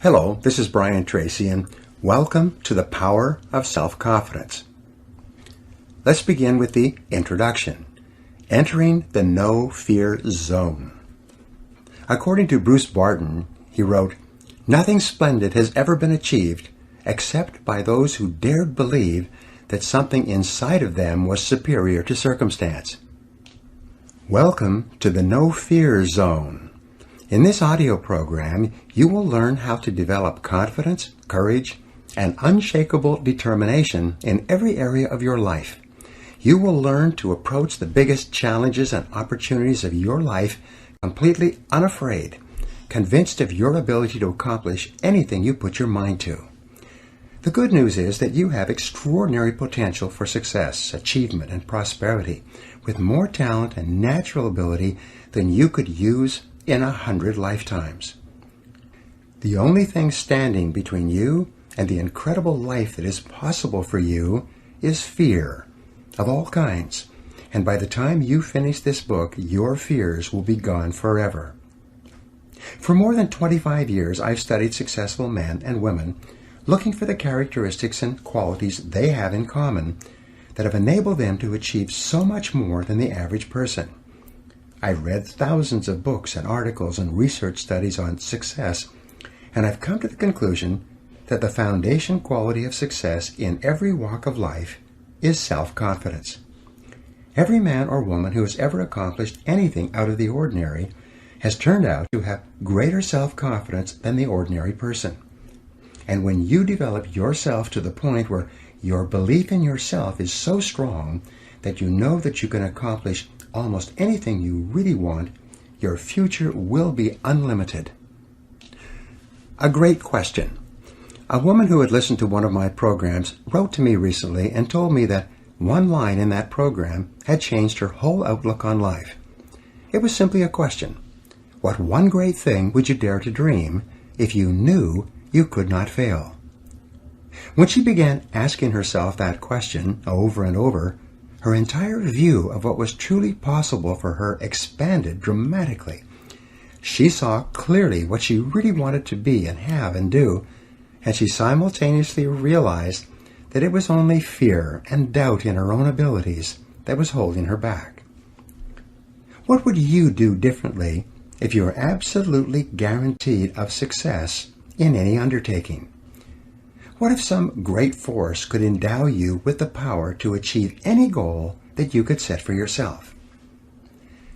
Hello, this is Brian Tracy, and welcome to the Power of Self-Confidence. Let's begin with the introduction. Entering the no-fear zone. According to Bruce Barton, he wrote, "Nothing splendid has ever been achieved except by those who dared believe that something inside of them was superior to circumstance." Welcome to the no-fear zone. In this audio program, you will learn how to develop confidence, courage, and unshakable determination in every area of your life. You will learn to approach the biggest challenges and opportunities of your life completely unafraid, convinced of your ability to accomplish anything you put your mind to. The good news is that you have extraordinary potential for success, achievement, and prosperity, with more talent and natural ability than you could use in 100 lifetimes. The only thing standing between you and the incredible life that is possible for you is fear of all kinds. And by the time you finish this book, your fears will be gone forever. For more than 25 years, I've studied successful men and women, looking for the characteristics and qualities they have in common that have enabled them to achieve so much more than the average person. I've read thousands of books and articles and research studies on success, and I've come to the conclusion that the foundation quality of success in every walk of life is self-confidence. Every man or woman who has ever accomplished anything out of the ordinary has turned out to have greater self-confidence than the ordinary person. And when you develop yourself to the point where your belief in yourself is so strong that you know that you can accomplish almost anything you really want, your future will be unlimited. A great question. A woman who had listened to one of my programs wrote to me recently and told me that one line in that program had changed her whole outlook on life. It was simply a question. What one great thing would you dare to dream if you knew you could not fail? When she began asking herself that question over and over, her entire view of what was truly possible for her expanded dramatically. She saw clearly what she really wanted to be and have and do, and she simultaneously realized that it was only fear and doubt in her own abilities that was holding her back. What would you do differently if you were absolutely guaranteed of success in any undertaking? What if some great force could endow you with the power to achieve any goal that you could set for yourself?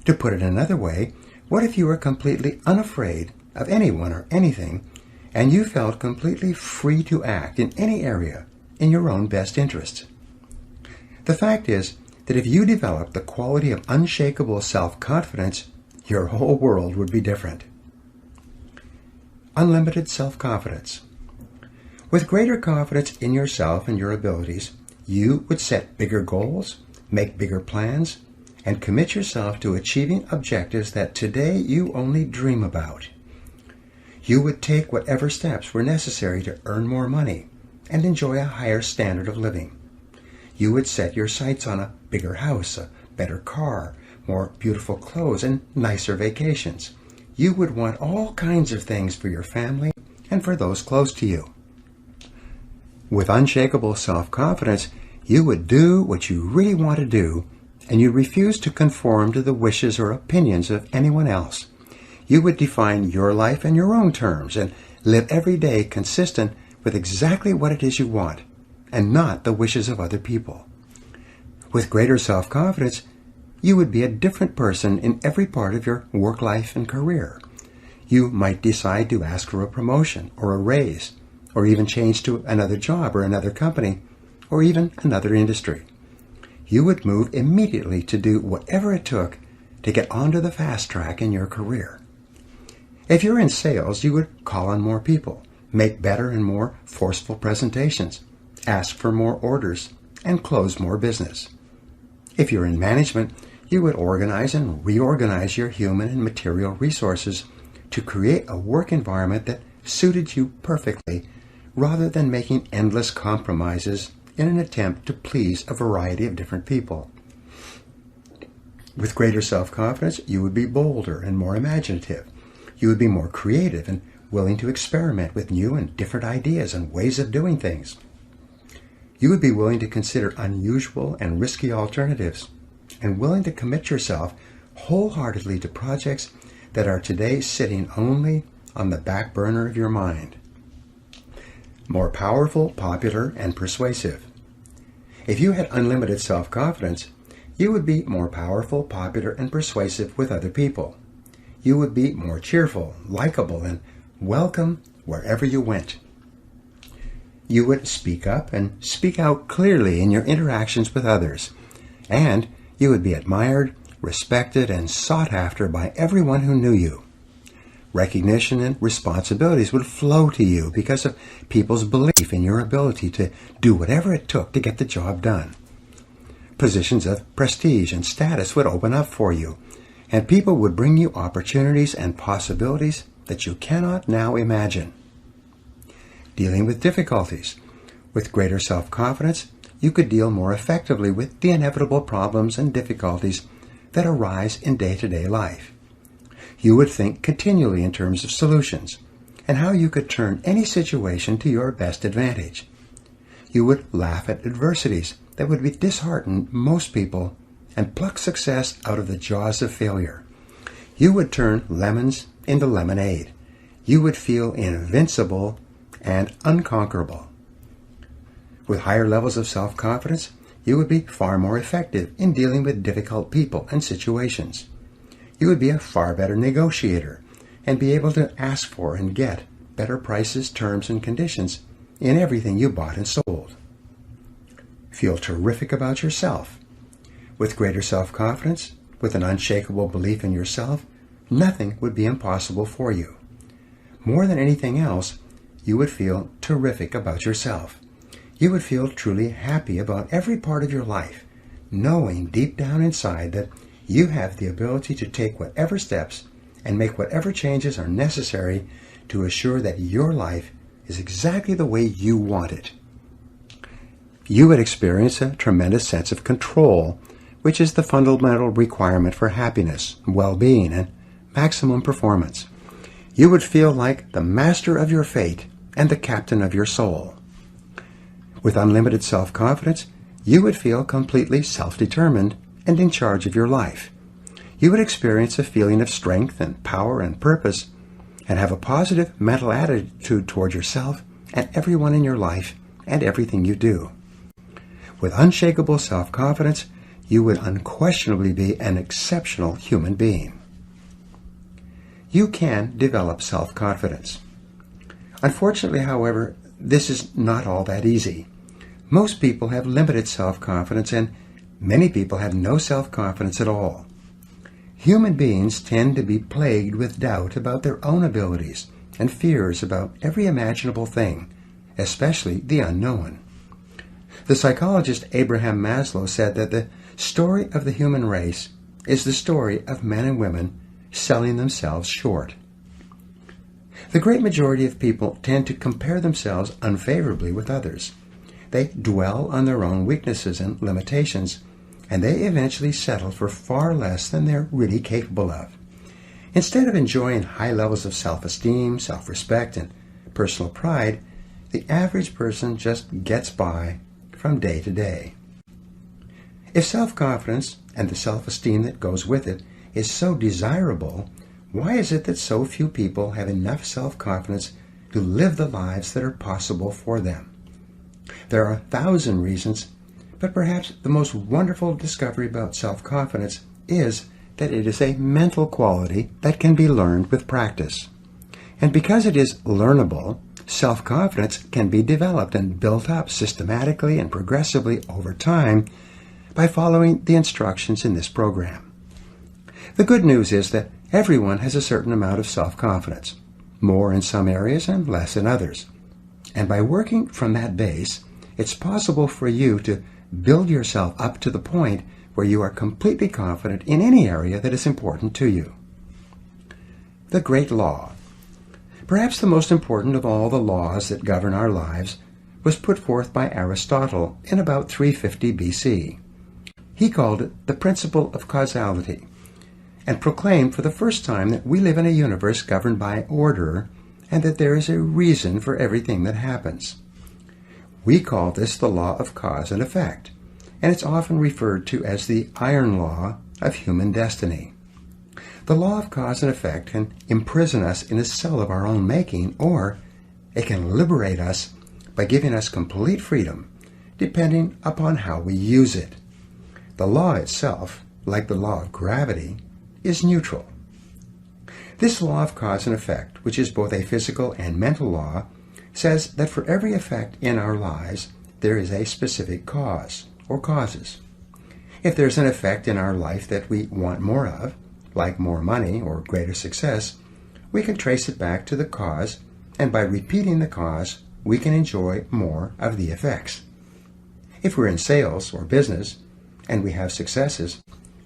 To put it another way, what if you were completely unafraid of anyone or anything, and you felt completely free to act in any area in your own best interests? The fact is that if you developed the quality of unshakable self-confidence, your whole world would be different. Unlimited self-confidence. With greater confidence in yourself and your abilities, you would set bigger goals, make bigger plans, and commit yourself to achieving objectives that today you only dream about. You would take whatever steps were necessary to earn more money and enjoy a higher standard of living. You would set your sights on a bigger house, a better car, more beautiful clothes, and nicer vacations. You would want all kinds of things for your family and for those close to you. With unshakable self-confidence, you would do what you really want to do, and you refuse to conform to the wishes or opinions of anyone else. You would define your life in your own terms and live every day consistent with exactly what it is you want, and not the wishes of other people. With greater self-confidence, you would be a different person in every part of your work life and career. You might decide to ask for a promotion or a raise, or even change to another job or another company, or even another industry. You would move immediately to do whatever it took to get onto the fast track in your career. If you're in sales, you would call on more people, make better and more forceful presentations, ask for more orders, and close more business. If you're in management, you would organize and reorganize your human and material resources to create a work environment that suited you perfectly, rather than making endless compromises in an attempt to please a variety of different people. With greater self-confidence, you would be bolder and more imaginative. You would be more creative and willing to experiment with new and different ideas and ways of doing things. You would be willing to consider unusual and risky alternatives, and willing to commit yourself wholeheartedly to projects that are today sitting only on the back burner of your mind. More powerful, popular, and persuasive. If you had unlimited self-confidence, you would be more powerful, popular, and persuasive with other people. You would be more cheerful, likable, and welcome wherever you went. You would speak up and speak out clearly in your interactions with others, and you would be admired, respected, and sought after by everyone who knew you. Recognition and responsibilities would flow to you because of people's belief in your ability to do whatever it took to get the job done. Positions of prestige and status would open up for you, and people would bring you opportunities and possibilities that you cannot now imagine. Dealing with difficulties. With greater self-confidence, you could deal more effectively with the inevitable problems and difficulties that arise in day-to-day life. You would think continually in terms of solutions and how you could turn any situation to your best advantage. You would laugh at adversities that would dishearten most people and pluck success out of the jaws of failure. You would turn lemons into lemonade. You would feel invincible and unconquerable. With higher levels of self-confidence, you would be far more effective in dealing with difficult people and situations. You would be a far better negotiator and be able to ask for and get better prices, terms, and conditions in everything you bought and sold. Feel terrific about yourself. With greater self-confidence, with an unshakable belief in yourself, nothing would be impossible for you. More than anything else, you would feel terrific about yourself. You would feel truly happy about every part of your life, knowing deep down inside that you have the ability to take whatever steps and make whatever changes are necessary to assure that your life is exactly the way you want it. You would experience a tremendous sense of control, which is the fundamental requirement for happiness, well-being, and maximum performance. You would feel like the master of your fate and the captain of your soul. With unlimited self-confidence, you would feel completely self-determined and in charge of your life. You would experience a feeling of strength and power and purpose, and have a positive mental attitude toward yourself and everyone in your life and everything you do. With unshakable self-confidence, you would unquestionably be an exceptional human being. You can develop self-confidence. Unfortunately, however, this is not all that easy. Most people have limited self-confidence, and many people have no self-confidence at all. Human beings tend to be plagued with doubt about their own abilities and fears about every imaginable thing, especially the unknown. The psychologist Abraham Maslow said that the story of the human race is the story of men and women selling themselves short. The great majority of people tend to compare themselves unfavorably with others. They dwell on their own weaknesses and limitations, and they eventually settle for far less than they're really capable of. Instead of enjoying high levels of self-esteem, self-respect, and personal pride, the average person just gets by from day to day. If self-confidence and the self-esteem that goes with it is so desirable, why is it that so few people have enough self-confidence to live the lives that are possible for them? There are 1,000 reasons, but perhaps the most wonderful discovery about self-confidence is that it is a mental quality that can be learned with practice. And because it is learnable, self-confidence can be developed and built up systematically and progressively over time by following the instructions in this program. The good news is that everyone has a certain amount of self-confidence, more in some areas and less in others. And by working from that base, it's possible for you to build yourself up to the point where you are completely confident in any area that is important to you. The Great Law. Perhaps the most important of all the laws that govern our lives was put forth by Aristotle in about 350 BC. He called it the principle of causality, and proclaimed for the first time that we live in a universe governed by order and that there is a reason for everything that happens. We call this the law of cause and effect, and it's often referred to as the iron law of human destiny. The law of cause and effect can imprison us in a cell of our own making, or it can liberate us by giving us complete freedom, depending upon how we use it. The law itself, like the law of gravity, is neutral. This law of cause and effect, which is both a physical and mental law, says that for every effect in our lives, there is a specific cause or causes. If there's an effect in our life that we want more of, like more money or greater success, we can trace it back to the cause, and by repeating the cause, we can enjoy more of the effects. If we're in sales or business, and we have successes,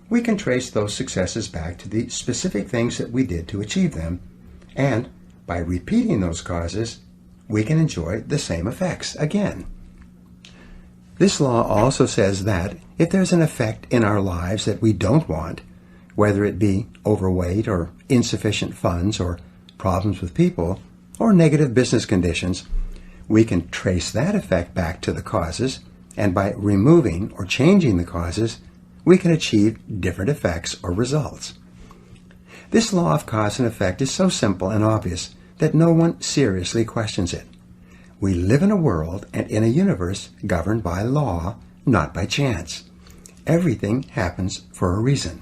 we can trace those successes back to the specific things that we did to achieve them, and by repeating those causes, we can enjoy the same effects again. This law also says that if there's an effect in our lives that we don't want, whether it be overweight or insufficient funds or problems with people or negative business conditions, we can trace that effect back to the causes, and by removing or changing the causes, we can achieve different effects or results. This law of cause and effect is so simple and obvious that no one seriously questions it. We live in a world and in a universe governed by law, not by chance. Everything happens for a reason.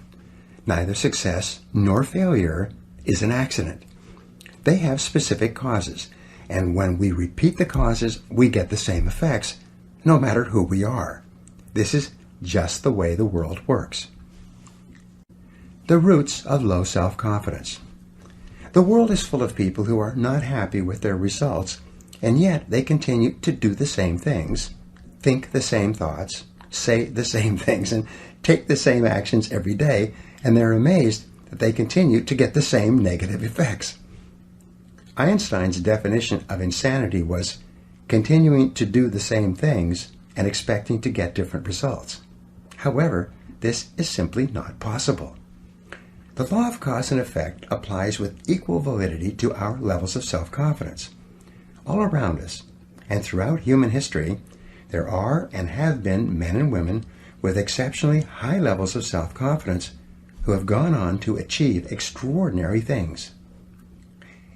Neither success nor failure is an accident. They have specific causes, and when we repeat the causes, we get the same effects, no matter who we are. This is just the way the world works. The roots of low self-confidence. The world is full of people who are not happy with their results, and yet they continue to do the same things, think the same thoughts, say the same things, and take the same actions every day, and they're amazed that they continue to get the same negative effects. Einstein's definition of insanity was continuing to do the same things and expecting to get different results. However, this is simply not possible. The law of cause and effect applies with equal validity to our levels of self-confidence. All around us, and throughout human history, there are and have been men and women with exceptionally high levels of self-confidence who have gone on to achieve extraordinary things.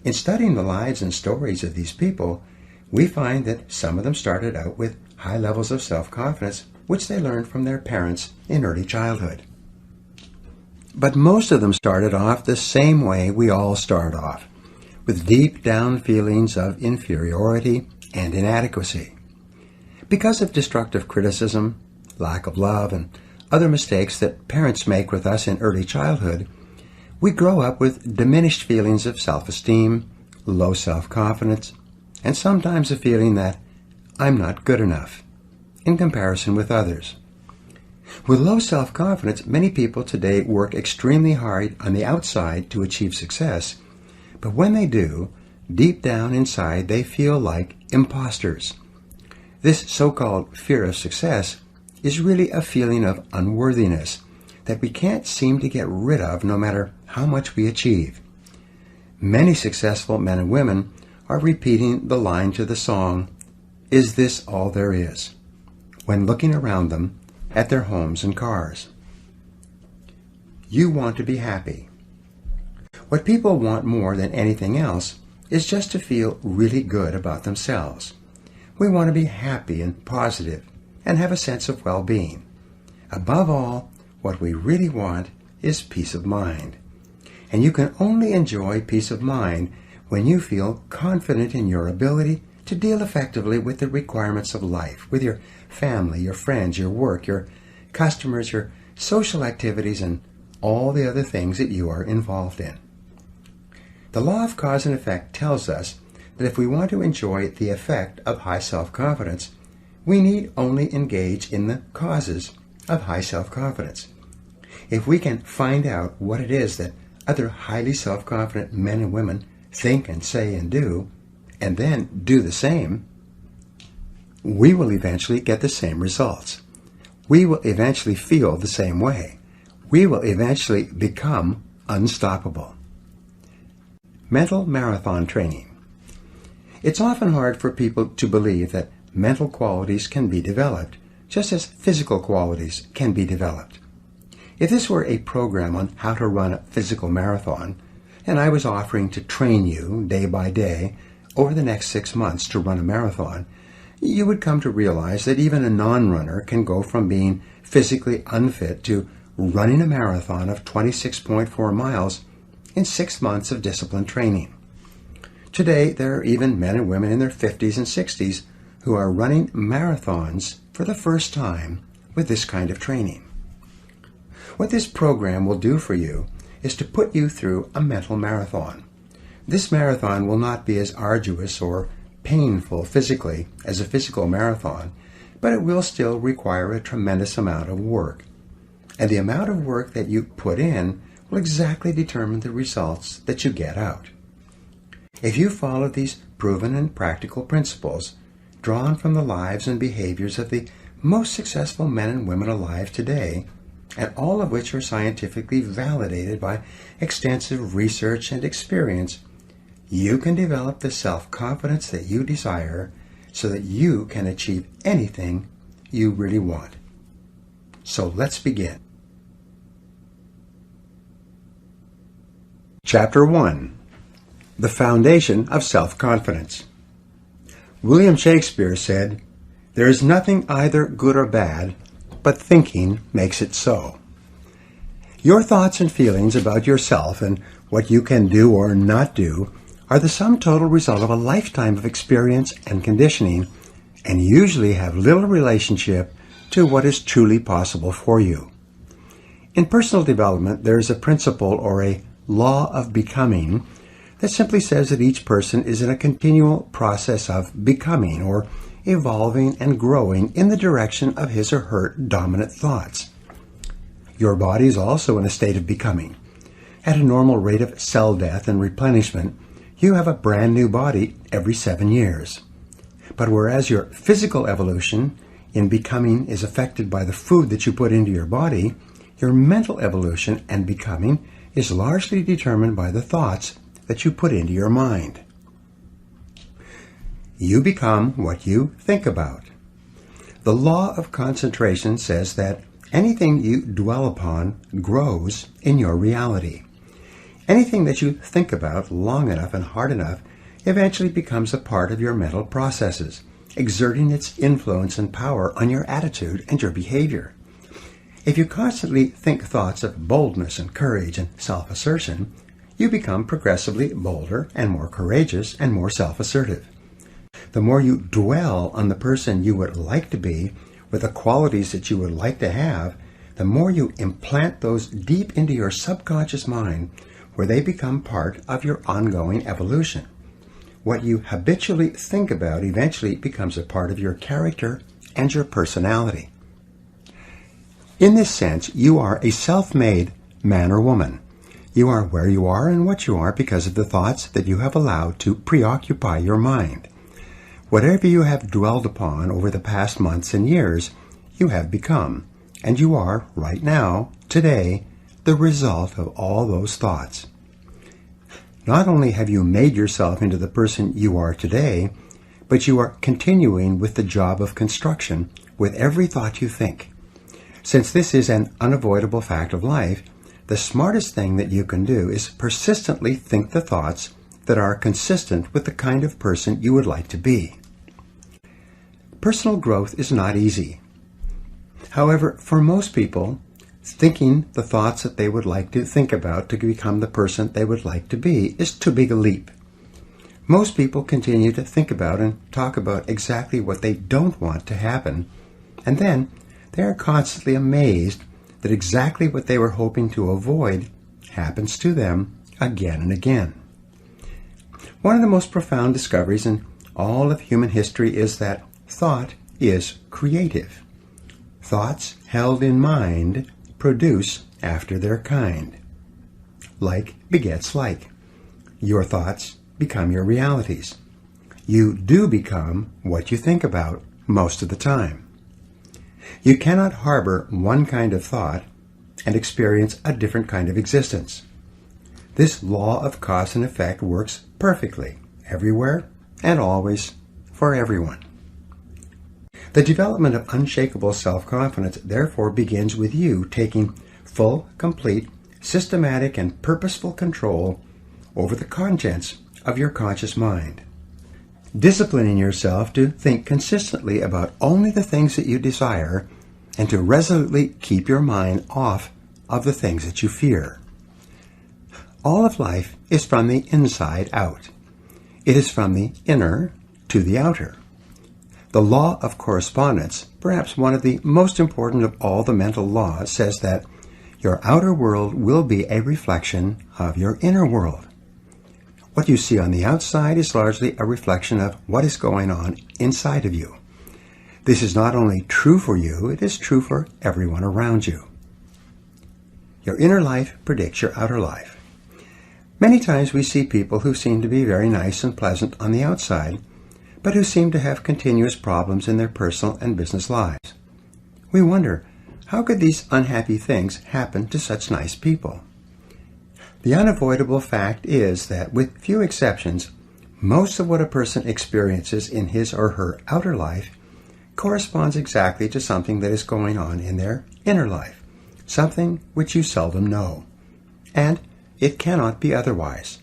In studying the lives and stories of these people, we find that some of them started out with high levels of self-confidence, which they learned from their parents in early childhood. But most of them started off the same way we all start off, with deep down feelings of inferiority and inadequacy. Because of destructive criticism, lack of love, and other mistakes that parents make with us in early childhood, we grow up with diminished feelings of self-esteem, low self-confidence, and sometimes a feeling that I'm not good enough in comparison with others. With low self-confidence, many people today work extremely hard on the outside to achieve success, but when they do, deep down inside they feel like imposters. This so-called fear of success is really a feeling of unworthiness that we can't seem to get rid of no matter how much we achieve. Many successful men and women are repeating the line to the song, "Is this all there is?" when looking around them at their homes and cars. You want to be happy. What people want more than anything else is just to feel really good about themselves. We want to be happy and positive and have a sense of well-being. Above all, what we really want is peace of mind. And you can only enjoy peace of mind when you feel confident in your ability to deal effectively with the requirements of life, with your family, your friends, your work, your customers, your social activities, and all the other things that you are involved in. The law of cause and effect tells us that if we want to enjoy the effect of high self-confidence, we need only engage in the causes of high self-confidence. If we can find out what it is that other highly self-confident men and women think and say and do, and then do the same, we will eventually get the same results. We will eventually feel the same way. We will eventually become unstoppable. Mental marathon training. It's often hard for people to believe that mental qualities can be developed, just as physical qualities can be developed. If this were a program on how to run a physical marathon, and I was offering to train you day by day over the next 6 months to run a marathon, you would come to realize that even a non-runner can go from being physically unfit to running a marathon of 26.4 miles in 6 months of disciplined training. Today, there are even men and women in their 50s and 60s who are running marathons for the first time with this kind of training. What this program will do for you is to put you through a mental marathon. This marathon will not be as arduous or painful physically as a physical marathon, but it will still require a tremendous amount of work. And the amount of work that you put in will exactly determine the results that you get out. If you follow these proven and practical principles, drawn from the lives and behaviors of the most successful men and women alive today, and all of which are scientifically validated by extensive research and experience, you can develop the self-confidence that you desire so that you can achieve anything you really want. So let's begin. Chapter 1. The Foundation of Self-Confidence. William Shakespeare said, "There is nothing either good or bad, but thinking makes it so." Your thoughts and feelings about yourself and what you can do or not do are the sum total result of a lifetime of experience and conditioning, and usually have little relationship to what is truly possible for you. In personal development, there is a principle or a law of becoming that simply says that each person is in a continual process of becoming or evolving and growing in the direction of his or her dominant thoughts. Your body is also in a state of becoming. At a normal rate of cell death and replenishment, you have a brand new body every 7 years. But whereas your physical evolution in becoming is affected by the food that you put into your body, your mental evolution and becoming is largely determined by the thoughts that you put into your mind. You become what you think about. The law of concentration says that anything you dwell upon grows in your reality. Anything that you think about long enough and hard enough eventually becomes a part of your mental processes, exerting its influence and power on your attitude and your behavior. If you constantly think thoughts of boldness and courage and self-assertion, you become progressively bolder and more courageous and more self-assertive. The more you dwell on the person you would like to be with the qualities that you would like to have, the more you implant those deep into your subconscious mind where they become part of your ongoing evolution. What you habitually think about eventually becomes a part of your character and your personality. In this sense, you are a self-made man or woman. You are where you are and what you are because of the thoughts that you have allowed to preoccupy your mind. Whatever you have dwelled upon over the past months and years, you have become, and you are, right now, today, the result of all those thoughts. Not only have you made yourself into the person you are today, but you are continuing with the job of construction with every thought you think. Since this is an unavoidable fact of life, the smartest thing that you can do is persistently think the thoughts that are consistent with the kind of person you would like to be. Personal growth is not easy. However, for most people, thinking the thoughts that they would like to think about to become the person they would like to be is too big a leap. Most people continue to think about and talk about exactly what they don't want to happen, and then they are constantly amazed that exactly what they were hoping to avoid happens to them again and again. One of the most profound discoveries in all of human history is that thought is creative. Thoughts held in mind produce after their kind. Like begets like. Your thoughts become your realities. You do become what you think about most of the time. You cannot harbor one kind of thought and experience a different kind of existence. This law of cause and effect works perfectly, everywhere, and always for everyone. The development of unshakable self-confidence therefore begins with you taking full, complete, systematic, and purposeful control over the contents of your conscious mind. Disciplining yourself to think consistently about only the things that you desire and to resolutely keep your mind off of the things that you fear. All of life is from the inside out. It is from the inner to the outer. The law of correspondence, perhaps one of the most important of all the mental laws, says that your outer world will be a reflection of your inner world. What you see on the outside is largely a reflection of what is going on inside of you. This is not only true for you, it is true for everyone around you. Your inner life predicts your outer life. Many times we see people who seem to be very nice and pleasant on the outside, but who seem to have continuous problems in their personal and business lives. We wonder, how could these unhappy things happen to such nice people? The unavoidable fact is that, with few exceptions, most of what a person experiences in his or her outer life corresponds exactly to something that is going on in their inner life, something which you seldom know. And it cannot be otherwise.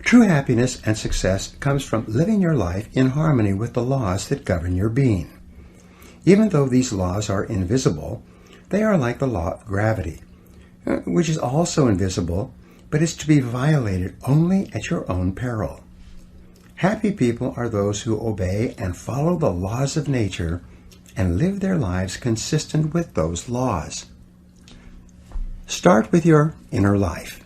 True happiness and success comes from living your life in harmony with the laws that govern your being. Even though these laws are invisible, they are like the law of gravity, which is also invisible, but is to be violated only at your own peril. Happy people are those who obey and follow the laws of nature and live their lives consistent with those laws. Start with your inner life.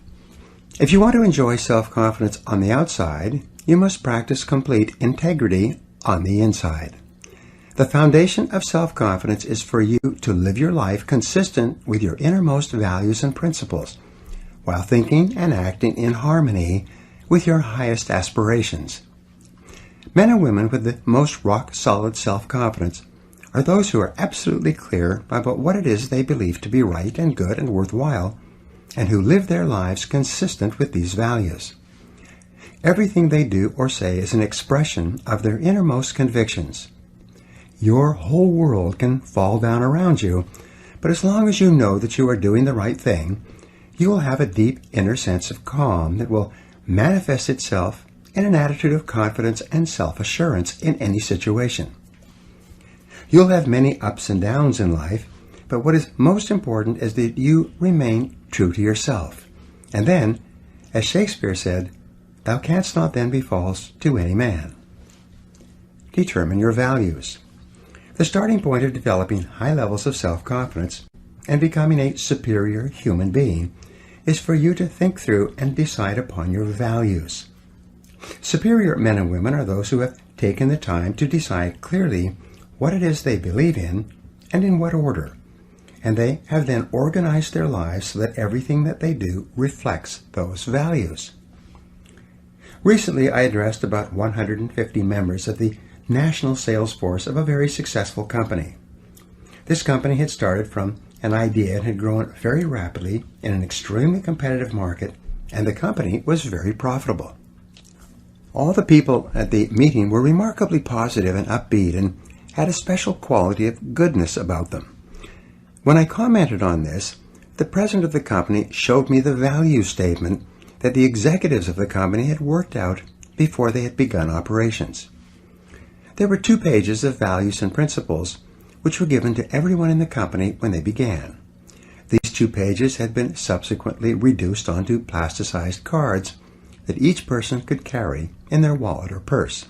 If you want to enjoy self-confidence on the outside, you must practice complete integrity on the inside. The foundation of self-confidence is for you to live your life consistent with your innermost values and principles, while thinking and acting in harmony with your highest aspirations. Men and women with the most rock-solid self-confidence are those who are absolutely clear about what it is they believe to be right and good and worthwhile, and who live their lives consistent with these values. Everything they do or say is an expression of their innermost convictions. Your whole world can fall down around you, but as long as you know that you are doing the right thing, you will have a deep inner sense of calm that will manifest itself in an attitude of confidence and self-assurance in any situation. You'll have many ups and downs in life, but what is most important is that you remain true to yourself. And then, as Shakespeare said, "Thou canst not then be false to any man." Determine your values. The starting point of developing high levels of self-confidence and becoming a superior human being is for you to think through and decide upon your values. Superior men and women are those who have taken the time to decide clearly what it is they believe in and in what order, and they have then organized their lives so that everything that they do reflects those values. Recently, I addressed about 150 members of the national sales force of a very successful company. This company had started from an idea and had grown very rapidly in an extremely competitive market, and the company was very profitable. All the people at the meeting were remarkably positive and upbeat and had a special quality of goodness about them. When I commented on this, the president of the company showed me the value statement that the executives of the company had worked out before they had begun operations. There were 2 pages of values and principles which were given to everyone in the company when they began. These 2 pages had been subsequently reduced onto plasticized cards that each person could carry in their wallet or purse.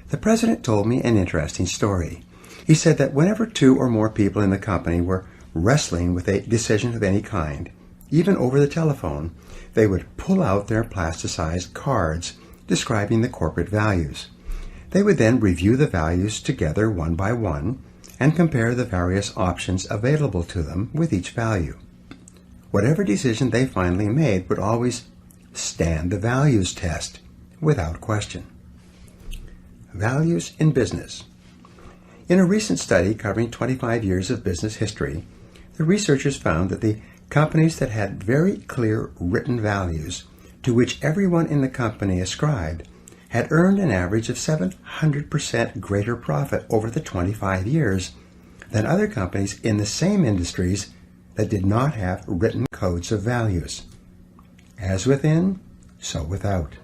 The president told me an interesting story. He said that whenever 2 or more people in the company were wrestling with a decision of any kind, even over the telephone, they would pull out their plasticized cards describing the corporate values. They would then review the values together one by one and compare the various options available to them with each value. Whatever decision they finally made would always stand the values test without question. Values in business. In a recent study covering 25 years of business history, the researchers found that the companies that had very clear written values to which everyone in the company ascribed had earned an average of 700% greater profit over the 25 years than other companies in the same industries that did not have written codes of values. As within, so without.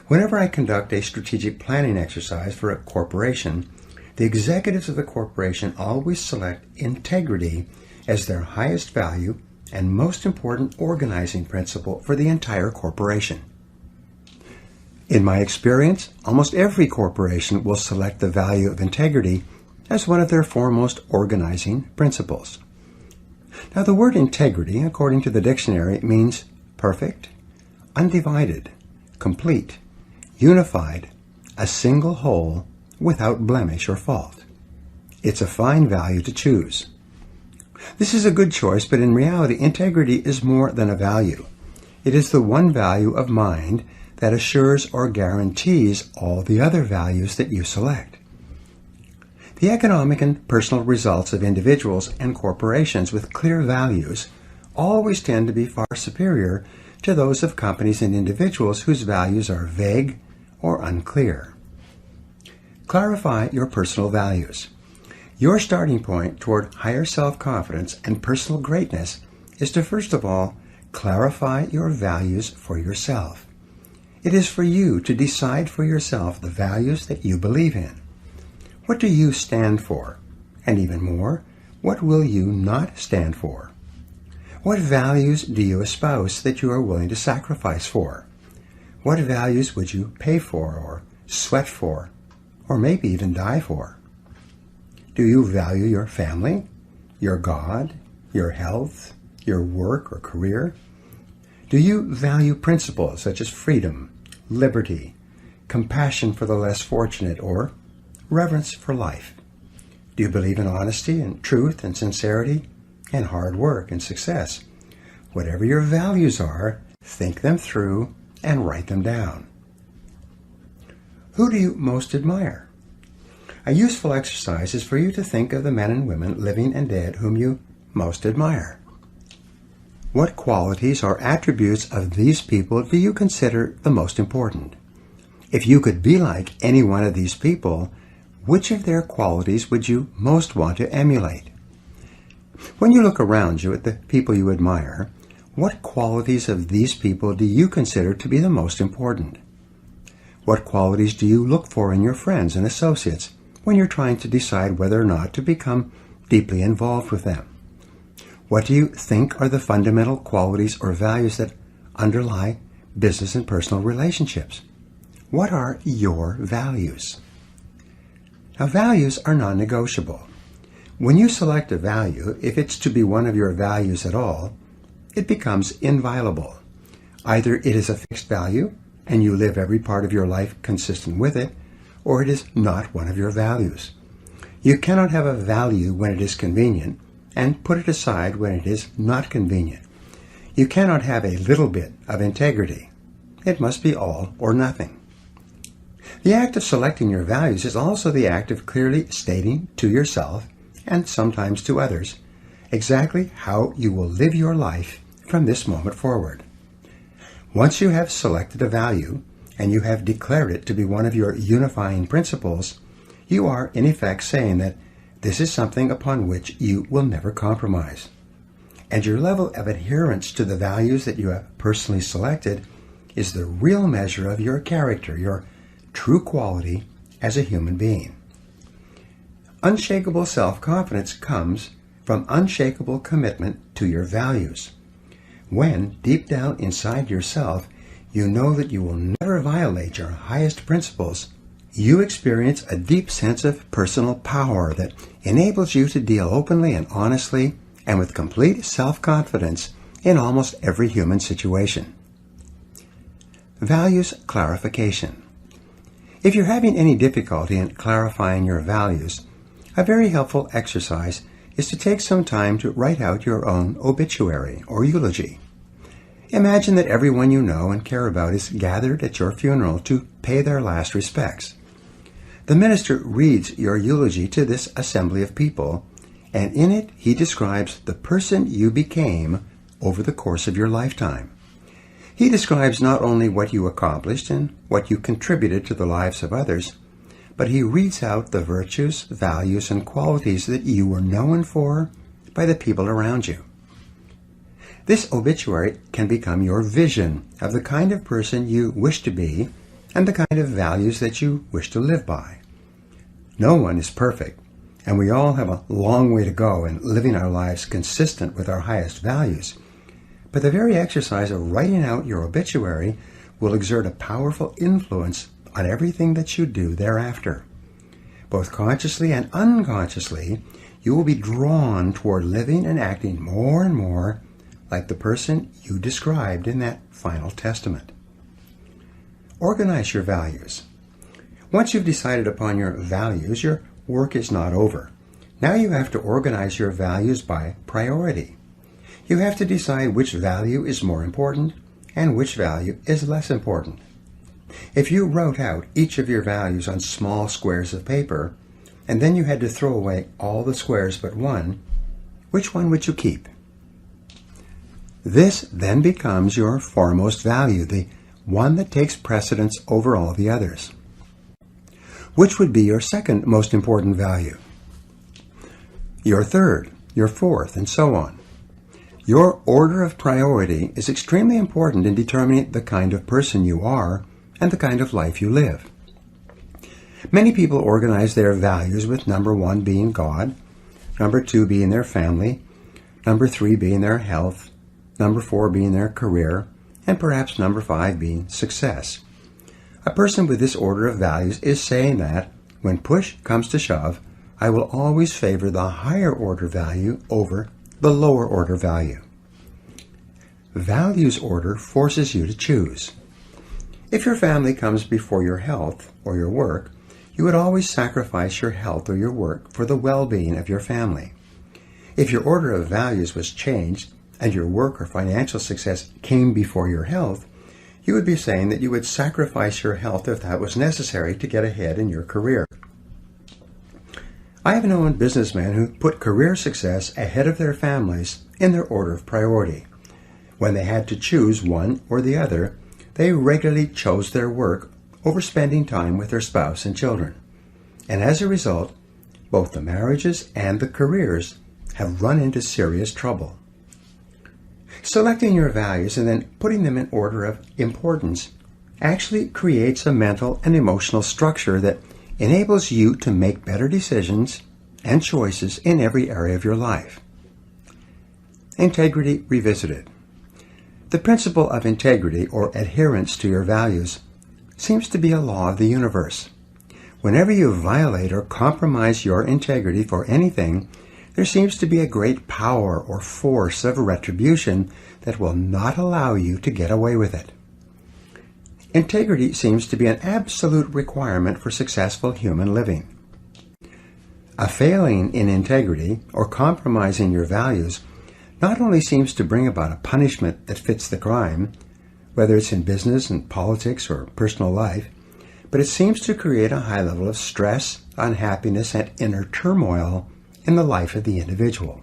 Whenever I conduct a strategic planning exercise for a corporation, the executives of the corporation always select integrity as their highest value and most important organizing principle for the entire corporation. In my experience, almost every corporation will select the value of integrity as one of their foremost organizing principles. Now, the word integrity, according to the dictionary, means perfect, undivided, complete, unified, a single whole, without blemish or fault. It's a fine value to choose. This is a good choice, but in reality, integrity is more than a value. It is the one value of mind that assures or guarantees all the other values that you select. The economic and personal results of individuals and corporations with clear values always tend to be far superior to those of companies and individuals whose values are vague or unclear. Clarify your personal values. Your starting point toward higher self-confidence and personal greatness is to first of all clarify your values for yourself. It is for you to decide for yourself the values that you believe in. What do you stand for? And even more, what will you not stand for? What values do you espouse that you are willing to sacrifice for? What values would you pay for or sweat for, or maybe even die for? Do you value your family, your God, your health, your work or career? Do you value principles such as freedom, liberty, compassion for the less fortunate, or reverence for life? Do you believe in honesty and truth and sincerity and hard work and success? Whatever your values are, think them through and write them down. Who do you most admire? A useful exercise is for you to think of the men and women, living and dead, whom you most admire. What qualities or attributes of these people do you consider the most important? If you could be like any one of these people, which of their qualities would you most want to emulate? When you look around you at the people you admire, what qualities of these people do you consider to be the most important? What qualities do you look for in your friends and associates when you're trying to decide whether or not to become deeply involved with them? What do you think are the fundamental qualities or values that underlie business and personal relationships? What are your values? Now, values are non-negotiable. When you select a value, if it's to be one of your values at all, it becomes inviolable. Either it is a fixed value, and you live every part of your life consistent with it, or it is not one of your values. You cannot have a value when it is convenient and put it aside when it is not convenient. You cannot have a little bit of integrity. It must be all or nothing. The act of selecting your values is also the act of clearly stating to yourself, and sometimes to others, exactly how you will live your life from this moment forward. Once you have selected a value, and you have declared it to be one of your unifying principles, you are in effect saying that this is something upon which you will never compromise. And your level of adherence to the values that you have personally selected is the real measure of your character, your true quality as a human being. Unshakable self-confidence comes from unshakable commitment to your values. When, deep down inside yourself, you know that you will never violate your highest principles, you experience a deep sense of personal power that enables you to deal openly and honestly and with complete self-confidence in almost every human situation. Values clarification. If you're having any difficulty in clarifying your values, a very helpful exercise is to take some time to write out your own obituary or eulogy. Imagine that everyone you know and care about is gathered at your funeral to pay their last respects. The minister reads your eulogy to this assembly of people, and in it he describes the person you became over the course of your lifetime. He describes not only what you accomplished and what you contributed to the lives of others, but he reads out the virtues, values, and qualities that you were known for by the people around you. This obituary can become your vision of the kind of person you wish to be and the kind of values that you wish to live by. No one is perfect, and we all have a long way to go in living our lives consistent with our highest values. But the very exercise of writing out your obituary will exert a powerful influence on everything that you do thereafter. Both consciously and unconsciously, you will be drawn toward living and acting more and more like the person you described in that final testament. Organize your values. Once you've decided upon your values, your work is not over. Now you have to organize your values by priority. You have to decide which value is more important and which value is less important. If you wrote out each of your values on small squares of paper, and then you had to throw away all the squares but one, which one would you keep? This then becomes your foremost value, the one that takes precedence over all the others. Which would be your second most important value? Your third, your fourth, and so on. Your order of priority is extremely important in determining the kind of person you are and the kind of life you live. Many people organize their values with number 1 being God, number 2 being their family, number 3 being their health, number 4 being their career, and perhaps number 5 being success. A person with this order of values is saying that, when push comes to shove, I will always favor the higher order value over the lower order value. Values order forces you to choose. If your family comes before your health or your work, you would always sacrifice your health or your work for the well-being of your family. If your order of values was changed and your work or financial success came before your health, you would be saying that you would sacrifice your health if that was necessary to get ahead in your career. I have known businessmen who put career success ahead of their families in their order of priority. When they had to choose one or the other, they regularly chose their work over spending time with their spouse and children. And as a result, both the marriages and the careers have run into serious trouble. Selecting your values and then putting them in order of importance actually creates a mental and emotional structure that enables you to make better decisions and choices in every area of your life. Integrity Revisited. The principle of integrity, or adherence to your values, seems to be a law of the universe. Whenever you violate or compromise your integrity for anything, there seems to be a great power or force of retribution that will not allow you to get away with it. Integrity seems to be an absolute requirement for successful human living. A failing in integrity or compromising your values not only seems to bring about a punishment that fits the crime, whether it's in business and politics or personal life, but it seems to create a high level of stress, unhappiness, and inner turmoil in the life of the individual.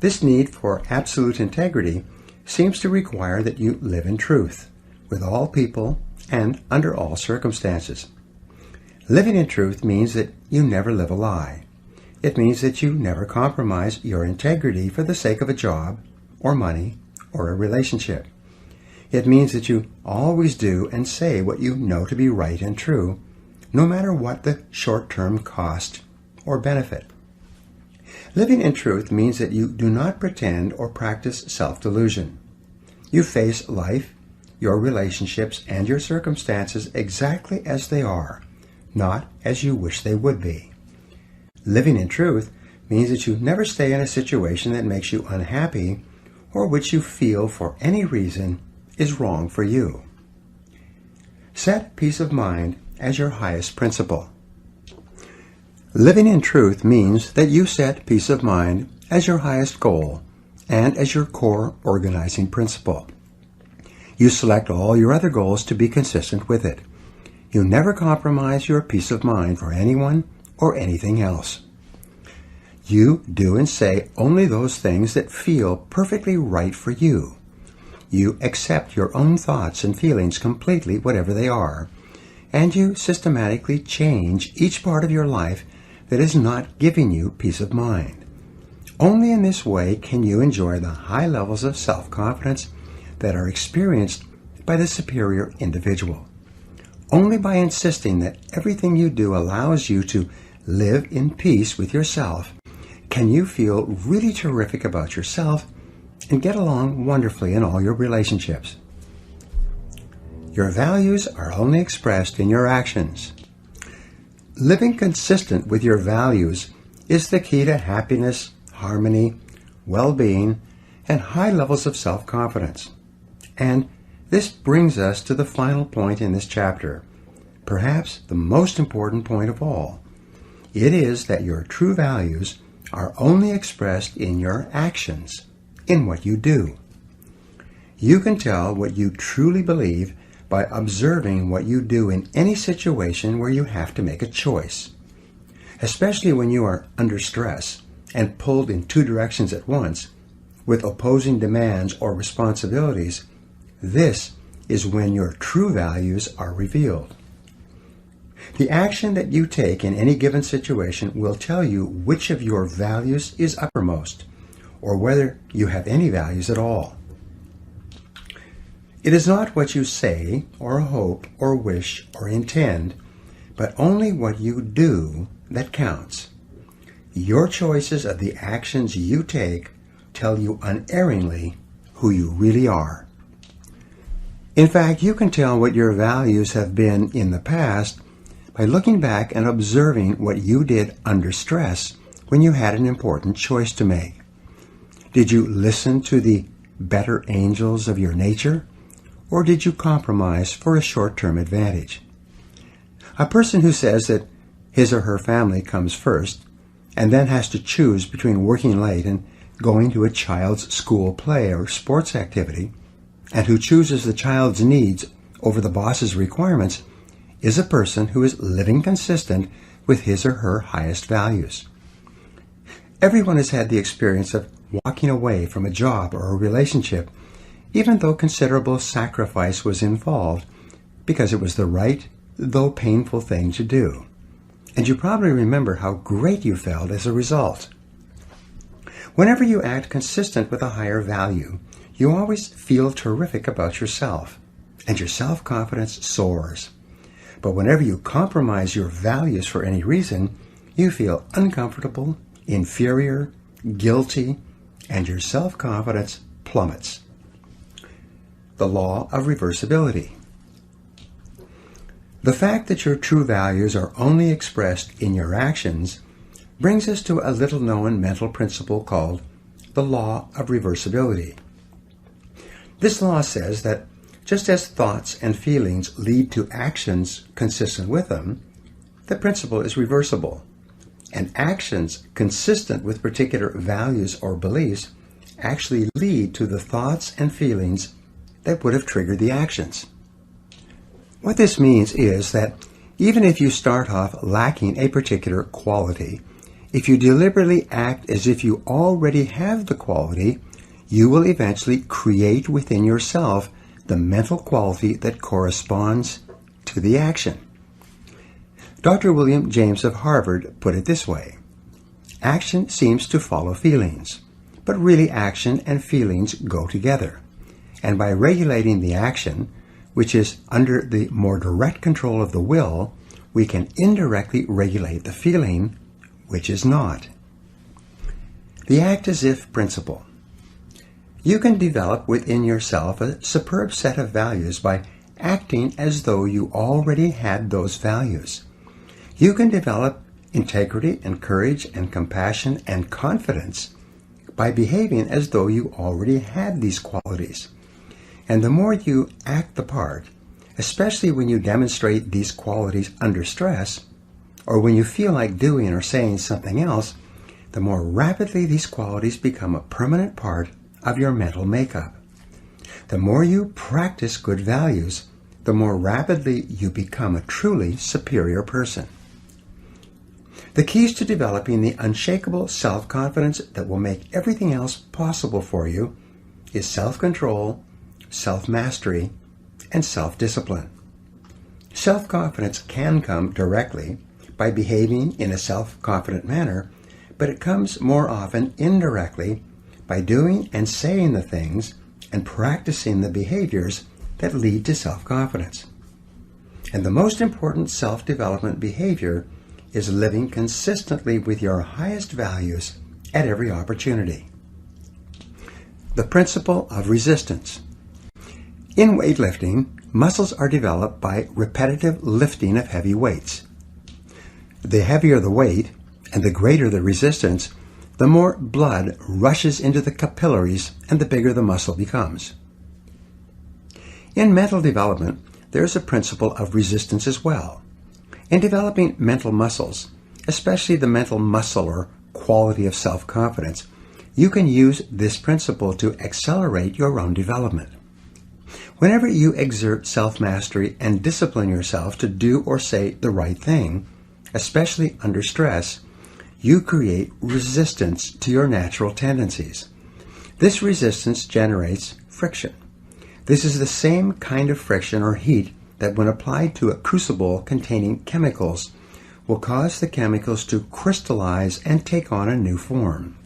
This need for absolute integrity seems to require that you live in truth with all people and under all circumstances. Living in truth means that you never live a lie. It means that you never compromise your integrity for the sake of a job or money or a relationship. It means that you always do and say what you know to be right and true, no matter what the short-term cost or benefit. Living in truth means that you do not pretend or practice self-delusion. You face life, your relationships, and your circumstances exactly as they are, not as you wish they would be. Living in truth means that you never stay in a situation that makes you unhappy or which you feel for any reason is wrong for you. Set peace of mind as your highest principle. Living in truth means that you set peace of mind as your highest goal and as your core organizing principle. You select all your other goals to be consistent with it. You never compromise your peace of mind for anyone or anything else. You do and say only those things that feel perfectly right for you. You accept your own thoughts and feelings completely, whatever they are, and you systematically change each part of your life that is not giving you peace of mind. Only in this way can you enjoy the high levels of self-confidence that are experienced by the superior individual. Only by insisting that everything you do allows you to live in peace with yourself can you feel really terrific about yourself and get along wonderfully in all your relationships. Your values are only expressed in your actions. Living consistent with your values is the key to happiness, harmony, well-being, and high levels of self-confidence. And this brings us to the final point in this chapter, perhaps the most important point of all. It is that your true values are only expressed in your actions, in what you do. You can tell what you truly believe by observing what you do in any situation where you have to make a choice. Especially when you are under stress and pulled in two directions at once, with opposing demands or responsibilities, this is when your true values are revealed. The action that you take in any given situation will tell you which of your values is uppermost, or whether you have any values at all. It is not what you say, or hope, or wish, or intend, but only what you do that counts. Your choices of the actions you take tell you unerringly who you really are. In fact, you can tell what your values have been in the past by looking back and observing what you did under stress when you had an important choice to make. Did you listen to the better angels of your nature, or did you compromise for a short-term advantage? A person who says that his or her family comes first and then has to choose between working late and going to a child's school play or sports activity, and who chooses the child's needs over the boss's requirements, is a person who is living consistent with his or her highest values. Everyone has had the experience of walking away from a job or a relationship, even though considerable sacrifice was involved, because it was the right, though painful thing to do. And you probably remember how great you felt as a result. Whenever you act consistent with a higher value, you always feel terrific about yourself, and your self-confidence soars. But whenever you compromise your values for any reason, you feel uncomfortable, inferior, guilty, and your self-confidence plummets. The law of reversibility. The fact that your true values are only expressed in your actions brings us to a little-known mental principle called the law of reversibility. This law says that just as thoughts and feelings lead to actions consistent with them, the principle is reversible, and actions consistent with particular values or beliefs actually lead to the thoughts and feelings that would have triggered the actions. What this means is that even if you start off lacking a particular quality, if you deliberately act as if you already have the quality, you will eventually create within yourself the mental quality that corresponds to the action. Dr. William James of Harvard put it this way: action seems to follow feelings, but really action and feelings go together. And by regulating the action, which is under the more direct control of the will, we can indirectly regulate the feeling, which is not. The act as if principle. You can develop within yourself a superb set of values by acting as though you already had those values. You can develop integrity and courage and compassion and confidence by behaving as though you already had these qualities. And the more you act the part, especially when you demonstrate these qualities under stress, or when you feel like doing or saying something else, the more rapidly these qualities become a permanent part of your mental makeup. The more you practice good values, the more rapidly you become a truly superior person. The keys to developing the unshakable self-confidence that will make everything else possible for you is self-control, self-mastery, and self-discipline. Self-confidence can come directly by behaving in a self-confident manner, but it comes more often indirectly by doing and saying the things and practicing the behaviors that lead to self-confidence. And the most important self-development behavior is living consistently with your highest values at every opportunity. The principle of resistance. In weightlifting, muscles are developed by repetitive lifting of heavy weights. The heavier the weight and the greater the resistance, the more blood rushes into the capillaries and the bigger the muscle becomes. In mental development, there is a principle of resistance as well. In developing mental muscles, especially the mental muscle or quality of self-confidence, you can use this principle to accelerate your own development. Whenever you exert self-mastery and discipline yourself to do or say the right thing, especially under stress, you create resistance to your natural tendencies. This resistance generates friction. This is the same kind of friction or heat that when applied to a crucible containing chemicals will cause the chemicals to crystallize and take on a new form.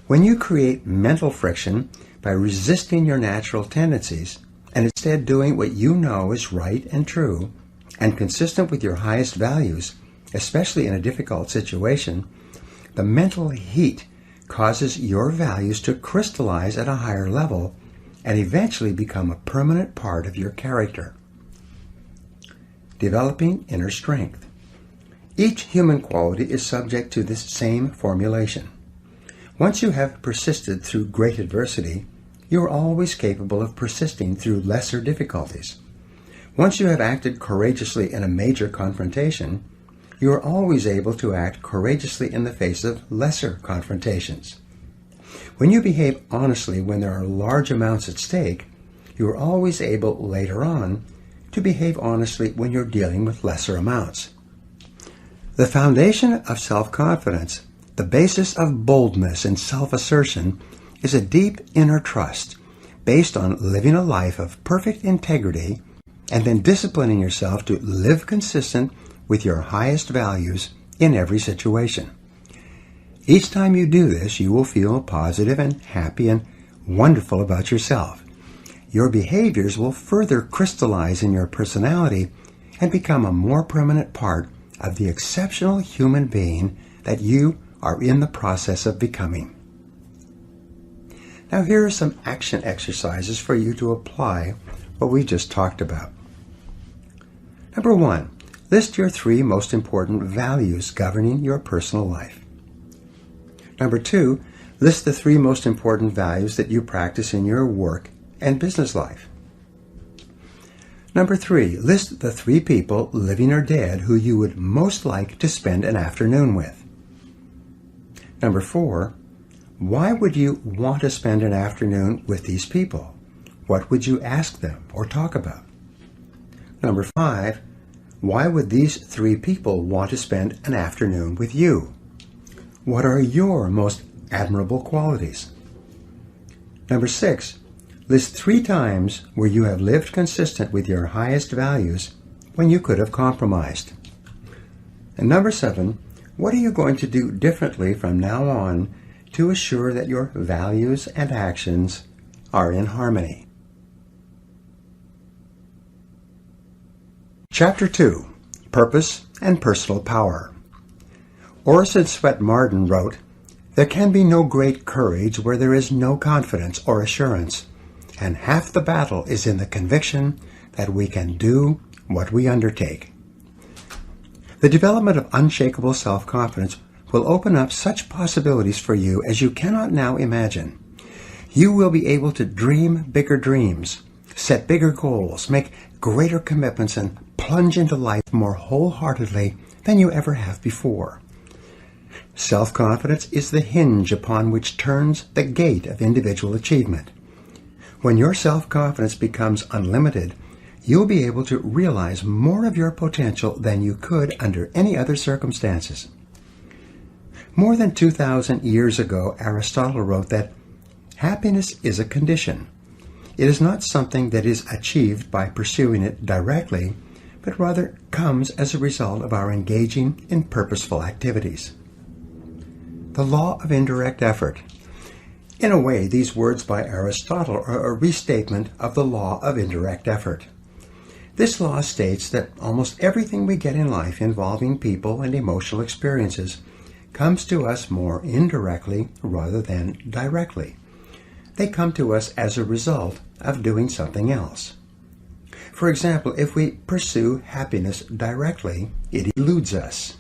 When you create mental friction by resisting your natural tendencies and instead doing what you know is right and true and consistent with your highest values, especially in a difficult situation, the mental heat causes your values to crystallize at a higher level and eventually become a permanent part of your character. Developing inner strength. Each human quality is subject to this same formulation. Once you have persisted through great adversity, you are always capable of persisting through lesser difficulties. Once you have acted courageously in a major confrontation, you are always able to act courageously in the face of lesser confrontations. When you behave honestly when there are large amounts at stake, you are always able later on to behave honestly when you're dealing with lesser amounts. The foundation of self-confidence, the basis of boldness and self-assertion, is a deep inner trust based on living a life of perfect integrity and then disciplining yourself to live consistent with your highest values in every situation. Each time you do this, you will feel positive and happy and wonderful about yourself. Your behaviors will further crystallize in your personality and become a more permanent part of the exceptional human being that you are in the process of becoming. Now here are some action exercises for you to apply what we just talked about. Number 1, list your 3 most important values governing your personal life. Number 2, list the 3 most important values that you practice in your work and business life. Number 3, list the 3 people, living or dead, who you would most like to spend an afternoon with. Number 4, why would you want to spend an afternoon with these people? What would you ask them or talk about? Number 5, why would these 3 people want to spend an afternoon with you? What are your most admirable qualities? Number 6, list 3 times where you have lived consistent with your highest values when you could have compromised. And number 7, what are you going to do differently from now on to assure that your values and actions are in harmony? Chapter 2, Purpose and Personal Power. Orson Swett Marden wrote, "There can be no great courage where there is no confidence or assurance, and half the battle is in the conviction that we can do what we undertake." The development of unshakable self-confidence will open up such possibilities for you as you cannot now imagine. You will be able to dream bigger dreams, set bigger goals, make greater commitments, and plunge into life more wholeheartedly than you ever have before. Self-confidence is the hinge upon which turns the gate of individual achievement. When your self-confidence becomes unlimited, you'll be able to realize more of your potential than you could under any other circumstances. More than 2,000 years ago, Aristotle wrote that happiness is a condition. It is not something that is achieved by pursuing it directly, but rather comes as a result of our engaging in purposeful activities. The law of indirect effort. In a way, these words by Aristotle are a restatement of the law of indirect effort. This law states that almost everything we get in life involving people and emotional experiences comes to us more indirectly rather than directly. They come to us as a result of doing something else. For example, if we pursue happiness directly, it eludes us.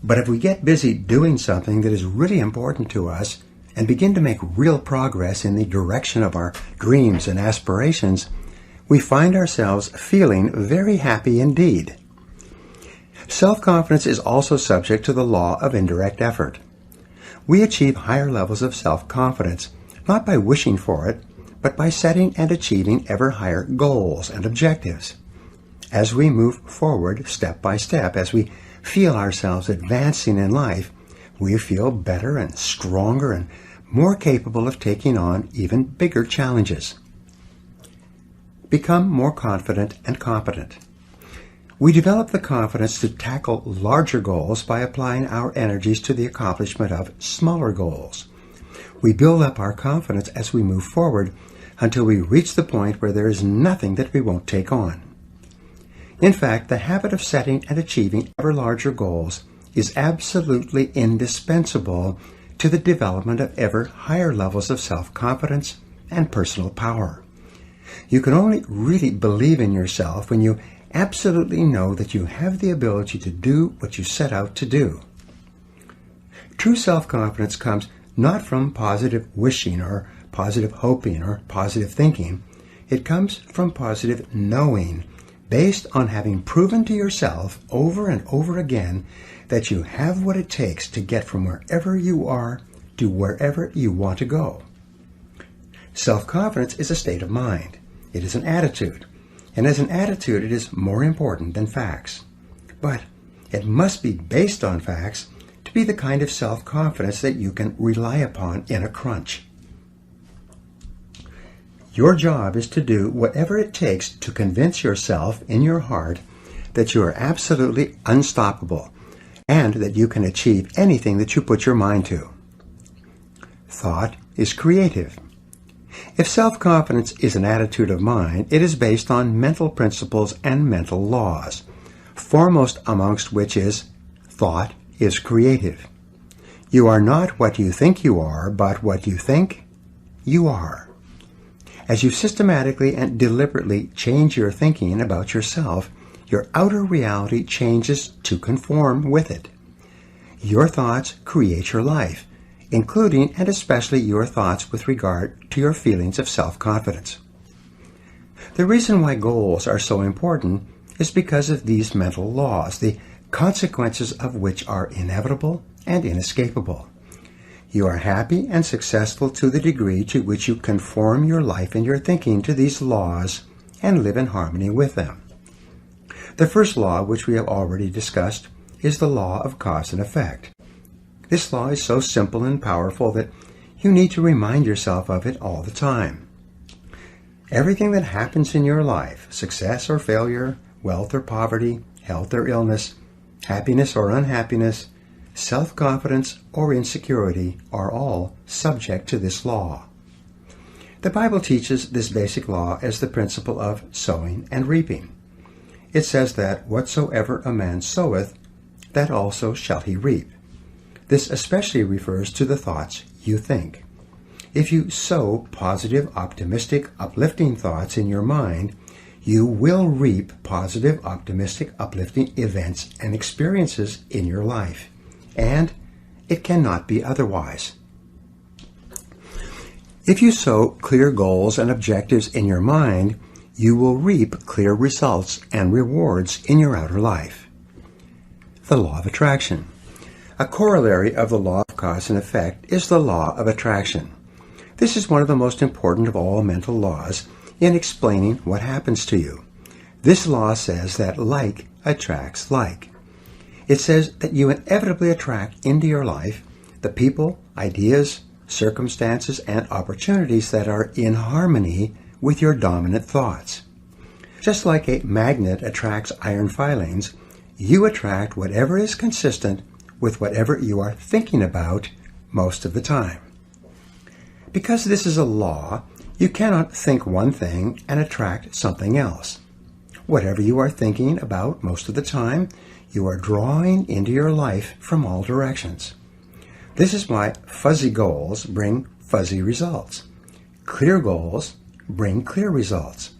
But if we get busy doing something that is really important to us and begin to make real progress in the direction of our dreams and aspirations, we find ourselves feeling very happy indeed. Self-confidence is also subject to the law of indirect effort. We achieve higher levels of self-confidence not by wishing for it, but by setting and achieving ever higher goals and objectives. As we move forward step by step, as we feel ourselves advancing in life, we feel better and stronger and more capable of taking on even bigger challenges. Become more confident and competent. We develop the confidence to tackle larger goals by applying our energies to the accomplishment of smaller goals. We build up our confidence as we move forward until we reach the point where there is nothing that we won't take on. In fact, the habit of setting and achieving ever larger goals is absolutely indispensable to the development of ever higher levels of self-confidence and personal power. You can only really believe in yourself when you absolutely know that you have the ability to do what you set out to do. True self-confidence comes not from positive wishing or positive hoping or positive thinking. It comes from positive knowing, based on having proven to yourself over and over again that you have what it takes to get from wherever you are to wherever you want to go. Self-confidence is a state of mind. It is an attitude. And as an attitude, it is more important than facts. But it must be based on facts to be the kind of self-confidence that you can rely upon in a crunch. Your job is to do whatever it takes to convince yourself in your heart that you are absolutely unstoppable and that you can achieve anything that you put your mind to. Thought is creative. If self-confidence is an attitude of mind, it is based on mental principles and mental laws, foremost amongst which is thought is creative. You are not what you think you are, but what you think you are. As you systematically and deliberately change your thinking about yourself, your outer reality changes to conform with it. Your thoughts create your life, including and especially your thoughts with regard to your feelings of self-confidence. The reason why goals are so important is because of these mental laws, the consequences of which are inevitable and inescapable. You are happy and successful to the degree to which you conform your life and your thinking to these laws and live in harmony with them. The first law, which we have already discussed, is the law of cause and effect. This law is so simple and powerful that you need to remind yourself of it all the time. Everything that happens in your life, success or failure, wealth or poverty, health or illness, happiness or unhappiness, self-confidence or insecurity, are all subject to this law. The Bible teaches this basic law as the principle of sowing and reaping. It says that whatsoever a man soweth, that also shall he reap. This especially refers to the thoughts you think. If you sow positive, optimistic, uplifting thoughts in your mind, you will reap positive, optimistic, uplifting events and experiences in your life. And it cannot be otherwise. If you sow clear goals and objectives in your mind, you will reap clear results and rewards in your outer life. The law of attraction. A corollary of the law of cause and effect is the law of attraction. This is one of the most important of all mental laws in explaining what happens to you. This law says that like attracts like. It says that you inevitably attract into your life the people, ideas, circumstances, and opportunities that are in harmony with your dominant thoughts. Just like a magnet attracts iron filings, you attract whatever is consistent with whatever you are thinking about most of the time. Because this is a law, you cannot think one thing and attract something else. Whatever you are thinking about most of the time, you are drawing into your life from all directions. This is why fuzzy goals bring fuzzy results. Clear goals bring clear results.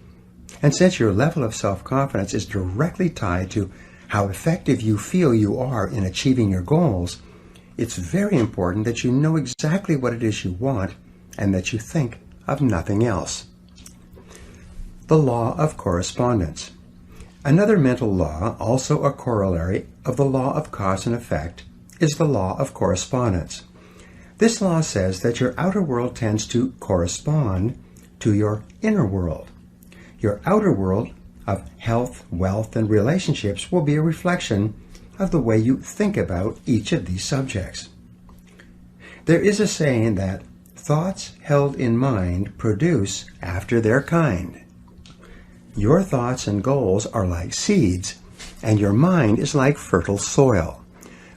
And since your level of self-confidence is directly tied to how effective you feel you are in achieving your goals, it's very important that you know exactly what it is you want and that you think of nothing else. The law of correspondence. Another mental law, also a corollary of the law of cause and effect, is the law of correspondence. This law says that your outer world tends to correspond to your inner world. Your outer world of health, wealth, and relationships will be a reflection of the way you think about each of these subjects. There is a saying that thoughts held in mind produce after their kind. Your thoughts and goals are like seeds, and your mind is like fertile soil.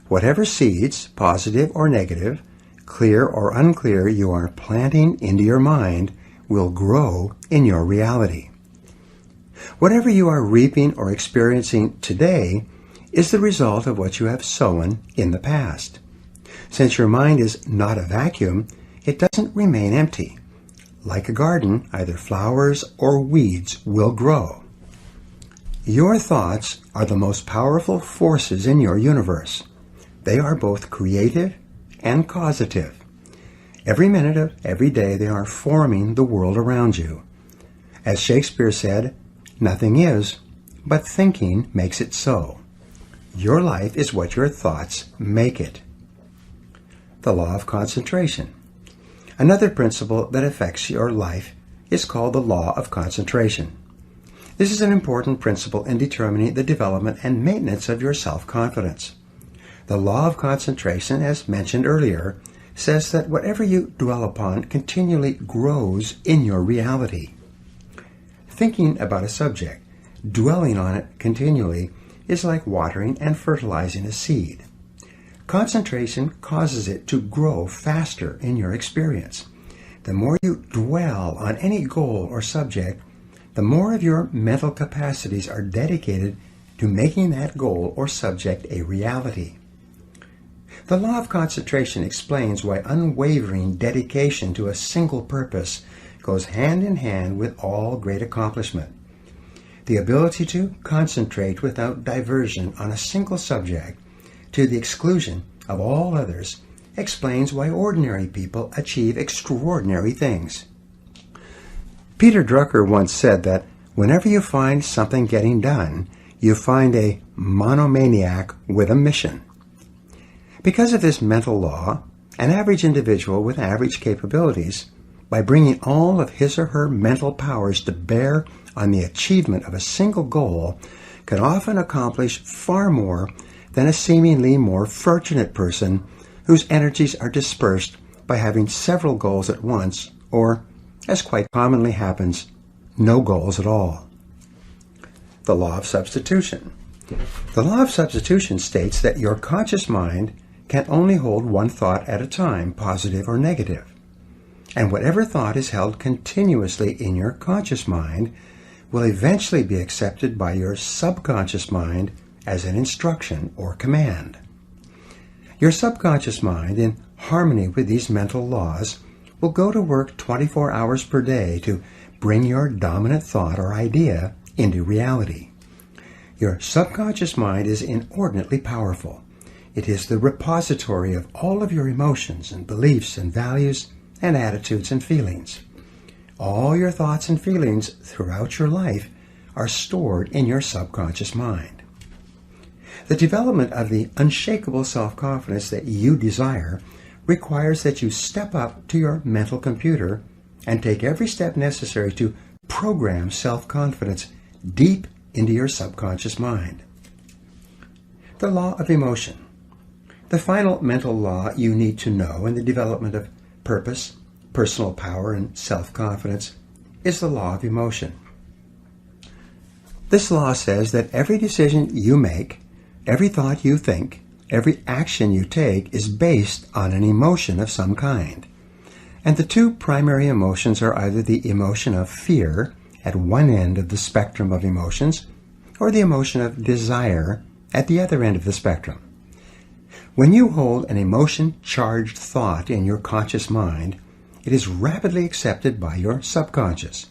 Whatever seeds, positive or negative, clear or unclear, you are planting into your mind will grow in your reality. Whatever you are reaping or experiencing today is the result of what you have sown in the past. Since your mind is not a vacuum, it doesn't remain empty. Like a garden, either flowers or weeds will grow. Your thoughts are the most powerful forces in your universe. They are both creative and causative. Every minute of every day they are forming the world around you. As Shakespeare said, nothing is, but thinking makes it so. Your life is what your thoughts make it. The law of concentration. Another principle that affects your life is called the law of concentration. This is an important principle in determining the development and maintenance of your self-confidence. The law of concentration, as mentioned earlier, says that whatever you dwell upon continually grows in your reality. Thinking about a subject, dwelling on it continually, is like watering and fertilizing a seed. Concentration causes it to grow faster in your experience. The more you dwell on any goal or subject, the more of your mental capacities are dedicated to making that goal or subject a reality. The law of concentration explains why unwavering dedication to a single purpose goes hand in hand with all great accomplishment. The ability to concentrate without diversion on a single subject to the exclusion of all others explains why ordinary people achieve extraordinary things. Peter Drucker once said that whenever you find something getting done, you find a monomaniac with a mission. Because of this mental law, an average individual with average capabilities, by bringing all of his or her mental powers to bear on the achievement of a single goal, can often accomplish far more than a seemingly more fortunate person whose energies are dispersed by having several goals at once, or, as quite commonly happens, no goals at all. The law of substitution. The law of substitution states that your conscious mind can only hold one thought at a time, positive or negative. And whatever thought is held continuously in your conscious mind will eventually be accepted by your subconscious mind as an instruction or command. Your subconscious mind, in harmony with these mental laws, will go to work 24 hours per day to bring your dominant thought or idea into reality. Your subconscious mind is inordinately powerful. It is the repository of all of your emotions and beliefs and values and attitudes and feelings. All your thoughts and feelings throughout your life are stored in your subconscious mind. The development of the unshakable self-confidence that you desire requires that you step up to your mental computer and take every step necessary to program self-confidence deep into your subconscious mind. The law of emotion. The final mental law you need to know in the development of purpose, personal power, and self-confidence is the law of emotion. This law says that every decision you make, every thought you think, every action you take is based on an emotion of some kind. And the two primary emotions are either the emotion of fear at one end of the spectrum of emotions, or the emotion of desire at the other end of the spectrum. When you hold an emotion-charged thought in your conscious mind, it is rapidly accepted by your subconscious.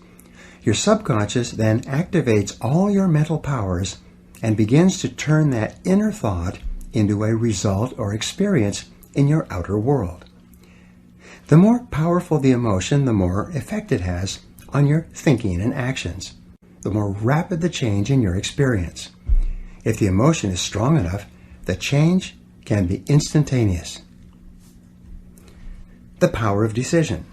Your subconscious then activates all your mental powers and begins to turn that inner thought into a result or experience in your outer world. The more powerful the emotion, the more effect it has on your thinking and actions, the more rapid the change in your experience. If the emotion is strong enough, the change can be instantaneous. The power of decision.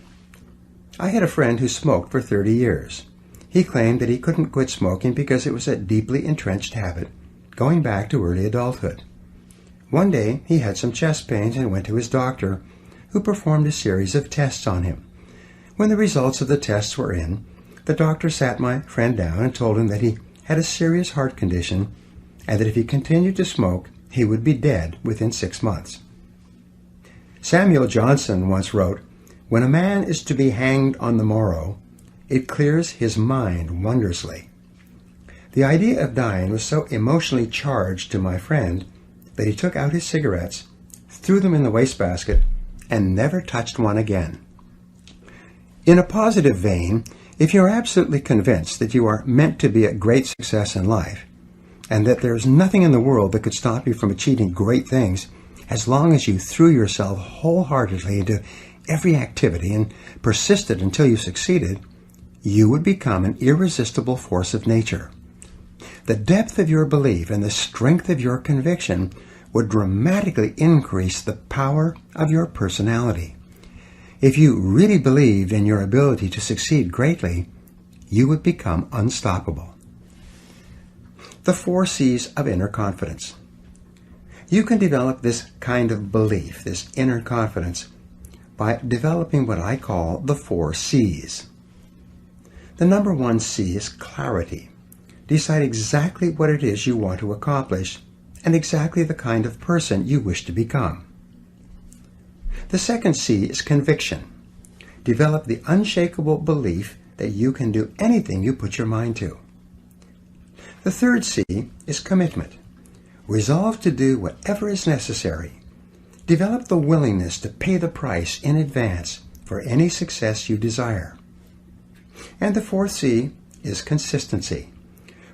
I had a friend who smoked for 30 years. He claimed that he couldn't quit smoking because it was a deeply entrenched habit, going back to early adulthood. One day, he had some chest pains and went to his doctor, who performed a series of tests on him. When the results of the tests were in, the doctor sat my friend down and told him that he had a serious heart condition and that if he continued to smoke, he would be dead within 6 months. Samuel Johnson once wrote, "When a man is to be hanged on the morrow, it clears his mind wondrously." The idea of dying was so emotionally charged to my friend that he took out his cigarettes, threw them in the wastebasket, and never touched one again. In a positive vein, if you're absolutely convinced that you are meant to be a great success in life, and that there's nothing in the world that could stop you from achieving great things, as long as you threw yourself wholeheartedly into every activity and persisted until you succeeded, you would become an irresistible force of nature. The depth of your belief and the strength of your conviction would dramatically increase the power of your personality. If you really believed in your ability to succeed greatly, you would become unstoppable. The 4 C's of inner confidence. You can develop this kind of belief, this inner confidence, by developing what I call the 4 C's. The number 1 C is clarity. Decide exactly what it is you want to accomplish and exactly the kind of person you wish to become. The second C is conviction. Develop the unshakable belief that you can do anything you put your mind to. The third C is commitment. Resolve to do whatever is necessary. Develop the willingness to pay the price in advance for any success you desire. And the fourth C is consistency.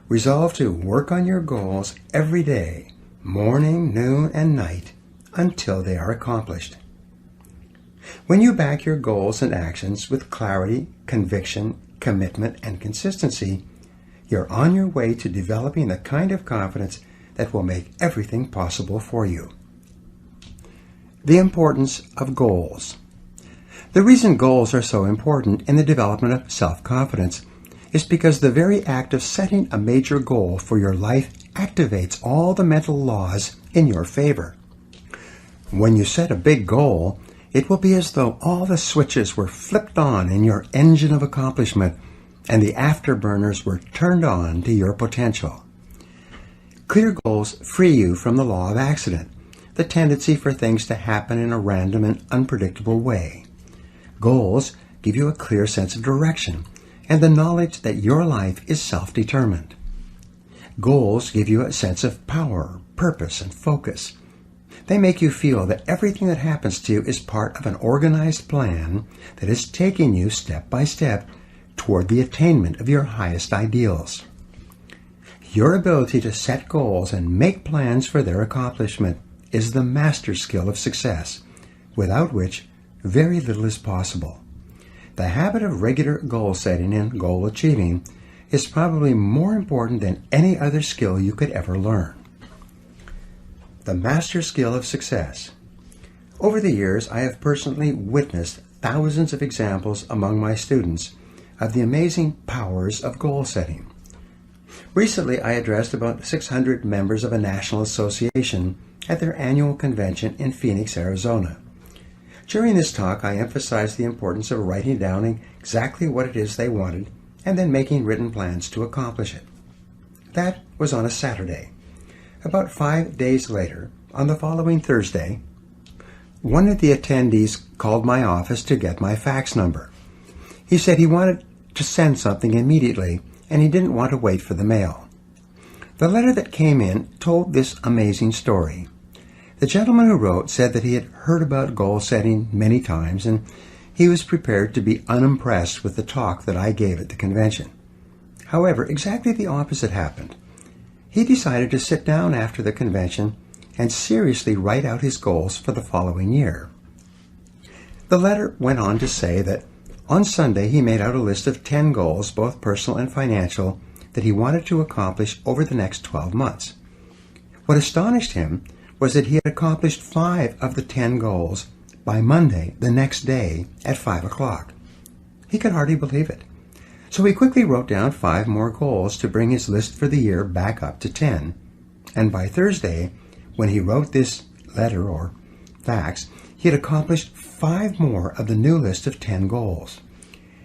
Resolve to work on your goals every day, morning, noon, and night, until they are accomplished. When you back your goals and actions with clarity, conviction, commitment, and consistency, you're on your way to developing the kind of confidence that will make everything possible for you. The importance of goals. The reason goals are so important in the development of self-confidence is because the very act of setting a major goal for your life activates all the mental laws in your favor. When you set a big goal, it will be as though all the switches were flipped on in your engine of accomplishment and the afterburners were turned on to your potential. Clear goals free you from the law of accident, the tendency for things to happen in a random and unpredictable way. Goals give you a clear sense of direction and the knowledge that your life is self-determined. Goals give you a sense of power, purpose, and focus. They make you feel that everything that happens to you is part of an organized plan that is taking you step by step toward the attainment of your highest ideals. Your ability to set goals and make plans for their accomplishment is the master skill of success, without which very little is possible. The habit of regular goal setting and goal achieving is probably more important than any other skill you could ever learn. The master skill of success. Over the years, I have personally witnessed thousands of examples among my students of the amazing powers of goal setting. Recently, I addressed about 600 members of a national association at their annual convention in Phoenix, Arizona. During this talk, I emphasized the importance of writing down exactly what it is they wanted and then making written plans to accomplish it. That was on a Saturday. About 5 days later, on the following Thursday, one of the attendees called my office to get my fax number. He said he wanted to send something immediately, and he didn't want to wait for the mail. The letter that came in told this amazing story. The gentleman who wrote said that he had heard about goal setting many times, and he was prepared to be unimpressed with the talk that I gave at the convention. However, exactly the opposite happened. He decided to sit down after the convention and seriously write out his goals for the following year. The letter went on to say that on Sunday he made out a list of 10 goals, both personal and financial, that he wanted to accomplish over the next 12 months. What astonished him was that he had accomplished 5 of the 10 goals by Monday, the next day, at 5 o'clock. He could hardly believe it. So he quickly wrote down 5 more goals to bring his list for the year back up to 10. And by Thursday, when he wrote this letter or fax, he had accomplished 5 more of the new list of 10 goals.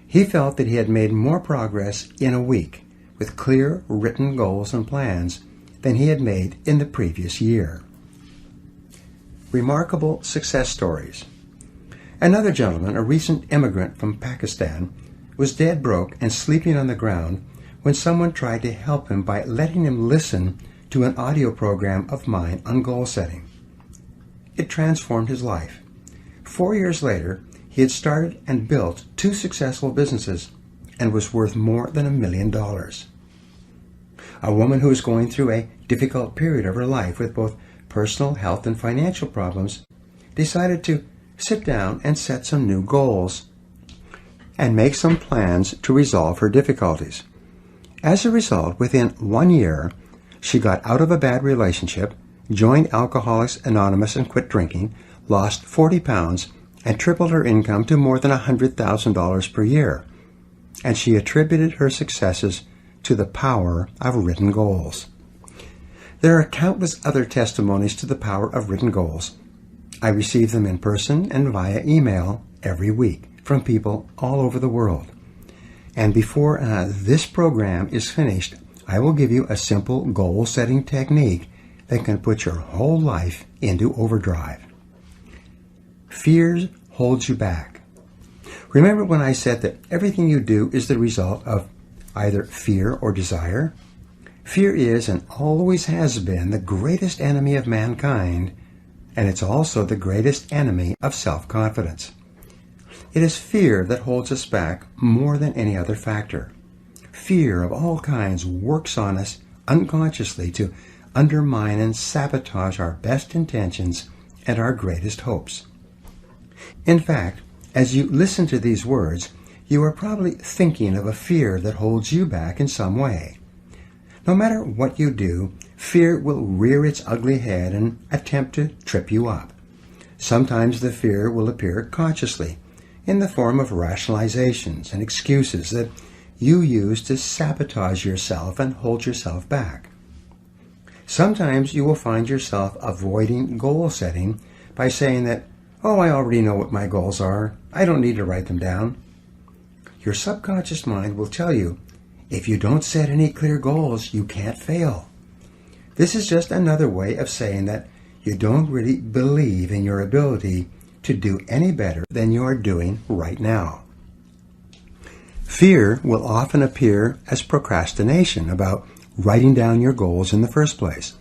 He felt that he had made more progress in a week with clear written goals and plans than he had made in the previous year. Remarkable success stories. Another gentleman, a recent immigrant from Pakistan, was dead broke and sleeping on the ground when someone tried to help him by letting him listen to an audio program of mine on goal setting. It transformed his life. 4 years later, he had started and built 2 successful businesses and was worth more than $1 million. A woman who was going through a difficult period of her life with both personal health and financial problems decided to sit down and set some new goals and make some plans to resolve her difficulties. As a result, within 1 year, she got out of a bad relationship, joined Alcoholics Anonymous and quit drinking, lost 40 pounds, and tripled her income to more than $100,000 per year. And she attributed her successes to the power of written goals. There are countless other testimonies to the power of written goals. I receive them in person and via email every week from people all over the world. And before this program is finished, I will give you a simple goal-setting technique that can put your whole life into overdrive. Fear holds you back. Remember when I said that everything you do is the result of either fear or desire? Fear is and always has been the greatest enemy of mankind, and it's also the greatest enemy of self-confidence. It is fear that holds us back more than any other factor. Fear of all kinds works on us unconsciously to undermine and sabotage our best intentions and our greatest hopes. In fact, as you listen to these words, you are probably thinking of a fear that holds you back in some way. No matter what you do, fear will rear its ugly head and attempt to trip you up. Sometimes the fear will appear consciously, in the form of rationalizations and excuses that you use to sabotage yourself and hold yourself back. Sometimes you will find yourself avoiding goal setting by saying that, "Oh, I already know what my goals are. I don't need to write them down." Your subconscious mind will tell you, if you don't set any clear goals, you can't fail. This is just another way of saying that you don't really believe in your ability to do any better than you are doing right now. Fear will often appear as procrastination about writing down your goals in the first place.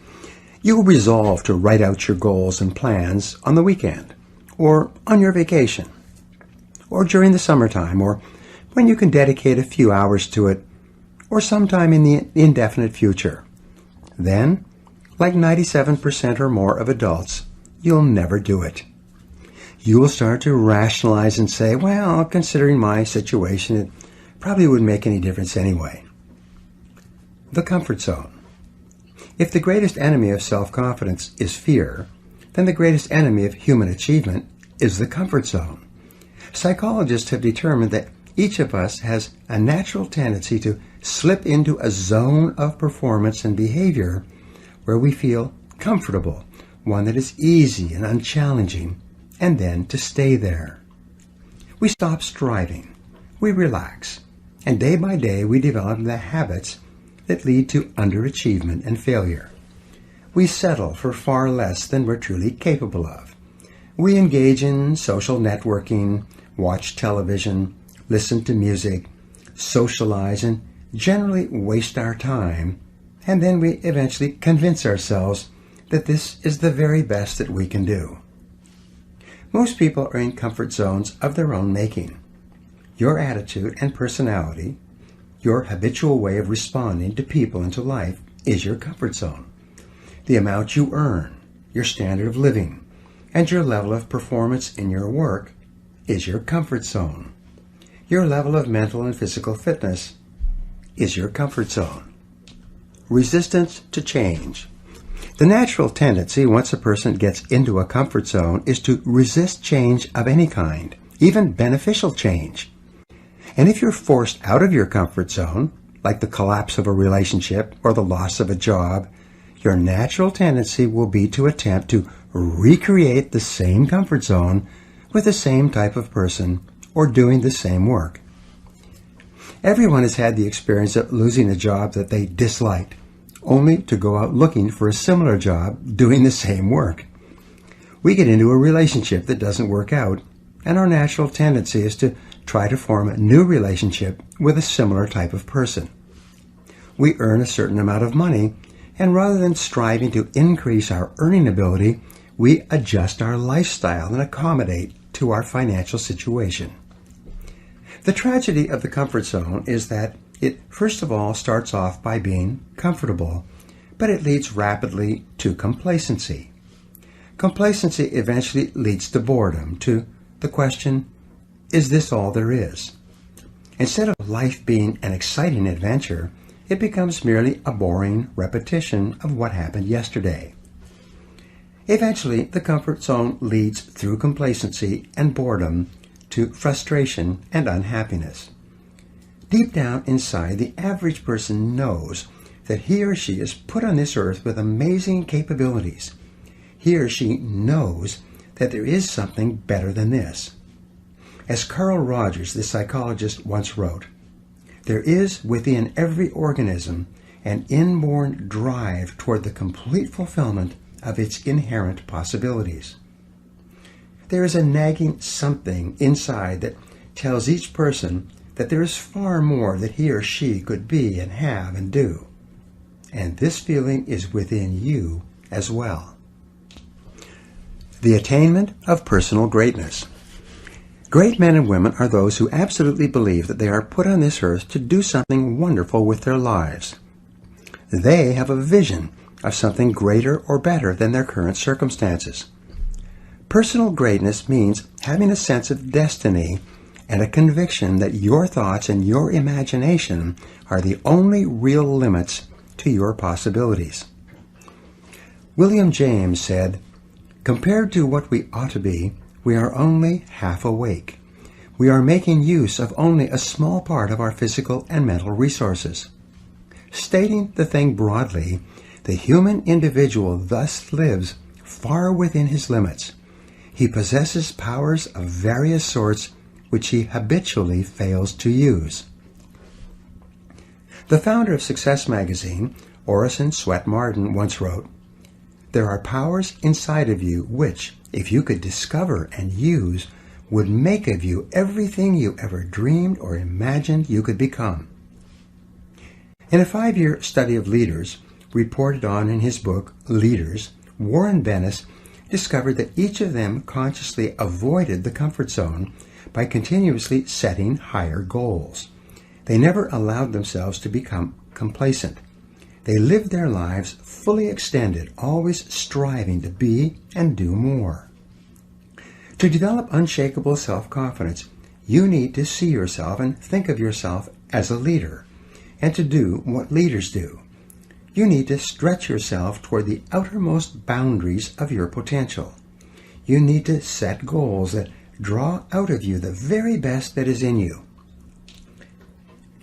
You will resolve to write out your goals and plans on the weekend, or on your vacation, or during the summertime, or when you can dedicate a few hours to it, or sometime in the indefinite future. Then, like 97% or more of adults, you'll never do it. You will start to rationalize and say, "Well, considering my situation, it probably wouldn't make any difference anyway." The comfort zone. If the greatest enemy of self-confidence is fear, then the greatest enemy of human achievement is the comfort zone. Psychologists have determined that each of us has a natural tendency to slip into a zone of performance and behavior where we feel comfortable, one that is easy and unchallenging, and then to stay there. We stop striving, we relax, and day by day we develop the habits that lead to underachievement and failure. We settle for far less than we're truly capable of. We engage in social networking, watch television, listen to music, socialize, and generally waste our time, and then we eventually convince ourselves that this is the very best that we can do. Most people are in comfort zones of their own making. Your attitude and personality, your habitual way of responding to people and to life is your comfort zone. The amount you earn, your standard of living, and your level of performance in your work is your comfort zone. Your level of mental and physical fitness is your comfort zone. Resistance to change. The natural tendency once a person gets into a comfort zone is to resist change of any kind, even beneficial change. And if you're forced out of your comfort zone, like the collapse of a relationship or the loss of a job, your natural tendency will be to attempt to recreate the same comfort zone with the same type of person or doing the same work. Everyone has had the experience of losing a job that they disliked, only to go out looking for a similar job doing the same work. We get into a relationship that doesn't work out, and our natural tendency is to try to form a new relationship with a similar type of person. We earn a certain amount of money, and rather than striving to increase our earning ability, we adjust our lifestyle and accommodate to our financial situation. The tragedy of the comfort zone is that it first of all starts off by being comfortable, but it leads rapidly to complacency. Complacency eventually leads to boredom, to the question, is this all there is? Instead of life being an exciting adventure, it becomes merely a boring repetition of what happened yesterday. Eventually, the comfort zone leads through complacency and boredom to frustration and unhappiness. Deep down inside, the average person knows that he or she is put on this earth with amazing capabilities. He or she knows that there is something better than this. As Carl Rogers, the psychologist, once wrote, "There is within every organism an inborn drive toward the complete fulfillment of its inherent possibilities." There is a nagging something inside that tells each person that there is far more that he or she could be and have and do. And this feeling is within you as well. The attainment of personal greatness. Great men and women are those who absolutely believe that they are put on this earth to do something wonderful with their lives. They have a vision of something greater or better than their current circumstances. Personal greatness means having a sense of destiny and a conviction that your thoughts and your imagination are the only real limits to your possibilities. William James said, "Compared to what we ought to be, we are only half awake. We are making use of only a small part of our physical and mental resources." Stating the thing broadly, the human individual thus lives far within his limits. He possesses powers of various sorts which he habitually fails to use. The founder of Success magazine, Orison Swett Marden, once wrote, "There are powers inside of you which, if you could discover and use, would make of you everything you ever dreamed or imagined you could become." In a 5-year study of leaders, reported on in his book, Leaders, Warren Bennis discovered that each of them consciously avoided the comfort zone by continuously setting higher goals. They never allowed themselves to become complacent. They lived their lives fully extended, always striving to be and do more. To develop unshakable self-confidence, you need to see yourself and think of yourself as a leader, and to do what leaders do. You need to stretch yourself toward the outermost boundaries of your potential. You need to set goals that draw out of you the very best that is in you.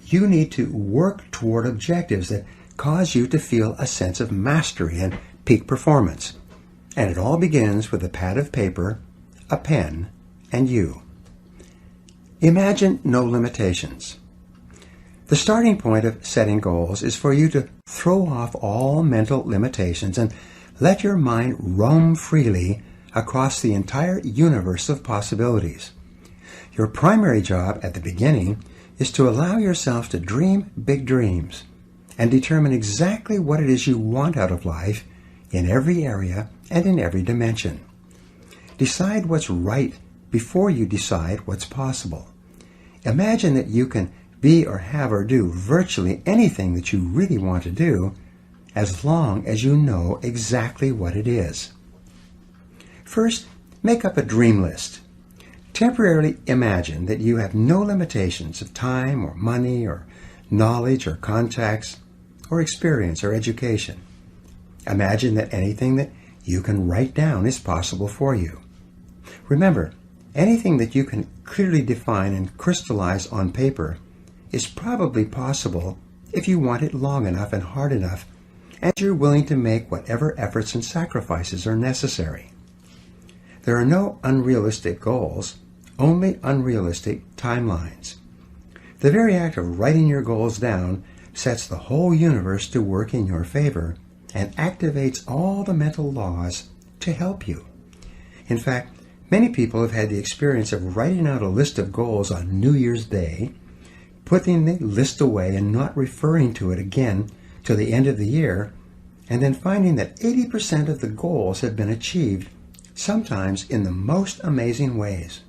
You need to work toward objectives that cause you to feel a sense of mastery and peak performance. And it all begins with a pad of paper, a pen, and you. Imagine no limitations. The starting point of setting goals is for you to throw off all mental limitations and let your mind roam freely across the entire universe of possibilities. Your primary job at the beginning is to allow yourself to dream big dreams and determine exactly what it is you want out of life in every area and in every dimension. Decide what's right before you decide what's possible. Imagine that you can be or have or do virtually anything that you really want to do as long as you know exactly what it is. First, make up a dream list. Temporarily imagine that you have no limitations of time or money or knowledge or contacts or experience or education. Imagine that anything that you can write down is possible for you. Remember, anything that you can clearly define and crystallize on paper is probably possible if you want it long enough and hard enough, and you're willing to make whatever efforts and sacrifices are necessary. There are no unrealistic goals, only unrealistic timelines. The very act of writing your goals down sets the whole universe to work in your favor and activates all the mental laws to help you. In fact, many people have had the experience of writing out a list of goals on New Year's Day, putting the list away and not referring to it again till the end of the year, and then finding that 80% of the goals have been achieved, sometimes in the most amazing ways.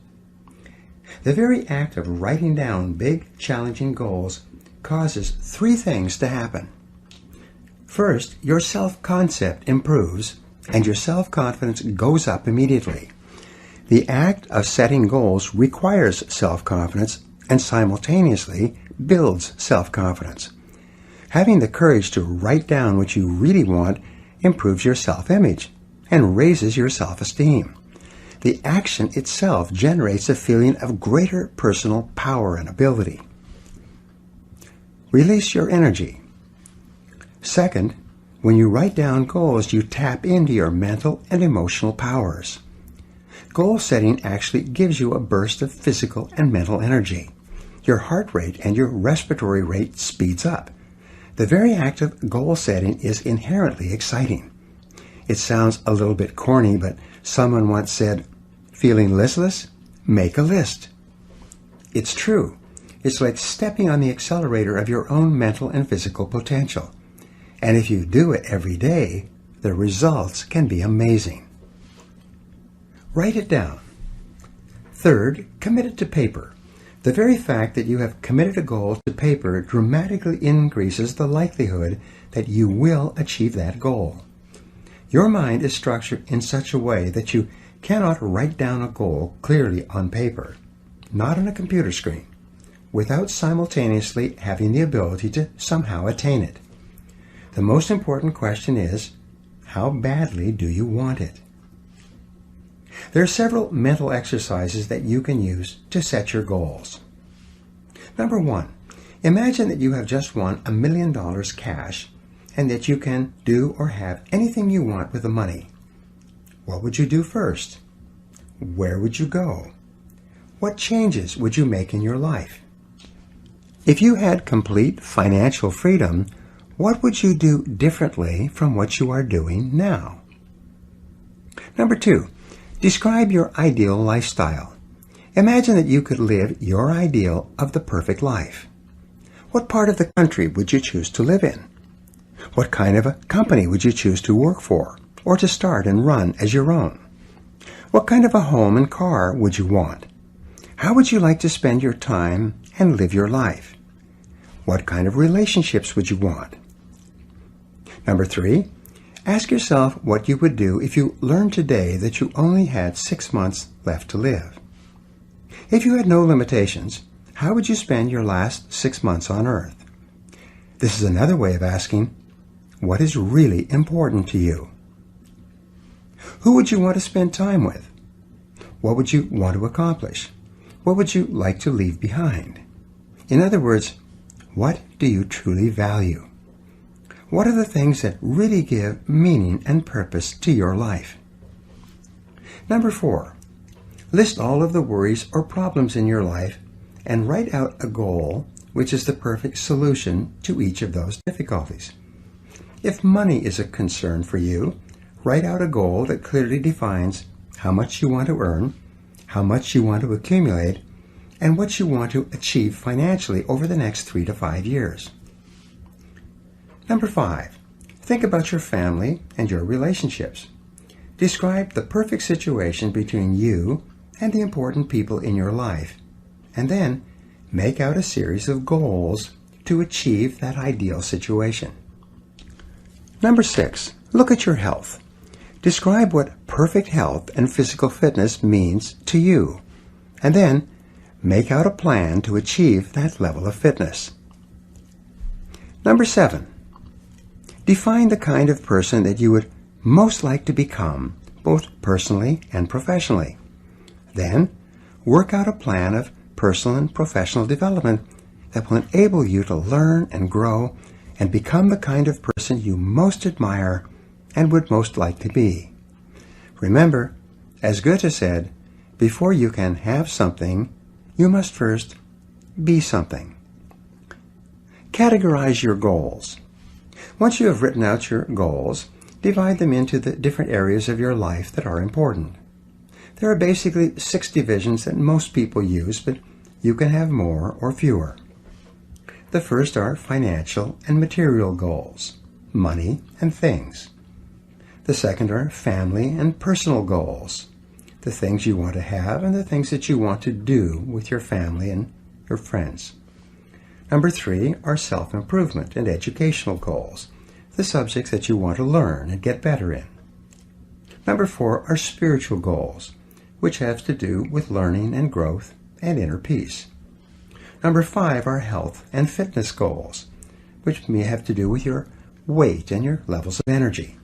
The very act of writing down big, challenging goals causes three things to happen. First, your self-concept improves and your self-confidence goes up immediately. The act of setting goals requires self-confidence and simultaneously builds self-confidence. Having the courage to write down what you really want improves your self-image and raises your self-esteem. The action itself generates a feeling of greater personal power and ability. Release your energy. Second, when you write down goals, you tap into your mental and emotional powers. Goal setting actually gives you a burst of physical and mental energy. Your heart rate and your respiratory rate speeds up. The very act of goal setting is inherently exciting. It sounds a little bit corny, but someone once said, "Feeling listless? Make a list." It's true. It's like stepping on the accelerator of your own mental and physical potential. And if you do it every day, the results can be amazing. Write it down. Third, commit it to paper. The very fact that you have committed a goal to paper dramatically increases the likelihood that you will achieve that goal. Your mind is structured in such a way that you cannot write down a goal clearly on paper, not on a computer screen, without simultaneously having the ability to somehow attain it. The most important question is, how badly do you want it? There are several mental exercises that you can use to set your goals. Number one, imagine that you have just won $1 million cash and that you can do or have anything you want with the money. What would you do first? Where would you go? What changes would you make in your life? If you had complete financial freedom, what would you do differently from what you are doing now? Number two, describe your ideal lifestyle. Imagine that you could live your ideal of the perfect life. What part of the country would you choose to live in? What kind of a company would you choose to work for or to start and run as your own? What kind of a home and car would you want? How would you like to spend your time and live your life? What kind of relationships would you want? Number three, ask yourself what you would do if you learned today that you only had 6 months left to live. If you had no limitations, how would you spend your last 6 months on Earth? This is another way of asking, what is really important to you? Who would you want to spend time with? What would you want to accomplish? What would you like to leave behind? In other words, what do you truly value? What are the things that really give meaning and purpose to your life? Number four, List all of the worries or problems in your life and write out a goal which is the perfect solution to each of those difficulties. If money is a concern for you, write out a goal that clearly defines how much you want to earn, how much you want to accumulate, and what you want to achieve financially over the next 3 to 5 years. Number 5, think about your family and your relationships. Describe the perfect situation between you and the important people in your life, and then make out a series of goals to achieve that ideal situation. Number 6, look at your health. Describe what perfect health and physical fitness means to you, and then make out a plan to achieve that level of fitness. Number 7, define the kind of person that you would most like to become, both personally and professionally. Then, work out a plan of personal and professional development that will enable you to learn and grow and become the kind of person you most admire and would most like to be. Remember, as Goethe said, before you can have something, you must first be something. Categorize your goals. Once you have written out your goals, divide them into the different areas of your life that are important. There are basically 6 divisions that most people use, but you can have more or fewer. The first are financial and material goals, money and things. The second are family and personal goals, the things you want to have and the things that you want to do with your family and your friends. Number 3 are self-improvement and educational goals, the subjects that you want to learn and get better in. Number 4 are spiritual goals, which have to do with learning and growth and inner peace. Number 5 are health and fitness goals, which may have to do with your weight and your levels of energy.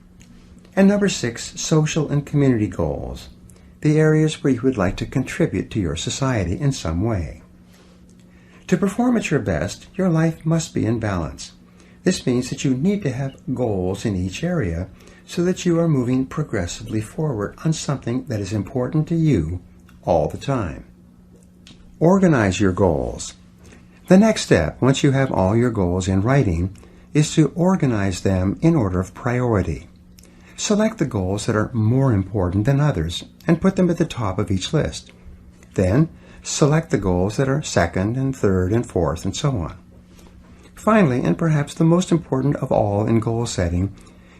And number 6, social and community goals, the areas where you would like to contribute to your society in some way. To perform at your best, your life must be in balance. This means that you need to have goals in each area so that you are moving progressively forward on something that is important to you all the time. Organize your goals. The next step, once you have all your goals in writing, is to organize them in order of priority. Select the goals that are more important than others and put them at the top of each list. Then, select the goals that are second and third and fourth and so on. Finally, and perhaps the most important of all in goal setting,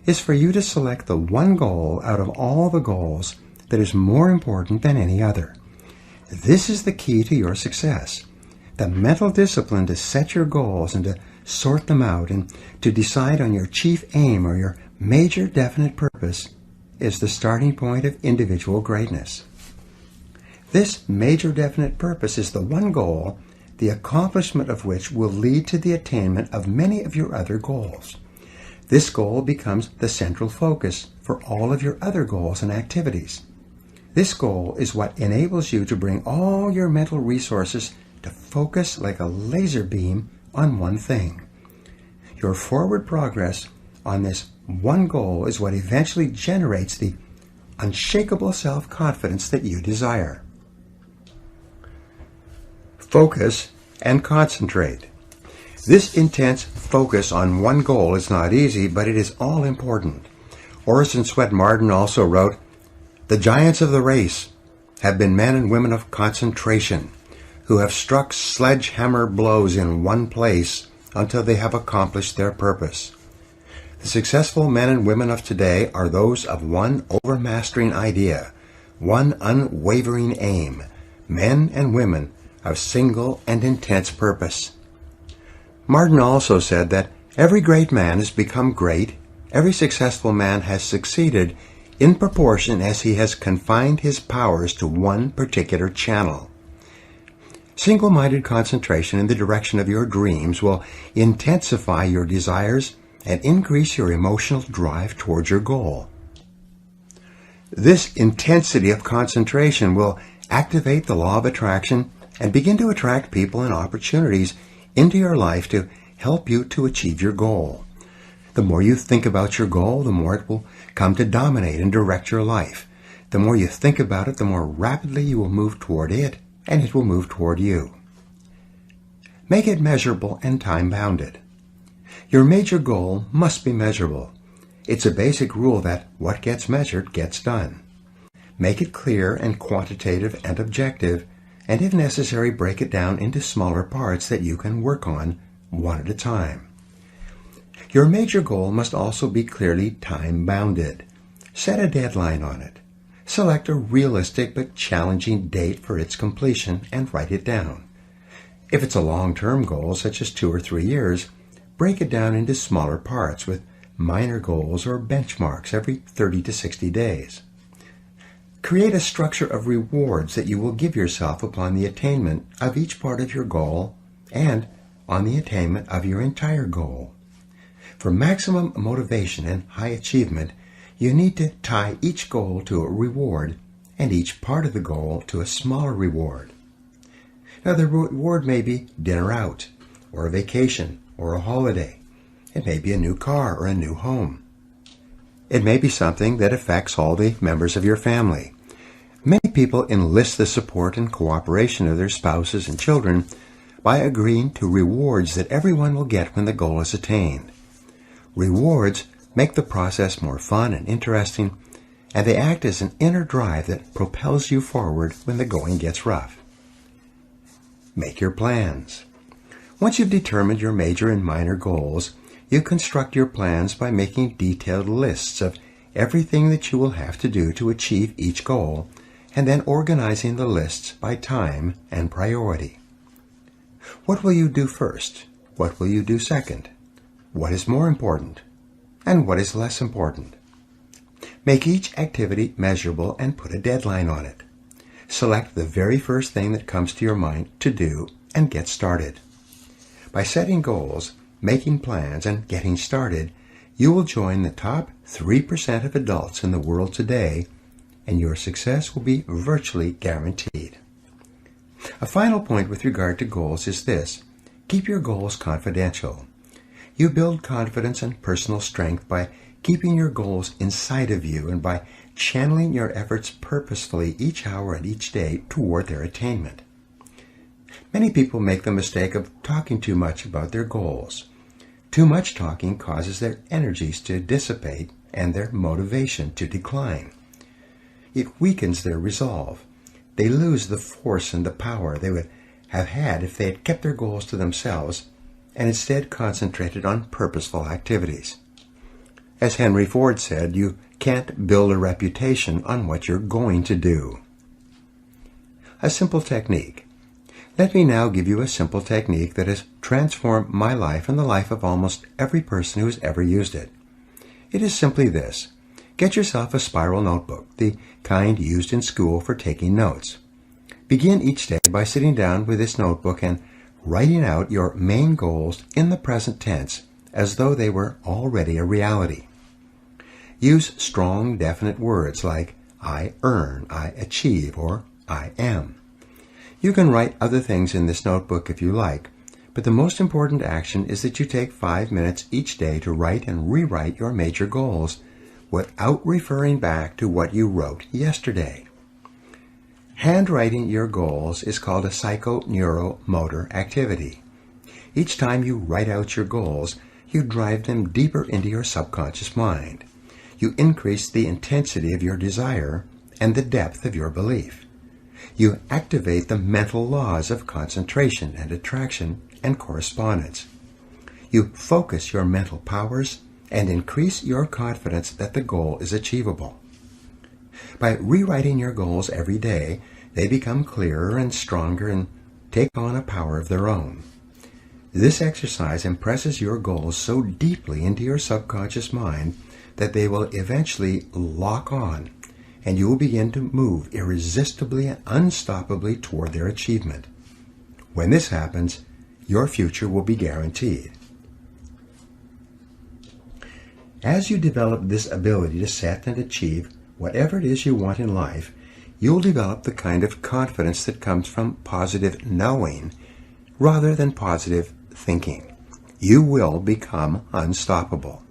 is for you to select the one goal out of all the goals that is more important than any other. This is the key to your success. The mental discipline to set your goals and to sort them out and to decide on your chief aim or your major definite purpose is the starting point of individual greatness. This major definite purpose is the one goal, the accomplishment of which will lead to the attainment of many of your other goals. This goal becomes the central focus for all of your other goals and activities. This goal is what enables you to bring all your mental resources to focus like a laser beam on one thing. Your forward progress on this one goal is what eventually generates the unshakable self-confidence that you desire. Focus and concentrate. This intense focus on one goal is not easy, but it is all important. Orison Swett Marden also wrote, "The giants of the race have been men and women of concentration, who have struck sledgehammer blows in one place until they have accomplished their purpose. The successful men and women of today are those of one overmastering idea, one unwavering aim, men and women of single and intense purpose." Marden also said that every great man has become great, every successful man has succeeded in proportion as he has confined his powers to one particular channel. Single-minded concentration in the direction of your dreams will intensify your desires and increase your emotional drive towards your goal. This intensity of concentration will activate the law of attraction and begin to attract people and opportunities into your life to help you to achieve your goal. The more you think about your goal, the more it will come to dominate and direct your life. The more you think about it, the more rapidly you will move toward it, and it will move toward you. Make it measurable and time-bounded. Your major goal must be measurable. It's a basic rule that what gets measured gets done. Make it clear and quantitative and objective, and if necessary, break it down into smaller parts that you can work on one at a time. Your major goal must also be clearly time-bounded. Set a deadline on it. Select a realistic but challenging date for its completion and write it down. If it's a long-term goal, such as 2 or 3 years, break it down into smaller parts with minor goals or benchmarks every 30 to 60 days. Create a structure of rewards that you will give yourself upon the attainment of each part of your goal and on the attainment of your entire goal. For maximum motivation and high achievement, you need to tie each goal to a reward and each part of the goal to a smaller reward. Now, the reward may be dinner out, or a vacation, or a holiday. It may be a new car or a new home. It may be something that affects all the members of your family. Many people enlist the support and cooperation of their spouses and children by agreeing to rewards that everyone will get when the goal is attained. Rewards make the process more fun and interesting, and they act as an inner drive that propels you forward when the going gets rough. Make your plans. Once you've determined your major and minor goals, you construct your plans by making detailed lists of everything that you will have to do to achieve each goal, and then organizing the lists by time and priority. What will you do first? What will you do second? What is more important? And what is less important? Make each activity measurable and put a deadline on it. Select the very first thing that comes to your mind to do and get started. By setting goals, making plans, and getting started, you will join the top 3% of adults in the world today, and your success will be virtually guaranteed. A final point with regard to goals is this: keep your goals confidential. You build confidence and personal strength by keeping your goals inside of you and by channeling your efforts purposefully each hour and each day toward their attainment. Many people make the mistake of talking too much about their goals. Too much talking causes their energies to dissipate and their motivation to decline. It weakens their resolve. They lose the force and the power they would have had if they had kept their goals to themselves and instead concentrated on purposeful activities. As Henry Ford said, you can't build a reputation on what you're going to do. A simple technique. Let me now give you a simple technique that has transformed my life and the life of almost every person who has ever used it. It is simply this: get yourself a spiral notebook, the kind used in school for taking notes. Begin each day by sitting down with this notebook and writing out your main goals in the present tense as though they were already a reality. Use strong, definite words like I earn, I achieve, or I am. You can write other things in this notebook if you like, but the most important action is that you take 5 minutes each day to write and rewrite your major goals without referring back to what you wrote yesterday. Handwriting your goals is called a psychoneuromotor activity. Each time you write out your goals, you drive them deeper into your subconscious mind. You increase the intensity of your desire and the depth of your belief. You activate the mental laws of concentration and attraction and correspondence. You focus your mental powers and increase your confidence that the goal is achievable. By rewriting your goals every day, they become clearer and stronger and take on a power of their own. This exercise impresses your goals so deeply into your subconscious mind that they will eventually lock on, and you will begin to move irresistibly and unstoppably toward their achievement. When this happens, your future will be guaranteed. As you develop this ability to set and achieve whatever it is you want in life, you'll develop the kind of confidence that comes from positive knowing rather than positive thinking. You will become unstoppable.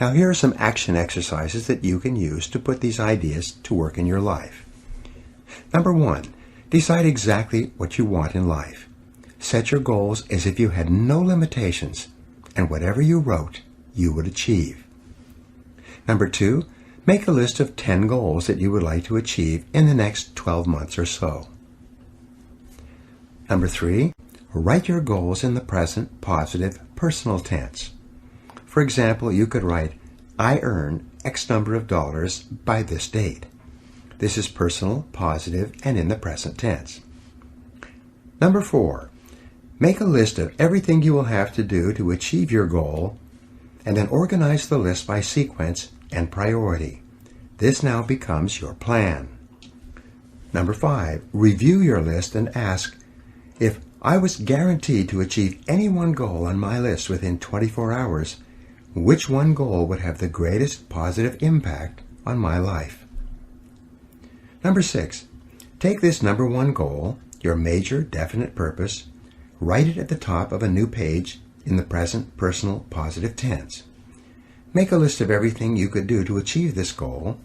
Now here are some action exercises that you can use to put these ideas to work in your life. Number 1, decide exactly what you want in life. Set your goals as if you had no limitations, and whatever you wrote, you would achieve. Number 2, make a list of 10 goals that you would like to achieve in the next 12 months or so. Number 3, write your goals in the present positive personal tense. For example, you could write, I earn X number of dollars by this date. This is personal, positive, and in the present tense. Number 4, make a list of everything you will have to do to achieve your goal, and then organize the list by sequence and priority. This now becomes your plan. Number 5, review your list and ask, if I was guaranteed to achieve any one goal on my list within 24 hours, which one goal would have the greatest positive impact on my life? Number 6, take this number 1 goal, your major definite purpose, write it at the top of a new page in the present personal positive tense. Make a list of everything you could do to achieve this goal,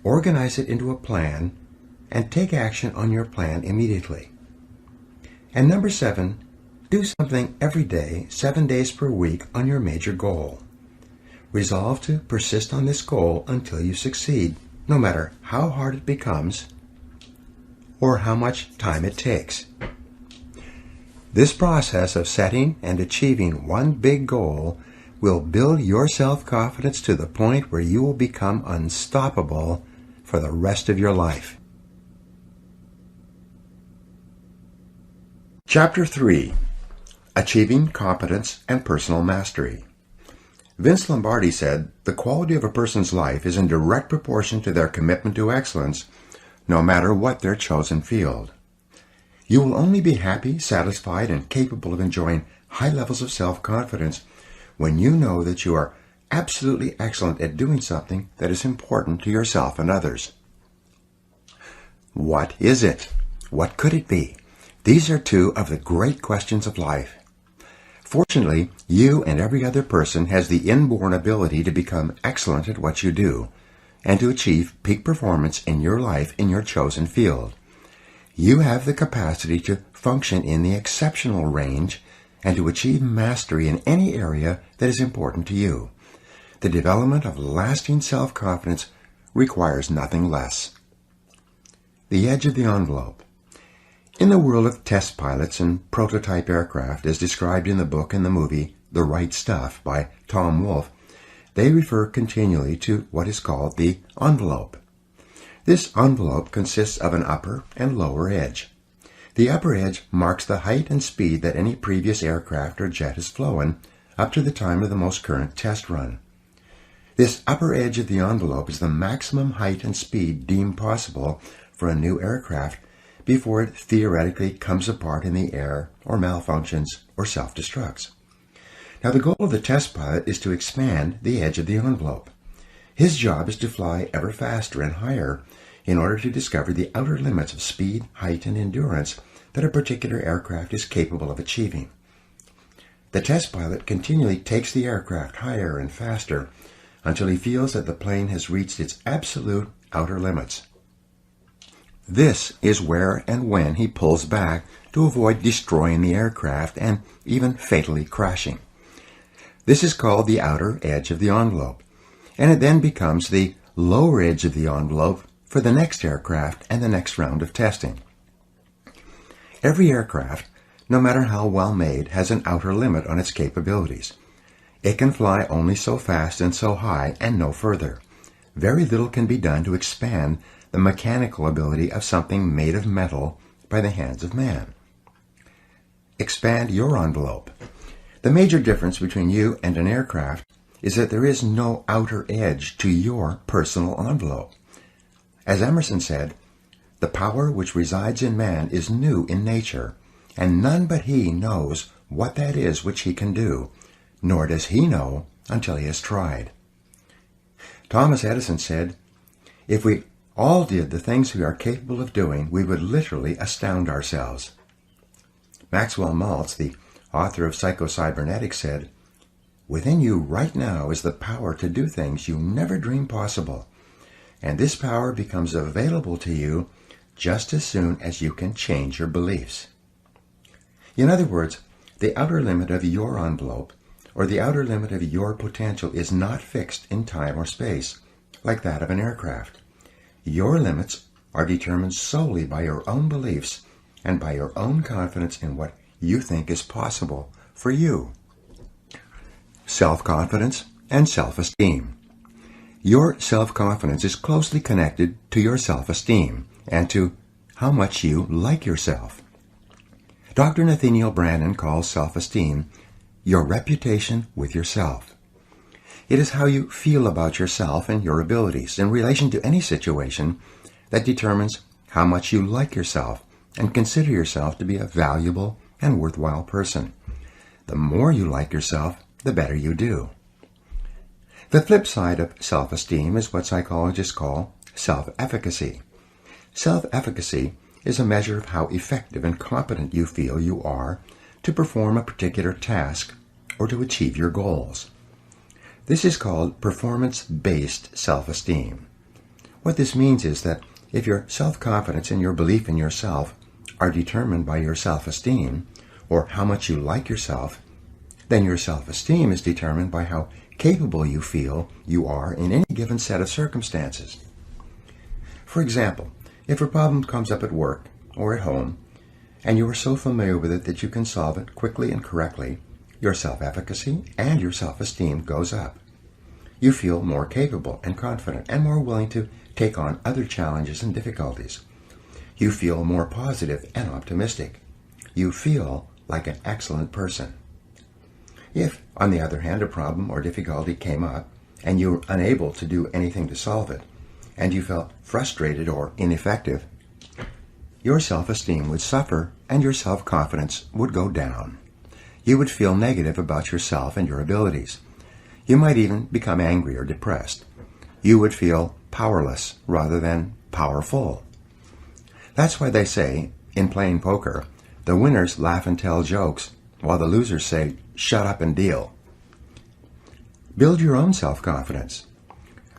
organize it into a plan, and take action on your plan immediately. And number 7, do something every day, 7 days per week on your major goal. Resolve to persist on this goal until you succeed, no matter how hard it becomes or how much time it takes. This process of setting and achieving one big goal will build your self-confidence to the point where you will become unstoppable for the rest of your life. Chapter 3, Achieving Competence and Personal Mastery. Vince Lombardi said, the quality of a person's life is in direct proportion to their commitment to excellence, no matter what their chosen field. You will only be happy, satisfied, and capable of enjoying high levels of self-confidence when you know that you are absolutely excellent at doing something that is important to yourself and others. What is it? What could it be? These are two of the great questions of life. Fortunately, you and every other person has the inborn ability to become excellent at what you do and to achieve peak performance in your life in your chosen field. You have the capacity to function in the exceptional range and to achieve mastery in any area that is important to you. The development of lasting self-confidence requires nothing less. The edge of the envelope. In the world of test pilots and prototype aircraft, as described in the book and the movie The Right Stuff by Tom Wolfe, they refer continually to what is called the envelope. This envelope consists of an upper and lower edge. The upper edge marks the height and speed that any previous aircraft or jet has flown up to the time of the most current test run. This upper edge of the envelope is the maximum height and speed deemed possible for a new aircraft before it theoretically comes apart in the air or malfunctions or self-destructs. Now the goal of the test pilot is to expand the edge of the envelope. His job is to fly ever faster and higher in order to discover the outer limits of speed, height, and endurance that a particular aircraft is capable of achieving. The test pilot continually takes the aircraft higher and faster until he feels that the plane has reached its absolute outer limits. This is where and when he pulls back to avoid destroying the aircraft and even fatally crashing. This is called the outer edge of the envelope, and it then becomes the lower edge of the envelope for the next aircraft and the next round of testing. Every aircraft, no matter how well made, has an outer limit on its capabilities. It can fly only so fast and so high and no further. Very little can be done to expand the mechanical ability of something made of metal by the hands of man. Expand your envelope. The major difference between you and an aircraft is that there is no outer edge to your personal envelope. As Emerson said, the power which resides in man is new in nature, and none but he knows what that is which he can do, nor does he know until he has tried. Thomas Edison said, if we all did the things we are capable of doing, we would literally astound ourselves. Maxwell Maltz, the author of Psycho-Cybernetics, said, Within you right now is the power to do things you never dreamed possible. And this power becomes available to you just as soon as you can change your beliefs. In other words, the outer limit of your envelope, or the outer limit of your potential, is not fixed in time or space, like that of an aircraft. Your limits are determined solely by your own beliefs and by your own confidence in what you think is possible for you. Self-confidence and self-esteem. Your self-confidence is closely connected to your self-esteem and to how much you like yourself. Dr. Nathaniel Branden calls self-esteem your reputation with yourself. It is how you feel about yourself and your abilities in relation to any situation that determines how much you like yourself and consider yourself to be a valuable and worthwhile person. The more you like yourself, the better you do. The flip side of self-esteem is what psychologists call self-efficacy. Self-efficacy is a measure of how effective and competent you feel you are to perform a particular task or to achieve your goals. This is called performance-based self-esteem. What this means is that if your self-confidence and your belief in yourself are determined by your self-esteem, or how much you like yourself, then your self-esteem is determined by how capable you feel you are in any given set of circumstances. For example, if a problem comes up at work or at home, and you are so familiar with it that you can solve it quickly and correctly, your self-efficacy and your self-esteem goes up. You feel more capable and confident and more willing to take on other challenges and difficulties. You feel more positive and optimistic. You feel like an excellent person. If, on the other hand, a problem or difficulty came up and you were unable to do anything to solve it, and you felt frustrated or ineffective, your self-esteem would suffer and your self-confidence would go down. You would feel negative about yourself and your abilities. You might even become angry or depressed. You would feel powerless rather than powerful. That's why they say, in playing poker, the winners laugh and tell jokes, while the losers say, shut up and deal. Build your own self-confidence.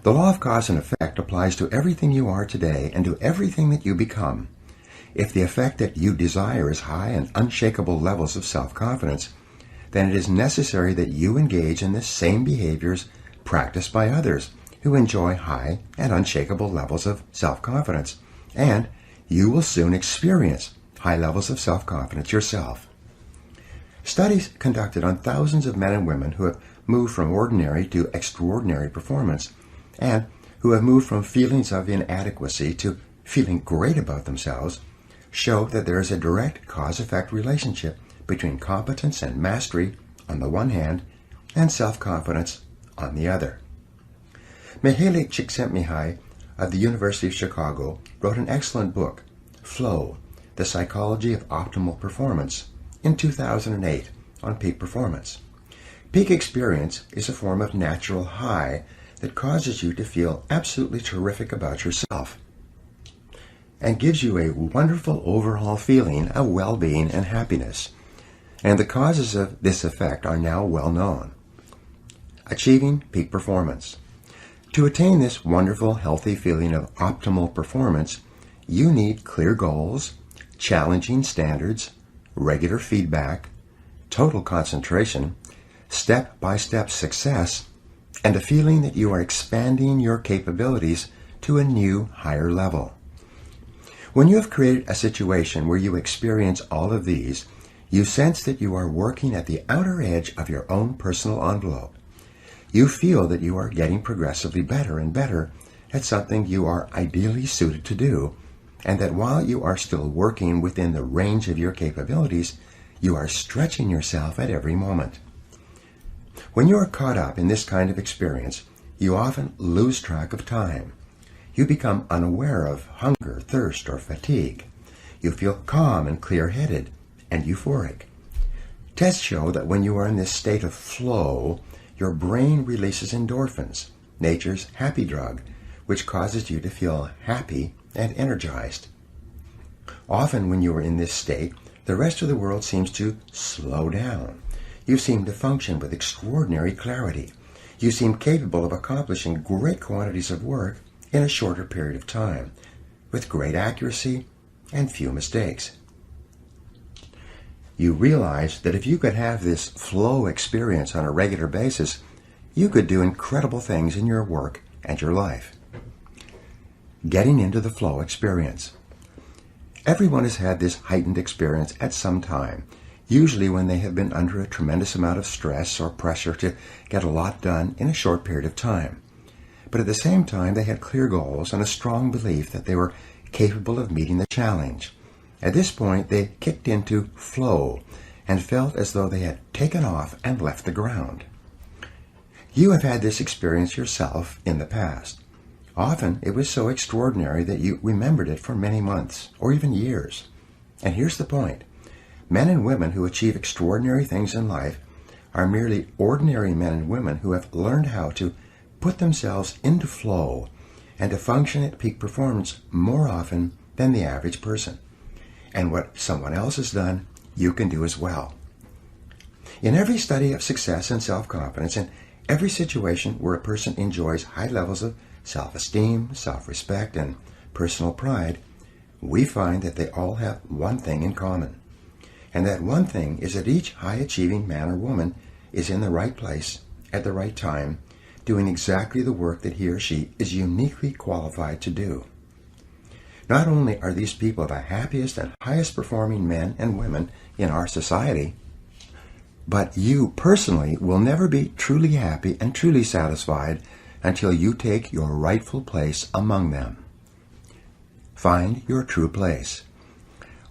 The law of cause and effect applies to everything you are today and to everything that you become. If the effect that you desire is high and unshakable levels of self-confidence, then it is necessary that you engage in the same behaviors practiced by others who enjoy high and unshakable levels of self-confidence, and you will soon experience high levels of self-confidence yourself. Studies conducted on thousands of men and women who have moved from ordinary to extraordinary performance, and who have moved from feelings of inadequacy to feeling great about themselves, show that there is a direct cause-effect relationship between competence and mastery on the one hand and self-confidence on the other. Mihaly Csikszentmihalyi of the University of Chicago wrote an excellent book, Flow, The Psychology of Optimal Performance, in 2008 on peak performance. Peak experience is a form of natural high that causes you to feel absolutely terrific about yourself and gives you a wonderful overall feeling of well-being and happiness. And the causes of this effect are now well known. Achieving peak performance. To attain this wonderful, healthy feeling of optimal performance, you need clear goals, challenging standards, regular feedback, total concentration, step-by-step success, and a feeling that you are expanding your capabilities to a new, higher level. When you have created a situation where you experience all of these, you sense that you are working at the outer edge of your own personal envelope. You feel that you are getting progressively better and better at something you are ideally suited to do, and that while you are still working within the range of your capabilities, you are stretching yourself at every moment. When you are caught up in this kind of experience, you often lose track of time. You become unaware of hunger, thirst, or fatigue. You feel calm and clear-headed and euphoric. Tests show that when you are in this state of flow, your brain releases endorphins, nature's happy drug, which causes you to feel happy and energized. Often when you are in this state, the rest of the world seems to slow down. You seem to function with extraordinary clarity. You seem capable of accomplishing great quantities of work in a shorter period of time, with great accuracy and few mistakes. You realize that if you could have this flow experience on a regular basis, you could do incredible things in your work and your life. Getting into the flow experience. Everyone has had this heightened experience at some time, usually when they have been under a tremendous amount of stress or pressure to get a lot done in a short period of time. But at the same time, they had clear goals and a strong belief that they were capable of meeting the challenge. At this point, they kicked into flow and felt as though they had taken off and left the ground. You have had this experience yourself in the past. Often, it was so extraordinary that you remembered it for many months or even years. And here's the point. Men and women who achieve extraordinary things in life are merely ordinary men and women who have learned how to put themselves into flow and to function at peak performance more often than the average person. And what someone else has done, you can do as well. In every study of success and self-confidence, in every situation where a person enjoys high levels of self-esteem, self-respect, and personal pride, we find that they all have one thing in common. And that one thing is that each high-achieving man or woman is in the right place at the right time, doing exactly the work that he or she is uniquely qualified to do. Not only are these people the happiest and highest performing men and women in our society, but you personally will never be truly happy and truly satisfied until you take your rightful place among them. Find your true place.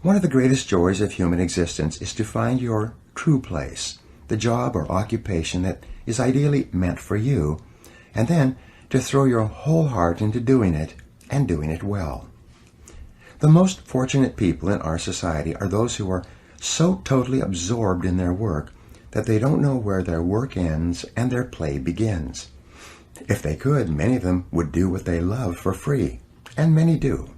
One of the greatest joys of human existence is to find your true place, the job or occupation that is ideally meant for you, and then to throw your whole heart into doing it and doing it well. The most fortunate people in our society are those who are so totally absorbed in their work that they don't know where their work ends and their play begins. If they could, many of them would do what they love for free, and many do.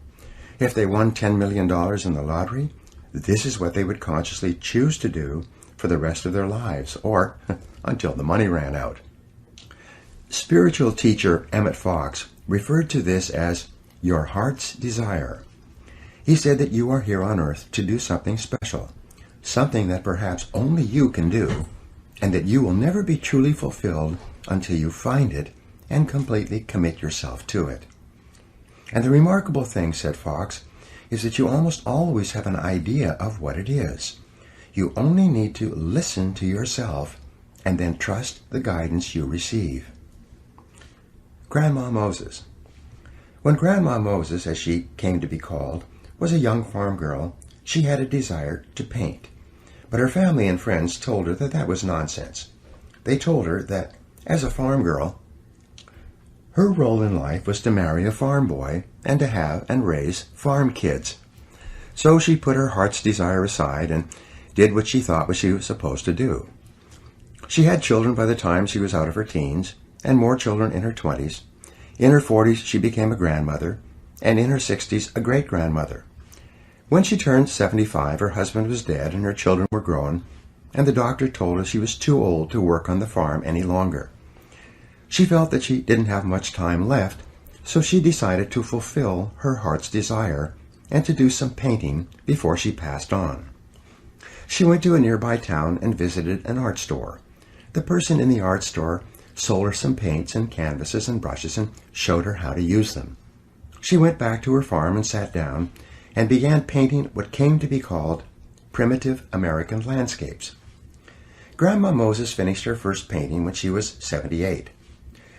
If they won $10 million in the lottery, this is what they would consciously choose to do for the rest of their lives, or until the money ran out. Spiritual teacher Emmett Fox referred to this as your heart's desire. He said that you are here on earth to do something special, something that perhaps only you can do, and that you will never be truly fulfilled until you find it and completely commit yourself to it. And the remarkable thing, said Fox, is that you almost always have an idea of what it is. You only need to listen to yourself and then trust the guidance you receive. Grandma Moses. When Grandma Moses, as she came to be called, was a young farm girl, she had a desire to paint. But her family and friends told her that that was nonsense. They told her that, as a farm girl, her role in life was to marry a farm boy and to have and raise farm kids. So she put her heart's desire aside and did what she thought she was supposed to do. She had children by the time she was out of her teens, and more children in her 20s. In her 40s, she became a grandmother, and in her 60s, a great-grandmother. When she turned 75, her husband was dead and her children were grown, and the doctor told her she was too old to work on the farm any longer. She felt that she didn't have much time left, so she decided to fulfill her heart's desire and to do some painting before she passed on. She went to a nearby town and visited an art store. The person in the art store sold her some paints and canvases and brushes and showed her how to use them. She went back to her farm and sat down and began painting what came to be called primitive American landscapes. Grandma Moses finished her first painting when she was 78.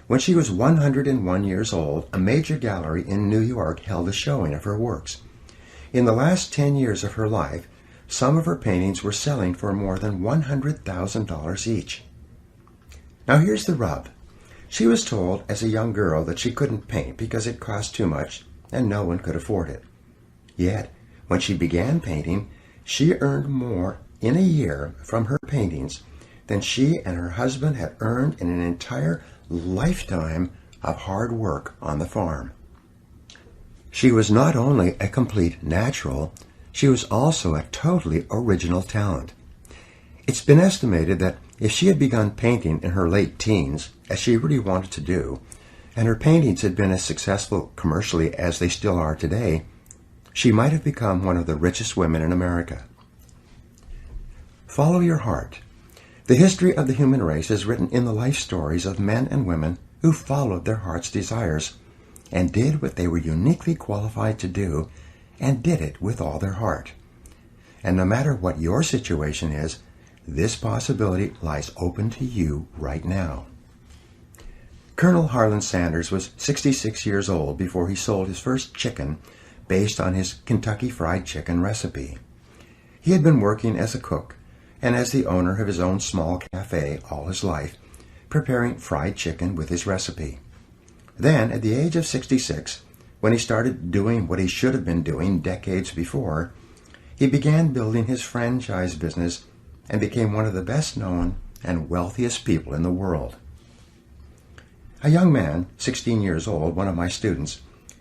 When she was 101 years old, a major gallery in New York held a showing of her works. In the last 10 years of her life, some of her paintings were selling for more than $100,000 each. Now here's the rub. She was told as a young girl that she couldn't paint because it cost too much and no one could afford it. Yet, when she began painting, she earned more in a year from her paintings than she and her husband had earned in an entire lifetime of hard work on the farm. She was not only a complete natural, she was also a totally original talent. It's been estimated that If she had begun painting in her late teens, as she really wanted to do, and her paintings had been as successful commercially as they still are today, she might have become one of the richest women in America. Follow your heart. The history of the human race is written in the life stories of men and women who followed their heart's desires and did what they were uniquely qualified to do, and did it with all their heart. And no matter what your situation is, this possibility lies open to you right now. Colonel Harlan Sanders was 66 years old before he sold his first chicken based on his Kentucky Fried Chicken recipe. He had been working as a cook and as the owner of his own small cafe all his life, preparing fried chicken with his recipe. Then, at the age of 66, when he started doing what he should have been doing decades before, he began building his franchise business and became one of the best known and wealthiest people in the world. A young man, 16 years old, one of my students,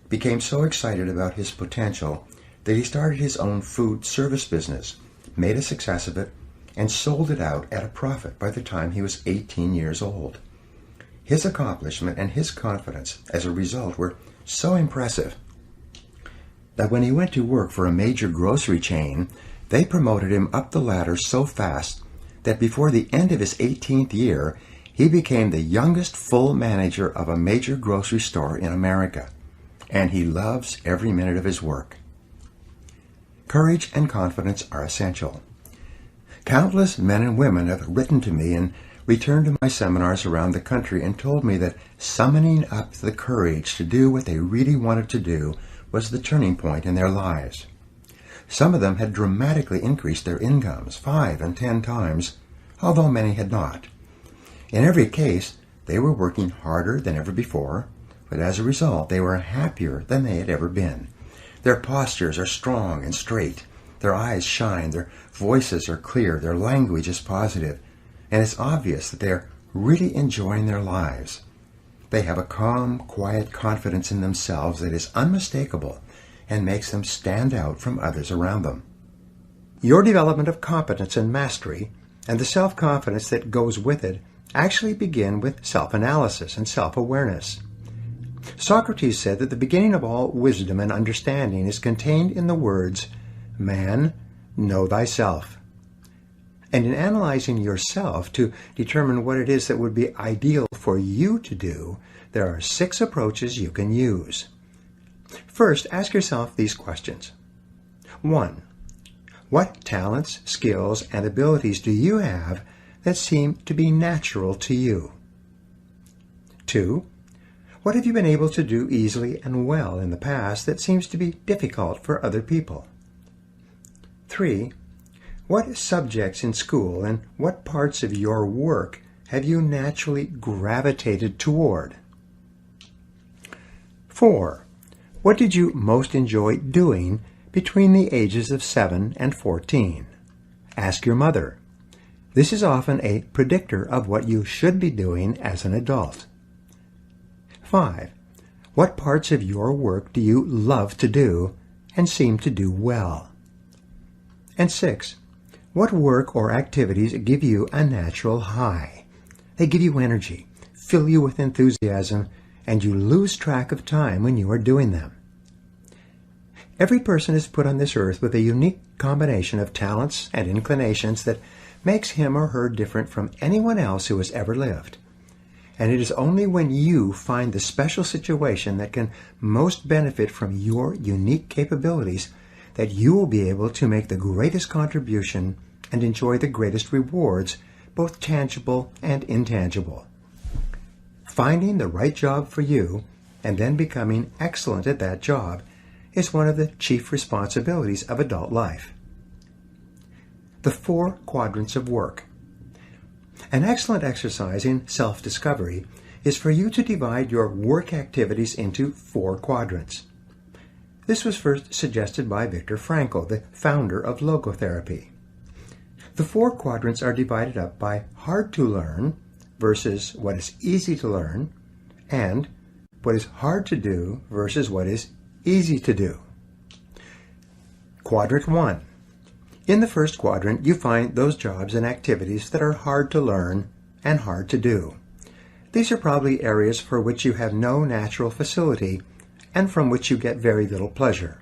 became so excited about his potential that he started his own food service business, made a success of it, and sold it out at a profit by the time he was 18 years old. His accomplishment and his confidence as a result were so impressive that when he went to work for a major grocery chain, they promoted him up the ladder so fast that before the end of his 18th year, he became the youngest full manager of a major grocery store in America, and he loves every minute of his work. Courage and confidence are essential. Countless men and women have written to me and returned to my seminars around the country and told me that summoning up the courage to do what they really wanted to do was the turning point in their lives. Some of them had dramatically increased their incomes 5 and 10 times, although many had not. In every case, they were working harder than ever before, but as a result, they were happier than they had ever been. Their postures are strong and straight. Their eyes shine, their voices are clear, their language is positive, and it's obvious that they are really enjoying their lives. They have a calm, quiet confidence in themselves that is unmistakable and makes them stand out from others around them. Your development of competence and mastery, and the self-confidence that goes with it, actually begin with self-analysis and self-awareness. Socrates said that the beginning of all wisdom and understanding is contained in the words, "Man, know thyself." And in analyzing yourself to determine what it is that would be ideal for you to do, there are 6 approaches you can use. First, ask yourself these questions. 1. What talents, skills, and abilities do you have that seem to be natural to you? 2. What have you been able to do easily and well in the past that seems to be difficult for other people? 3. What subjects in school and what parts of your work have you naturally gravitated toward? 4. What did you most enjoy doing between the ages of 7 and 14? Ask your mother. This is often a predictor of what you should be doing as an adult. 5. What parts of your work do you love to do and seem to do well? And 6. What work or activities give you a natural high? They give you energy, fill you with enthusiasm, and you lose track of time when you are doing them. Every person is put on this earth with a unique combination of talents and inclinations that makes him or her different from anyone else who has ever lived. And it is only when you find the special situation that can most benefit from your unique capabilities that you will be able to make the greatest contribution and enjoy the greatest rewards, both tangible and intangible. Finding the right job for you and then becoming excellent at that job is one of the chief responsibilities of adult life. The 4 quadrants of work. An excellent exercise in self-discovery is for you to divide your work activities into 4 quadrants. This was first suggested by Viktor Frankl, the founder of logotherapy. The 4 quadrants are divided up by hard to learn versus what is easy to learn, and what is hard to do versus what is easy to do. Quadrant 1. In the first quadrant, you find those jobs and activities that are hard to learn and hard to do. These are probably areas for which you have no natural facility and from which you get very little pleasure,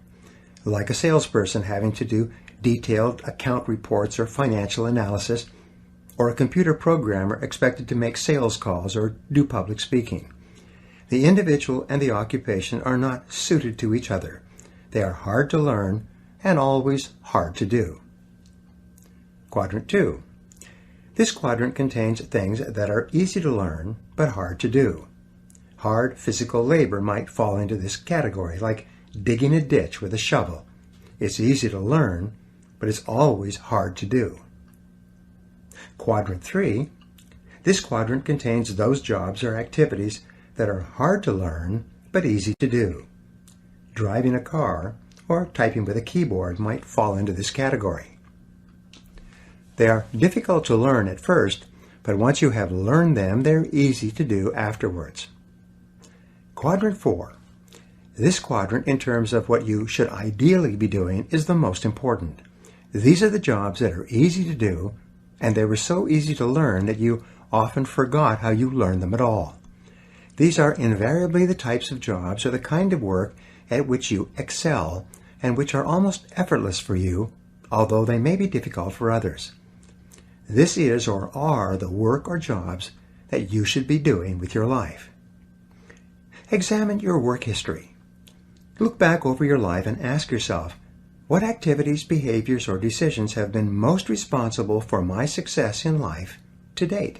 like a salesperson having to do detailed account reports or financial analysis, or a computer programmer expected to make sales calls or do public speaking. The individual and the occupation are not suited to each other. They are hard to learn and always hard to do. Quadrant 2. This quadrant contains things that are easy to learn but hard to do. Hard physical labor might fall into this category, like digging a ditch with a shovel. It's easy to learn, but it's always hard to do. Quadrant 3. This quadrant contains those jobs or activities that are hard to learn but easy to do. Driving a car or typing with a keyboard might fall into this category. They are difficult to learn at first, but once you have learned them, they're easy to do afterwards. Quadrant 4. This quadrant, in terms of what you should ideally be doing, is the most important. These are the jobs that are easy to do, and they were so easy to learn that you often forgot how you learned them at all. These are invariably the types of jobs or the kind of work at which you excel and which are almost effortless for you, although they may be difficult for others. This is or are the work or jobs that you should be doing with your life. Examine your work history. Look back over your life and ask yourself, what activities, behaviors, or decisions have been most responsible for my success in life to date?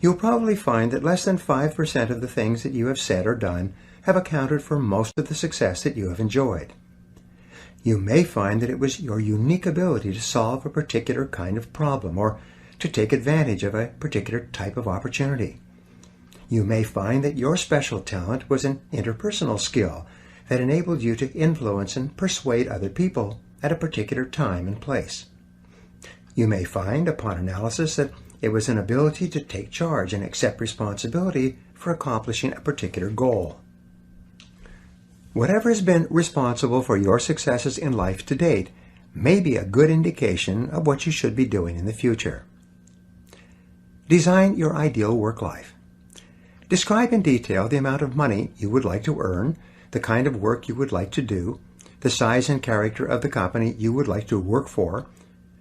You'll probably find that less than 5% of the things that you have said or done have accounted for most of the success that you have enjoyed. You may find that it was your unique ability to solve a particular kind of problem or to take advantage of a particular type of opportunity. You may find that your special talent was an interpersonal skill that enabled you to influence and persuade other people at a particular time and place. You may find, upon analysis, that it was an ability to take charge and accept responsibility for accomplishing a particular goal. Whatever has been responsible for your successes in life to date may be a good indication of what you should be doing in the future. Design your ideal work life. Describe in detail the amount of money you would like to earn, the kind of work you would like to do, the size and character of the company you would like to work for,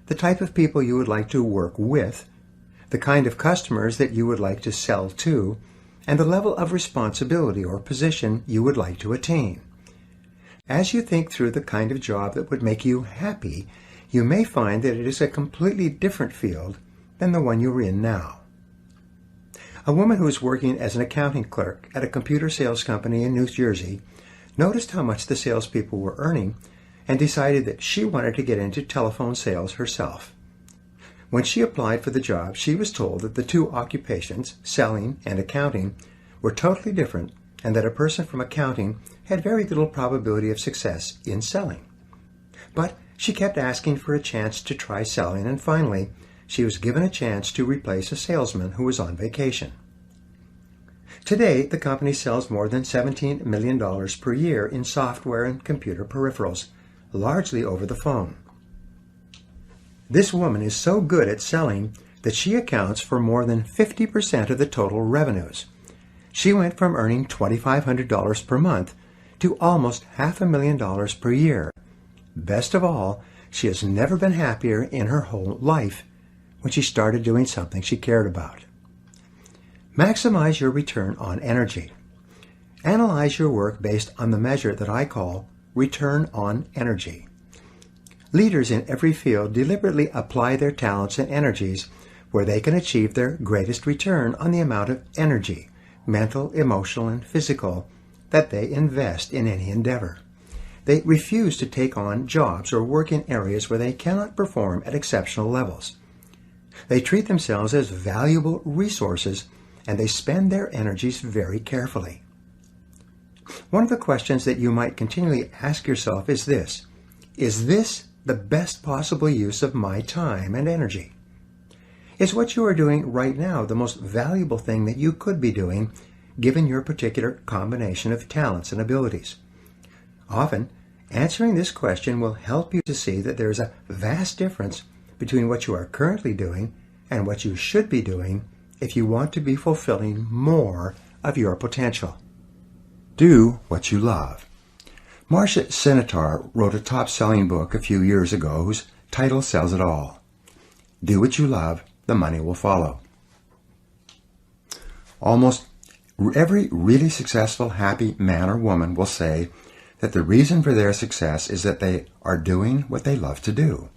the type of people you would like to work with, the kind of customers that you would like to sell to, and the level of responsibility or position you would like to attain. As you think through the kind of job that would make you happy, you may find that it is a completely different field than the one you're in now. A woman who was working as an accounting clerk at a computer sales company in New Jersey noticed how much the salespeople were earning and decided that she wanted to get into telephone sales herself. When she applied for the job, she was told that the two occupations, selling and accounting, were totally different and that a person from accounting had very little probability of success in selling. But she kept asking for a chance to try selling, and finally she was given a chance to replace a salesman who was on vacation. Today, the company sells more than $17 million per year in software and computer peripherals, largely over the phone. This woman is so good at selling that she accounts for more than 50% of the total revenues. She went from earning $2,500 per month to almost $500,000 per year. Best of all, she has never been happier in her whole life when she started doing something she cared about. Maximize your return on energy. Analyze your work based on the measure that I call return on energy. Leaders in every field deliberately apply their talents and energies where they can achieve their greatest return on the amount of energy, mental, emotional, and physical, that they invest in any endeavor. They refuse to take on jobs or work in areas where they cannot perform at exceptional levels. They treat themselves as valuable resources, and they spend their energies very carefully. One of the questions that you might continually ask yourself is this: is this the best possible use of my time and energy? Is what you are doing right now the most valuable thing that you could be doing, given your particular combination of talents and abilities? Often, Answering this question will help you to see that there is a vast difference between what you are currently doing and what you should be doing if you want to be fulfilling more of your potential. Do what you love. Marcia Sinitar wrote a top-selling book a few years ago whose title says it all. Do what you love, the money will follow. Almost every really successful, happy man or woman will say that the reason for their success is that they are doing what they love to do.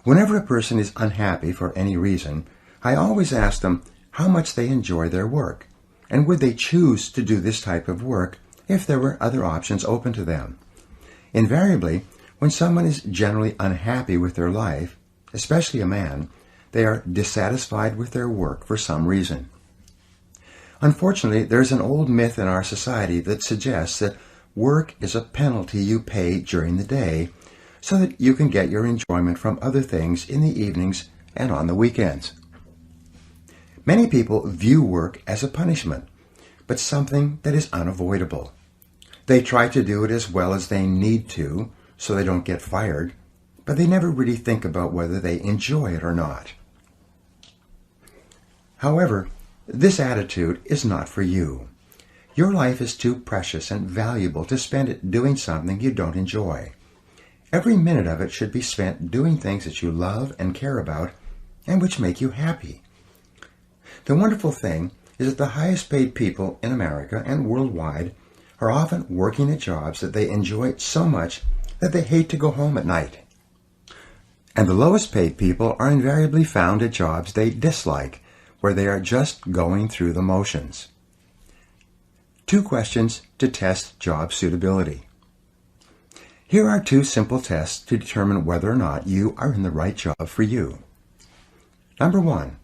Whenever a person is unhappy for any reason, I always ask them how much they enjoy their work, and would they choose to do this type of work if there were other options open to them. Invariably, when someone is generally unhappy with their life, especially a man, they are dissatisfied with their work for some reason. Unfortunately, there's an old myth in our society that suggests that work is a penalty you pay during the day so that you can get your enjoyment from other things in the evenings and on the weekends. Many people view work as a punishment, but something that is unavoidable. They try to do it as well as they need to so they don't get fired, but they never really think about whether they enjoy it or not. However, this attitude is not for you. Your life is too precious and valuable to spend it doing something you don't enjoy. Every minute of it should be spent doing things that you love and care about and which make you happy. The wonderful thing is that the highest paid people in America and worldwide are often working at jobs that they enjoy so much that they hate to go home at night. And the lowest paid people are invariably found at jobs they dislike, where they are just going through the motions. 2 questions to test job suitability. Here are 2 simple tests to determine whether or not you are in the right job for you. Number 1,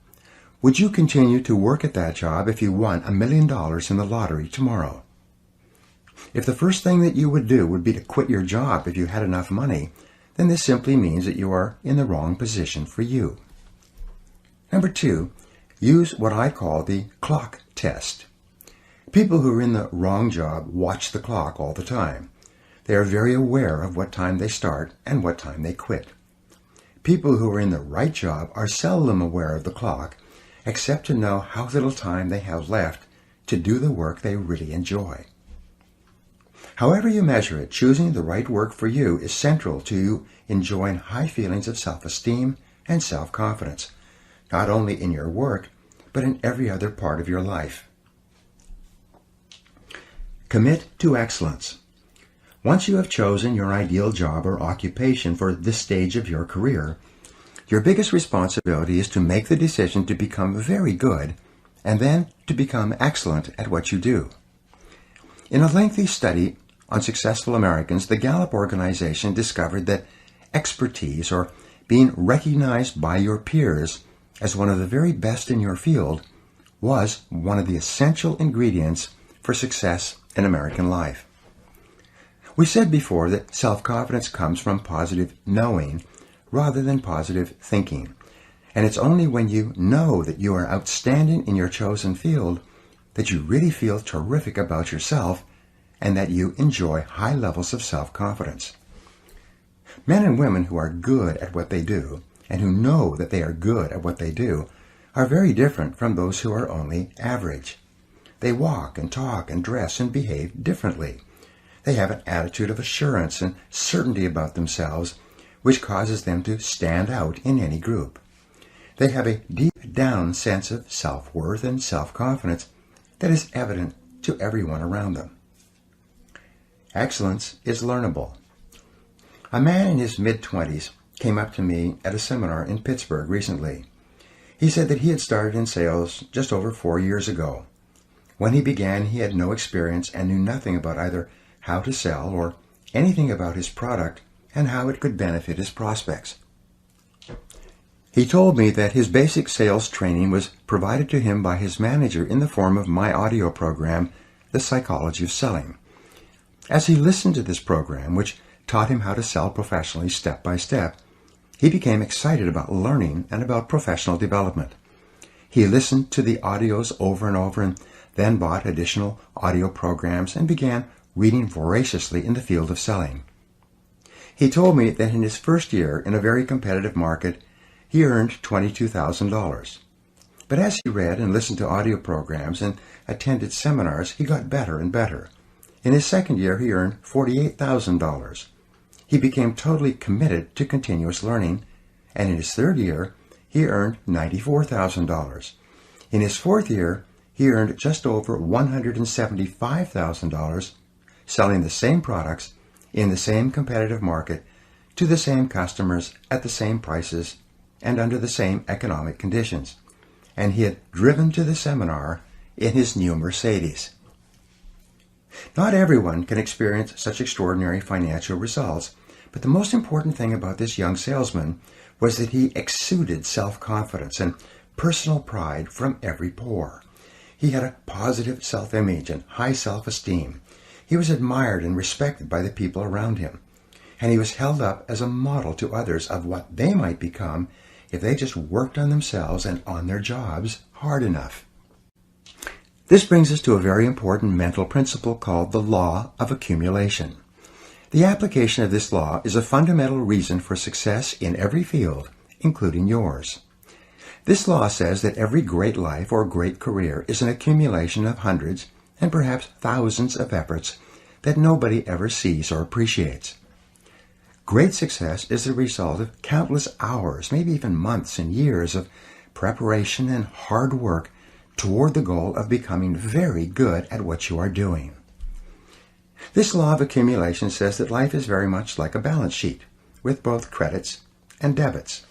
would you continue to work at that job if you won $1 million in the lottery tomorrow? If the first thing that you would do would be to quit your job if you had enough money, then this simply means that you are in the wrong position for you. Number 2, use what I call the clock test. People who are in the wrong job watch the clock all the time. They are very aware of what time they start and what time they quit. People who are in the right job are seldom aware of the clock, except to know how little time they have left to do the work they really enjoy. However you measure it, choosing the right work for you is central to you enjoying high feelings of self-esteem and self-confidence, not only in your work, but in every other part of your life. Commit to excellence. Once you have chosen your ideal job or occupation for this stage of your career, your biggest responsibility is to make the decision to become very good and then to become excellent at what you do. In a lengthy study on successful Americans, the Gallup organization discovered that expertise, or being recognized by your peers as one of the very best in your field, was one of the essential ingredients for success in American life. We said before that self-confidence comes from positive knowing rather than positive thinking, and it's only when you know that you are outstanding in your chosen field that you really feel terrific about yourself and that you enjoy high levels of self-confidence. Men and women who are good at what they do and who know that they are good at what they do are very different from those who are only average. They walk and talk and dress and behave differently. They have an attitude of assurance and certainty about themselves, which causes them to stand out in any group. They have a deep-down sense of self-worth and self-confidence that is evident to everyone around them. Excellence is learnable. A man in his mid-20s came up to me at a seminar in Pittsburgh recently. He said that he had started in sales just over 4 years ago. When he began, he had no experience and knew nothing about either how to sell or anything about his product and how it could benefit his prospects. He told me that his basic sales training was provided to him by his manager in the form of my audio program, The Psychology of Selling. As he listened to this program, which taught him how to sell professionally step by step, he became excited about learning and about professional development. He listened to the audios over and over and then bought additional audio programs and began reading voraciously in the field of selling. He told me that in his first year in a very competitive market, he earned $22,000. But as he read and listened to audio programs and attended seminars, he got better and better. In his second year, he earned $48,000. He became totally committed to continuous learning, and in his third year, he earned $94,000. In his fourth year, he earned just over $175,000 selling the same products in the same competitive market to the same customers at the same prices and under the same economic conditions. And he had driven to the seminar in his new Mercedes. Not everyone can experience such extraordinary financial results, but the most important thing about this young salesman was that he exuded self-confidence and personal pride from every pore. He had a positive self-image and high self-esteem. He was admired and respected by the people around him, and he was held up as a model to others of what they might become if they just worked on themselves and on their jobs hard enough. This brings us to a very important mental principle called the law of accumulation. The application of this law is a fundamental reason for success in every field, including yours. This law says that every great life or great career is an accumulation of hundreds and perhaps thousands of efforts that nobody ever sees or appreciates. Great success is the result of countless hours, maybe even months and years of preparation and hard work toward the goal of becoming very good at what you are doing. This law of accumulation says that life is very much like a balance sheet, with both credits and debits.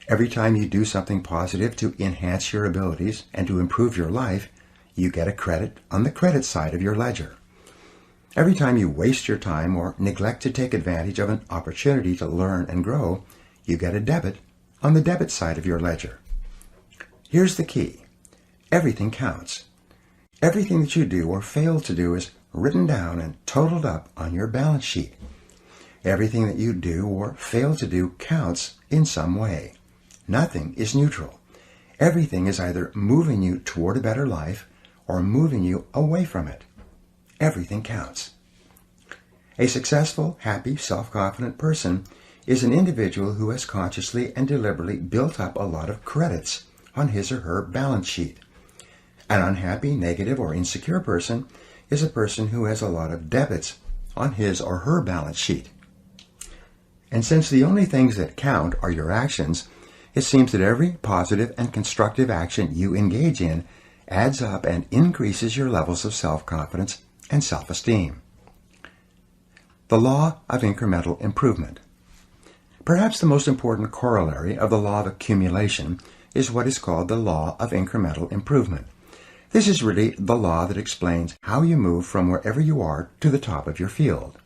Every time you do something positive to enhance your abilities and to improve your life, you get a credit on the credit side of your ledger. Every time you waste your time or neglect to take advantage of an opportunity to learn and grow, you get a debit on the debit side of your ledger. Here's the key. Everything counts. Everything that you do or fail to do is written down and totaled up on your balance sheet. Everything that you do or fail to do counts in some way. Nothing is neutral. Everything is either moving you toward a better life or moving you away from it. Everything counts. A successful, happy, self-confident person is an individual who has consciously and deliberately built up a lot of credits on his or her balance sheet. An unhappy, negative, or insecure person is a person who has a lot of debits on his or her balance sheet. And since the only things that count are your actions, it seems that every positive and constructive action you engage in adds up and increases your levels of self-confidence and self-esteem. The law of incremental improvement. Perhaps the most important corollary of the law of accumulation is what is called the law of incremental improvement. This is really the law that explains how you move from wherever you are to the top of your field.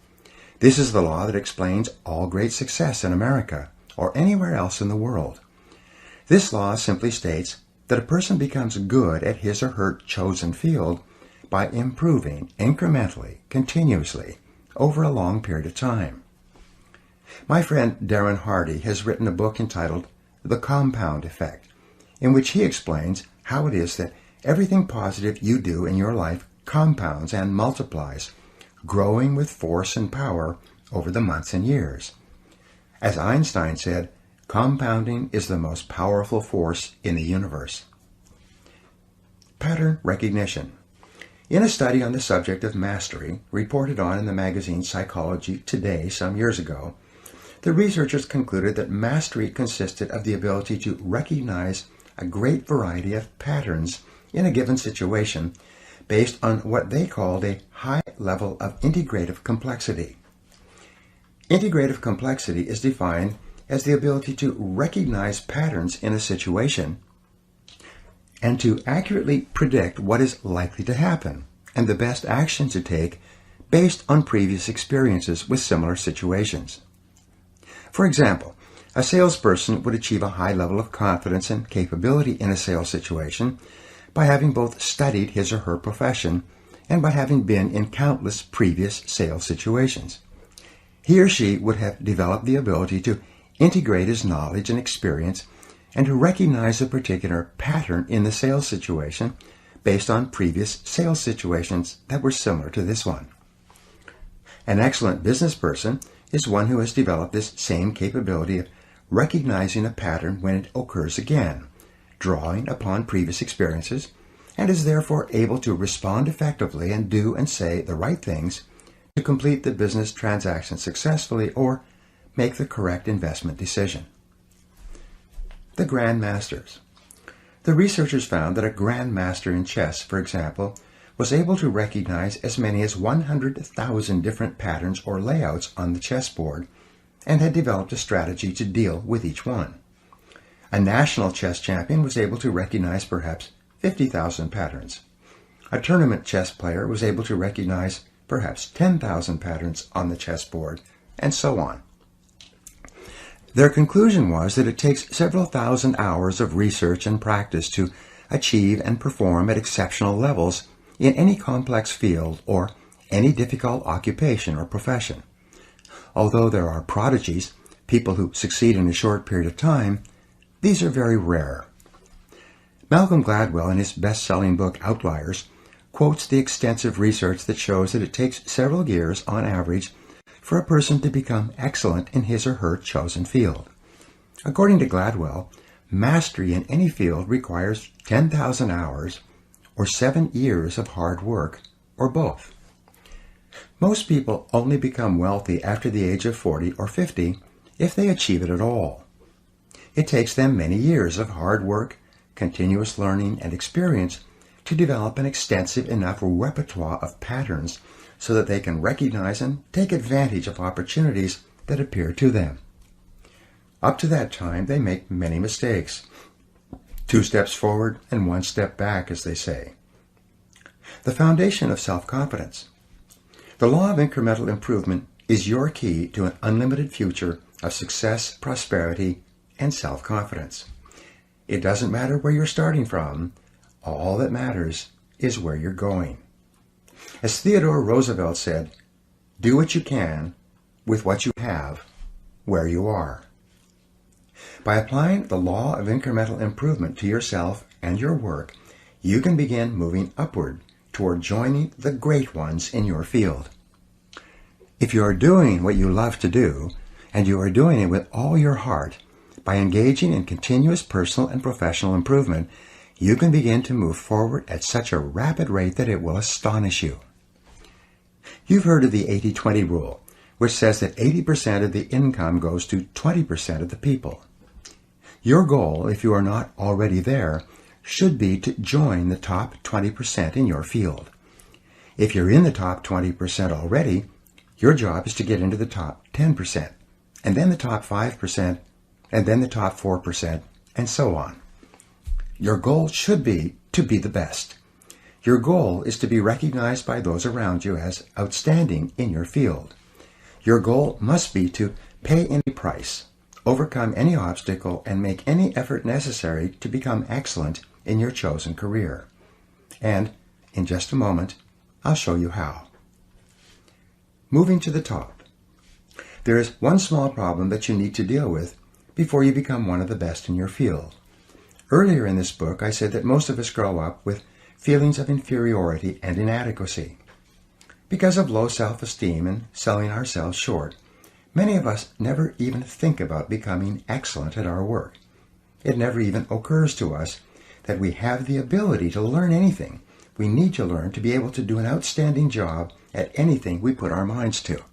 This is the law that explains all great success in America or anywhere else in the world. This law simply states that a person becomes good at his or her chosen field by improving incrementally, continuously, over a long period of time. My friend Darren Hardy has written a book entitled The Compound Effect, in which he explains how it is that everything positive you do in your life compounds and multiplies, growing with force and power over the months and years. As Einstein said, compounding is the most powerful force in the universe. Pattern recognition. In a study on the subject of mastery, reported on in the magazine Psychology Today some years ago, the researchers concluded that mastery consisted of the ability to recognize a great variety of patterns in a given situation based on what they called a high level of integrative complexity. Integrative complexity is defined as the ability to recognize patterns in a situation and to accurately predict what is likely to happen and the best action to take based on previous experiences with similar situations. For example, a salesperson would achieve a high level of confidence and capability in a sales situation by having both studied his or her profession and by having been in countless previous sales situations. He or she would have developed the ability to integrate his knowledge and experience and to recognize a particular pattern in the sales situation based on previous sales situations that were similar to this one. An excellent business person is one who has developed this same capability of recognizing a pattern when it occurs again, drawing upon previous experiences, and is therefore able to respond effectively and do and say the right things to complete the business transaction successfully or make the correct investment decision. The Grand Masters. The researchers found that a Grand Master in chess, for example, was able to recognize as many as 100,000 different patterns or layouts on the chessboard and had developed a strategy to deal with each one. A national chess champion was able to recognize perhaps 50,000 patterns. A tournament chess player was able to recognize perhaps 10,000 patterns on the chessboard, and so on. Their conclusion was that it takes several thousand hours of research and practice to achieve and perform at exceptional levels in any complex field or any difficult occupation or profession. Although there are prodigies, people who succeed in a short period of time, these are very rare. Malcolm Gladwell, in his best-selling book Outliers, quotes the extensive research that shows that it takes several years on average for a person to become excellent in his or her chosen field. According to Gladwell, mastery in any field requires 10,000 hours or 7 years of hard work, or both. Most people only become wealthy after the age of 40 or 50 if they achieve it at all. It takes them many years of hard work, continuous learning, and experience to develop an extensive enough repertoire of patterns so that they can recognize and take advantage of opportunities that appear to them. Up to that time, they make many mistakes. 2 steps forward and 1 step back, as they say. The foundation of self-confidence. The law of incremental improvement is your key to an unlimited future of success, prosperity, and self-confidence. It doesn't matter where you're starting from. All that matters is where you're going. As Theodore Roosevelt said, do what you can with what you have where you are. By applying the law of incremental improvement to yourself and your work, you can begin moving upward toward joining the great ones in your field. If you are doing what you love to do, and you are doing it with all your heart, by engaging in continuous personal and professional improvement, you can begin to move forward at such a rapid rate that it will astonish you. You've heard of the 80-20 rule, which says that 80% of the income goes to 20% of the people. Your goal, if you are not already there, should be to join the top 20% in your field. If you're in the top 20% already, your job is to get into the top 10%, and then the top 5%, and then the top 4%, and so on. Your goal should be to be the best. Your goal is to be recognized by those around you as outstanding in your field. Your goal must be to pay any price, overcome any obstacle, and make any effort necessary to become excellent in your chosen career. And in just a moment, I'll show you how. Moving to the top. There is one small problem that you need to deal with before you become one of the best in your field. Earlier in this book, I said that most of us grow up with feelings of inferiority and inadequacy. Because of low self-esteem and selling ourselves short, many of us never even think about becoming excellent at our work. It never even occurs to us that we have the ability to learn anything we need to learn to be able to do an outstanding job at anything we put our minds to.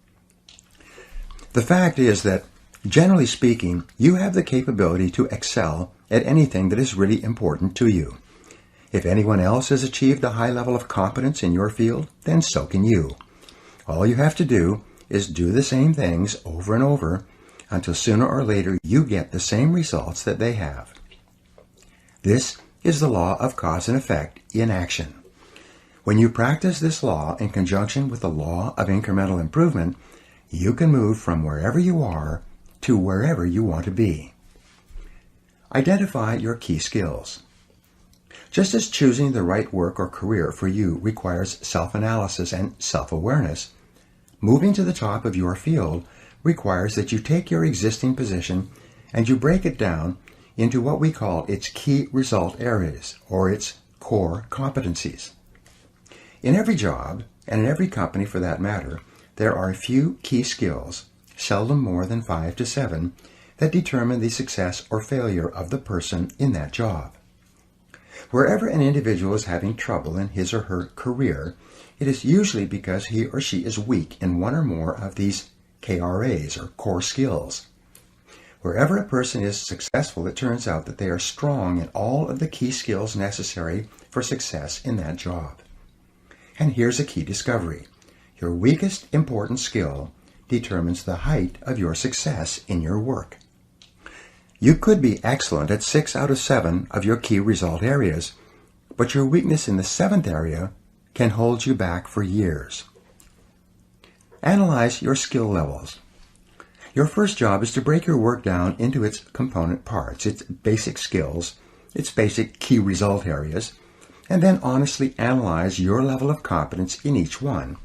The fact is that, generally speaking, you have the capability to excel at anything that is really important to you. If anyone else has achieved a high level of competence in your field, then so can you. All you have to do is do the same things over and over until sooner or later you get the same results that they have. This is the law of cause and effect in action. When you practice this law in conjunction with the law of incremental improvement, you can move from wherever you are to wherever you want to be. Identify your key skills. Just as choosing the right work or career for you requires self-analysis and self-awareness, moving to the top of your field requires that you take your existing position and you break it down into what we call its key result areas, or its core competencies. In every job, and in every company for that matter, there are a few key skills, seldom more than 5 to 7, that determine the success or failure of the person in that job. Wherever an individual is having trouble in his or her career, it is usually because he or she is weak in one or more of these KRAs, or core skills. Wherever a person is successful, it turns out that they are strong in all of the key skills necessary for success in that job. And here's a key discovery. Your weakest important skill determines the height of your success in your work. You could be excellent at 6 out of 7 of your key result areas, but your weakness in the 7th area can hold you back for years. Analyze your skill levels. Your first job is to break your work down into its component parts, its basic skills, its basic key result areas, and then honestly analyze your level of competence in each one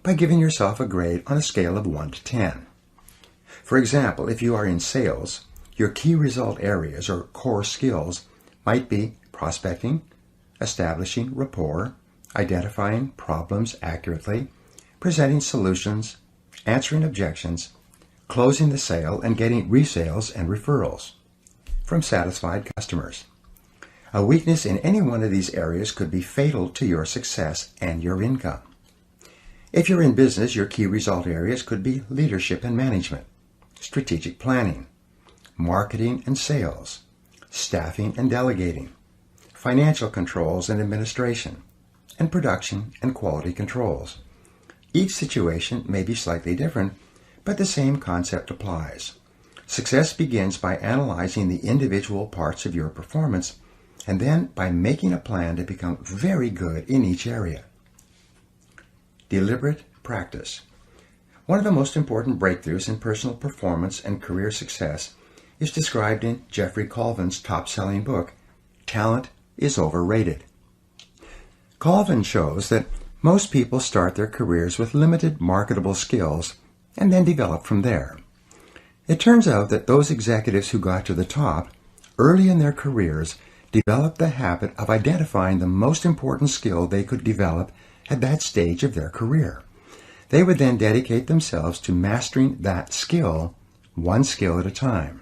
by giving yourself a grade on a scale of 1 to 10. For example, if you are in sales, your key result areas or core skills might be prospecting, establishing rapport, identifying problems accurately, presenting solutions, answering objections, closing the sale, and getting resales and referrals from satisfied customers. A weakness in any one of these areas could be fatal to your success and your income. If you're in business, your key result areas could be leadership and management, strategic planning, marketing and sales, staffing and delegating, financial controls and administration, and production and quality controls. Each situation may be slightly different, but the same concept applies. Success begins by analyzing the individual parts of your performance and then by making a plan to become very good in each area. Deliberate practice. One of the most important breakthroughs in personal performance and career success is described in Jeffrey Colvin's top-selling book, Talent is Overrated. Colvin shows that most people start their careers with limited marketable skills and then develop from there. It turns out that those executives who got to the top early in their careers developed the habit of identifying the most important skill they could develop at that stage of their career. They would then dedicate themselves to mastering that skill, one skill at a time.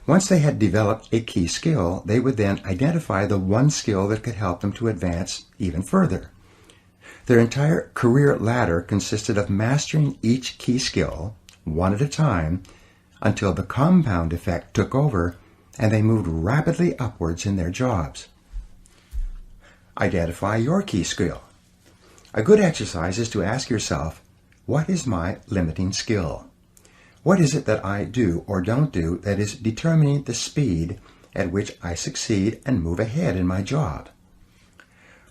Once they had developed a key skill, they would then identify the one skill that could help them to advance even further. Their entire career ladder consisted of mastering each key skill, one at a time, until the compound effect took over and they moved rapidly upwards in their jobs. Identify your key skill. A good exercise is to ask yourself, what is my limiting skill? What is it that I do or don't do that is determining the speed at which I succeed and move ahead in my job?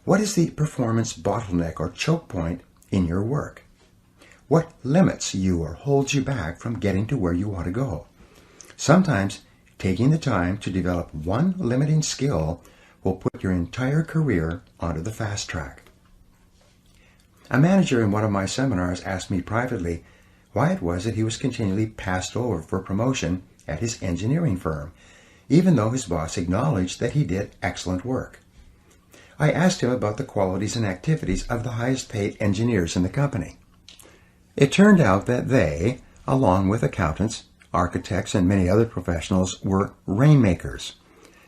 What is the performance bottleneck or choke point in your work? What limits you or holds you back from getting to where you want to go? Sometimes taking the time to develop one limiting skill will put your entire career onto the fast track. A manager in one of my seminars asked me privately why it was that he was continually passed over for promotion at his engineering firm, even though his boss acknowledged that he did excellent work. I asked him about the qualities and activities of the highest paid engineers in the company. It turned out that they, along with accountants, architects, and many other professionals, were rainmakers.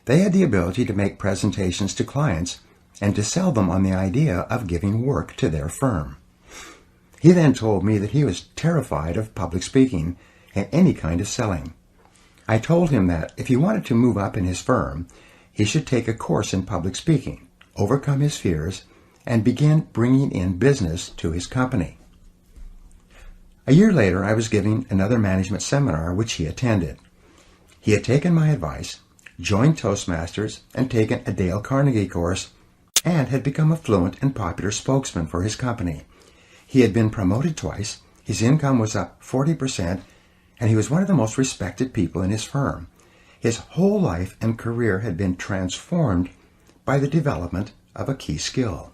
They had the ability to make presentations to clients and to sell them on the idea of giving work to their firm. He then told me that he was terrified of public speaking and any kind of selling. I told him that if he wanted to move up in his firm, he should take a course in public speaking, overcome his fears, and begin bringing in business to his company. A year later, I was giving another management seminar which he attended. He had taken my advice, joined Toastmasters, and taken a Dale Carnegie course, and had become a fluent and popular spokesman for his company. He had been promoted twice, his income was up 40%, and he was one of the most respected people in his firm. His whole life and career had been transformed by the development of a key skill.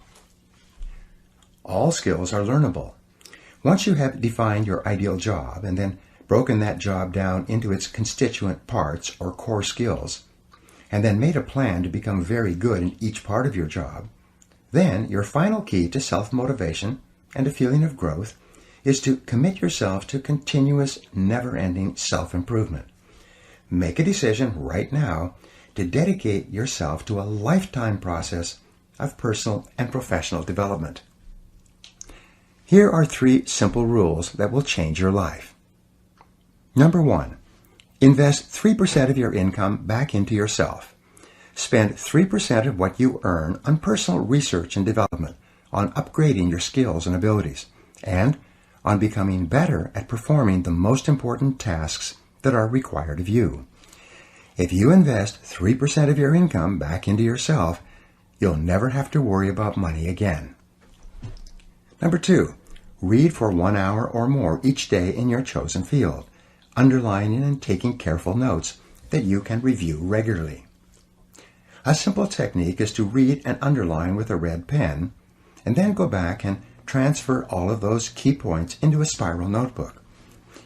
All skills are learnable. Once you have defined your ideal job and then broken that job down into its constituent parts or core skills, and then made a plan to become very good in each part of your job, then your final key to self-motivation and a feeling of growth is to commit yourself to continuous, never-ending self-improvement. Make a decision right now to dedicate yourself to a lifetime process of personal and professional development. Here are 3 simple rules that will change your life. Number 1, invest 3% of your income back into yourself. Spend 3% of what you earn on personal research and development, on upgrading your skills and abilities, and on becoming better at performing the most important tasks that are required of you. If you invest 3% of your income back into yourself, you'll never have to worry about money again. Number 2, read for 1 hour or more each day in your chosen field, underlining and taking careful notes that you can review regularly. A simple technique is to read and underline with a red pen, and then go back and transfer all of those key points into a spiral notebook.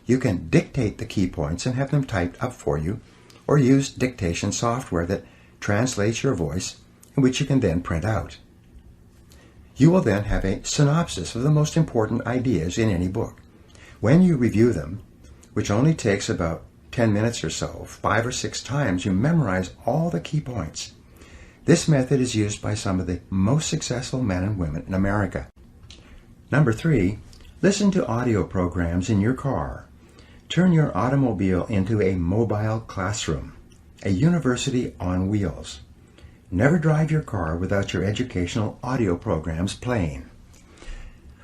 You can dictate the key points and have them typed up for you, or use dictation software that translates your voice, and which you can then print out. You will then have a synopsis of the most important ideas in any book. When you review them, which only takes about 10 minutes or so, 5 or 6 times, you memorize all the key points. This method is used by some of the most successful men and women in America. Number 3, listen to audio programs in your car. Turn your automobile into a mobile classroom, a university on wheels. Never drive your car without your educational audio programs playing.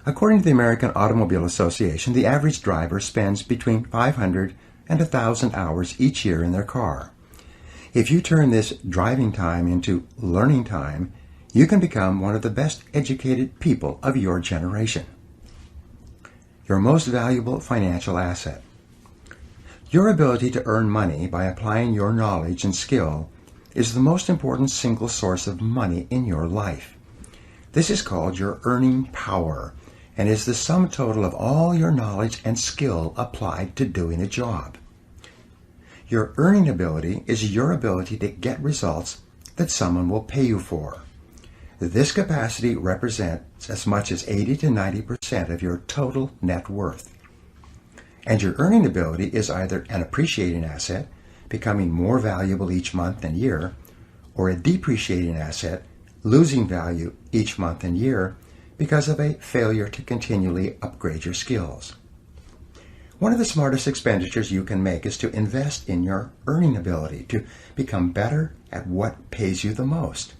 According to the American Automobile Association, the average driver spends between 500 and 1,000 hours each year in their car. If you turn this driving time into learning time, you can become one of the best educated people of your generation. Your most valuable financial asset. Your ability to earn money by applying your knowledge and skill is the most important single source of money in your life. This is called your earning power and is the sum total of all your knowledge and skill applied to doing a job. Your earning ability is your ability to get results that someone will pay you for. This capacity represents as much as 80 to 90% of your total net worth. And your earning ability is either an appreciating asset, becoming more valuable each month and year, or a depreciating asset, losing value each month and year because of a failure to continually upgrade your skills. One of the smartest expenditures you can make is to invest in your earning ability to become better at what pays you the most.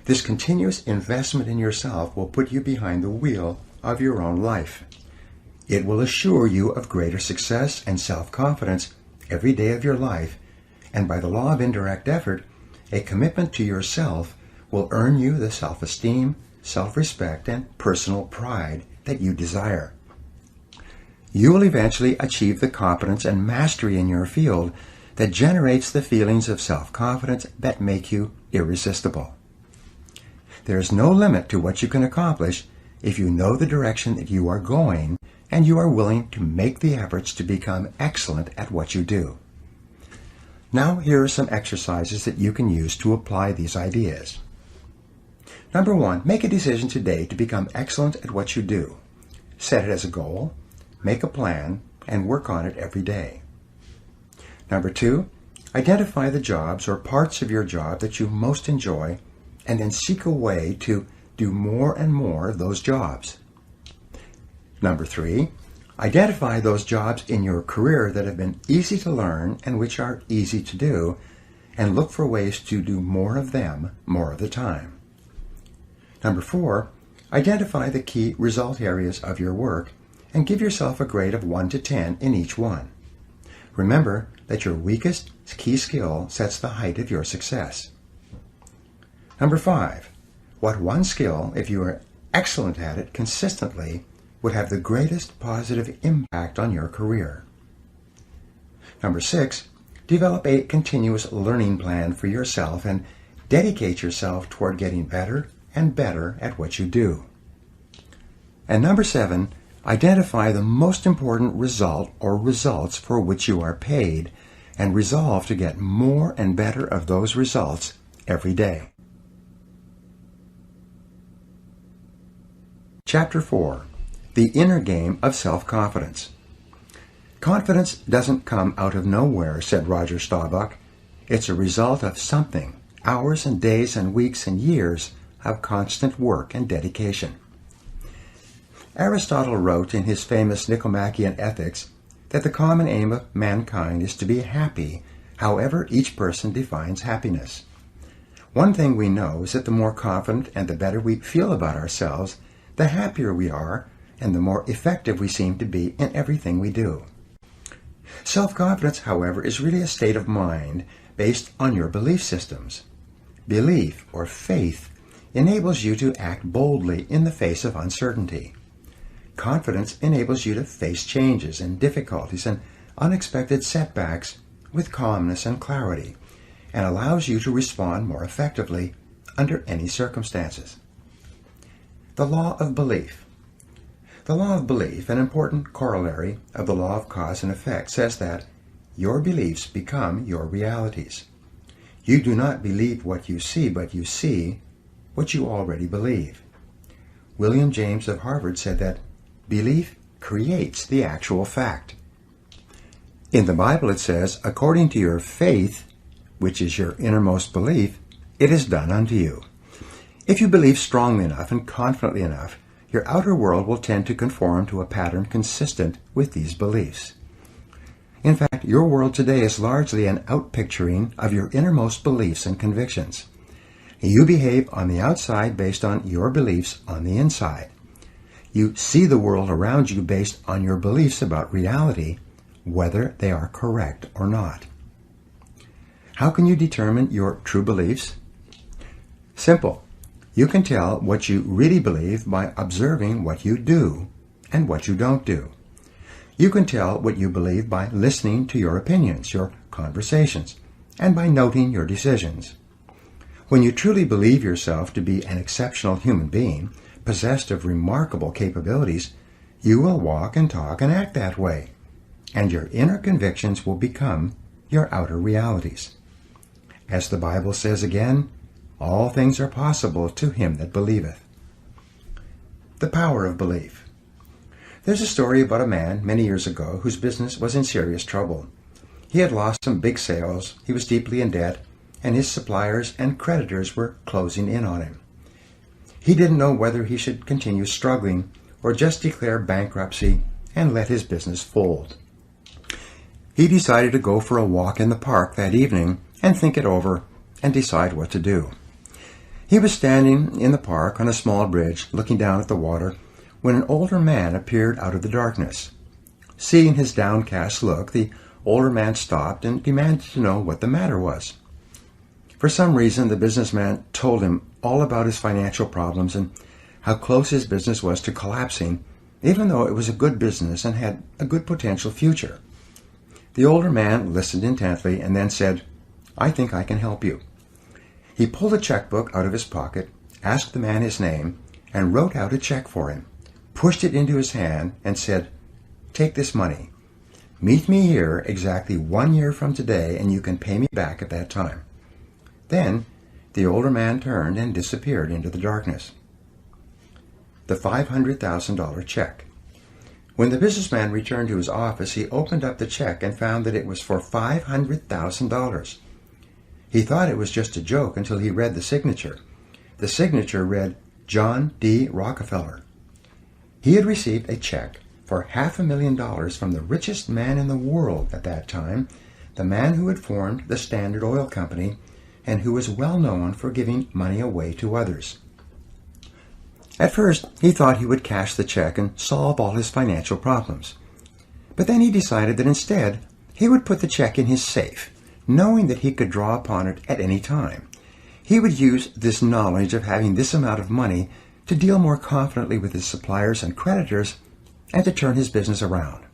This continuous investment in yourself will put you behind the wheel of your own life. It will assure you of greater success and self-confidence every day of your life, and by the law of indirect effort, a commitment to yourself will earn you the self-esteem, self-respect, and personal pride that you desire. You will eventually achieve the competence and mastery in your field that generates the feelings of self-confidence that make you irresistible. There is no limit to what you can accomplish if you know the direction that you are going and you are willing to make the efforts to become excellent at what you do. Now, here are some exercises that you can use to apply these ideas. Number 1, make a decision today to become excellent at what you do. Set it as a goal, make a plan, and work on it every day. Number 2, identify the jobs or parts of your job that you most enjoy and then seek a way to do more and more of those jobs. Number 3, identify those jobs in your career that have been easy to learn and which are easy to do, and look for ways to do more of them more of the time. Number 4, identify the key result areas of your work and give yourself a grade of 1 to 10 in each one. Remember that your weakest key skill sets the height of your success. Number 5, what one skill, if you are excellent at it consistently, would have the greatest positive impact on your career? Number 6, develop a continuous learning plan for yourself and dedicate yourself toward getting better and better at what you do. And number 7, identify the most important result or results for which you are paid and resolve to get more and better of those results every day. Chapter 4. the inner game of self-confidence. Confidence doesn't come out of nowhere, said Roger Staubach. It's a result of something, hours and days and weeks and years of constant work and dedication. Aristotle wrote in his famous Nicomachean Ethics that the common aim of mankind is to be happy, however each person defines happiness. One thing we know is that the more confident and the better we feel about ourselves, the happier we are and the more effective we seem to be in everything we do. Self-confidence, however, is really a state of mind based on your belief systems. Belief, or faith, enables you to act boldly in the face of uncertainty. Confidence enables you to face changes and difficulties and unexpected setbacks with calmness and clarity, and allows you to respond more effectively under any circumstances. The law of belief. The law of belief, an important corollary of the law of cause and effect, says that your beliefs become your realities. You do not believe what you see, but you see what you already believe. William James of Harvard said that belief creates the actual fact. In the Bible it says, according to your faith, which is your innermost belief, it is done unto you. If you believe strongly enough and confidently enough, your outer world will tend to conform to a pattern consistent with these beliefs. In fact, your world today is largely an outpicturing of your innermost beliefs and convictions. You behave on the outside based on your beliefs on the inside. You see the world around you based on your beliefs about reality, whether they are correct or not. How can you determine your true beliefs? Simple. You can tell what you really believe by observing what you do and what you don't do. You can tell what you believe by listening to your opinions, your conversations, and by noting your decisions. When you truly believe yourself to be an exceptional human being, possessed of remarkable capabilities, you will walk and talk and act that way, and your inner convictions will become your outer realities. As the Bible says again, all things are possible to him that believeth. The power of belief. There's a story about a man many years ago whose business was in serious trouble. He had lost some big sales, he was deeply in debt, and his suppliers and creditors were closing in on him. He didn't know whether he should continue struggling or just declare bankruptcy and let his business fold. He decided to go for a walk in the park that evening and think it over and decide what to do. He was standing in the park on a small bridge looking down at the water when an older man appeared out of the darkness. Seeing his downcast look, the older man stopped and demanded to know what the matter was. For some reason, the businessman told him all about his financial problems and how close his business was to collapsing, even though it was a good business and had a good potential future. The older man listened intently and then said, "I think I can help you." He pulled a checkbook out of his pocket, asked the man his name, and wrote out a check for him, pushed it into his hand, and said, "Take this money. Meet me here exactly 1 year from today, and you can pay me back at that time." Then the older man turned and disappeared into the darkness. The $500,000 check. When the businessman returned to his office, he opened up the check and found that it was for $500,000. He thought it was just a joke until he read the signature. The signature read, John D. Rockefeller. He had received a check for $500,000 from the richest man in the world at that time, the man who had formed the Standard Oil Company and who was well known for giving money away to others. At first, he thought he would cash the check and solve all his financial problems. But then he decided that instead, he would put the check in his safe, knowing that he could draw upon it at any time. He would use this knowledge of having this amount of money to deal more confidently with his suppliers and creditors and to turn his business around.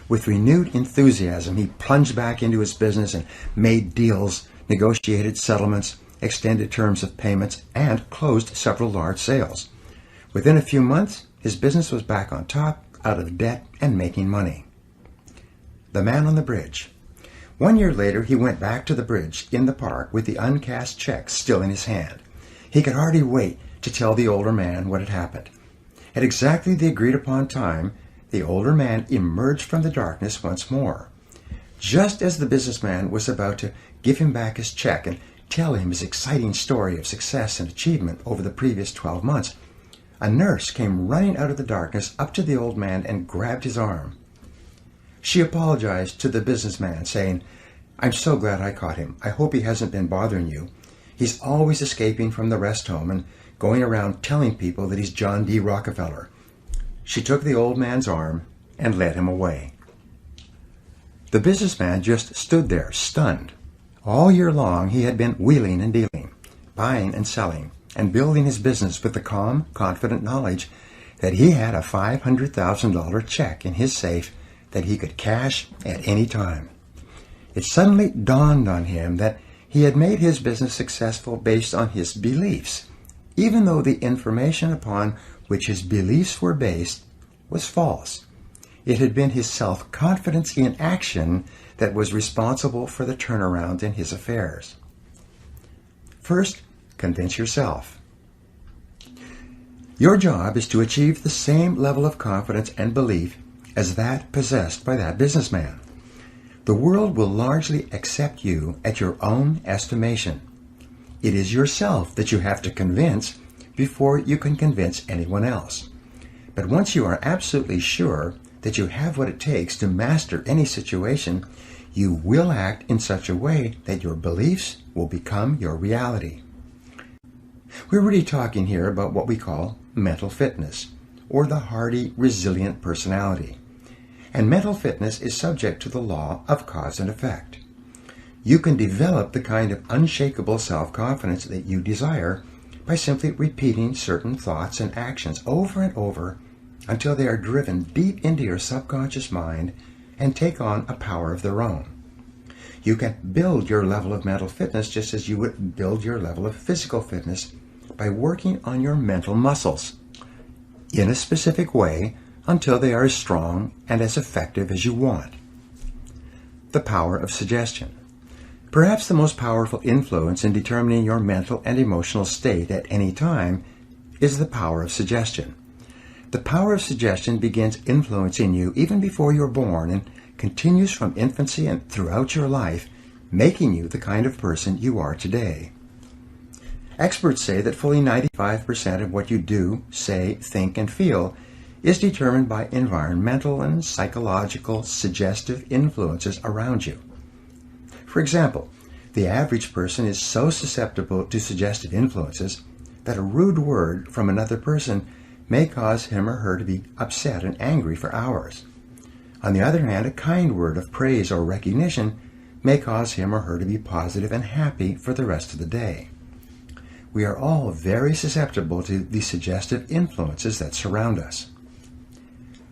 With renewed enthusiasm, he plunged back into his business and made deals, negotiated settlements, extended terms of payments, and closed several large sales. Within a few months, his business was back on top, out of debt, and making money. The man on the bridge. 1 year later, he went back to the bridge in the park with the uncashed check still in his hand. He could hardly wait to tell the older man what had happened. At exactly the agreed upon time, the older man emerged from the darkness once more. Just as the businessman was about to give him back his check and tell him his exciting story of success and achievement over the previous 12 months, a nurse came running out of the darkness up to the old man and grabbed his arm. She apologized to the businessman, saying, "I'm so glad I caught him. I hope he hasn't been bothering you. He's always escaping from the rest home and going around telling people that he's John D. Rockefeller." She took the old man's arm and led him away. The businessman just stood there, stunned. All year long he had been wheeling and dealing, buying and selling, and building his business with the calm, confident knowledge that he had a $500,000 check in his safe that he could cash at any time. It suddenly dawned on him that he had made his business successful based on his beliefs, even though the information upon which his beliefs were based was false. It had been his self-confidence in action that was responsible for the turnaround in his affairs. First, convince yourself. Your job is to achieve the same level of confidence and belief as that possessed by that businessman. The world will largely accept you at your own estimation. It is yourself that you have to convince before you can convince anyone else. But once you are absolutely sure that you have what it takes to master any situation, you will act in such a way that your beliefs will become your reality. We're really talking here about what we call mental fitness, or the hardy, resilient personality. And mental fitness is subject to the law of cause and effect. You can develop the kind of unshakable self-confidence that you desire by simply repeating certain thoughts and actions over and over until they are driven deep into your subconscious mind and take on a power of their own. You can build your level of mental fitness just as you would build your level of physical fitness by working on your mental muscles in a specific way until they are as strong and as effective as you want. The power of suggestion. Perhaps the most powerful influence in determining your mental and emotional state at any time is the power of suggestion. The power of suggestion begins influencing you even before you're born and continues from infancy and throughout your life, making you the kind of person you are today. Experts say that fully 95% of what you do, say, think, and feel is determined by environmental and psychological suggestive influences around you. For example, the average person is so susceptible to suggestive influences that a rude word from another person may cause him or her to be upset and angry for hours. On the other hand, a kind word of praise or recognition may cause him or her to be positive and happy for the rest of the day. We are all very susceptible to the suggestive influences that surround us.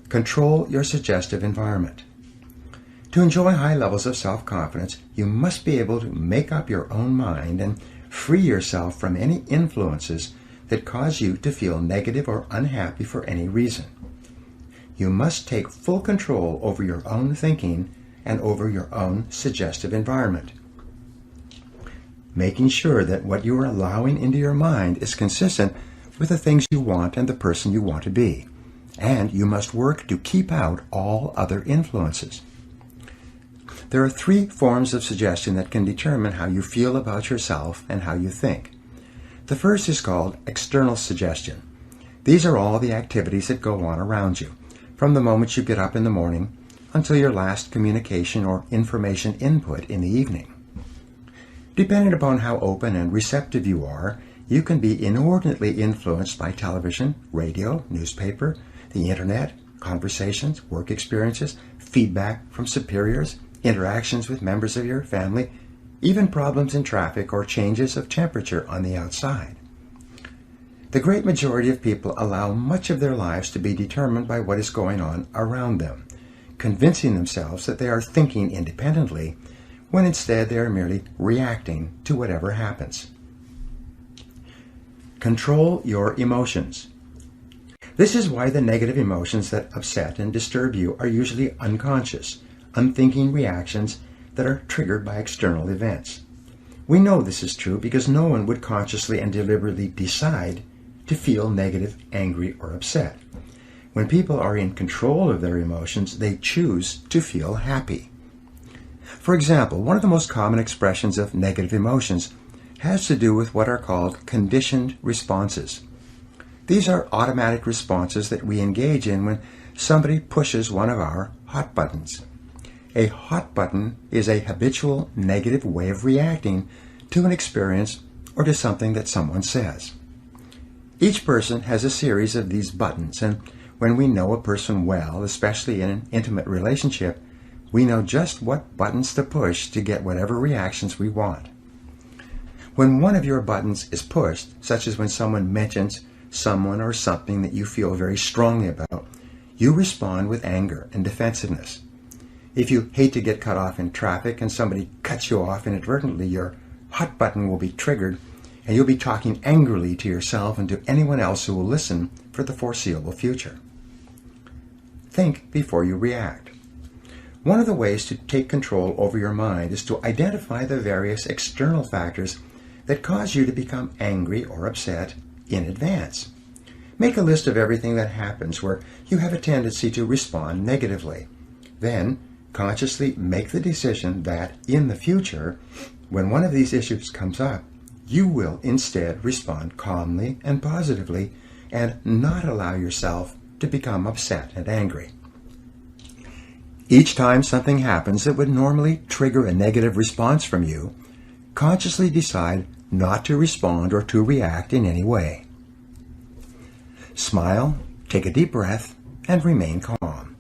Control your suggestive environment. To enjoy high levels of self-confidence, you must be able to make up your own mind and free yourself from any influences that cause you to feel negative or unhappy for any reason. You must take full control over your own thinking and over your own suggestive environment, making sure that what you are allowing into your mind is consistent with the things you want and the person you want to be. And you must work to keep out all other influences. There are 3 forms of suggestion that can determine how you feel about yourself and how you think. The first is called external suggestion. These are all the activities that go on around you, from the moment you get up in the morning until your last communication or information input in the evening. Depending upon how open and receptive you are, you can be inordinately influenced by television, radio, newspaper, the internet, conversations, work experiences, feedback from superiors, interactions with members of your family, even problems in traffic or changes of temperature on the outside. The great majority of people allow much of their lives to be determined by what is going on around them, convincing themselves that they are thinking independently, when instead they are merely reacting to whatever happens. Control your emotions. This is why the negative emotions that upset and disturb you are usually unconscious, unthinking reactions that are triggered by external events. We know this is true because no one would consciously and deliberately decide to feel negative, angry, or upset. When people are in control of their emotions, they choose to feel happy. For example, one of the most common expressions of negative emotions has to do with what are called conditioned responses. These are automatic responses that we engage in when somebody pushes one of our hot buttons. A hot button is a habitual negative way of reacting to an experience or to something that someone says. Each person has a series of these buttons, and when we know a person well, especially in an intimate relationship, we know just what buttons to push to get whatever reactions we want. When one of your buttons is pushed, such as when someone mentions someone or something that you feel very strongly about, you respond with anger and defensiveness. If you hate to get cut off in traffic and somebody cuts you off inadvertently, your hot button will be triggered and you'll be talking angrily to yourself and to anyone else who will listen for the foreseeable future. Think before you react. One of the ways to take control over your mind is to identify the various external factors that cause you to become angry or upset in advance. Make a list of everything that happens where you have a tendency to respond negatively. Then, consciously make the decision that in the future, when one of these issues comes up, you will instead respond calmly and positively and not allow yourself to become upset and angry. Each time something happens that would normally trigger a negative response from you, consciously decide not to respond or to react in any way. Smile, take a deep breath, and remain calm.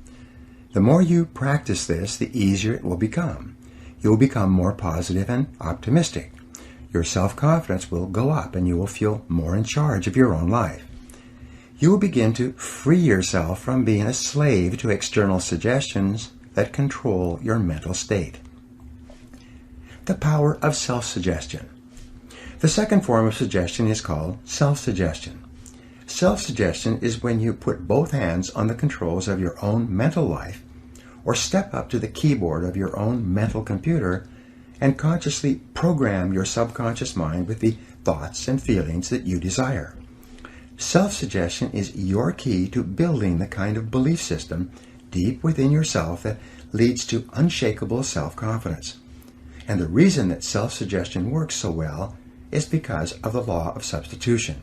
The more you practice this, the easier it will become. You will become more positive and optimistic. Your self-confidence will go up and you will feel more in charge of your own life. You will begin to free yourself from being a slave to external suggestions that control your mental state. The power of self-suggestion. The second form of suggestion is called self-suggestion. Self-suggestion is when you put both hands on the controls of your own mental life or step up to the keyboard of your own mental computer and consciously program your subconscious mind with the thoughts and feelings that you desire. Self-suggestion is your key to building the kind of belief system deep within yourself that leads to unshakable self-confidence. And the reason that self-suggestion works so well is because of the law of substitution.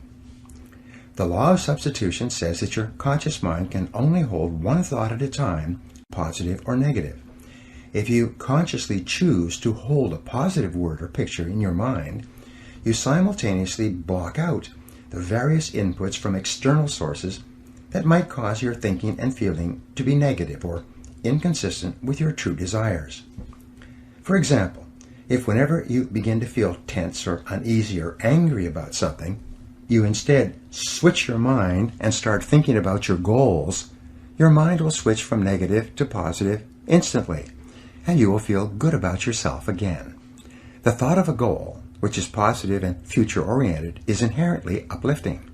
The law of substitution says that your conscious mind can only hold one thought at a time, positive or negative. If you consciously choose to hold a positive word or picture in your mind, you simultaneously block out the various inputs from external sources that might cause your thinking and feeling to be negative or inconsistent with your true desires. For example, if whenever you begin to feel tense or uneasy or angry about something, you instead switch your mind and start thinking about your goals, your mind will switch from negative to positive instantly, and you will feel good about yourself again. The thought of a goal, which is positive and future-oriented, is inherently uplifting.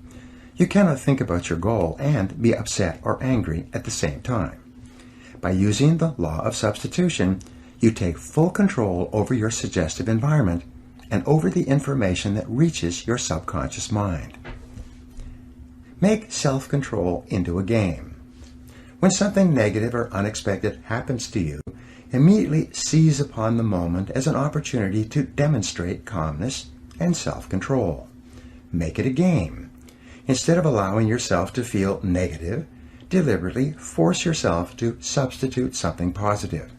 You cannot think about your goal and be upset or angry at the same time. By using the law of substitution, you take full control over your suggestive environment and over the information that reaches your subconscious mind. Make self-control into a game. When something negative or unexpected happens to you, immediately seize upon the moment as an opportunity to demonstrate calmness and self-control. Make it a game. Instead of allowing yourself to feel negative, deliberately force yourself to substitute something positive.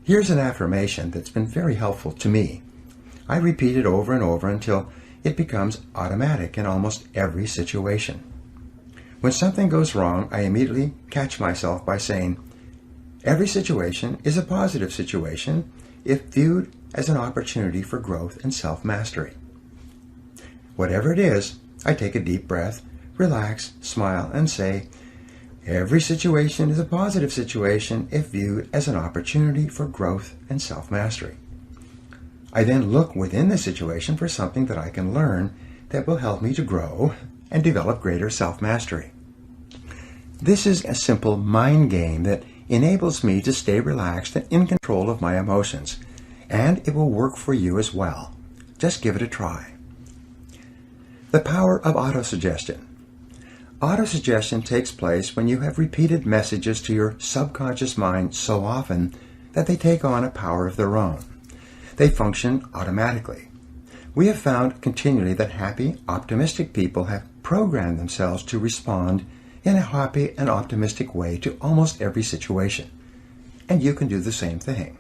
Here's an affirmation that's been very helpful to me. I repeat it over and over until it becomes automatic in almost every situation. When something goes wrong, I immediately catch myself by saying, every situation is a positive situation if viewed as an opportunity for growth and self-mastery. Whatever it is, I take a deep breath, relax, smile, and say, every situation is a positive situation if viewed as an opportunity for growth and self-mastery. I then look within the situation for something that I can learn that will help me to grow and develop greater self-mastery. This is a simple mind game that enables me to stay relaxed and in control of my emotions, and it will work for you as well. Just give it a try. The power of autosuggestion. Autosuggestion takes place when you have repeated messages to your subconscious mind so often that they take on a power of their own. They function automatically. We have found continually that happy, optimistic people have programmed themselves to respond in a happy and optimistic way to almost every situation. And you can do the same thing.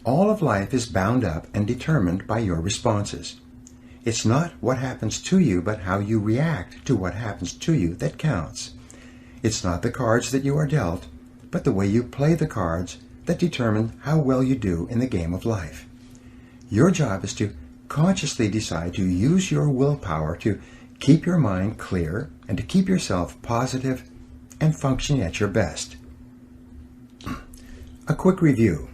All of life is bound up and determined by your responses. It's not what happens to you, but how you react to what happens to you that counts. It's not the cards that you are dealt, but the way you play the cards that determine how well you do in the game of life. Your job is to consciously decide to use your willpower to keep your mind clear and to keep yourself positive and functioning at your best. A quick review.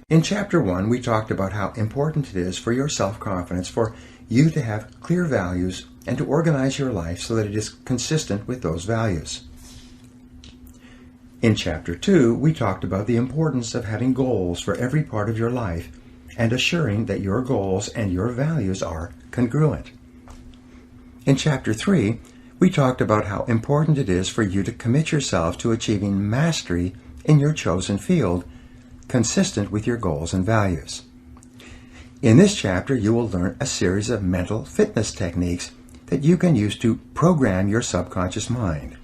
In Chapter 1, we talked about how important it is for your self-confidence for you to have clear values and to organize your life so that it is consistent with those values. In Chapter 2, we talked about the importance of having goals for every part of your life and assuring that your goals and your values are congruent. In Chapter 3, we talked about how important it is for you to commit yourself to achieving mastery in your chosen field, consistent with your goals and values. In this chapter, you will learn a series of mental fitness techniques that you can use to program your subconscious mind.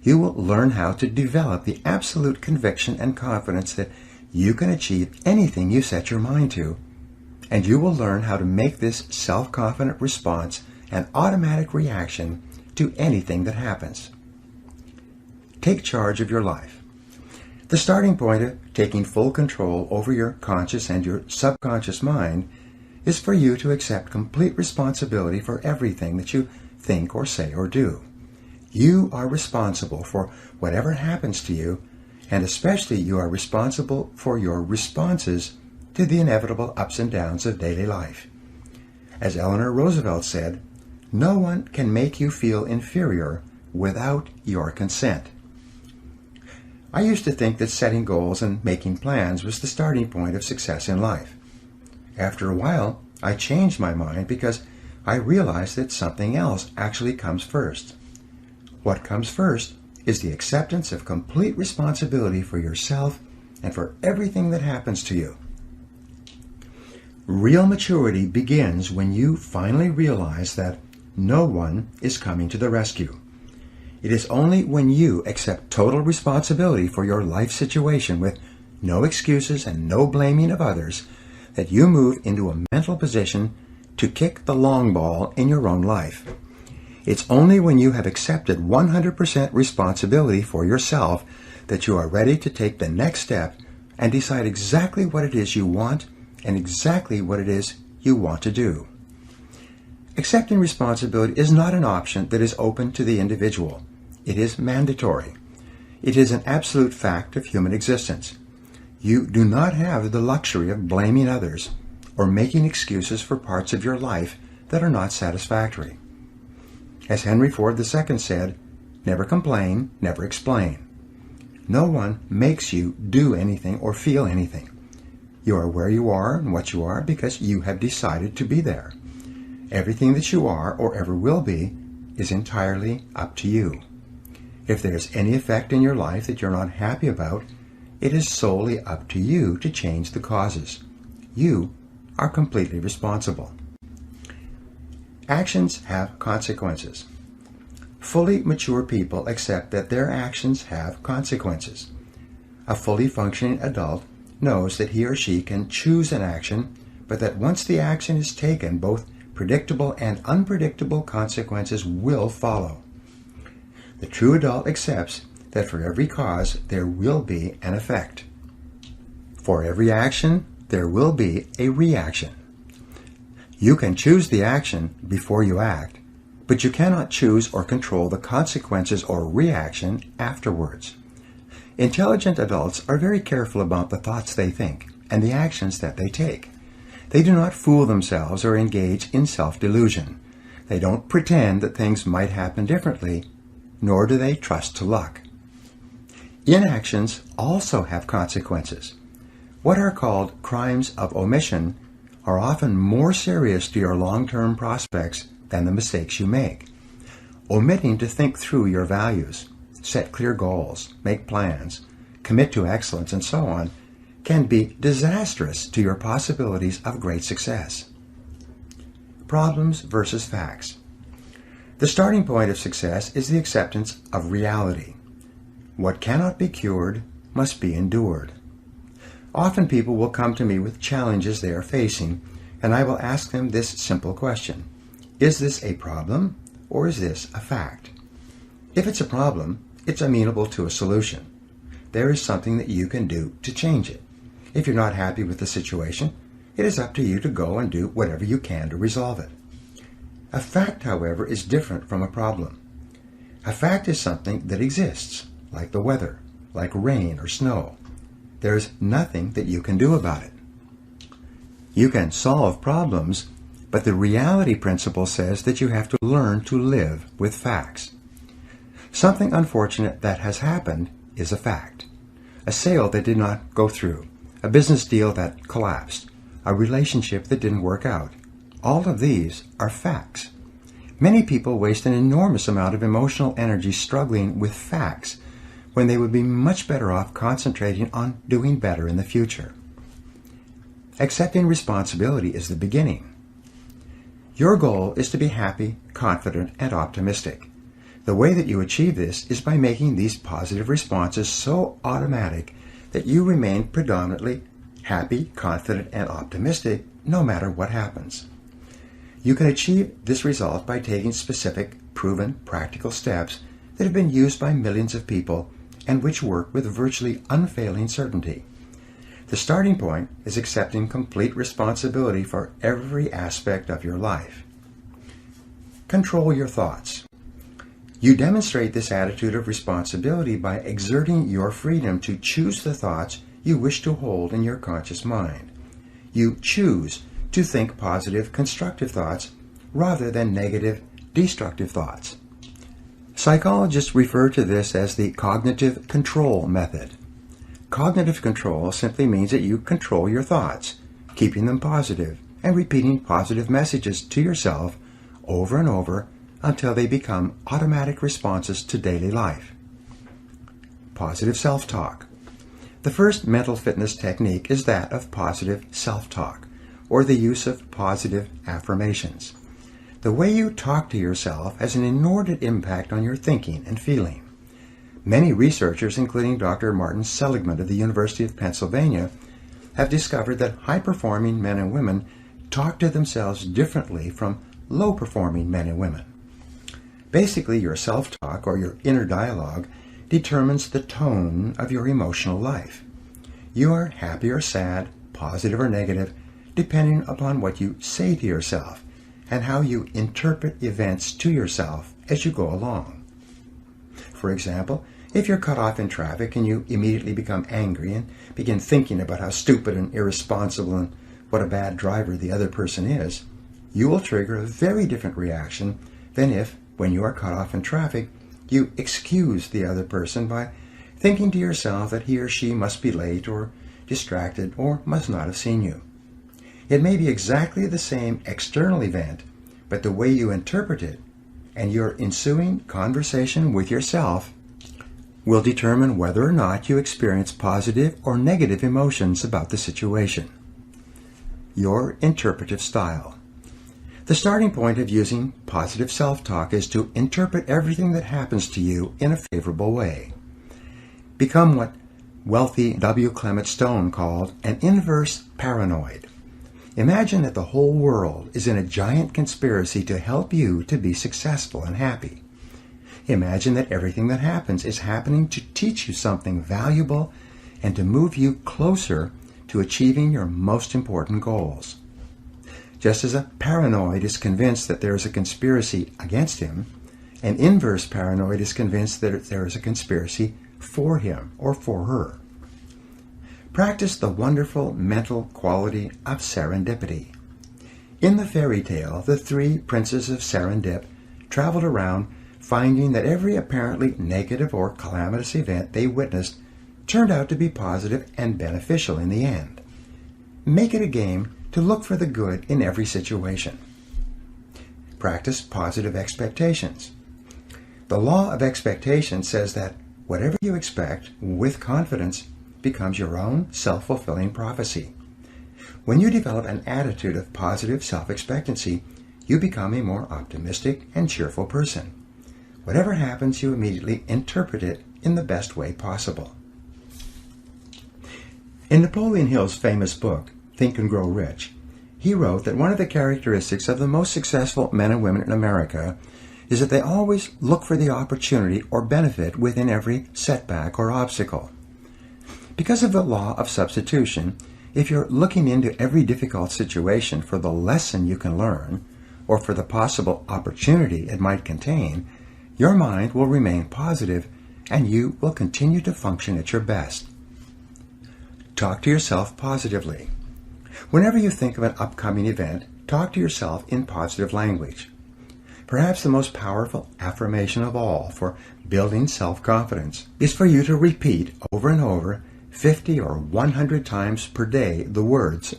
You will learn how to develop the absolute conviction and confidence that you can achieve anything you set your mind to, and you will learn how to make this self-confident response an automatic reaction to anything that happens. Take charge of your life. The starting point of taking full control over your conscious and your subconscious mind is for you to accept complete responsibility for everything that you think or say or do. You are responsible for whatever happens to you, and especially you are responsible for your responses to the inevitable ups and downs of daily life. As Eleanor Roosevelt said, no one can make you feel inferior without your consent. I used to think that setting goals and making plans was the starting point of success in life. After a while, I changed my mind because I realized that something else actually comes first. What comes first is the acceptance of complete responsibility for yourself and for everything that happens to you. Real maturity begins when you finally realize that no one is coming to the rescue. It is only when you accept total responsibility for your life situation with no excuses and no blaming of others that you move into a mental position to kick the long ball in your own life. It's only when you have accepted 100% responsibility for yourself that you are ready to take the next step and decide exactly what it is you want and exactly what it is you want to do. Accepting responsibility is not an option that is open to the individual. It is mandatory. It is an absolute fact of human existence. You do not have the luxury of blaming others or making excuses for parts of your life that are not satisfactory. As Henry Ford II said, never complain, never explain. No one makes you do anything or feel anything. You are where you are and what you are because you have decided to be there. Everything that you are or ever will be is entirely up to you. If there's any effect in your life that you're not happy about, it is solely up to you to change the causes. You are completely responsible. Actions have consequences. Fully mature people accept that their actions have consequences. A fully functioning adult knows that he or she can choose an action, but that once the action is taken, both predictable and unpredictable consequences will follow. The true adult accepts that for every cause there will be an effect. For every action, there will be a reaction. You can choose the action before you act, but you cannot choose or control the consequences or reaction afterwards. Intelligent adults are very careful about the thoughts they think and the actions that they take. They do not fool themselves or engage in self-delusion. They don't pretend that things might happen differently, nor do they trust to luck. Inactions also have consequences. What are called crimes of omission are often more serious to your long-term prospects than the mistakes you make. Omitting to think through your values, set clear goals, make plans, commit to excellence, and so on, can be disastrous to your possibilities of great success. Problems versus facts. The starting point of success is the acceptance of reality. What cannot be cured must be endured. Often people will come to me with challenges they are facing, and I will ask them this simple question: is this a problem, or is this a fact? If it's a problem, it's amenable to a solution. There is something that you can do to change it. If you're not happy with the situation, it is up to you to go and do whatever you can to resolve it. A fact, however, is different from a problem. A fact is something that exists, like the weather, like rain or snow. There is nothing that you can do about it. You can solve problems, but the reality principle says that you have to learn to live with facts. Something unfortunate that has happened is a fact. A sale that did not go through, a business deal that collapsed, a relationship that didn't work out. All of these are facts. Many people waste an enormous amount of emotional energy struggling with facts when they would be much better off concentrating on doing better in the future. Accepting responsibility is the beginning. Your goal is to be happy, confident, and optimistic. The way that you achieve this is by making these positive responses so automatic that you remain predominantly happy, confident, and optimistic no matter what happens. You can achieve this result by taking specific, proven, practical steps that have been used by millions of people and which work with virtually unfailing certainty. The starting point is accepting complete responsibility for every aspect of your life. Control your thoughts. You demonstrate this attitude of responsibility by exerting your freedom to choose the thoughts you wish to hold in your conscious mind. You choose to think positive, constructive thoughts rather than negative, destructive thoughts. Psychologists refer to this as the cognitive control method. Cognitive control simply means that you control your thoughts, keeping them positive and repeating positive messages to yourself over and over until they become automatic responses to daily life. Positive self-talk. The first mental fitness technique is that of positive self-talk, or the use of positive affirmations. The way you talk to yourself has an inordinate impact on your thinking and feeling. Many researchers, including Dr. Martin Seligman of the University of Pennsylvania, have discovered that high-performing men and women talk to themselves differently from low-performing men and women. Basically, your self-talk, or your inner dialogue, determines the tone of your emotional life. You are happy or sad, positive or negative, depending upon what you say to yourself and how you interpret events to yourself as you go along. For example, if you're cut off in traffic and you immediately become angry and begin thinking about how stupid and irresponsible and what a bad driver the other person is, you will trigger a very different reaction than if, when you are cut off in traffic, you excuse the other person by thinking to yourself that he or she must be late or distracted or must not have seen you. It may be exactly the same external event, but the way you interpret it and your ensuing conversation with yourself will determine whether or not you experience positive or negative emotions about the situation. Your interpretive style. The starting point of using positive self-talk is to interpret everything that happens to you in a favorable way. Become what wealthy W. Clement Stone called an inverse paranoid. Imagine that the whole world is in a giant conspiracy to help you to be successful and happy. Imagine that everything that happens is happening to teach you something valuable and to move you closer to achieving your most important goals. Just as a paranoid is convinced that there is a conspiracy against him, an inverse paranoid is convinced that there is a conspiracy for him or for her. Practice the wonderful mental quality of serendipity. In the fairy tale, the three princes of Serendip traveled around finding that every apparently negative or calamitous event they witnessed turned out to be positive and beneficial in the end. Make it a game to look for the good in every situation. Practice positive expectations. The law of expectation says that whatever you expect with confidence becomes your own self-fulfilling prophecy. When you develop an attitude of positive self-expectancy, you become a more optimistic and cheerful person. Whatever happens, you immediately interpret it in the best way possible. In Napoleon Hill's famous book, Think and Grow Rich, he wrote that one of the characteristics of the most successful men and women in America is that they always look for the opportunity or benefit within every setback or obstacle. Because of the law of substitution, if you're looking into every difficult situation for the lesson you can learn, or for the possible opportunity it might contain, your mind will remain positive and you will continue to function at your best. Talk to yourself positively. Whenever you think of an upcoming event, talk to yourself in positive language. Perhaps the most powerful affirmation of all for building self-confidence is for you to repeat over and over 50 or 100 times per day the words,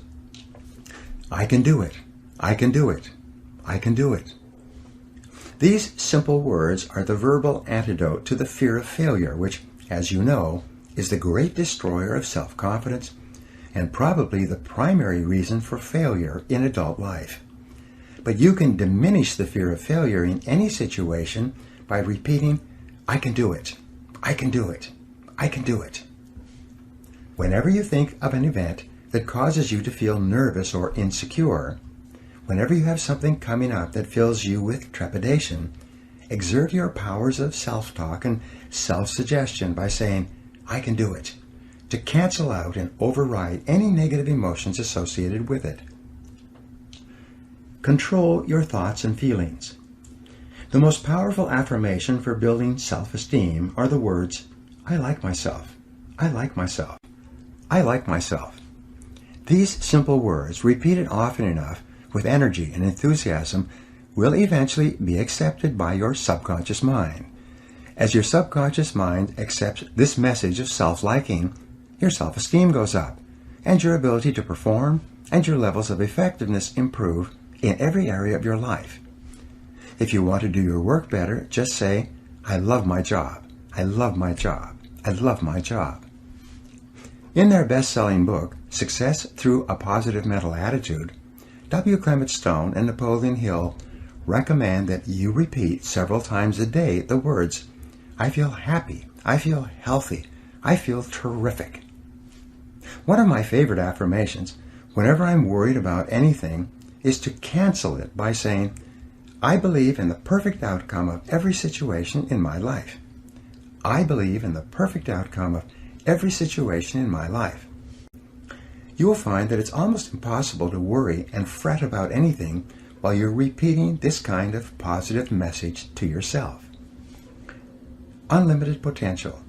I can do it, I can do it, I can do it. These simple words are the verbal antidote to the fear of failure, which, as you know, is the great destroyer of self-confidence and probably the primary reason for failure in adult life. But you can diminish the fear of failure in any situation by repeating, I can do it, I can do it, I can do it. Whenever you think of an event that causes you to feel nervous or insecure, whenever you have something coming up that fills you with trepidation, exert your powers of self-talk and self-suggestion by saying, I can do it, to cancel out and override any negative emotions associated with it. Control your thoughts and feelings. The most powerful affirmation for building self-esteem are the words, I like myself, I like myself, I like myself. These simple words, repeated often enough with energy and enthusiasm, will eventually be accepted by your subconscious mind. As your subconscious mind accepts this message of self-liking, your self-esteem goes up, and your ability to perform and your levels of effectiveness improve in every area of your life. If you want to do your work better, just say, I love my job, I love my job, I love my job. In their best-selling book, Success Through a Positive Mental Attitude, W. Clement Stone and Napoleon Hill recommend that you repeat several times a day the words, I feel happy, I feel healthy, I feel terrific. One of my favorite affirmations, whenever I'm worried about anything, is to cancel it by saying, I believe in the perfect outcome of every situation in my life. I believe in the perfect outcome of every situation in my life. You will find that it's almost impossible to worry and fret about anything while you're repeating this kind of positive message to yourself. Unlimited potential.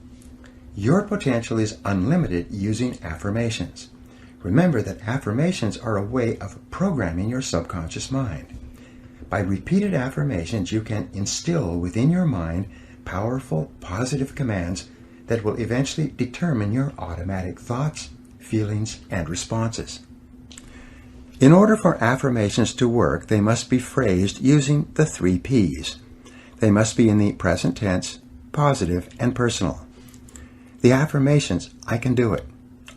Your potential is unlimited using affirmations. Remember that affirmations are a way of programming your subconscious mind. By repeated affirmations, you can instill within your mind powerful, positive commands that will eventually determine your automatic thoughts, feelings, and responses. In order for affirmations to work, they must be phrased using the 3 Ps. They must be in the present tense, positive, and personal. The affirmations, I can do it,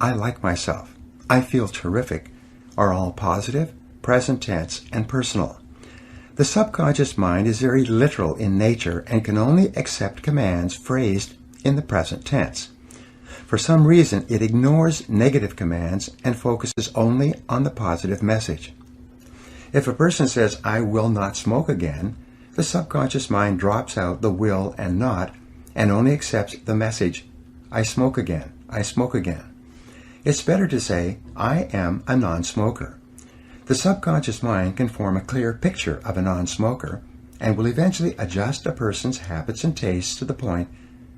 I like myself, I feel terrific, are all positive, present tense, and personal. The subconscious mind is very literal in nature and can only accept commands phrased in the present tense. For some reason, it ignores negative commands and focuses only on the positive message. If a person says, I will not smoke again, the subconscious mind drops out the will and not and only accepts the message, I smoke again, I smoke again. It's better to say, I am a non-smoker. The subconscious mind can form a clear picture of a non-smoker and will eventually adjust a person's habits and tastes to the point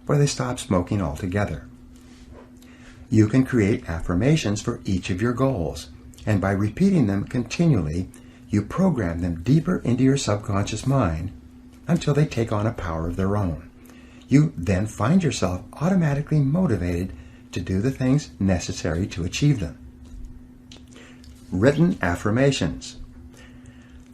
where they stop smoking altogether. You can create affirmations for each of your goals, and by repeating them continually, you program them deeper into your subconscious mind until they take on a power of their own. You then find yourself automatically motivated to do the things necessary to achieve them. Written affirmations.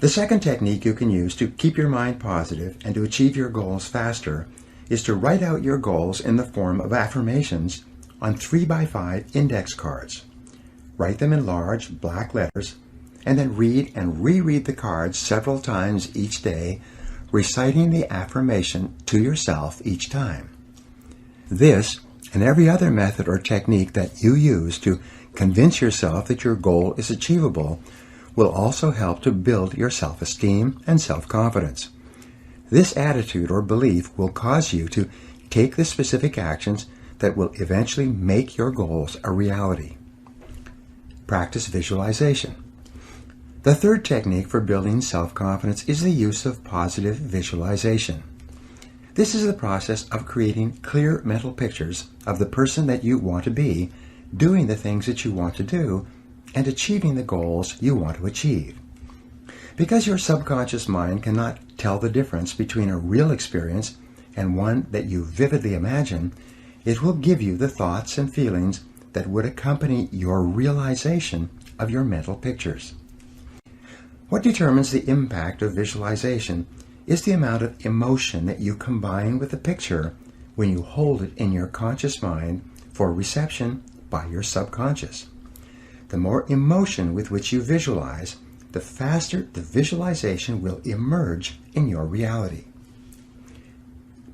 The second technique you can use to keep your mind positive and to achieve your goals faster is to write out your goals in the form of affirmations on 3x5 index cards. Write them in large black letters and then read and reread the cards several times each day, reciting the affirmation to yourself each time. This and every other method or technique that you use to convince yourself that your goal is achievable will also help to build your self-esteem and self-confidence. This attitude or belief will cause you to take the specific actions that will eventually make your goals a reality. Practice visualization. The third technique for building self-confidence is the use of positive visualization. This is the process of creating clear mental pictures of the person that you want to be, doing the things that you want to do, and achieving the goals you want to achieve. Because your subconscious mind cannot tell the difference between a real experience and one that you vividly imagine, it will give you the thoughts and feelings that would accompany your realization of your mental pictures. What determines the impact of visualization is the amount of emotion that you combine with the picture when you hold it in your conscious mind for reception by your subconscious. The more emotion with which you visualize, the faster the visualization will emerge in your reality.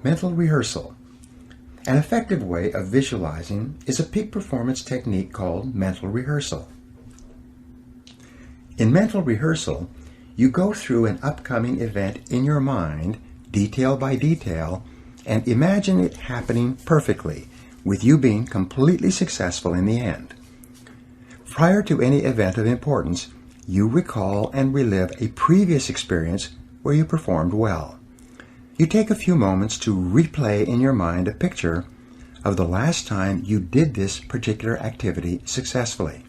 Mental rehearsal. An effective way of visualizing is a peak performance technique called mental rehearsal. In mental rehearsal, you go through an upcoming event in your mind, detail by detail, and imagine it happening perfectly, with you being completely successful in the end. Prior to any event of importance, you recall and relive a previous experience where you performed well. You take a few moments to replay in your mind a picture of the last time you did this particular activity successfully.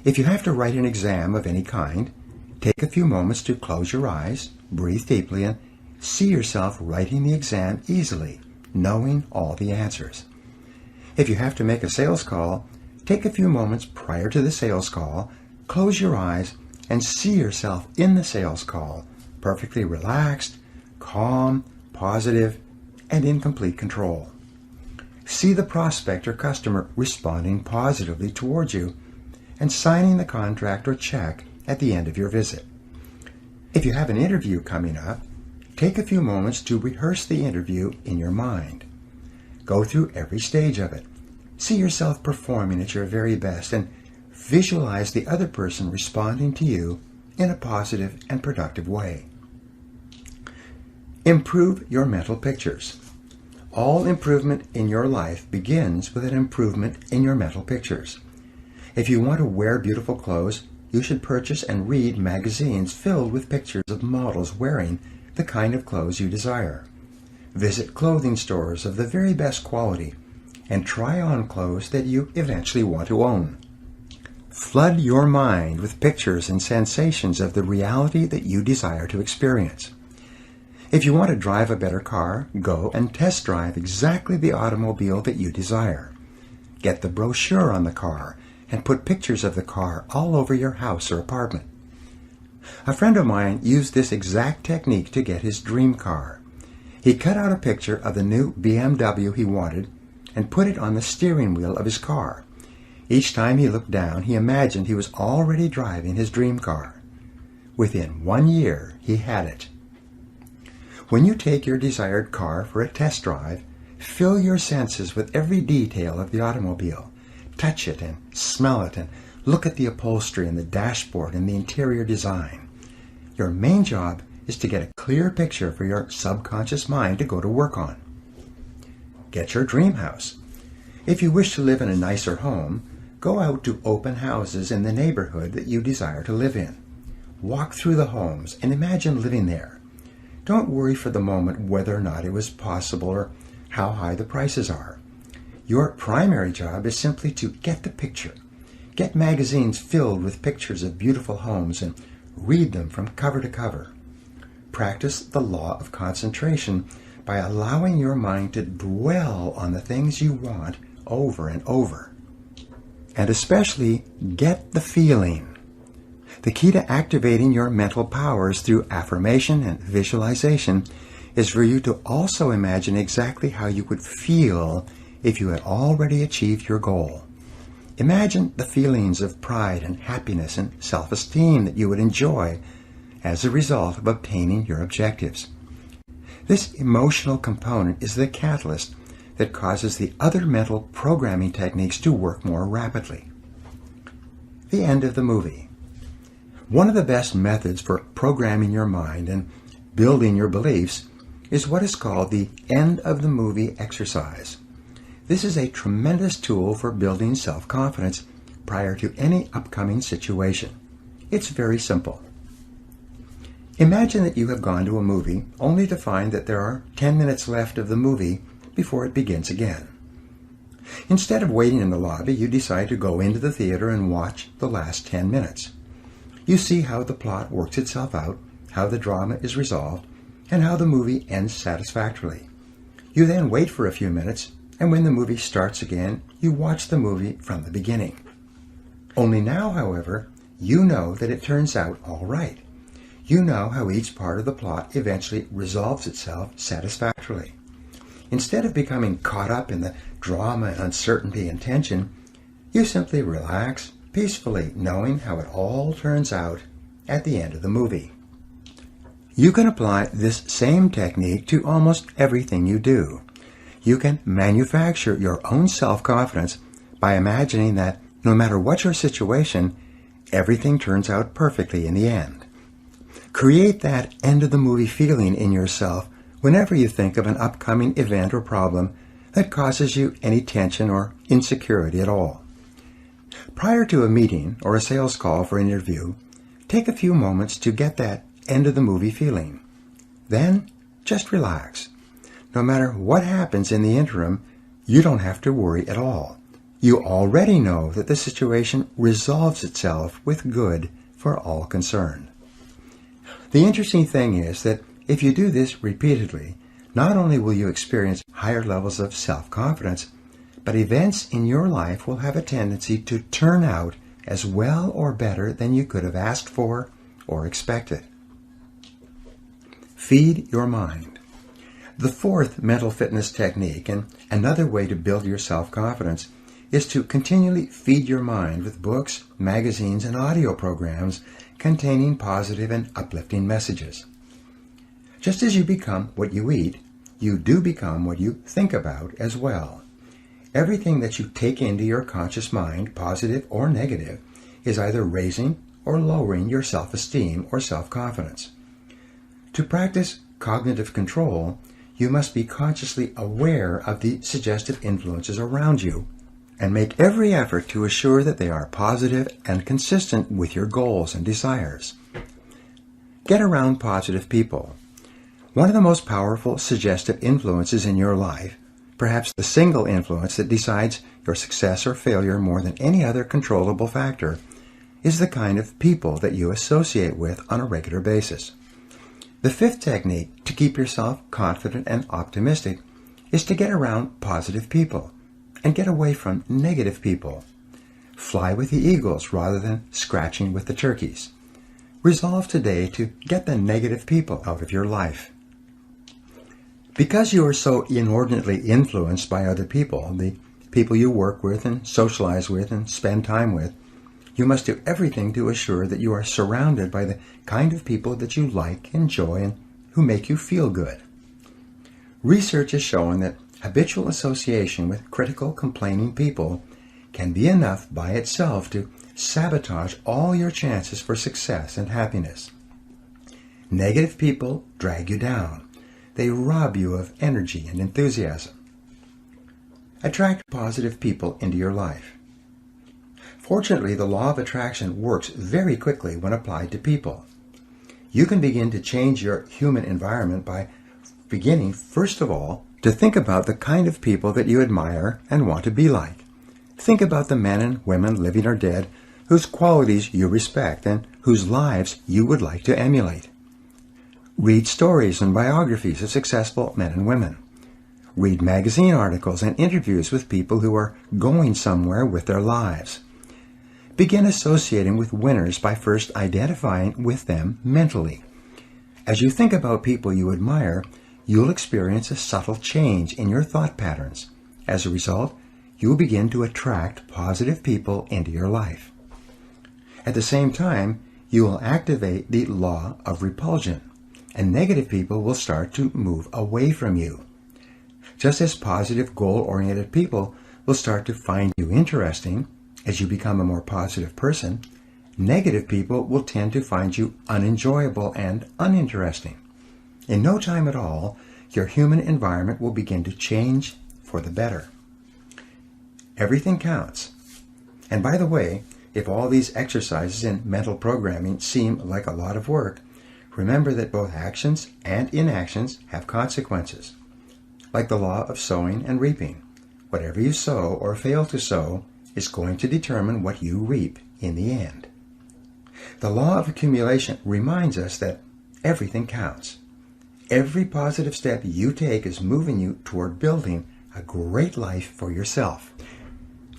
If you have to write an exam of any kind, take a few moments to close your eyes, breathe deeply, and see yourself writing the exam easily, knowing all the answers. If you have to make a sales call, take a few moments prior to the sales call, close your eyes, and see yourself in the sales call, perfectly relaxed, calm, positive, and in complete control. See the prospect or customer responding positively towards you and signing the contract or check at the end of your visit. If you have an interview coming up, take a few moments to rehearse the interview in your mind. Go through every stage of it. See yourself performing at your very best and visualize the other person responding to you in a positive and productive way. Improve your mental pictures. All improvement in your life begins with an improvement in your mental pictures. If you want to wear beautiful clothes, you should purchase and read magazines filled with pictures of models wearing the kind of clothes you desire. Visit clothing stores of the very best quality and try on clothes that you eventually want to own. Flood your mind with pictures and sensations of the reality that you desire to experience. If you want to drive a better car, go and test drive exactly the automobile that you desire. Get the brochure on the car and put pictures of the car all over your house or apartment. A friend of mine used this exact technique to get his dream car. He cut out a picture of the new BMW he wanted and put it on the steering wheel of his car. Each time he looked down, he imagined he was already driving his dream car. Within 1 year, he had it. When you take your desired car for a test drive, fill your senses with every detail of the automobile. Touch it and smell it and look at the upholstery and the dashboard and the interior design. Your main job is to get a clear picture for your subconscious mind to go to work on. Get your dream house. If you wish to live in a nicer home, go out to open houses in the neighborhood that you desire to live in. Walk through the homes and imagine living there. Don't worry for the moment whether or not it was possible or how high the prices are. Your primary job is simply to get the picture. Get magazines filled with pictures of beautiful homes and read them from cover to cover. Practice the law of concentration by allowing your mind to dwell on the things you want over and over. And especially get the feeling. The key to activating your mental powers through affirmation and visualization is for you to also imagine exactly how you would feel if you had already achieved your goal. Imagine the feelings of pride and happiness and self-esteem that you would enjoy as a result of obtaining your objectives. This emotional component is the catalyst that causes the other mental programming techniques to work more rapidly. The end of the movie. One of the best methods for programming your mind and building your beliefs is what is called the end of the movie exercise. This is a tremendous tool for building self-confidence prior to any upcoming situation. It's very simple. Imagine that you have gone to a movie only to find that there are 10 minutes left of the movie before it begins again. Instead of waiting in the lobby, you decide to go into the theater and watch the last 10 minutes. You see how the plot works itself out, how the drama is resolved, and how the movie ends satisfactorily. You then wait for a few minutes, and when the movie starts again, you watch the movie from the beginning. Only now, however, you know that it turns out all right. You know how each part of the plot eventually resolves itself satisfactorily. Instead of becoming caught up in the drama and uncertainty and tension, you simply relax peacefully, knowing how it all turns out at the end of the movie. You can apply this same technique to almost everything you do. You can manufacture your own self-confidence by imagining that no matter what your situation, everything turns out perfectly in the end. Create that end-of-the-movie feeling in yourself whenever you think of an upcoming event or problem that causes you any tension or insecurity at all. Prior to a meeting or a sales call for an interview, take a few moments to get that end-of-the-movie feeling. Then, just relax. No matter what happens in the interim, you don't have to worry at all. You already know that the situation resolves itself with good for all concerned. The interesting thing is that if you do this repeatedly, not only will you experience higher levels of self-confidence, but events in your life will have a tendency to turn out as well or better than you could have asked for or expected. Feed your mind. The fourth mental fitness technique, and another way to build your self-confidence, is to continually feed your mind with books, magazines, and audio programs containing positive and uplifting messages. Just as you become what you eat, you do become what you think about as well. Everything that you take into your conscious mind, positive or negative, is either raising or lowering your self-esteem or self-confidence. To practice cognitive control, you must be consciously aware of the suggestive influences around you and make every effort to assure that they are positive and consistent with your goals and desires. Get around positive people. One of the most powerful suggestive influences in your life, perhaps the single influence that decides your success or failure more than any other controllable factor, is the kind of people that you associate with on a regular basis. The fifth technique to keep yourself confident and optimistic is to get around positive people and get away from negative people. Fly with the eagles rather than scratching with the turkeys. Resolve today to get the negative people out of your life. Because you are so inordinately influenced by other people, the people you work with and socialize with and spend time with, you must do everything to assure that you are surrounded by the kind of people that you like, enjoy, and who make you feel good. Research has shown that habitual association with critical, complaining people can be enough by itself to sabotage all your chances for success and happiness. Negative people drag you down. They rob you of energy and enthusiasm. Attract positive people into your life. Fortunately, the law of attraction works very quickly when applied to people. You can begin to change your human environment by beginning, first of all, to think about the kind of people that you admire and want to be like. Think about the men and women, living or dead, whose qualities you respect and whose lives you would like to emulate. Read stories and biographies of successful men and women. Read magazine articles and interviews with people who are going somewhere with their lives. begin associating with winners by first identifying with them mentally. As you think about people you admire, you'll experience a subtle change in your thought patterns. As a result, you will begin to attract positive people into your life. At the same time, you will activate the law of repulsion, and negative people will start to move away from you. Just as positive, goal-oriented people will start to find you interesting as you become a more positive person, negative people will tend to find you unenjoyable and uninteresting. In no time at all, your human environment will begin to change for the better. Everything counts. And by the way, if all these exercises in mental programming seem like a lot of work, remember that both actions and inactions have consequences. Like the law of sowing and reaping, whatever you sow or fail to sow is going to determine what you reap in the end. The law of accumulation reminds us that everything counts. Every positive step you take is moving you toward building a great life for yourself.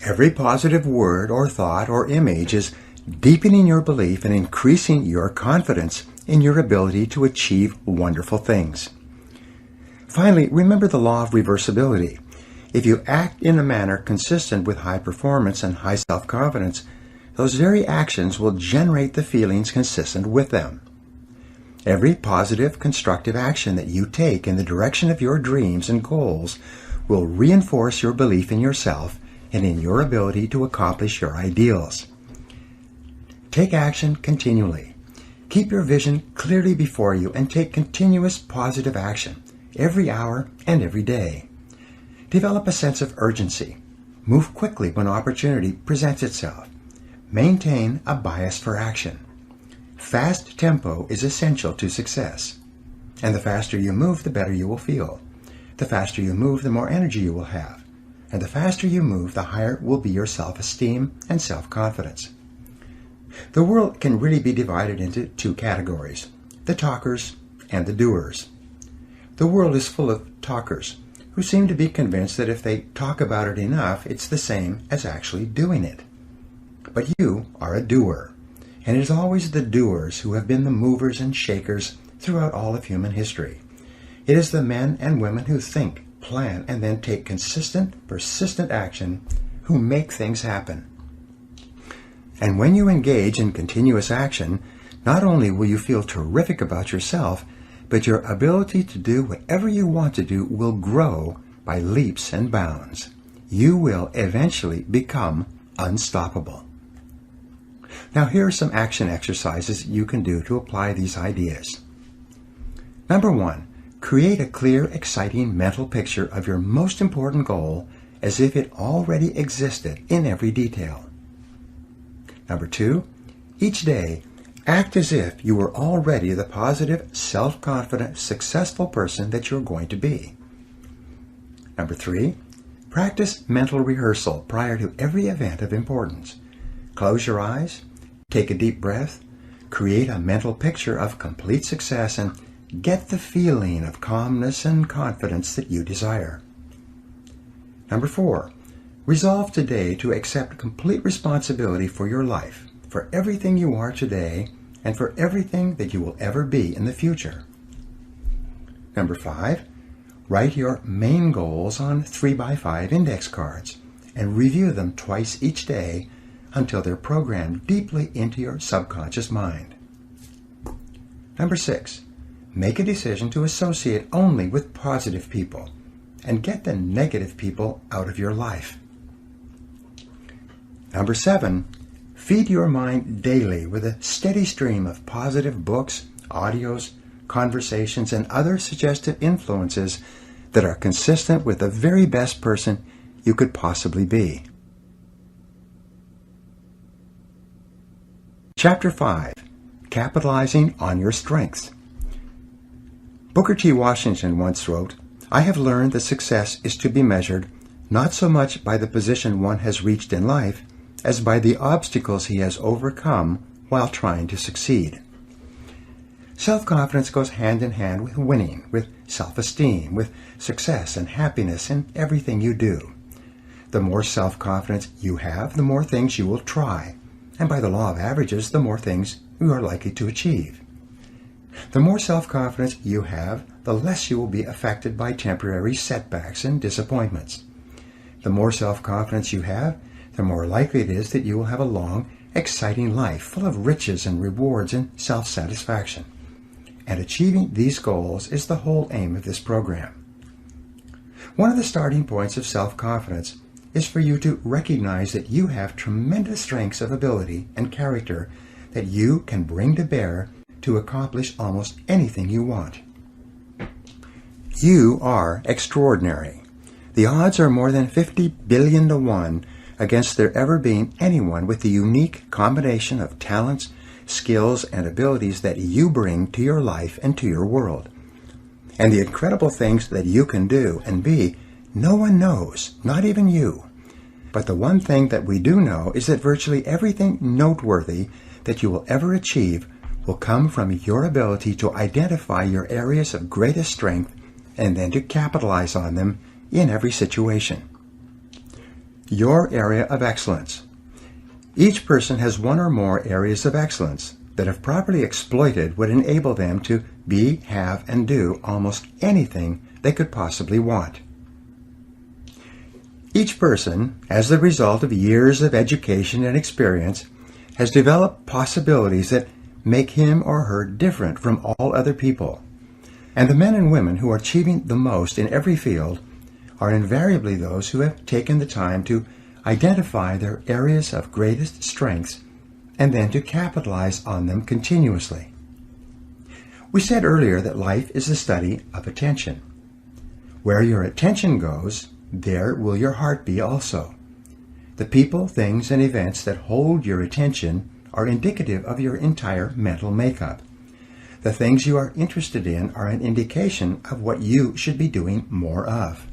Every positive word or thought or image is deepening your belief and increasing your confidence in your ability to achieve wonderful things. Finally, remember the law of reversibility. If you act in a manner consistent with high performance and high self-confidence, those very actions will generate the feelings consistent with them. Every positive, constructive action that you take in the direction of your dreams and goals will reinforce your belief in yourself and in your ability to accomplish your ideals. Take action continually. Keep your vision clearly before you and take continuous positive action every hour and every day. Develop a sense of urgency. Move quickly when opportunity presents itself. Maintain a bias for action. Fast tempo is essential to success. And the faster you move, the better you will feel. The faster you move, the more energy you will have. And the faster you move, the higher will be your self-esteem and self-confidence. The world can really be divided into two categories, the talkers and the doers. The world is full of talkers who seem to be convinced that if they talk about it enough, it's the same as actually doing it. But you are a doer, and it is always the doers who have been the movers and shakers throughout all of human history. It is the men and women who think, plan, and then take consistent, persistent action who make things happen. And when you engage in continuous action, not only will you feel terrific about yourself, but your ability to do whatever you want to do will grow by leaps and bounds. You will eventually become unstoppable. Now here are some action exercises you can do to apply these ideas. Number 1, create a clear, exciting mental picture of your most important goal as if it already existed in every detail. Number 2, each day, act as if you were already the positive, self-confident, successful person that you're going to be. Number 3, practice mental rehearsal prior to every event of importance. Close your eyes, take a deep breath, create a mental picture of complete success, and get the feeling of calmness and confidence that you desire. Number 4, resolve today to accept complete responsibility for your life, for everything you are today, and for everything that you will ever be in the future. Number 5, write your main goals on 3x5 index cards and review them twice each day until they're programmed deeply into your subconscious mind. Number 6, make a decision to associate only with positive people and get the negative people out of your life. Number 7, feed your mind daily with a steady stream of positive books, audios, conversations, and other suggestive influences that are consistent with the very best person you could possibly be. Chapter 5, Capitalizing on Your Strengths. Booker T. Washington once wrote, "I have learned that success is to be measured not so much by the position one has reached in life as by the obstacles he has overcome while trying to succeed." Self-confidence goes hand in hand with winning, with self-esteem, with success and happiness in everything you do. The more self-confidence you have, the more things you will try, and by the law of averages, the more things you are likely to achieve. The more self-confidence you have, the less you will be affected by temporary setbacks and disappointments. The more self-confidence you have, the more likely it is that you will have a long, exciting life full of riches and rewards and self-satisfaction. And achieving these goals is the whole aim of this program. One of the starting points of self-confidence is for you to recognize that you have tremendous strengths of ability and character that you can bring to bear to accomplish almost anything you want. You are extraordinary. The odds are more than 50 billion to 1 against there ever being anyone with the unique combination of talents, skills, and abilities that you bring to your life and to your world. And the incredible things that you can do and be, no one knows, not even you. But the one thing that we do know is that virtually everything noteworthy that you will ever achieve will come from your ability to identify your areas of greatest strength and then to capitalize on them in every situation. Your area of excellence. Each person has one or more areas of excellence that, if properly exploited, would enable them to be, have, and do almost anything they could possibly want. Each person, as the result of years of education and experience, has developed possibilities that make him or her different from all other people. And the men and women who are achieving the most in every field are invariably those who have taken the time to identify their areas of greatest strengths and then to capitalize on them continuously. We said earlier that life is the study of attention. Where your attention goes, there will your heart be also. The people, things, and events that hold your attention are indicative of your entire mental makeup. The things you are interested in are an indication of what you should be doing more of.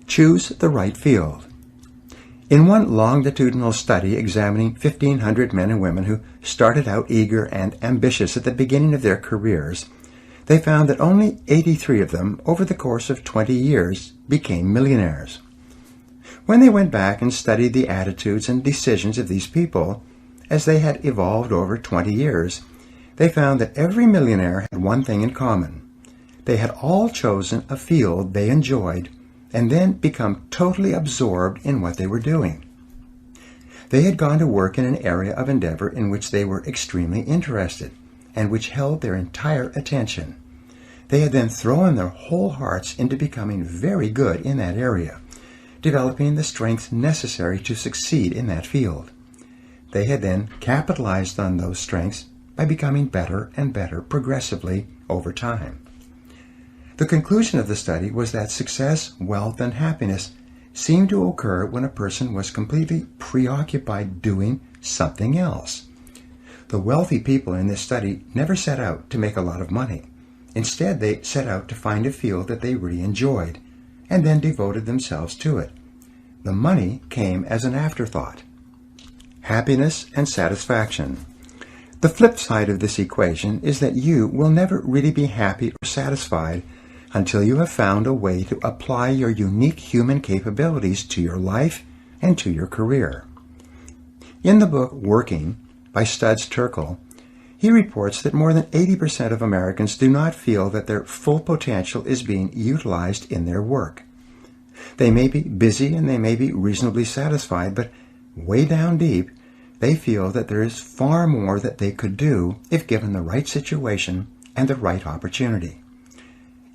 Choose the right field. In one longitudinal study examining 1,500 men and women who started out eager and ambitious at the beginning of their careers, they found that only 83 of them, over the course of 20 years, became millionaires. When they went back and studied the attitudes and decisions of these people, as they had evolved over 20 years, they found that every millionaire had one thing in common. They had all chosen a field they enjoyed and then become totally absorbed in what they were doing. They had gone to work in an area of endeavor in which they were extremely interested and which held their entire attention. They had then thrown their whole hearts into becoming very good in that area, developing the strengths necessary to succeed in that field. They had then capitalized on those strengths by becoming better and better progressively over time. The conclusion of the study was that success, wealth, and happiness seemed to occur when a person was completely preoccupied doing something else. The wealthy people in this study never set out to make a lot of money. Instead, they set out to find a field that they really enjoyed, and then devoted themselves to it. The money came as an afterthought. Happiness and satisfaction. The flip side of this equation is that you will never really be happy or satisfied until you have found a way to apply your unique human capabilities to your life and to your career. In the book Working by Studs Terkel, he reports that more than 80% of Americans do not feel that their full potential is being utilized in their work. They may be busy and they may be reasonably satisfied, but way down deep, they feel that there is far more that they could do if given the right situation and the right opportunity.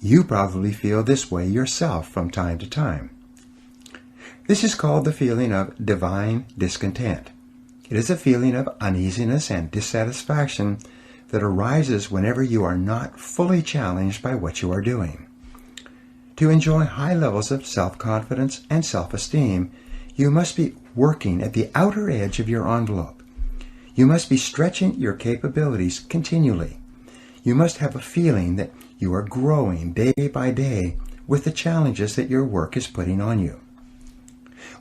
You probably feel this way yourself from time to time. This is called the feeling of divine discontent. It is a feeling of uneasiness and dissatisfaction that arises whenever you are not fully challenged by what you are doing. To enjoy high levels of self-confidence and self-esteem, you must be working at the outer edge of your envelope. You must be stretching your capabilities continually. You must have a feeling that you are growing day by day with the challenges that your work is putting on you.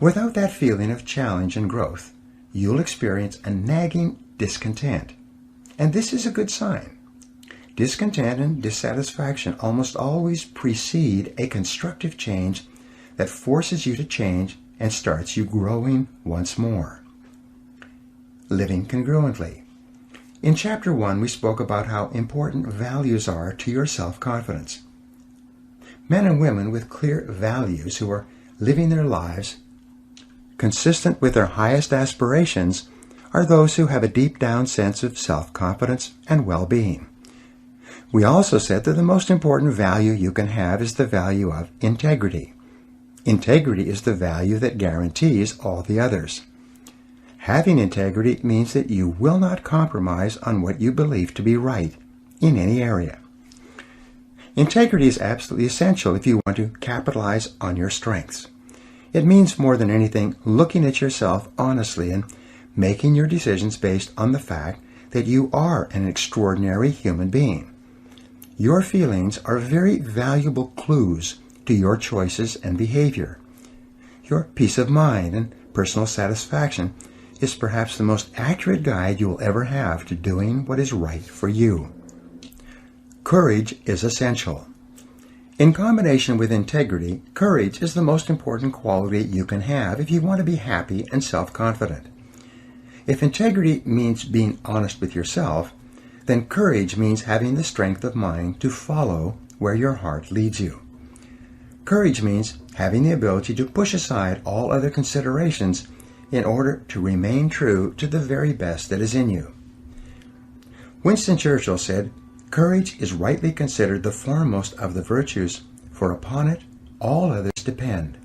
Without that feeling of challenge and growth, you'll experience a nagging discontent. And this is a good sign. Discontent and dissatisfaction almost always precede a constructive change that forces you to change and starts you growing once more. living congruently. In Chapter 1, we spoke about how important values are to your self-confidence. Men and women with clear values who are living their lives consistent with their highest aspirations are those who have a deep-down sense of self-confidence and well-being. We also said that the most important value you can have is the value of integrity. Integrity is the value that guarantees all the others. Having integrity means that you will not compromise on what you believe to be right in any area. Integrity is absolutely essential if you want to capitalize on your strengths. It means more than anything looking at yourself honestly and making your decisions based on the fact that you are an extraordinary human being. Your feelings are very valuable clues to your choices and behavior. Your peace of mind and personal satisfaction is perhaps the most accurate guide you will ever have to doing what is right for you. Courage is essential. In combination with integrity, courage is the most important quality you can have if you want to be happy and self-confident. If integrity means being honest with yourself, then courage means having the strength of mind to follow where your heart leads you. Courage means having the ability to push aside all other considerations in order to remain true to the very best that is in you. Winston Churchill said, "Courage is rightly considered the foremost of the virtues, for upon it all others depend."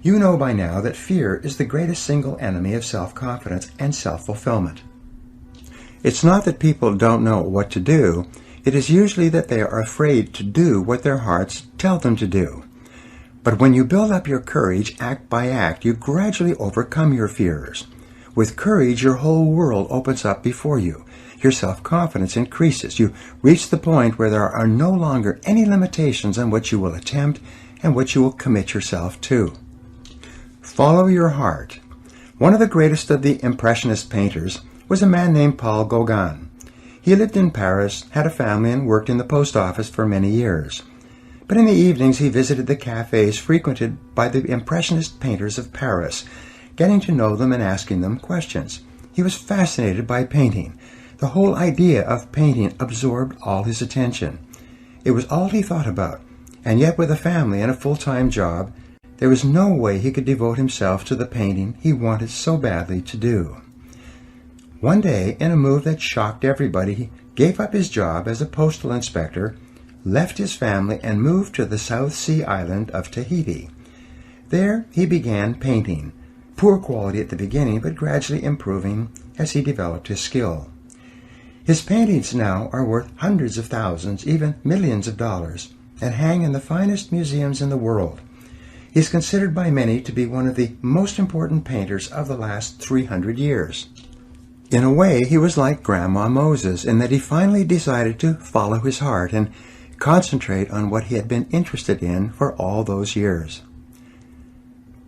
You know by now that fear is the greatest single enemy of self-confidence and self-fulfillment. It's not that people don't know what to do, it is usually that they are afraid to do what their hearts tell them to do. But when you build up your courage act by act, you gradually overcome your fears. With courage, your whole world opens up before you. Your self-confidence increases. You reach the point where there are no longer any limitations on what you will attempt and what you will commit yourself to. Follow your heart. One of the greatest of the Impressionist painters was a man named Paul Gauguin. He lived in Paris, had a family, and worked in the post office for many years. But in the evenings he visited the cafes frequented by the Impressionist painters of Paris, getting to know them and asking them questions. He was fascinated by painting. The whole idea of painting absorbed all his attention. It was all he thought about, and yet with a family and a full-time job, there was no way he could devote himself to the painting he wanted so badly to do. One day, in a move that shocked everybody, he gave up his job as a postal inspector, left his family, and moved to the South Sea island of Tahiti. There he began painting, poor quality at the beginning, but gradually improving as he developed his skill. His paintings now are worth hundreds of thousands, even millions of dollars, and hang in the finest museums in the world. He is considered by many to be one of the most important painters of the last 300 years. In a way, he was like Grandma Moses in that he finally decided to follow his heart and concentrate on what he had been interested in for all those years.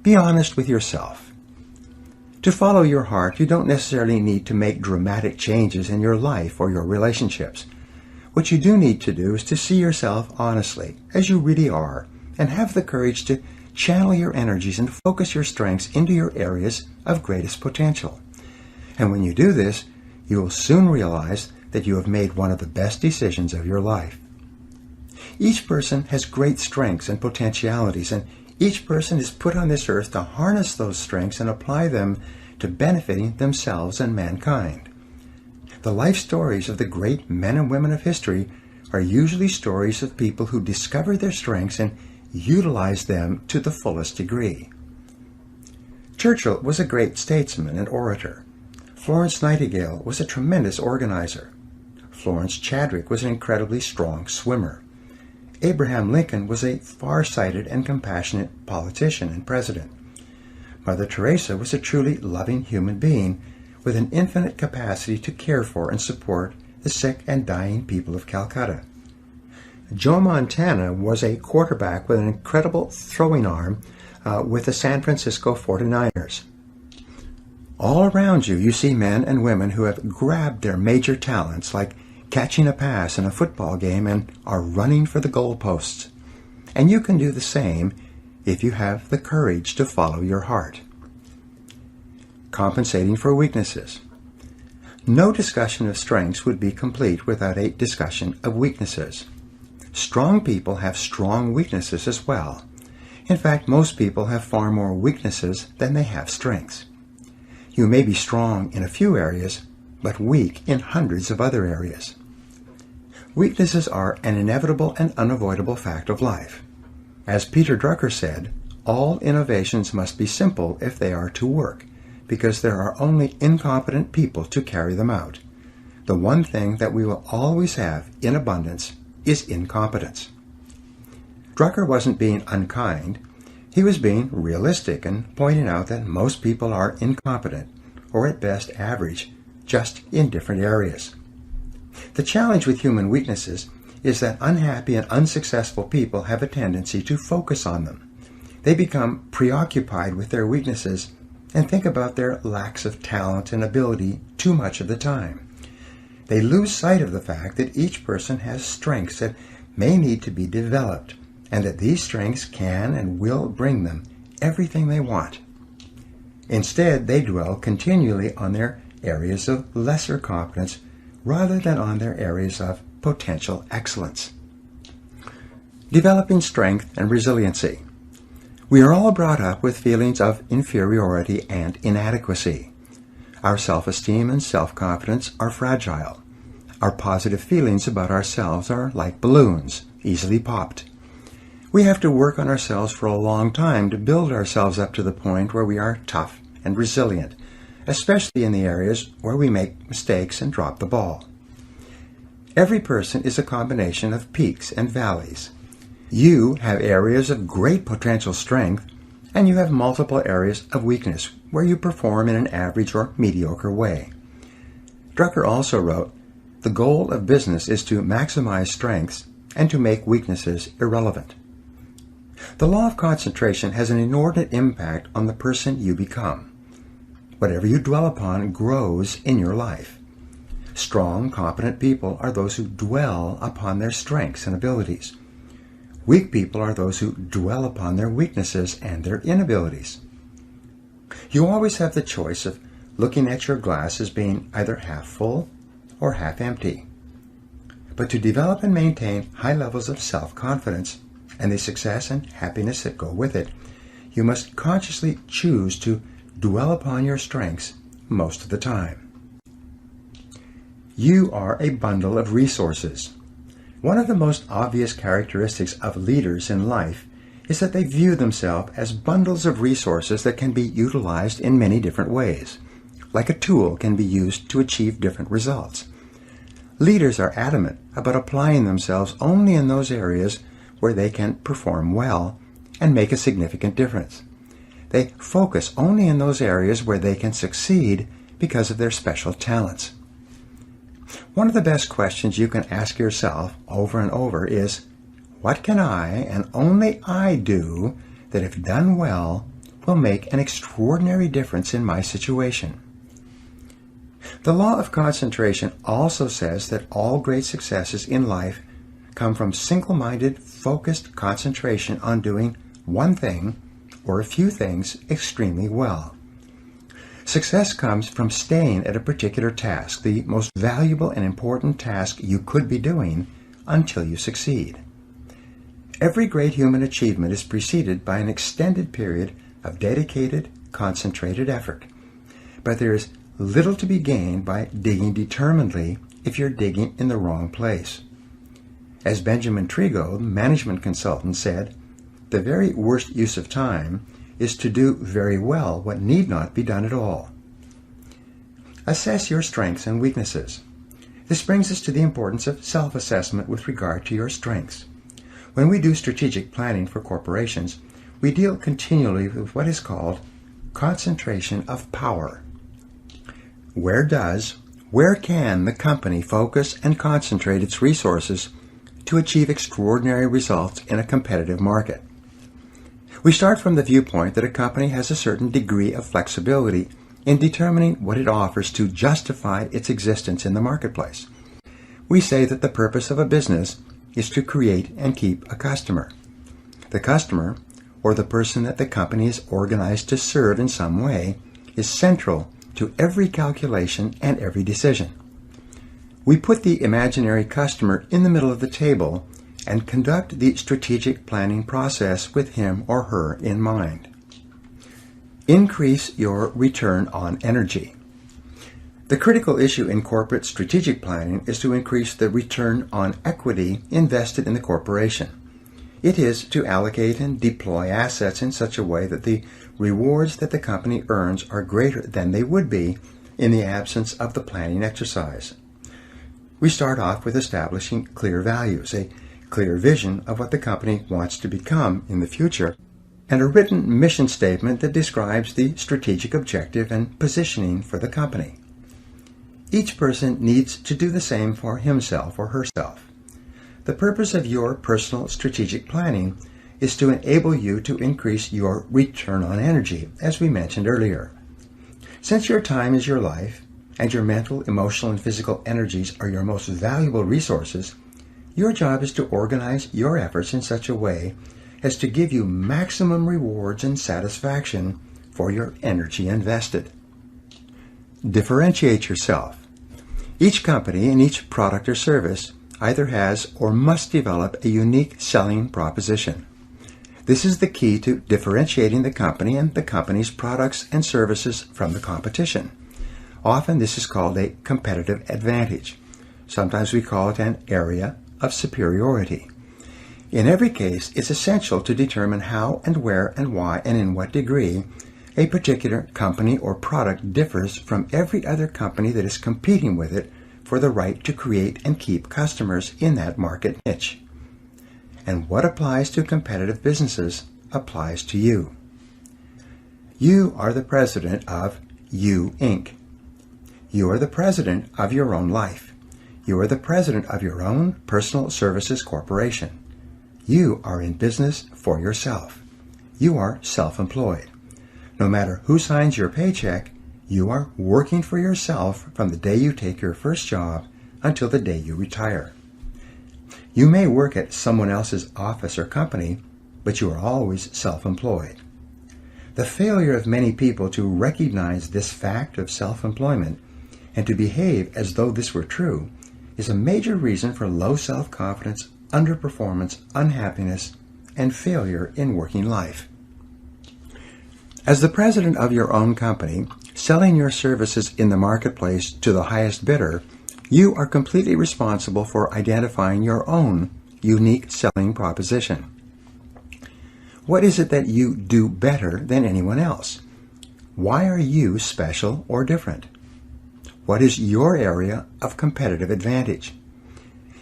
Be honest with yourself. To follow your heart, you don't necessarily need to make dramatic changes in your life or your relationships. What you do need to do is to see yourself honestly, as you really are, and have the courage to channel your energies and focus your strengths into your areas of greatest potential. And when you do this, you will soon realize that you have made one of the best decisions of your life. Each person has great strengths and potentialities, and each person is put on this earth to harness those strengths and apply them to benefiting themselves and mankind. The life stories of the great men and women of history are usually stories of people who discovered their strengths and utilized them to the fullest degree. Churchill was a great statesman and orator. Florence Nightingale was a tremendous organizer. Florence Chadwick was an incredibly strong swimmer. Abraham Lincoln was a far-sighted and compassionate politician and president. Mother Teresa was a truly loving human being with an infinite capacity to care for and support the sick and dying people of Calcutta. Joe Montana was a quarterback with an incredible throwing arm with the San Francisco 49ers. All around you, you see men and women who have grabbed their major talents, like catching a pass in a football game, and are running for the goalposts. And you can do the same if you have the courage to follow your heart. compensating for weaknesses. No discussion of strengths would be complete without a discussion of weaknesses. Strong people have strong weaknesses as well. In fact, most people have far more weaknesses than they have strengths. You may be strong in a few areas, but weak in hundreds of other areas. Weaknesses are an inevitable and unavoidable fact of life. As Peter Drucker said, all innovations must be simple if they are to work, because there are only incompetent people to carry them out. The one thing that we will always have in abundance is incompetence. Drucker wasn't being unkind. He was being realistic and pointing out that most people are incompetent, or at best average, just in different areas. The challenge with human weaknesses is that unhappy and unsuccessful people have a tendency to focus on them. They become preoccupied with their weaknesses and think about their lacks of talent and ability too much of the time. They lose sight of the fact that each person has strengths that may need to be developed, and that these strengths can and will bring them everything they want. Instead, they dwell continually on their areas of lesser competence rather than on their areas of potential excellence. Developing strength and resiliency. We are all brought up with feelings of inferiority and inadequacy. Our self-esteem and self-confidence are fragile. Our positive feelings about ourselves are like balloons, easily popped. We have to work on ourselves for a long time to build ourselves up to the point where we are tough and resilient, especially in the areas where we make mistakes and drop the ball. Every person is a combination of peaks and valleys. You have areas of great potential strength, and you have multiple areas of weakness where you perform in an average or mediocre way. Drucker also wrote, "The goal of business is to maximize strengths and to make weaknesses irrelevant." The law of concentration has an inordinate impact on the person you become. Whatever you dwell upon grows in your life. Strong, competent people are those who dwell upon their strengths and abilities. Weak people are those who dwell upon their weaknesses and their inabilities. You always have the choice of looking at your glass as being either half full or half empty. But to develop and maintain high levels of self-confidence and the success and happiness that go with it, you must consciously choose to dwell upon your strengths most of the time. You are a bundle of resources. One of the most obvious characteristics of leaders in life is that they view themselves as bundles of resources that can be utilized in many different ways, like a tool can be used to achieve different results. Leaders are adamant about applying themselves only in those areas where they can perform well and make a significant difference. They focus only in those areas where they can succeed because of their special talents. One of the best questions you can ask yourself over and over is, what can I and only I do that, if done well, will make an extraordinary difference in my situation? The law of concentration also says that all great successes in life come from single-minded, focused concentration on doing one thing or a few things extremely well. Success comes from staying at a particular task, the most valuable and important task you could be doing, until you succeed. Every great human achievement is preceded by an extended period of dedicated, concentrated effort. But there is little to be gained by digging determinedly if you're digging in the wrong place. As Benjamin Trigo, the management consultant, said, "The very worst use of time is to do very well what need not be done at all." Assess your strengths and weaknesses. This brings us to the importance of self-assessment with regard to your strengths. When we do strategic planning for corporations, we deal continually with what is called concentration of power. Where can the company focus and concentrate its resources to achieve extraordinary results in a competitive market? We start from the viewpoint that a company has a certain degree of flexibility in determining what it offers to justify its existence in the marketplace. We say that the purpose of a business is to create and keep a customer. The customer, or the person that the company is organized to serve in some way, is central to every calculation and every decision. We put the imaginary customer in the middle of the table and conduct the strategic planning process with him or her in mind. Increase your return on energy. The critical issue in corporate strategic planning is to increase the return on equity invested in the corporation. It is to allocate and deploy assets in such a way that the rewards that the company earns are greater than they would be in the absence of the planning exercise. We start off with establishing clear values, a clear vision of what the company wants to become in the future, and a written mission statement that describes the strategic objective and positioning for the company. Each person needs to do the same for himself or herself. The purpose of your personal strategic planning is to enable you to increase your return on energy, as we mentioned earlier. Since your time is your life, and your mental, emotional, and physical energies are your most valuable resources, your job is to organize your efforts in such a way as to give you maximum rewards and satisfaction for your energy invested. Differentiate yourself. Each company and each product or service either has or must develop a unique selling proposition. This is the key to differentiating the company and the company's products and services from the competition. Often this is called a competitive advantage. Sometimes we call it an area of superiority. In every case, it's essential to determine how and where and why and in what degree a particular company or product differs from every other company that is competing with it for the right to create and keep customers in that market niche. And what applies to competitive businesses applies to you. You are the president of You, Inc. You are the president of your own life. You are the president of your own personal services corporation. You are in business for yourself. You are self-employed. No matter who signs your paycheck, you are working for yourself from the day you take your first job until the day you retire. You may work at someone else's office or company, but you are always self-employed. The failure of many people to recognize this fact of self-employment and to behave as though this were true is a major reason for low self-confidence, underperformance, unhappiness, and failure in working life. As the president of your own company, selling your services in the marketplace to the highest bidder, you are completely responsible for identifying your own unique selling proposition. What is it that you do better than anyone else? Why are you special or different? What is your area of competitive advantage?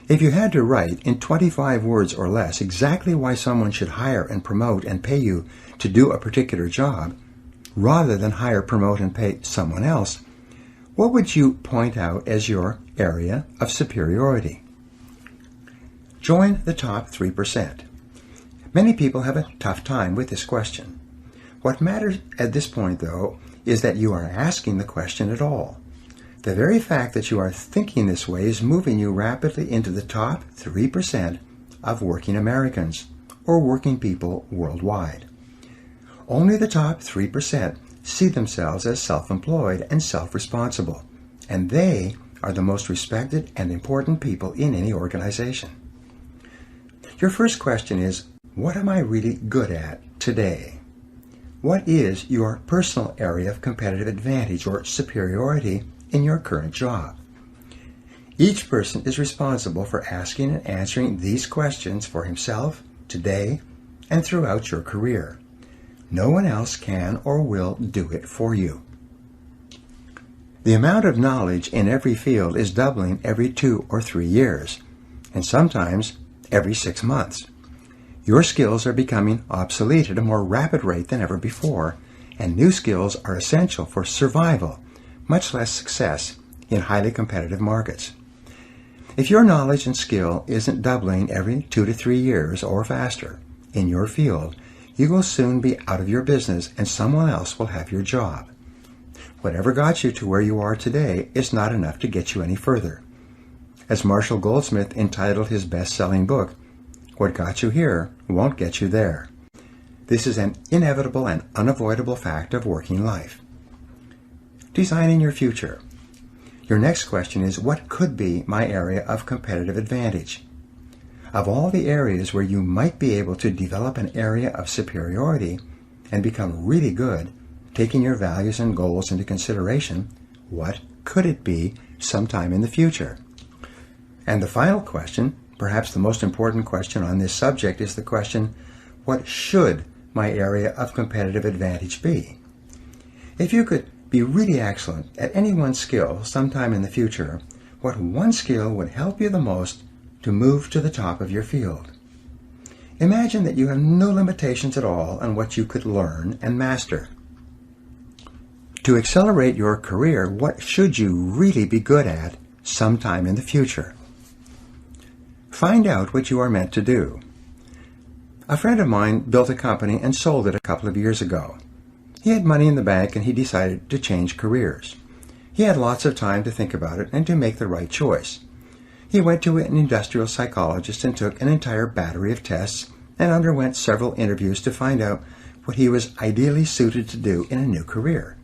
If you had to write in 25 words or less exactly why someone should hire and promote and pay you to do a particular job, rather than hire, promote, and pay someone else, what would you point out as your area of superiority? Join the top 3%. Many people have a tough time with this question. What matters at this point, though, is that you are asking the question at all. The very fact that you are thinking this way is moving you rapidly into the top 3% of working Americans, or working people worldwide. Only the top 3% see themselves as self-employed and self-responsible, and they are the most respected and important people in any organization. Your first question is, what am I really good at today? What is your personal area of competitive advantage or superiority in your current job? Each person is responsible for asking and answering these questions for himself, today, and throughout your career. No one else can or will do it for you. The amount of knowledge in every field is doubling every 2 or 3 years, and sometimes every 6 months. Your skills are becoming obsolete at a more rapid rate than ever before, and new skills are essential for survival, much less success in highly competitive markets. If your knowledge and skill isn't doubling every 2 to 3 years or faster in your field, you will soon be out of your business and someone else will have your job. Whatever got you to where you are today is not enough to get you any further. As Marshall Goldsmith entitled his best-selling book, "What got you here won't get you there." This is an inevitable and unavoidable fact of working life. designing your future. Your next question is, what could be my area of competitive advantage? Of all the areas where you might be able to develop an area of superiority and become really good, taking your values and goals into consideration, what could it be sometime in the future? And the final question, perhaps the most important question on this subject, is the question, what should my area of competitive advantage be? If you could be really excellent at any one skill sometime in the future, what one skill would help you the most to move to the top of your field? Imagine that you have no limitations at all on what you could learn and master. To accelerate your career, what should you really be good at sometime in the future? Find out what you are meant to do. A friend of mine built a company and sold it a couple of years ago. He had money in the bank and he decided to change careers. He had lots of time to think about it and to make the right choice. He went to an industrial psychologist and took an entire battery of tests and underwent several interviews to find out what he was ideally suited to do in a new career.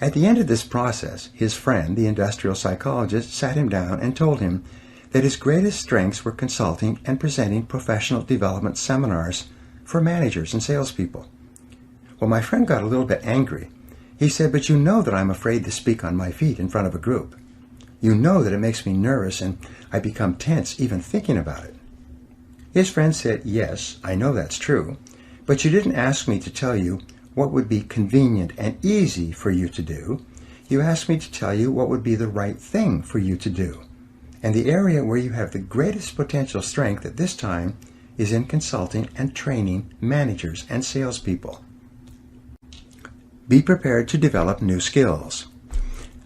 At the end of this process, his friend, the industrial psychologist, sat him down and told him that his greatest strengths were consulting and presenting professional development seminars for managers and salespeople. Well, my friend got a little bit angry. He said, "But you know that I'm afraid to speak on my feet in front of a group. You know that it makes me nervous and I become tense even thinking about it." His friend said, "Yes, I know that's true, but you didn't ask me to tell you what would be convenient and easy for you to do. You asked me to tell you what would be the right thing for you to do. And the area where you have the greatest potential strength at this time is in consulting and training managers and salespeople. Be prepared to develop new skills."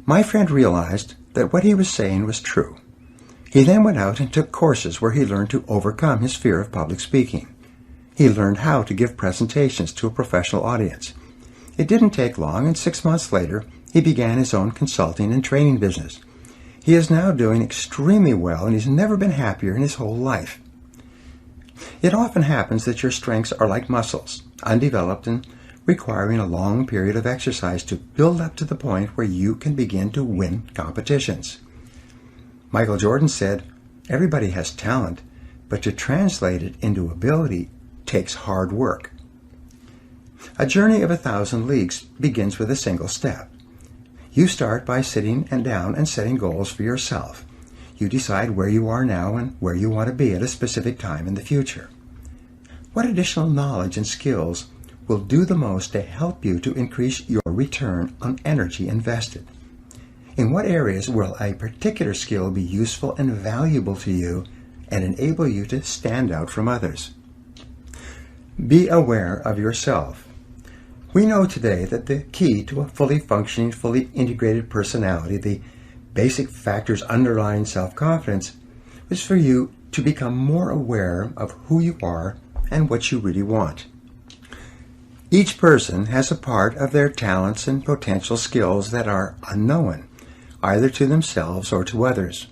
My friend realized that what he was saying was true. He then went out and took courses where he learned to overcome his fear of public speaking. He learned how to give presentations to a professional audience. It didn't take long, and 6 months later, he began his own consulting and training business. He is now doing extremely well, and he's never been happier in his whole life. It often happens that your strengths are like muscles, undeveloped and requiring a long period of exercise to build up to the point where you can begin to win competitions. Michael Jordan said, "Everybody has talent, but to translate it into ability takes hard work." A journey of 1,000 leagues begins with a single step. You start by sitting down and setting goals for yourself. You decide where you are now and where you want to be at a specific time in the future. What additional knowledge and skills will do the most to help you to increase your return on energy invested? In what areas will a particular skill be useful and valuable to you and enable you to stand out from others? Be aware of yourself. We know today that the key to a fully functioning, fully integrated personality, the basic factors underlying self-confidence, is for you to become more aware of who you are and what you really want. Each person has a part of their talents and potential skills that are unknown, either to themselves or to others.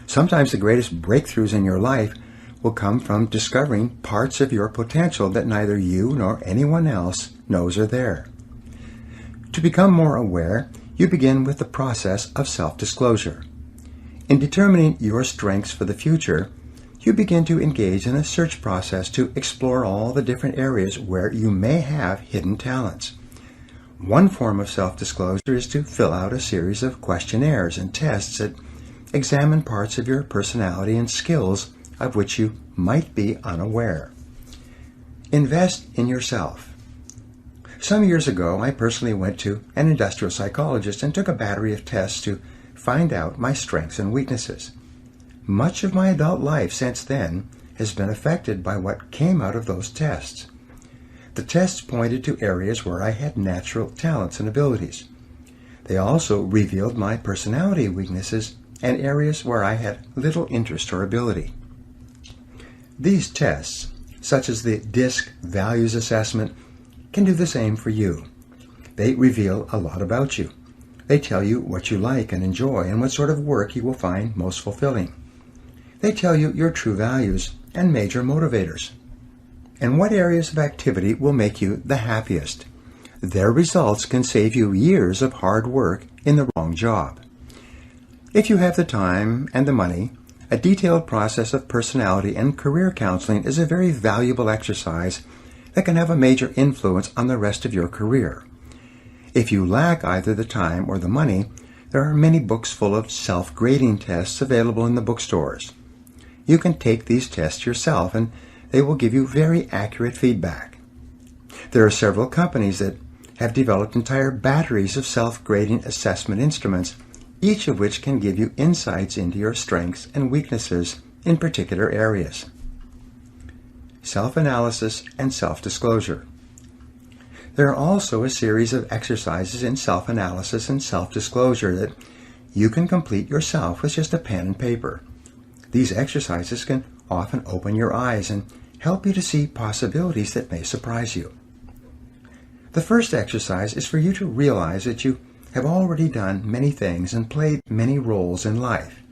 Sometimes the greatest breakthroughs in your life will come from discovering parts of your potential that neither you nor anyone else knows are there. To become more aware, you begin with the process of self-disclosure. In determining your strengths for the future, you begin to engage in a search process to explore all the different areas where you may have hidden talents. One form of self-disclosure is to fill out a series of questionnaires and tests that examine parts of your personality and skills of which you might be unaware. Invest in yourself. Some years ago, I personally went to an industrial psychologist and took a battery of tests to find out my strengths and weaknesses. Much of my adult life since then has been affected by what came out of those tests. The tests pointed to areas where I had natural talents and abilities. They also revealed my personality weaknesses and areas where I had little interest or ability. These tests, such as the DISC Values Assessment, can do the same for you. They reveal a lot about you. They tell you what you like and enjoy and what sort of work you will find most fulfilling. They tell you your true values and major motivators, and what areas of activity will make you the happiest. their results can save you years of hard work in the wrong job. If you have the time and the money, a detailed process of personality and career counseling is a very valuable exercise that can have a major influence on the rest of your career. If you lack either the time or the money, there are many books full of self-grading tests available in the bookstores. You can take these tests yourself and they will give you very accurate feedback. There are several companies that have developed entire batteries of self-grading assessment instruments, each of which can give you insights into your strengths and weaknesses in particular areas. Self-analysis and self-disclosure. There are also a series of exercises in self-analysis and self-disclosure that you can complete yourself with just a pen and paper. These exercises can often open your eyes and help you to see possibilities that may surprise you. The first exercise is for you to realize that you have already done many things and played many roles in life.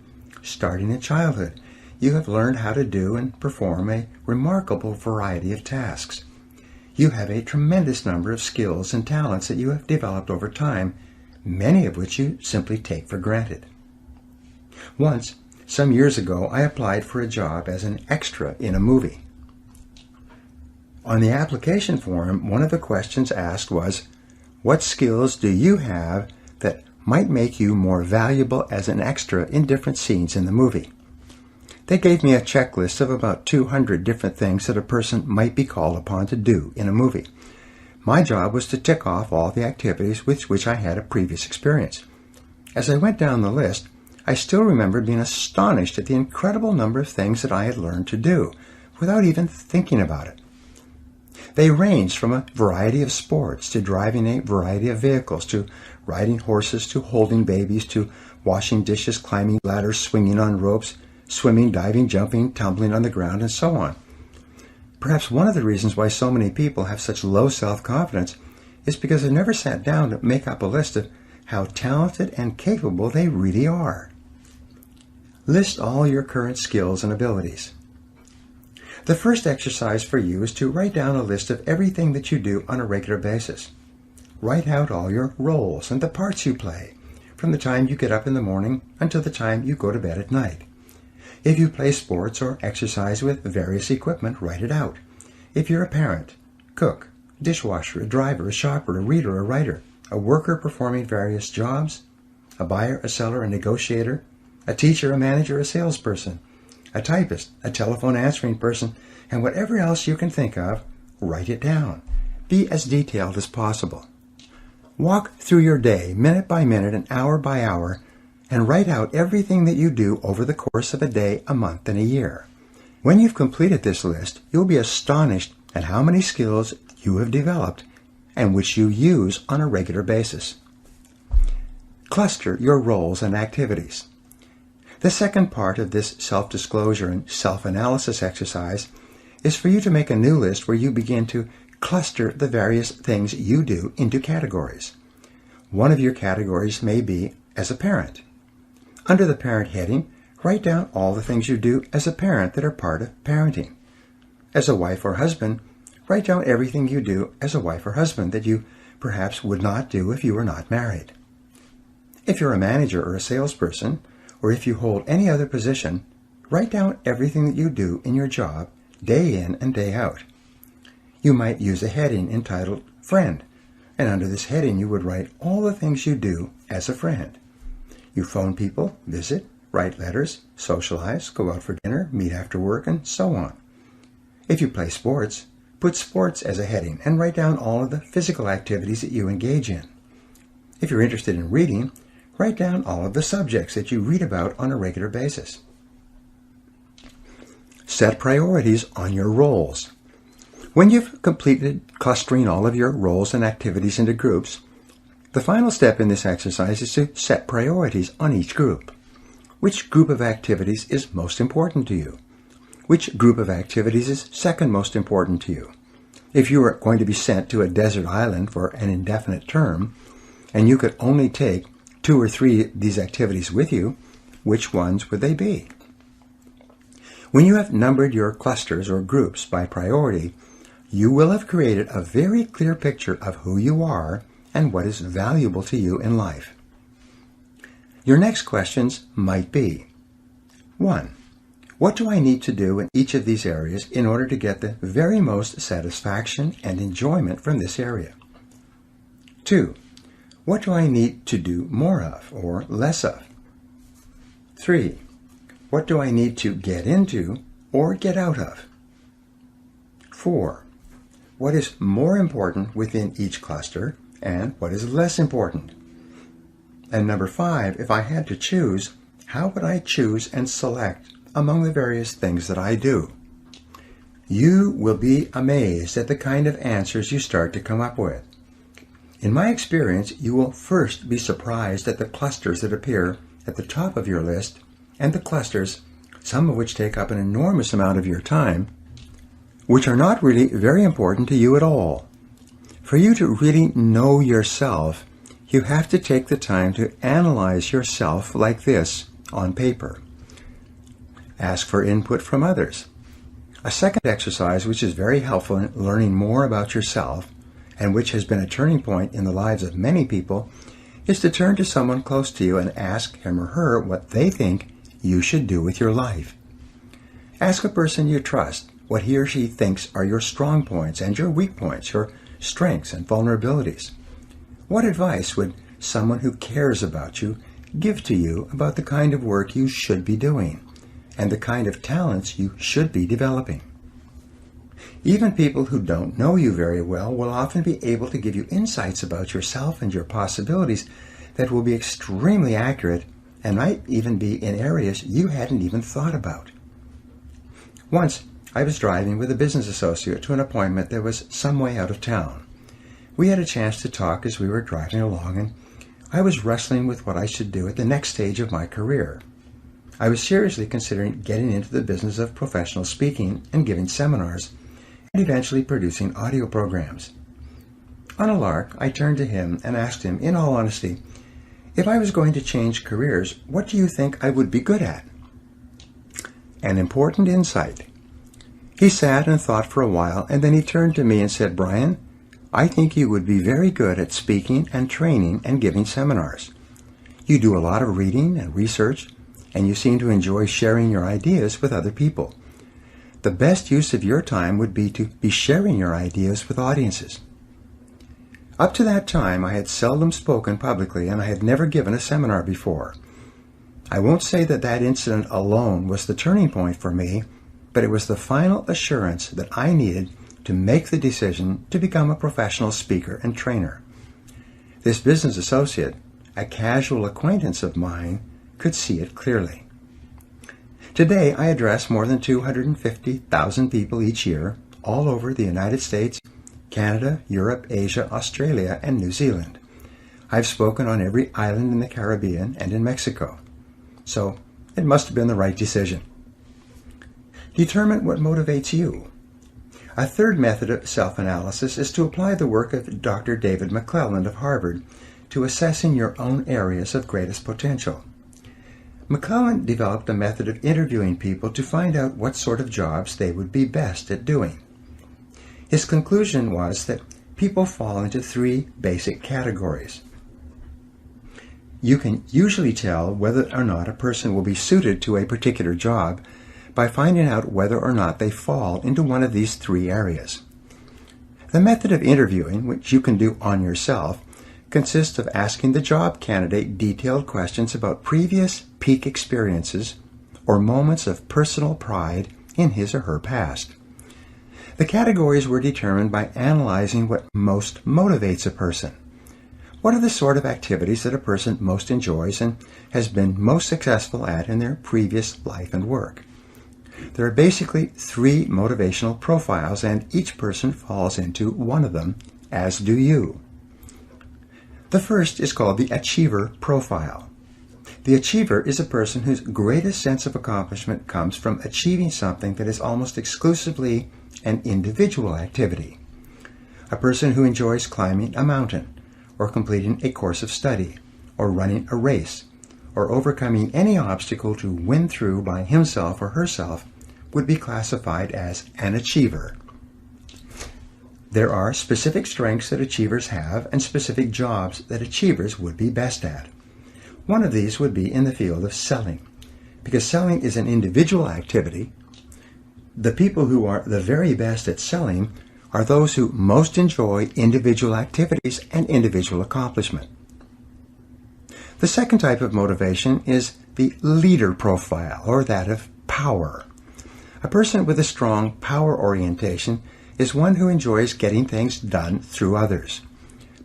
Starting in childhood, you have learned how to do and perform a remarkable variety of tasks. You have a tremendous number of skills and talents that you have developed over time, many of which you simply take for granted. Once, some years ago, I applied for a job as an extra in a movie. On the application form, one of the questions asked was, "What skills do you have that might make you more valuable as an extra in different scenes in the movie?" They gave me a checklist of about 200 different things that a person might be called upon to do in a movie. My job was to tick off all the activities with which I had a previous experience. As I went down the list, I still remember being astonished at the incredible number of things that I had learned to do without even thinking about it. They ranged from a variety of sports to driving a variety of vehicles to riding horses to holding babies to washing dishes, climbing ladders, swinging on ropes, swimming, diving, jumping, tumbling on the ground, and so on. Perhaps one of the reasons why so many people have such low self-confidence is because they've never sat down to make up a list of how talented and capable they really are. List all your current skills and abilities. The first exercise for you is to write down a list of everything that you do on a regular basis. Write out all your roles and the parts you play, from the time you get up in the morning until the time you go to bed at night. If you play sports or exercise with various equipment, write it out. If you're a parent, cook, dishwasher, a driver, a shopper, a reader, a writer, a worker performing various jobs, a buyer, a seller, a negotiator, a teacher, a manager, a salesperson, a typist, a telephone answering person, and whatever else you can think of, write it down. Be as detailed as possible. Walk through your day, minute by minute and hour by hour, and write out everything that you do over the course of a day, a month, and a year. When you've completed this list, you'll be astonished at how many skills you have developed and which you use on a regular basis. Cluster your roles and activities. The second part of this self-disclosure and self-analysis exercise is for you to make a new list where you begin to cluster the various things you do into categories. One of your categories may be as a parent. Under the parent heading, write down all the things you do as a parent that are part of parenting. As a wife or husband, write down everything you do as a wife or husband that you perhaps would not do if you were not married. If you're a manager or a salesperson, or if you hold any other position, write down everything that you do in your job, day in and day out. You might use a heading entitled Friend, and under this heading you would write all the things you do as a friend. You phone people, visit, write letters, socialize, go out for dinner, meet after work, and so on. If you play sports, put sports as a heading and write down all of the physical activities that you engage in. If you're interested in reading, write down all of the subjects that you read about on a regular basis. Set priorities on your roles. When you've completed clustering all of your roles and activities into groups, the final step in this exercise is to set priorities on each group. Which group of activities is most important to you? Which group of activities is second most important to you? If you were going to be sent to a desert island for an indefinite term, and you could only take 2 or 3 of these activities with you, which ones would they be? When you have numbered your clusters or groups by priority, you will have created a very clear picture of who you are and what is valuable to you in life. Your next questions might be: 1. What do I need to do in each of these areas in order to get the very most satisfaction and enjoyment from this area? 2. What do I need to do more of or less of? 3. What do I need to get into or get out of? 4. What is more important within each cluster and what is less important? And number 5, if I had to choose, how would I choose and select among the various things that I do? You will be amazed at the kind of answers you start to come up with. In my experience, you will first be surprised at the clusters that appear at the top of your list and the clusters, some of which take up an enormous amount of your time, which are not really very important to you at all. For you to really know yourself, you have to take the time to analyze yourself like this on paper. Ask for input from others. A second exercise which is very helpful in learning more about yourself and which has been a turning point in the lives of many people is to turn to someone close to you and ask him or her what they think you should do with your life. Ask a person you trust what he or she thinks are your strong points and your weak points, your strengths and vulnerabilities. What advice would someone who cares about you give to you about the kind of work you should be doing and the kind of talents you should be developing? Even people who don't know you very well will often be able to give you insights about yourself and your possibilities that will be extremely accurate and might even be in areas you hadn't even thought about. Once, I was driving with a business associate to an appointment that was some way out of town. We had a chance to talk as we were driving along, and I was wrestling with what I should do at the next stage of my career. I was seriously considering getting into the business of professional speaking and giving seminars, and eventually producing audio programs. On a lark, I turned to him and asked him, in all honesty, if I was going to change careers, what do you think I would be good at? An important insight. He sat and thought for a while, and then he turned to me and said, "Brian, I think you would be very good at speaking and training and giving seminars. You do a lot of reading and research, and you seem to enjoy sharing your ideas with other people. The best use of your time would be to be sharing your ideas with audiences." Up to that time, I had seldom spoken publicly, and I had never given a seminar before. I won't say that that incident alone was the turning point for me, but it was the final assurance that I needed to make the decision to become a professional speaker and trainer. This business associate, a casual acquaintance of mine, could see it clearly. Today, I address more than 250,000 people each year, all over the United States, Canada, Europe, Asia, Australia, and New Zealand. I've spoken on every island in the Caribbean and in Mexico. So, it must have been the right decision. Determine what motivates you. A third method of self-analysis is to apply the work of Dr. David McClelland of Harvard to assessing your own areas of greatest potential. McClelland developed a method of interviewing people to find out what sort of jobs they would be best at doing. His conclusion was that people fall into 3 basic categories. You can usually tell whether or not a person will be suited to a particular job by finding out whether or not they fall into one of these 3 areas. The method of interviewing, which you can do on yourself, consists of asking the job candidate detailed questions about previous peak experiences or moments of personal pride in his or her past. The categories were determined by analyzing what most motivates a person. What are the sort of activities that a person most enjoys and has been most successful at in their previous life and work? There are basically 3 motivational profiles, and each person falls into one of them, as do you. The first is called the achiever profile. The achiever is a person whose greatest sense of accomplishment comes from achieving something that is almost exclusively an individual activity. A person who enjoys climbing a mountain, or completing a course of study, or running a race, or overcoming any obstacle to win through by himself or herself would be classified as an achiever. There are specific strengths that achievers have and specific jobs that achievers would be best at. One of these would be in the field of selling. Because selling is an individual activity, the people who are the very best at selling are those who most enjoy individual activities and individual accomplishment. The second type of motivation is the leader profile, or that of power. A person with a strong power orientation is one who enjoys getting things done through others.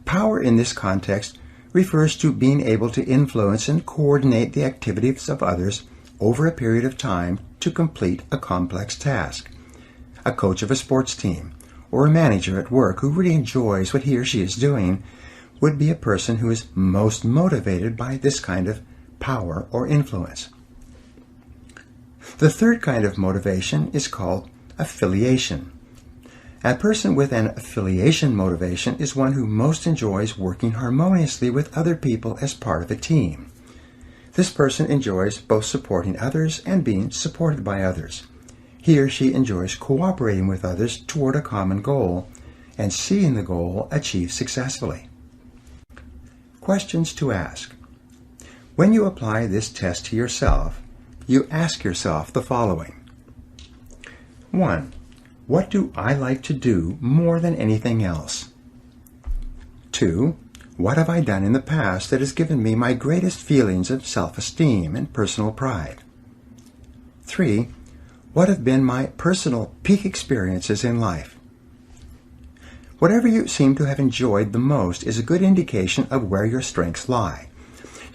Power in this context refers to being able to influence and coordinate the activities of others over a period of time to complete a complex task. A coach of a sports team or a manager at work who really enjoys what he or she is doing would be a person who is most motivated by this kind of power or influence. The third kind of motivation is called affiliation. A person with an affiliation motivation is one who most enjoys working harmoniously with other people as part of a team. This person enjoys both supporting others and being supported by others. He or she enjoys cooperating with others toward a common goal and seeing the goal achieved successfully. Questions to ask. When you apply this test to yourself, you ask yourself the following. 1. What do I like to do more than anything else? 2. What have I done in the past that has given me my greatest feelings of self-esteem and personal pride? 3. What have been my personal peak experiences in life? Whatever you seem to have enjoyed the most is a good indication of where your strengths lie.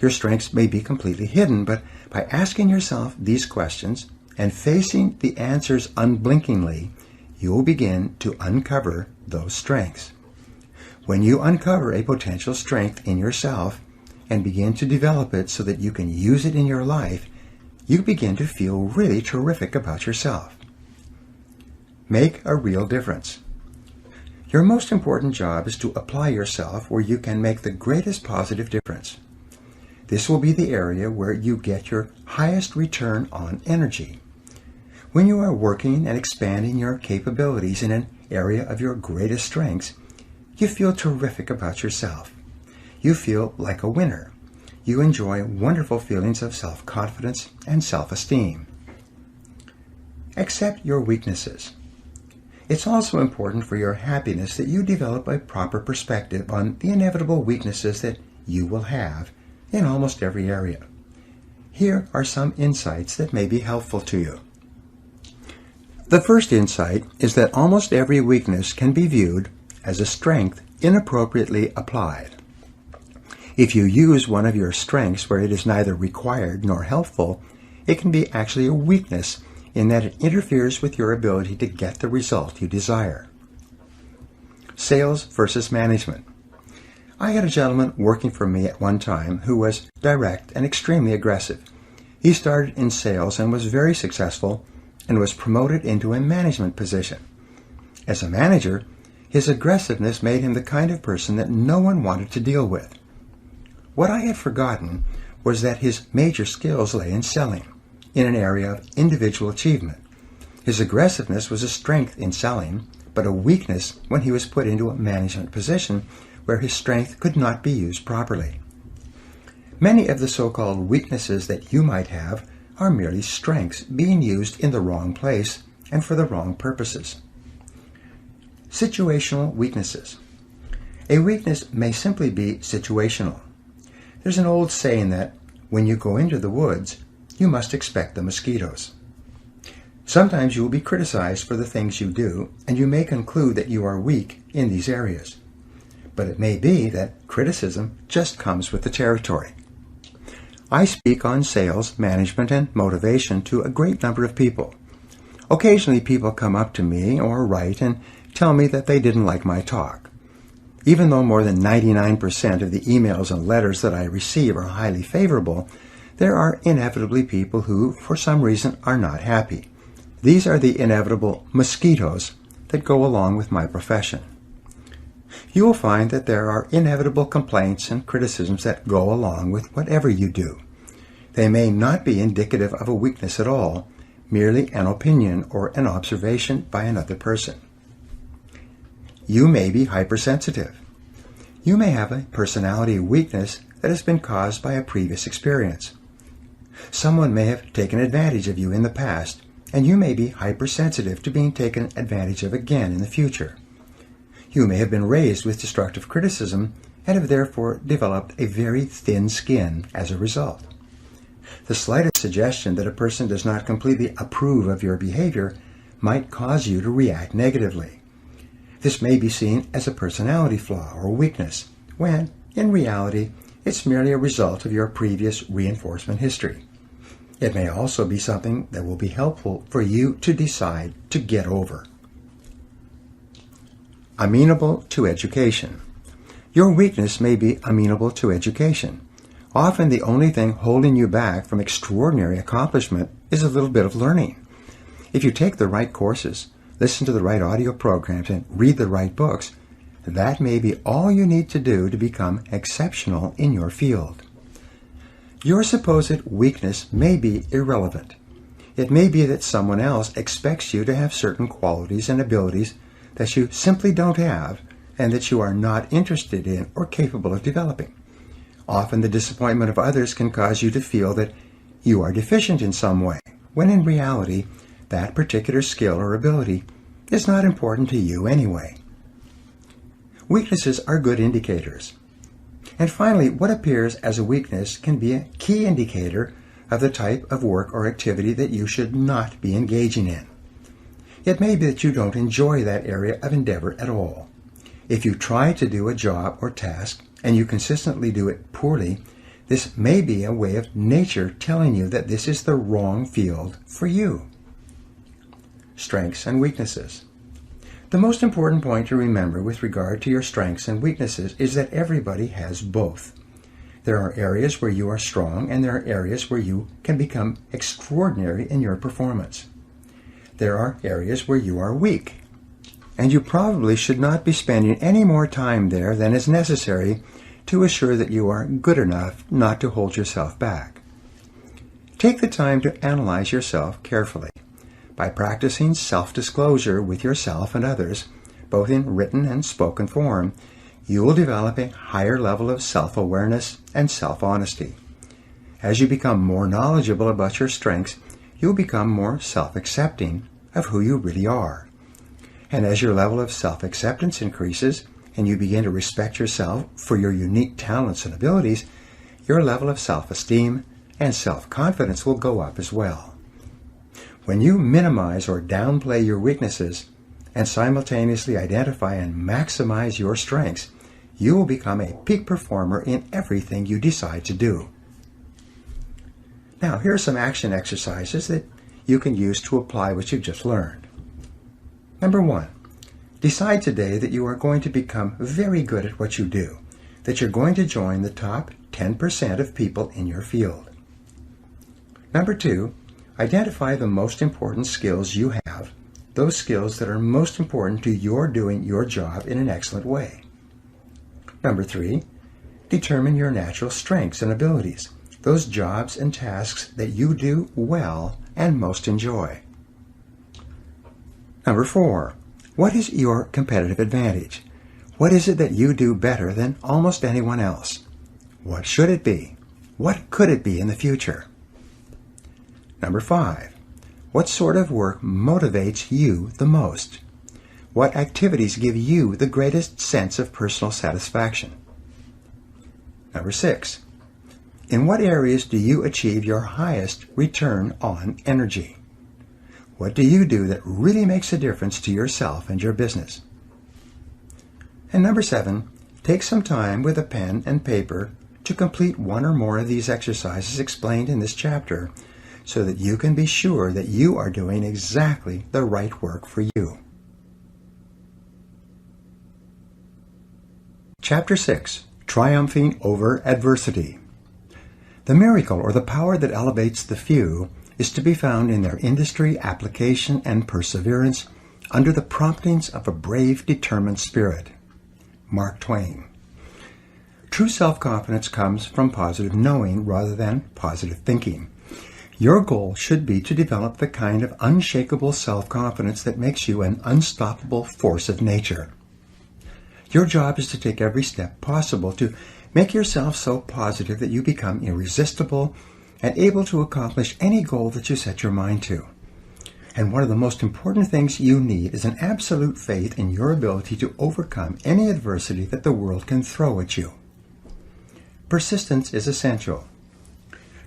Your strengths may be completely hidden, but by asking yourself these questions and facing the answers unblinkingly, you will begin to uncover those strengths. When you uncover a potential strength in yourself and begin to develop it so that you can use it in your life, you begin to feel really terrific about yourself. Make a real difference. Your most important job is to apply yourself where you can make the greatest positive difference. This will be the area where you get your highest return on energy. When you are working and expanding your capabilities in an area of your greatest strengths, you feel terrific about yourself. You feel like a winner. You enjoy wonderful feelings of self-confidence and self-esteem. Accept your weaknesses. It's also important for your happiness that you develop a proper perspective on the inevitable weaknesses that you will have in almost every area. Here are some insights that may be helpful to you. The first insight is that almost every weakness can be viewed as a strength inappropriately applied. If you use one of your strengths where it is neither required nor helpful, it can be actually a weakness in that it interferes with your ability to get the result you desire. Sales versus management. I had a gentleman working for me at one time who was direct and extremely aggressive. He started in sales and was very successful and was promoted into a management position. As a manager, his aggressiveness made him the kind of person that no one wanted to deal with. What I had forgotten was that his major skills lay in selling, in an area of individual achievement. His aggressiveness was a strength in selling, but a weakness when he was put into a management position where his strength could not be used properly. Many of the so-called weaknesses that you might have are merely strengths being used in the wrong place and for the wrong purposes. Situational weaknesses. A weakness may simply be situational. There's an old saying that when you go into the woods, you must expect the mosquitoes. Sometimes you will be criticized for the things you do, and you may conclude that you are weak in these areas. But it may be that criticism just comes with the territory. I speak on sales, management, and motivation to a great number of people. Occasionally people come up to me or write and tell me that they didn't like my talk. Even though more than 99% of the emails and letters that I receive are highly favorable, there are inevitably people who, for some reason, are not happy. These are the inevitable mosquitoes that go along with my profession. You will find that there are inevitable complaints and criticisms that go along with whatever you do. They may not be indicative of a weakness at all, merely an opinion or an observation by another person. You may be hypersensitive. You may have a personality weakness that has been caused by a previous experience. Someone may have taken advantage of you in the past, and you may be hypersensitive to being taken advantage of again in the future. You may have been raised with destructive criticism and have therefore developed a very thin skin as a result. The slightest suggestion that a person does not completely approve of your behavior might cause you to react negatively. This may be seen as a personality flaw or weakness, when, in reality, it's merely a result of your previous reinforcement history. It may also be something that will be helpful for you to decide to get over. Amenable to education. Your weakness may be amenable to education. Often the only thing holding you back from extraordinary accomplishment is a little bit of learning. If you take the right courses, listen to the right audio programs, and read the right books, that may be all you need to do to become exceptional in your field. Your supposed weakness may be irrelevant. It may be that someone else expects you to have certain qualities and abilities that you simply don't have and that you are not interested in or capable of developing. Often the disappointment of others can cause you to feel that you are deficient in some way, when in reality, that particular skill or ability is not important to you anyway. Weaknesses are good indicators. And finally, what appears as a weakness can be a key indicator of the type of work or activity that you should not be engaging in. It may be that you don't enjoy that area of endeavor at all. If you try to do a job or task and you consistently do it poorly, this may be a way of nature telling you that this is the wrong field for you. Strengths and weaknesses. The most important point to remember with regard to your strengths and weaknesses is that everybody has both. There are areas where you are strong and there are areas where you can become extraordinary in your performance. There are areas where you are weak, and you probably should not be spending any more time there than is necessary to assure that you are good enough not to hold yourself back. Take the time to analyze yourself carefully. By practicing self-disclosure with yourself and others, both in written and spoken form, you will develop a higher level of self-awareness and self-honesty. As you become more knowledgeable about your strengths, you'll become more self-accepting of who you really are. And as your level of self-acceptance increases, and you begin to respect yourself for your unique talents and abilities, your level of self-esteem and self-confidence will go up as well. When you minimize or downplay your weaknesses and simultaneously identify and maximize your strengths, you will become a peak performer in everything you decide to do. Now, here are some action exercises that you can use to apply what you've just learned. Number 1, decide today that you are going to become very good at what you do, that you're going to join the top 10% of people in your field. Number 2, identify the most important skills you have, those skills that are most important to your doing your job in an excellent way. Number 3, determine your natural strengths and abilities, those jobs and tasks that you do well and most enjoy. Number 4, what is your competitive advantage? What is it that you do better than almost anyone else? What should it be? What could it be in the future? Number 5, what sort of work motivates you the most? What activities give you the greatest sense of personal satisfaction? Number 6, in what areas do you achieve your highest return on energy? What do you do that really makes a difference to yourself and your business? And number 7, take some time with a pen and paper to complete one or more of these exercises explained in this chapter, so that you can be sure that you are doing exactly the right work for you. Chapter 6, Triumphing Over Adversity. The miracle or the power that elevates the few is to be found in their industry, application, and perseverance under the promptings of a brave, determined spirit. Mark Twain. True self-confidence comes from positive knowing rather than positive thinking. Your goal should be to develop the kind of unshakable self-confidence that makes you an unstoppable force of nature. Your job is to take every step possible to make yourself so positive that you become irresistible and able to accomplish any goal that you set your mind to. And one of the most important things you need is an absolute faith in your ability to overcome any adversity that the world can throw at you. Persistence is essential.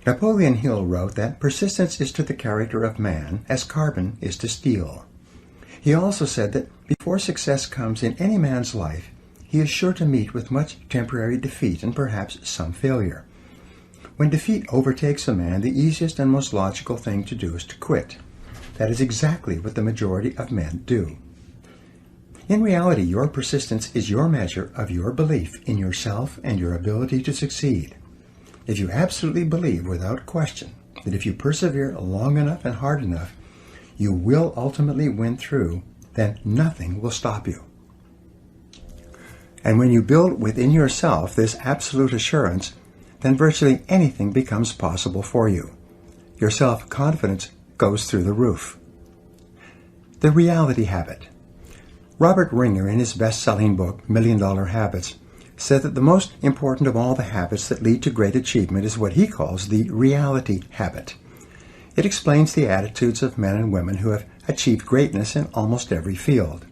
Napoleon Hill wrote that persistence is to the character of man as carbon is to steel. He also said that before success comes in any man's life, he is sure to meet with much temporary defeat and perhaps some failure. When defeat overtakes a man, the easiest and most logical thing to do is to quit. That is exactly what the majority of men do. In reality, your persistence is your measure of your belief in yourself and your ability to succeed. If you absolutely believe without question that if you persevere long enough and hard enough, you will ultimately win through, then nothing will stop you. And when you build within yourself this absolute assurance, then virtually anything becomes possible for you. Your self-confidence goes through the roof. The reality habit. Robert Ringer, in his best-selling book, $1 Million Habits, said that the most important of all the habits that lead to great achievement is what he calls the reality habit. It explains the attitudes of men and women who have achieved greatness in almost every field.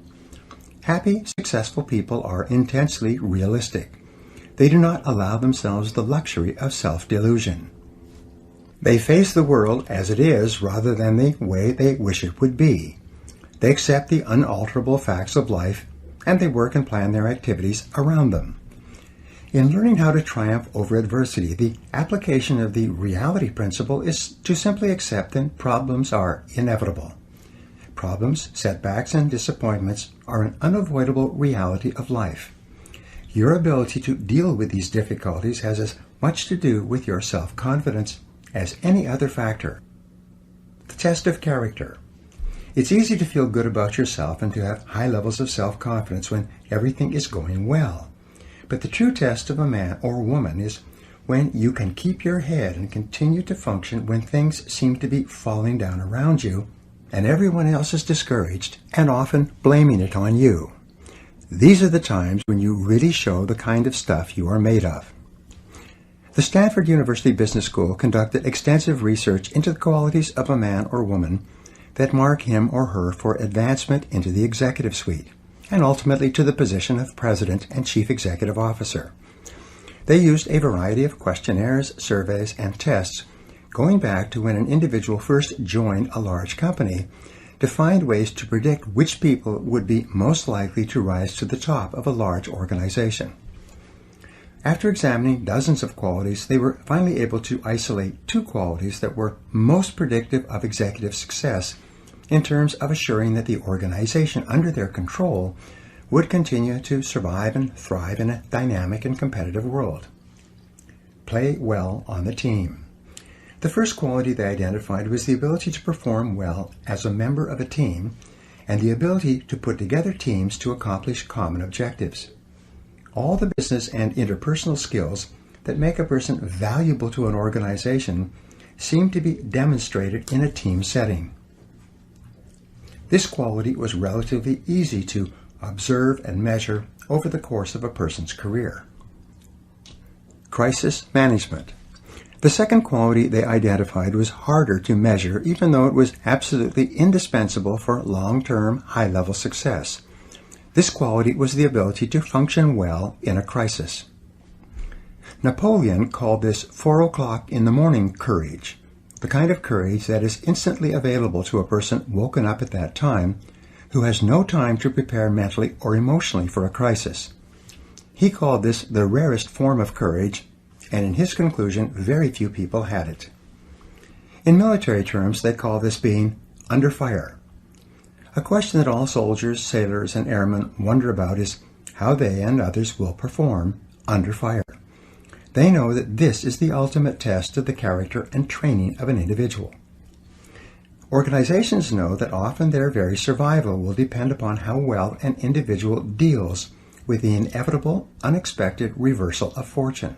Happy, successful people are intensely realistic. They do not allow themselves the luxury of self-delusion. They face the world as it is rather than the way they wish it would be. They accept the unalterable facts of life, and they work and plan their activities around them. In learning how to triumph over adversity, the application of the reality principle is to simply accept that problems are inevitable. Problems, setbacks, and disappointments are an unavoidable reality of life. Your ability to deal with these difficulties has as much to do with your self-confidence as any other factor. The test of character. It's easy to feel good about yourself and to have high levels of self-confidence when everything is going well. But the true test of a man or woman is when you can keep your head and continue to function when things seem to be falling down around you and everyone else is discouraged and often blaming it on you. These are the times when you really show the kind of stuff you are made of. The Stanford University Business School conducted extensive research into the qualities of a man or woman that mark him or her for advancement into the executive suite, and ultimately to the position of President and Chief Executive Officer. They used a variety of questionnaires, surveys, and tests going back to when an individual first joined a large company to find ways to predict which people would be most likely to rise to the top of a large organization. After examining dozens of qualities, they were finally able to isolate 2 qualities that were most predictive of executive success in terms of assuring that the organization under their control would continue to survive and thrive in a dynamic and competitive world. Play well on the team. The first quality they identified was the ability to perform well as a member of a team and the ability to put together teams to accomplish common objectives. All the business and interpersonal skills that make a person valuable to an organization seem to be demonstrated in a team setting. This quality was relatively easy to observe and measure over the course of a person's career. Crisis management. The second quality they identified was harder to measure, even though it was absolutely indispensable for long-term, high-level success. This quality was the ability to function well in a crisis. Napoleon called this 4 o'clock in the morning courage, the kind of courage that is instantly available to a person woken up at that time who has no time to prepare mentally or emotionally for a crisis. He called this the rarest form of courage, and in his conclusion, very few people had it. In military terms, they call this being under fire. A question that all soldiers, sailors, and airmen wonder about is how they and others will perform under fire. They know that this is the ultimate test of the character and training of an individual. Organizations know that often their very survival will depend upon how well an individual deals with the inevitable, unexpected reversal of fortune.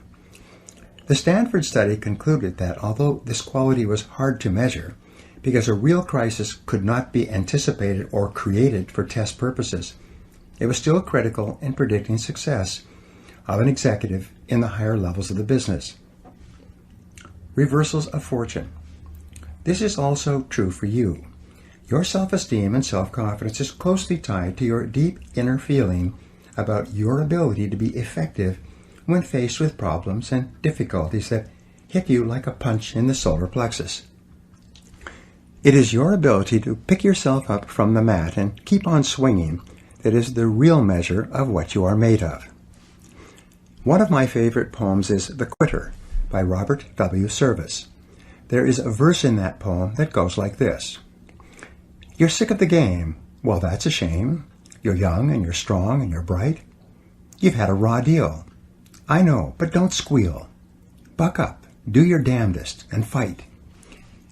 The Stanford study concluded that although this quality was hard to measure, because a real crisis could not be anticipated or created for test purposes, it was still critical in predicting success of an executive in the higher levels of the business. Reversals of fortune. This is also true for you. Your self-esteem and self-confidence is closely tied to your deep inner feeling about your ability to be effective when faced with problems and difficulties that hit you like a punch in the solar plexus. It is your ability to pick yourself up from the mat and keep on swinging that is the real measure of what you are made of. One of my favorite poems is The Quitter by Robert W. Service. There is a verse in that poem that goes like this. You're sick of the game. Well, that's a shame. You're young and you're strong and you're bright. You've had a raw deal. I know, but don't squeal. Buck up, do your damnedest, and fight.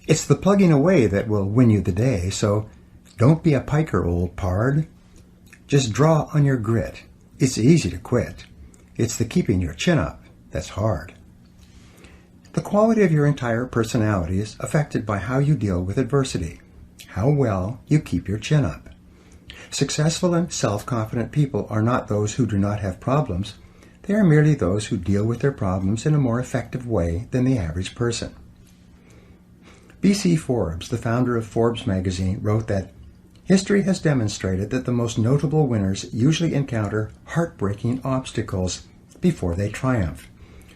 It's the plugging away that will win you the day, so don't be a piker, old pard. Just draw on your grit. It's easy to quit. It's the keeping your chin up that's hard. The quality of your entire personality is affected by how you deal with adversity, how well you keep your chin up. Successful and self-confident people are not those who do not have problems. They are merely those who deal with their problems in a more effective way than the average person. B.C. Forbes, the founder of Forbes magazine, wrote that history has demonstrated that the most notable winners usually encounter heartbreaking obstacles before they triumph.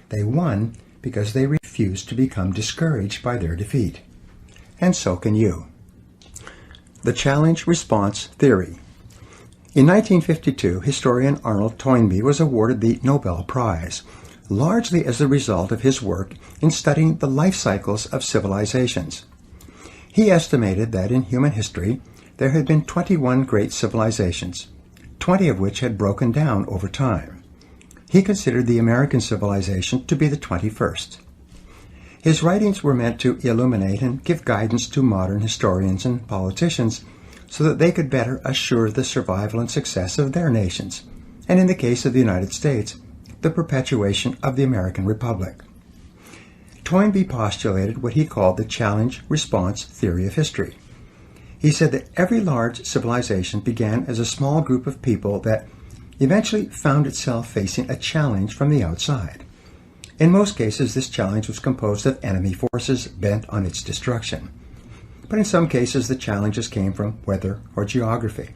They won because they refused to become discouraged by their defeat. And so can you. The challenge-response theory. In 1952, historian Arnold Toynbee was awarded the Nobel Prize, largely as a result of his work in studying the life cycles of civilizations. He estimated that in human history, there had been 21 great civilizations, 20 of which had broken down over time. He considered the American civilization to be the 21st. His writings were meant to illuminate and give guidance to modern historians and politicians so that they could better assure the survival and success of their nations, and in the case of the United States, the perpetuation of the American Republic. Toynbee postulated what he called the challenge-response theory of history. He said that every large civilization began as a small group of people that eventually found itself facing a challenge from the outside. In most cases, this challenge was composed of enemy forces bent on its destruction. But in some cases, the challenges came from weather or geography.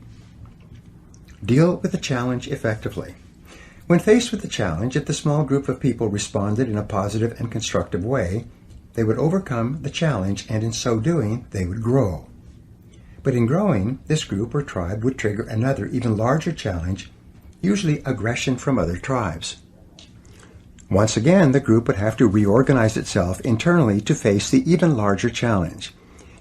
Deal with the challenge effectively. When faced with the challenge, if the small group of people responded in a positive and constructive way, they would overcome the challenge, and in so doing, they would grow. But in growing, this group or tribe would trigger another, even larger challenge, usually aggression from other tribes. Once again, the group would have to reorganize itself internally to face the even larger challenge.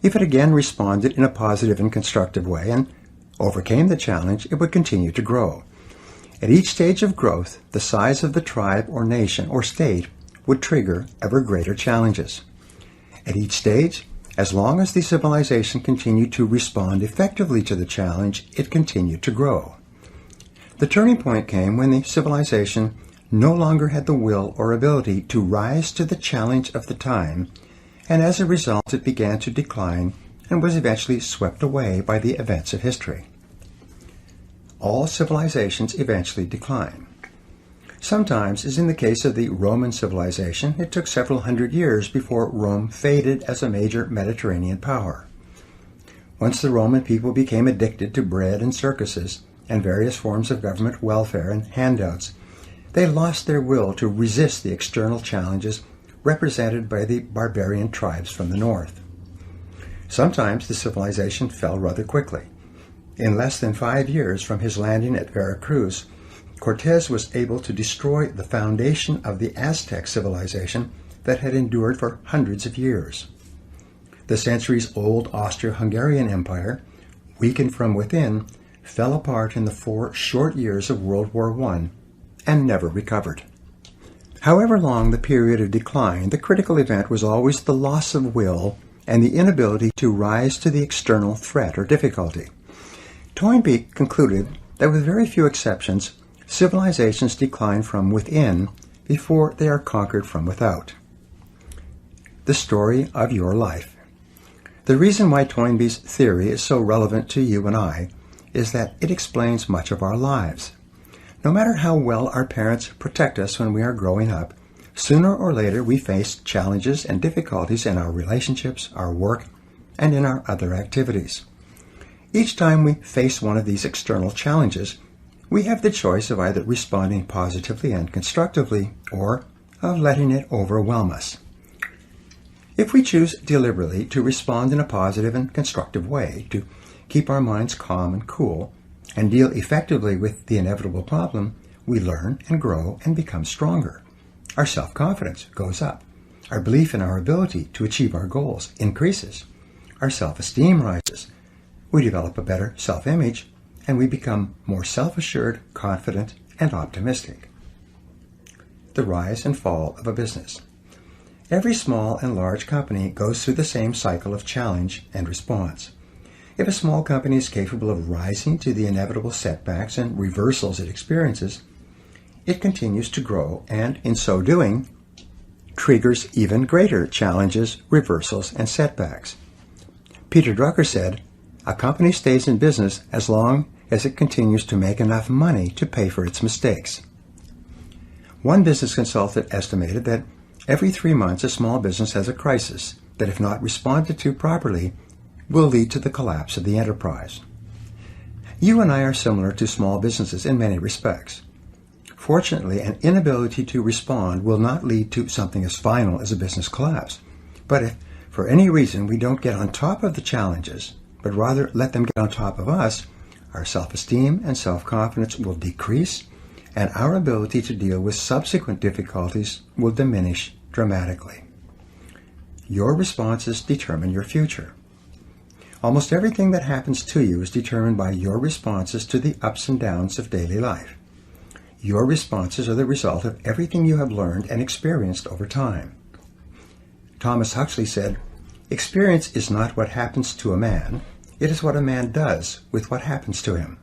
If it again responded in a positive and constructive way and overcame the challenge, it would continue to grow. At each stage of growth, the size of the tribe or nation or state would trigger ever greater challenges. At each stage, as long as the civilization continued to respond effectively to the challenge, it continued to grow. The turning point came when the civilization no longer had the will or ability to rise to the challenge of the time, and as a result it began to decline and was eventually swept away by the events of history. All civilizations eventually decline. Sometimes, as in the case of the Roman civilization, it took several hundred years before Rome faded as a major Mediterranean power. Once the Roman people became addicted to bread and circuses and various forms of government welfare and handouts, they lost their will to resist the external challenges represented by the barbarian tribes from the north. Sometimes the civilization fell rather quickly. In less than 5 years from his landing at Veracruz, Cortés was able to destroy the foundation of the Aztec civilization that had endured for hundreds of years. The centuries-old Austro-Hungarian Empire, weakened from within, fell apart in the 4 short years of World War I and never recovered. However long the period of decline, the critical event was always the loss of will and the inability to rise to the external threat or difficulty. Toynbee concluded that with very few exceptions, civilizations decline from within before they are conquered from without. The story of your life. The reason why Toynbee's theory is so relevant to you and I is that it explains much of our lives. No matter how well our parents protect us when we are growing up, sooner or later we face challenges and difficulties in our relationships, our work, and in our other activities. Each time we face one of these external challenges, we have the choice of either responding positively and constructively or of letting it overwhelm us. If we choose deliberately to respond in a positive and constructive way, to keep our minds calm and cool, and deal effectively with the inevitable problem, we learn and grow and become stronger. Our self-confidence goes up. Our belief in our ability to achieve our goals increases. Our self-esteem rises. We develop a better self-image, and we become more self-assured, confident, and optimistic. The rise and fall of a business. Every small and large company goes through the same cycle of challenge and response. If a small company is capable of rising to the inevitable setbacks and reversals it experiences, it continues to grow and, in so doing, triggers even greater challenges, reversals, and setbacks. Peter Drucker said, "A company stays in business as long as it continues to make enough money to pay for its mistakes." One business consultant estimated that every 3 months a small business has a crisis that, if not responded to properly, will lead to the collapse of the enterprise. You and I are similar to small businesses in many respects. Fortunately, an inability to respond will not lead to something as final as a business collapse. But if, for any reason, we don't get on top of the challenges, but rather let them get on top of us, our self-esteem and self-confidence will decrease, and our ability to deal with subsequent difficulties will diminish dramatically. Your responses determine your future. Almost everything that happens to you is determined by your responses to the ups and downs of daily life. Your responses are the result of everything you have learned and experienced over time. Thomas Huxley said, "Experience is not what happens to a man, it is what a man does with what happens to him."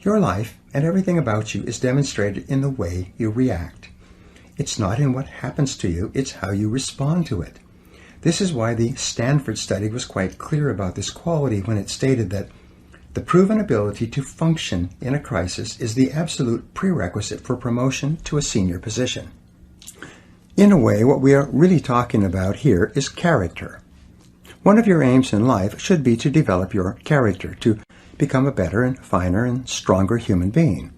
Your life and everything about you is demonstrated in the way you react. It's not in what happens to you, it's how you respond to it. This is why the Stanford study was quite clear about this quality when it stated that the proven ability to function in a crisis is the absolute prerequisite for promotion to a senior position. In a way, what we are really talking about here is character. One of your aims in life should be to develop your character, to become a better and finer and stronger human being.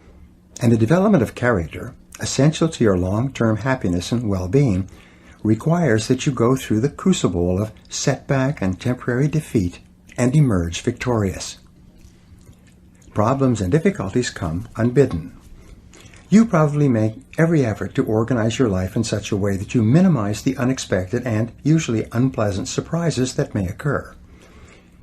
And the development of character, essential to your long-term happiness and well-being, requires that you go through the crucible of setback and temporary defeat and emerge victorious. Problems and difficulties come unbidden. You probably make every effort to organize your life in such a way that you minimize the unexpected and usually unpleasant surprises that may occur.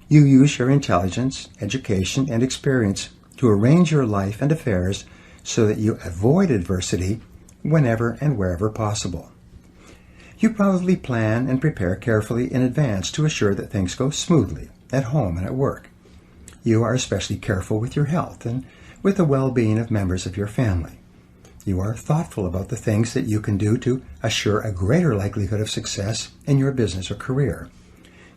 You use your intelligence, education, and experience to arrange your life and affairs so that you avoid adversity whenever and wherever possible. You probably plan and prepare carefully in advance to assure that things go smoothly at home and at work. You are especially careful with your health and with the well-being of members of your family. You are thoughtful about the things that you can do to assure a greater likelihood of success in your business or career.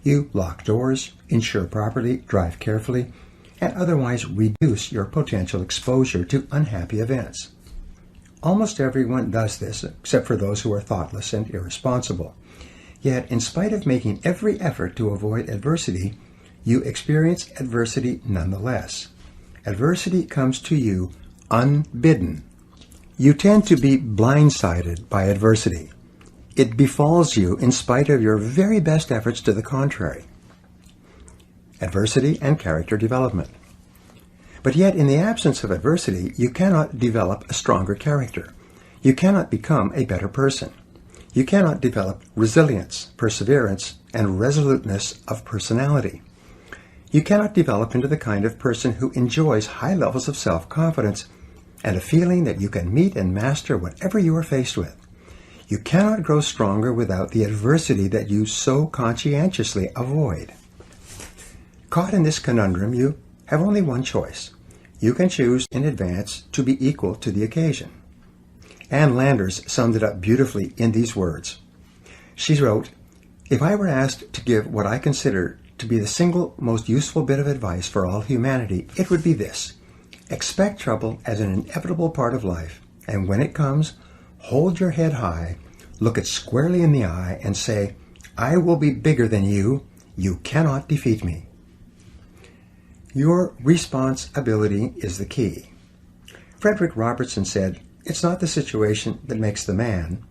You lock doors, insure properly, drive carefully, and otherwise reduce your potential exposure to unhappy events. Almost everyone does this, except for those who are thoughtless and irresponsible. Yet, in spite of making every effort to avoid adversity, you experience adversity nonetheless. Adversity comes to you unbidden. You tend to be blindsided by adversity. It befalls you in spite of your very best efforts to the contrary. Adversity and character development. But yet, in the absence of adversity, you cannot develop a stronger character. You cannot become a better person. You cannot develop resilience, perseverance, and resoluteness of personality. You cannot develop into the kind of person who enjoys high levels of self-confidence and a feeling that you can meet and master whatever you are faced with. You cannot grow stronger without the adversity that you so conscientiously avoid. Caught in this conundrum, you have only one choice. You can choose in advance to be equal to the occasion. Ann Landers summed it up beautifully in these words. She wrote, "If I were asked to give what I consider to be the single most useful bit of advice for all humanity, it would be this. Expect trouble as an inevitable part of life, and when it comes, hold your head high, look it squarely in the eye, and say, I will be bigger than you. You cannot defeat me. Your responsibility is the key. Frederick Robertson said, it's not the situation that makes the man,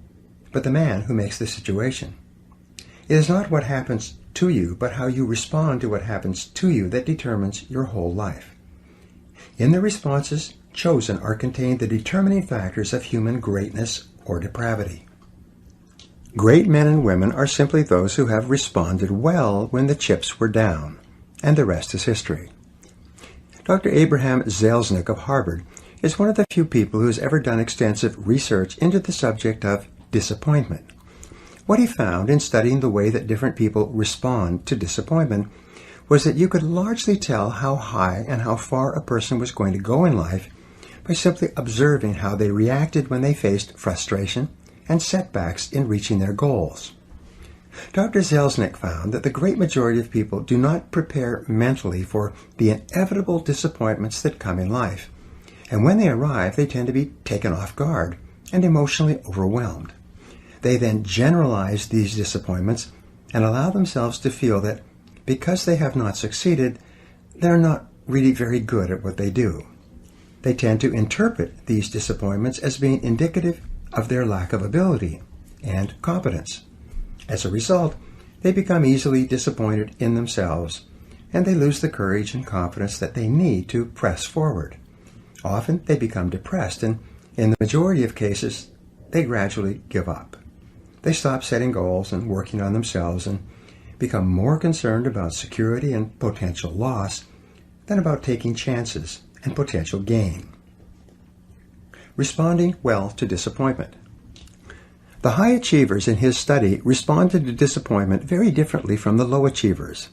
but the man who makes the situation. It is not what happens to you, but how you respond to what happens to you that determines your whole life. In the responses chosen are contained the determining factors of human greatness or depravity. Great men and women are simply those who have responded well when the chips were down, and the rest is history. Dr. Abraham Zelznick of Harvard is one of the few people who has ever done extensive research into the subject of disappointment. What he found in studying the way that different people respond to disappointment was that you could largely tell how high and how far a person was going to go in life by simply observing how they reacted when they faced frustration and setbacks in reaching their goals. Dr. Zelznick found that the great majority of people do not prepare mentally for the inevitable disappointments that come in life, and when they arrive, they tend to be taken off guard and emotionally overwhelmed. They then generalize these disappointments and allow themselves to feel that because they have not succeeded, they're not really very good at what they do. They tend to interpret these disappointments as being indicative of their lack of ability and competence. As a result, they become easily disappointed in themselves, and they lose the courage and confidence that they need to press forward. Often they become depressed, and in the majority of cases, they gradually give up. They stop setting goals and working on themselves and become more concerned about security and potential loss than about taking chances and potential gain. Responding well to disappointment. The high achievers in his study responded to disappointment very differently from the low achievers.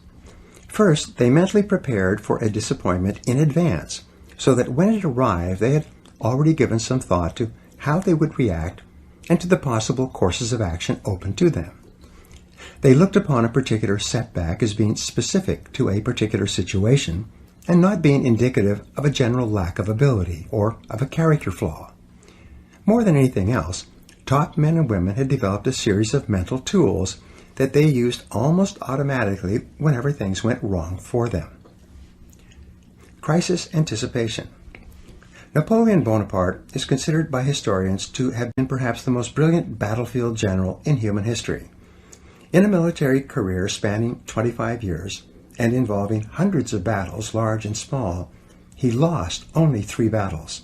First, they mentally prepared for a disappointment in advance, so that when it arrived, they had already given some thought to how they would react and to the possible courses of action open to them. They looked upon a particular setback as being specific to a particular situation and not being indicative of a general lack of ability or of a character flaw. More than anything else, top men and women had developed a series of mental tools that they used almost automatically whenever things went wrong for them. Crisis anticipation. Napoleon Bonaparte is considered by historians to have been perhaps the most brilliant battlefield general in human history. In a military career spanning 25 years and involving hundreds of battles, large and small, he lost only 3 battles.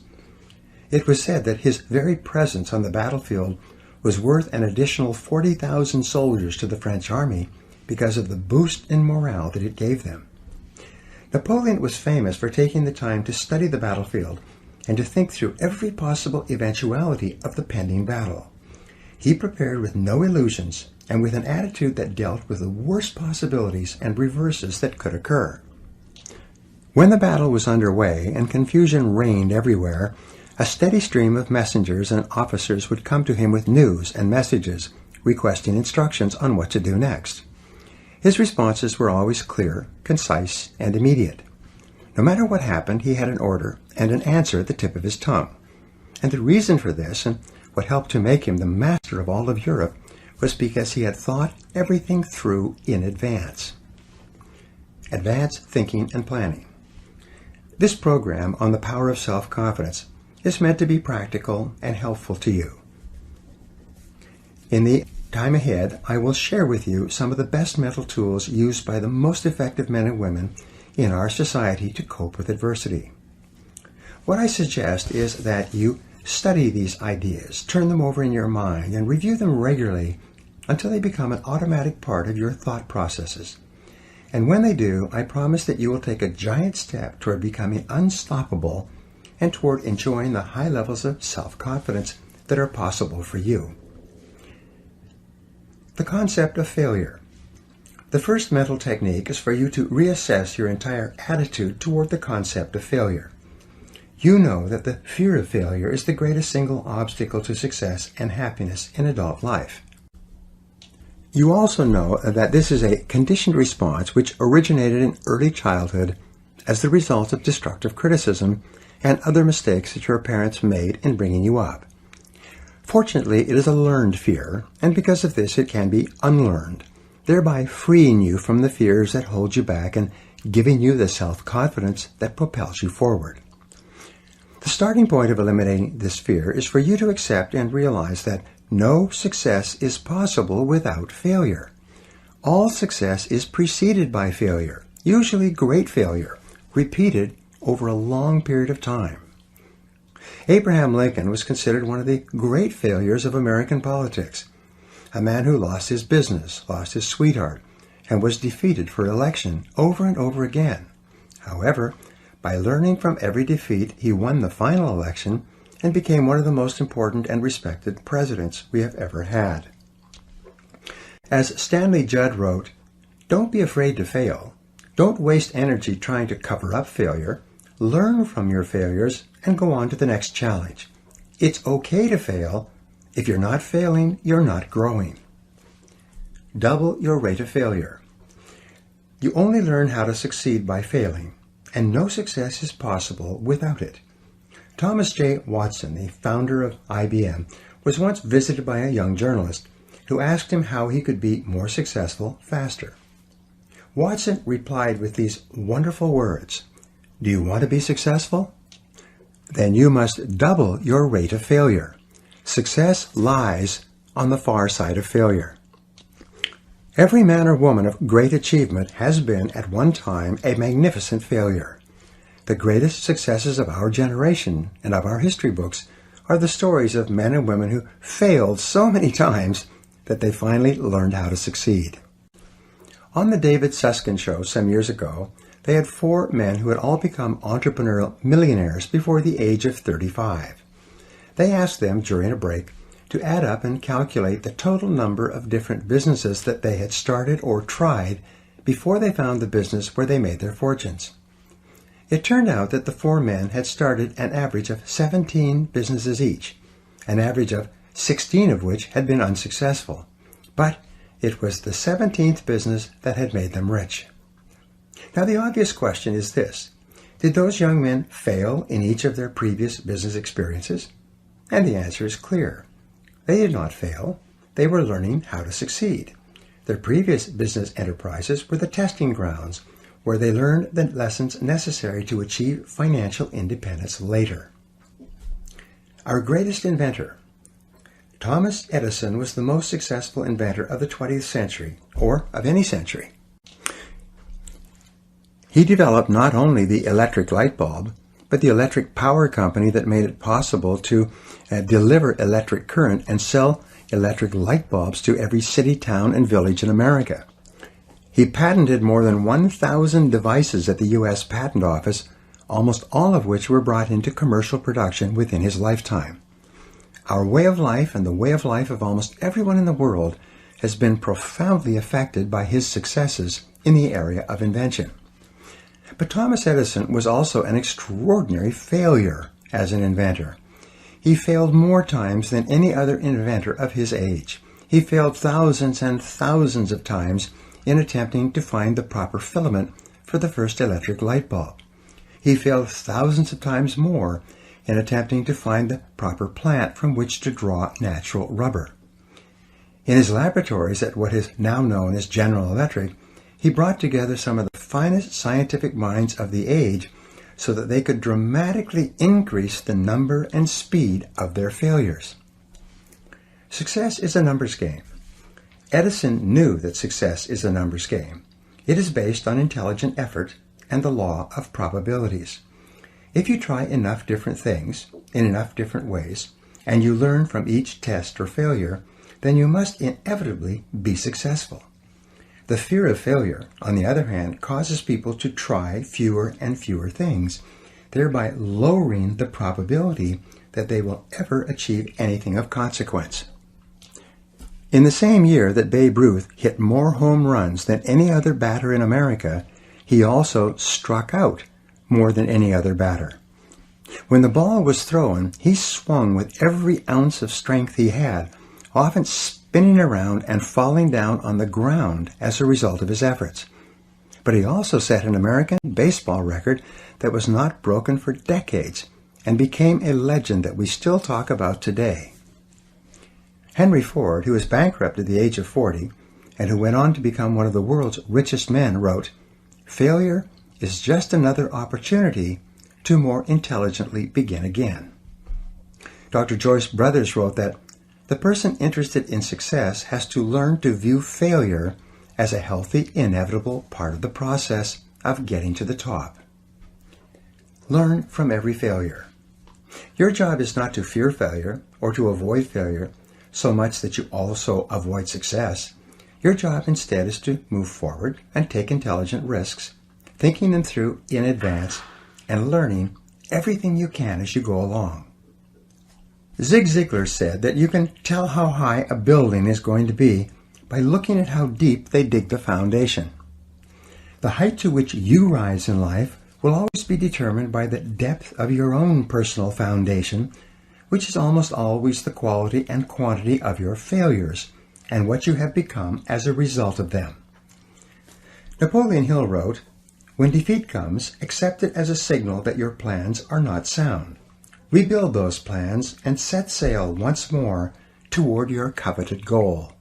It was said that his very presence on the battlefield was worth an additional 40,000 soldiers to the French army because of the boost in morale that it gave them. Napoleon was famous for taking the time to study the battlefield and to think through every possible eventuality of the pending battle. He prepared with no illusions and with an attitude that dealt with the worst possibilities and reverses that could occur. When the battle was underway and confusion reigned everywhere, a steady stream of messengers and officers would come to him with news and messages, requesting instructions on what to do next. His responses were always clear, concise, and immediate. No matter what happened, he had an order and an answer at the tip of his tongue. And the reason for this, and what helped to make him the master of all of Europe, was because he had thought everything through in advance. Advanced thinking and planning. This program on the power of self-confidence is meant to be practical and helpful to you. In the time ahead, I will share with you some of the best mental tools used by the most effective men and women in our society to cope with adversity. What I suggest is that you study these ideas, turn them over in your mind, and review them regularly until they become an automatic part of your thought processes. And when they do, I promise that you will take a giant step toward becoming unstoppable and toward enjoying the high levels of self-confidence that are possible for you. The concept of failure. The first mental technique is for you to reassess your entire attitude toward the concept of failure. You know that the fear of failure is the greatest single obstacle to success and happiness in adult life. You also know that this is a conditioned response which originated in early childhood as the result of destructive criticism and other mistakes that your parents made in bringing you up. Fortunately, it is a learned fear, and because of this it can be unlearned, thereby freeing you from the fears that hold you back and giving you the self-confidence that propels you forward. The starting point of eliminating this fear is for you to accept and realize that no success is possible without failure. All success is preceded by failure, usually great failure, repeated over a long period of time. Abraham Lincoln was considered one of the great failures of American politics, a man who lost his business, lost his sweetheart, and was defeated for election over and over again. However, by learning from every defeat, he won the final election and became one of the most important and respected presidents we have ever had. As Stanley Judd wrote, "Don't be afraid to fail. Don't waste energy trying to cover up failure. Learn from your failures and go on to the next challenge. It's okay to fail. If you're not failing, you're not growing." Double your rate of failure. You only learn how to succeed by failing, and no success is possible without it. Thomas J. Watson, the founder of IBM, was once visited by a young journalist who asked him how he could be more successful faster. Watson replied with these wonderful words, "Do you want to be successful? Then you must double your rate of failure. Success lies on the far side of failure." Every man or woman of great achievement has been at one time a magnificent failure. The greatest successes of our generation and of our history books are the stories of men and women who failed so many times that they finally learned how to succeed. On the David Susskind show some years ago, they had 4 men who had all become entrepreneurial millionaires before the age of 35. They asked them during a break to add up and calculate the total number of different businesses that they had started or tried before they found the business where they made their fortunes. It turned out that the 4 men had started an average of 17 businesses each, an average of 16 of which had been unsuccessful. But it was the 17th business that had made them rich. Now the obvious question is this: did those young men fail in each of their previous business experiences? And the answer is clear. They did not fail. They were learning how to succeed. Their previous business enterprises were the testing grounds where they learned the lessons necessary to achieve financial independence later. Our greatest inventor, Thomas Edison, was the most successful inventor of the 20th century, or of any century. He developed not only the electric light bulb, but the electric power company that made it possible to deliver electric current and sell electric light bulbs to every city, town, and village in America. He patented more than 1,000 devices at the U.S. Patent Office, almost all of which were brought into commercial production within his lifetime. Our way of life and the way of life of almost everyone in the world has been profoundly affected by his successes in the area of invention. But Thomas Edison was also an extraordinary failure as an inventor. He failed more times than any other inventor of his age. He failed thousands and thousands of times in attempting to find the proper filament for the first electric light bulb. He failed thousands of times more in attempting to find the proper plant from which to draw natural rubber. In his laboratories at what is now known as General Electric, he brought together some of the finest scientific minds of the age so that they could dramatically increase the number and speed of their failures. Success is a numbers game. Edison knew that success is a numbers game. It is based on intelligent effort and the law of probabilities. If you try enough different things in enough different ways, and you learn from each test or failure, then you must inevitably be successful. The fear of failure, on the other hand, causes people to try fewer and fewer things, thereby lowering the probability that they will ever achieve anything of consequence. In the same year that Babe Ruth hit more home runs than any other batter in America, he also struck out more than any other batter. When the ball was thrown, he swung with every ounce of strength he had, often spinning around and falling down on the ground as a result of his efforts. But he also set an American baseball record that was not broken for decades and became a legend that we still talk about today. Henry Ford, who was bankrupt at the age of 40 and who went on to become one of the world's richest men, wrote, "Failure is just another opportunity to more intelligently begin again." Dr. Joyce Brothers wrote that the person interested in success has to learn to view failure as a healthy, inevitable part of the process of getting to the top. Learn from every failure. Your job is not to fear failure or to avoid failure so much that you also avoid success. Your job instead is to move forward and take intelligent risks, thinking them through in advance and learning everything you can as you go along. Zig Ziglar said that you can tell how high a building is going to be by looking at how deep they dig the foundation. The height to which you rise in life will always be determined by the depth of your own personal foundation, which is almost always the quality and quantity of your failures and what you have become as a result of them. Napoleon Hill wrote, "When defeat comes, accept it as a signal that your plans are not sound. Rebuild those plans and set sail once more toward your coveted goal."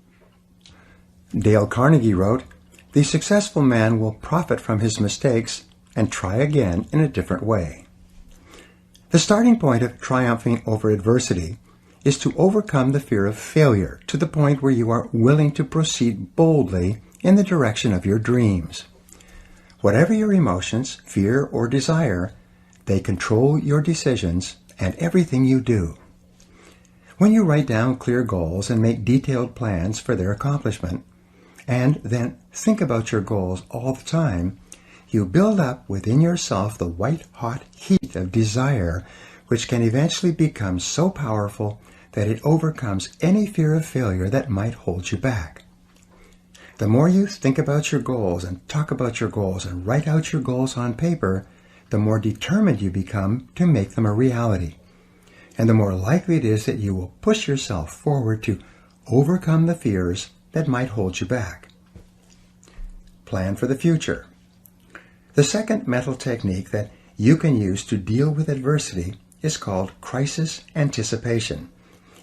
Dale Carnegie wrote, "The successful man will profit from his mistakes and try again in a different way." The starting point of triumphing over adversity is to overcome the fear of failure to the point where you are willing to proceed boldly in the direction of your dreams. Whatever your emotions, fear, or desire, they control your decisions and everything you do. When you write down clear goals and make detailed plans for their accomplishment, and then think about your goals all the time, you build up within yourself the white-hot heat of desire, which can eventually become so powerful that it overcomes any fear of failure that might hold you back. The more you think about your goals and talk about your goals and write out your goals on paper, the more determined you become to make them a reality. And the more likely it is that you will push yourself forward to overcome the fears that might hold you back. Plan for the future. The second mental technique that you can use to deal with adversity is called crisis anticipation,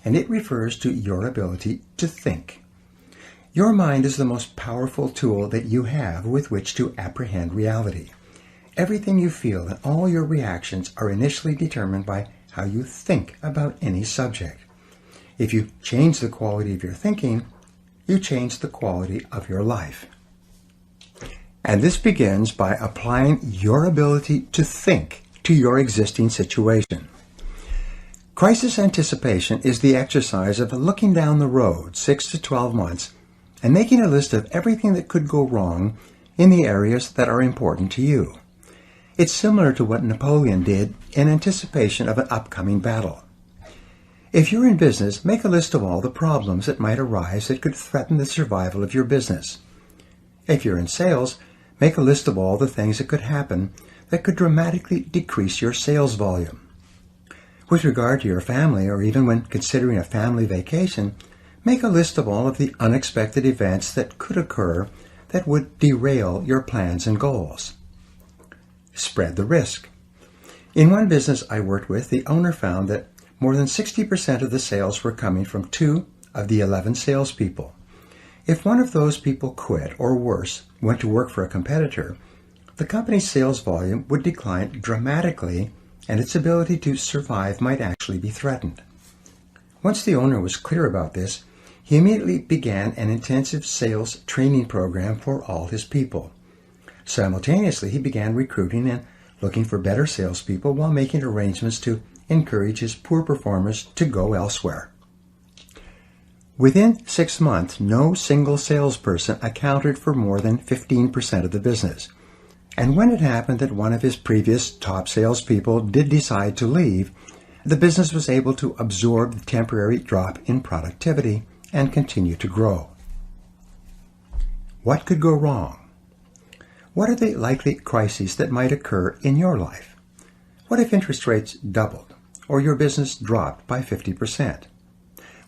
and it refers to your ability to think. Your mind is the most powerful tool that you have with which to apprehend reality. Everything you feel and all your reactions are initially determined by how you think about any subject. If you change the quality of your thinking, you change the quality of your life. And this begins by applying your ability to think to your existing situation. Crisis anticipation is the exercise of looking down the road 6 to 12 months and making a list of everything that could go wrong in the areas that are important to you. It's similar to what Napoleon did in anticipation of an upcoming battle. If you're in business, make a list of all the problems that might arise that could threaten the survival of your business. If you're in sales, make a list of all the things that could happen that could dramatically decrease your sales volume. With regard to your family, or even when considering a family vacation, make a list of all of the unexpected events that could occur that would derail your plans and goals. Spread the risk. In one business I worked with, the owner found that more than 60% of the sales were coming from 2 of the 11 salespeople. If one of those people quit, or worse, went to work for a competitor, the company's sales volume would decline dramatically and its ability to survive might actually be threatened. Once the owner was clear about this, he immediately began an intensive sales training program for all his people. Simultaneously, he began recruiting and looking for better salespeople while making arrangements to encourage his poor performers to go elsewhere. Within 6 months, no single salesperson accounted for more than 15% of the business. And when it happened that one of his previous top salespeople did decide to leave, the business was able to absorb the temporary drop in productivity and continue to grow. What could go wrong? What are the likely crises that might occur in your life? What if interest rates doubled or your business dropped by 50%?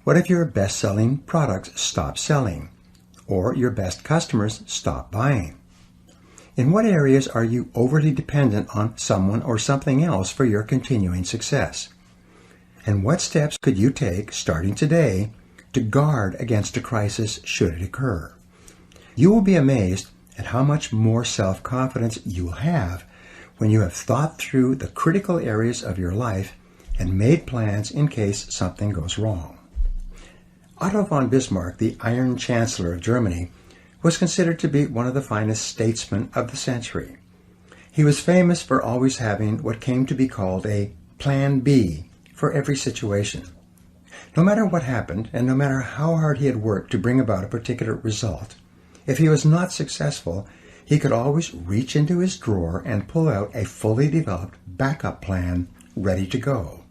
What if your best-selling products stop selling, or your best customers stop buying? In what areas are you overly dependent on someone or something else for your continuing success? And what steps could you take, starting today, to guard against a crisis should it occur? You will be amazed at how much more self-confidence you will have when you have thought through the critical areas of your life and made plans in case something goes wrong. Otto von Bismarck, the Iron Chancellor of Germany, was considered to be one of the finest statesmen of the century. He was famous for always having what came to be called a Plan B for every situation. No matter what happened, and no matter how hard he had worked to bring about a particular result, if he was not successful, he could always reach into his drawer and pull out a fully developed backup plan ready to go.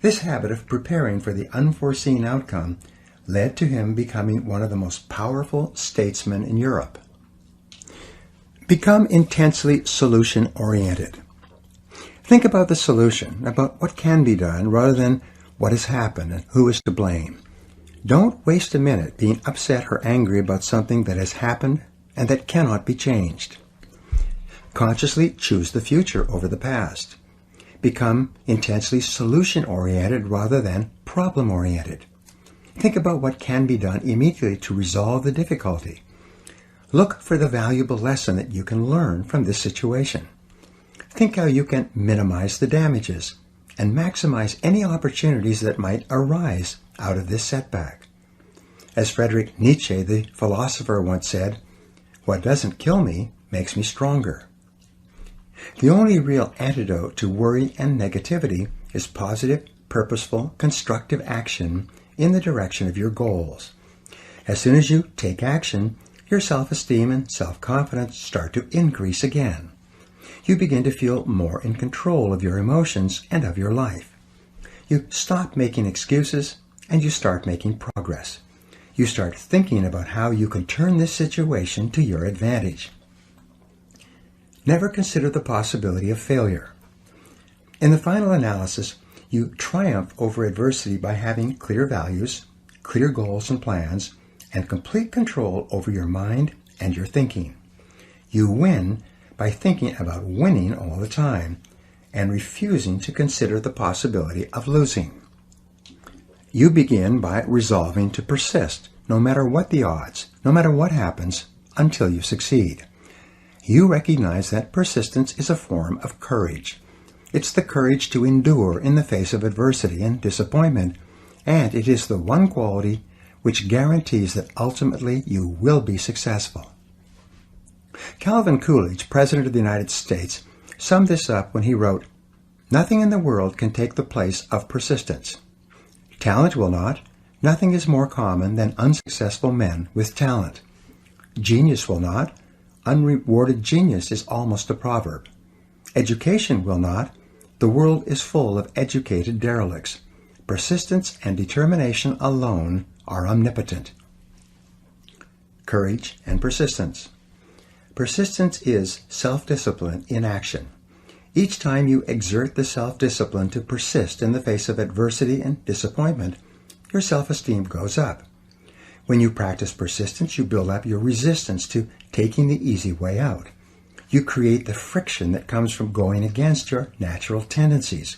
This habit of preparing for the unforeseen outcome led to him becoming one of the most powerful statesmen in Europe. Become intensely solution-oriented. Think about the solution, about what can be done, rather than what has happened and who is to blame. Don't waste a minute being upset or angry about something that has happened and that cannot be changed. Consciously choose the future over the past. Become intensely solution-oriented rather than problem-oriented. Think about what can be done immediately to resolve the difficulty. Look for the valuable lesson that you can learn from this situation. Think how you can minimize the damages and maximize any opportunities that might arise out of this setback. As Friedrich Nietzsche, the philosopher, once said, "What doesn't kill me makes me stronger." The only real antidote to worry and negativity is positive, purposeful, constructive action in the direction of your goals. As soon as you take action, your self-esteem and self-confidence start to increase again. You begin to feel more in control of your emotions and of your life. You stop making excuses and you start making progress. You start thinking about how you can turn this situation to your advantage. Never consider the possibility of failure. In the final analysis, you triumph over adversity by having clear values, clear goals and plans, and complete control over your mind and your thinking. You win by thinking about winning all the time and refusing to consider the possibility of losing. You begin by resolving to persist, no matter what the odds, no matter what happens, until you succeed. You recognize that persistence is a form of courage. It's the courage to endure in the face of adversity and disappointment, and it is the one quality which guarantees that ultimately you will be successful. Calvin Coolidge, President of the United States, summed this up when he wrote, "Nothing in the world can take the place of persistence. Talent will not. Nothing is more common than unsuccessful men with talent. Genius will not. Unrewarded genius is almost a proverb. Education will not. The world is full of educated derelicts. Persistence and determination alone are omnipotent." Courage and persistence. Persistence is self-discipline in action. Each time you exert the self-discipline to persist in the face of adversity and disappointment, your self-esteem goes up. When you practice persistence, you build up your resistance to taking the easy way out. You create the friction that comes from going against your natural tendencies.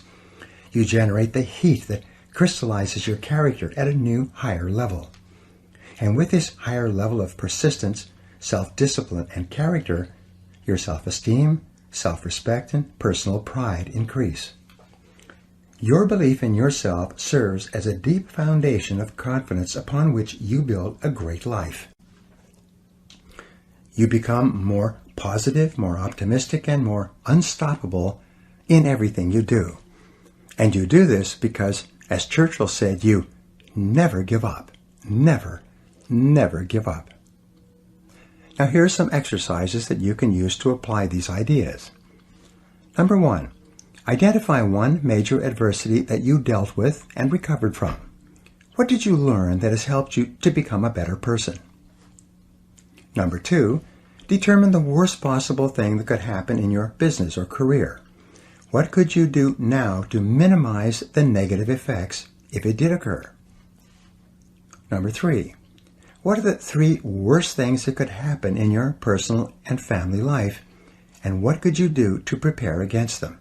You generate the heat that crystallizes your character at a new, higher level. And with this higher level of persistence, self-discipline, and character, your self-esteem, self-respect, and personal pride increase. Your belief in yourself serves as a deep foundation of confidence upon which you build a great life. You become more positive, more optimistic, and more unstoppable in everything you do. And you do this because, as Churchill said, you never give up. Never, never give up. Now here are some exercises that you can use to apply these ideas. Number 1, identify one major adversity that you dealt with and recovered from. What did you learn that has helped you to become a better person? Number 2, determine the worst possible thing that could happen in your business or career. What could you do now to minimize the negative effects if it did occur? Number 3, what are the 3 worst things that could happen in your personal and family life, and what could you do to prepare against them?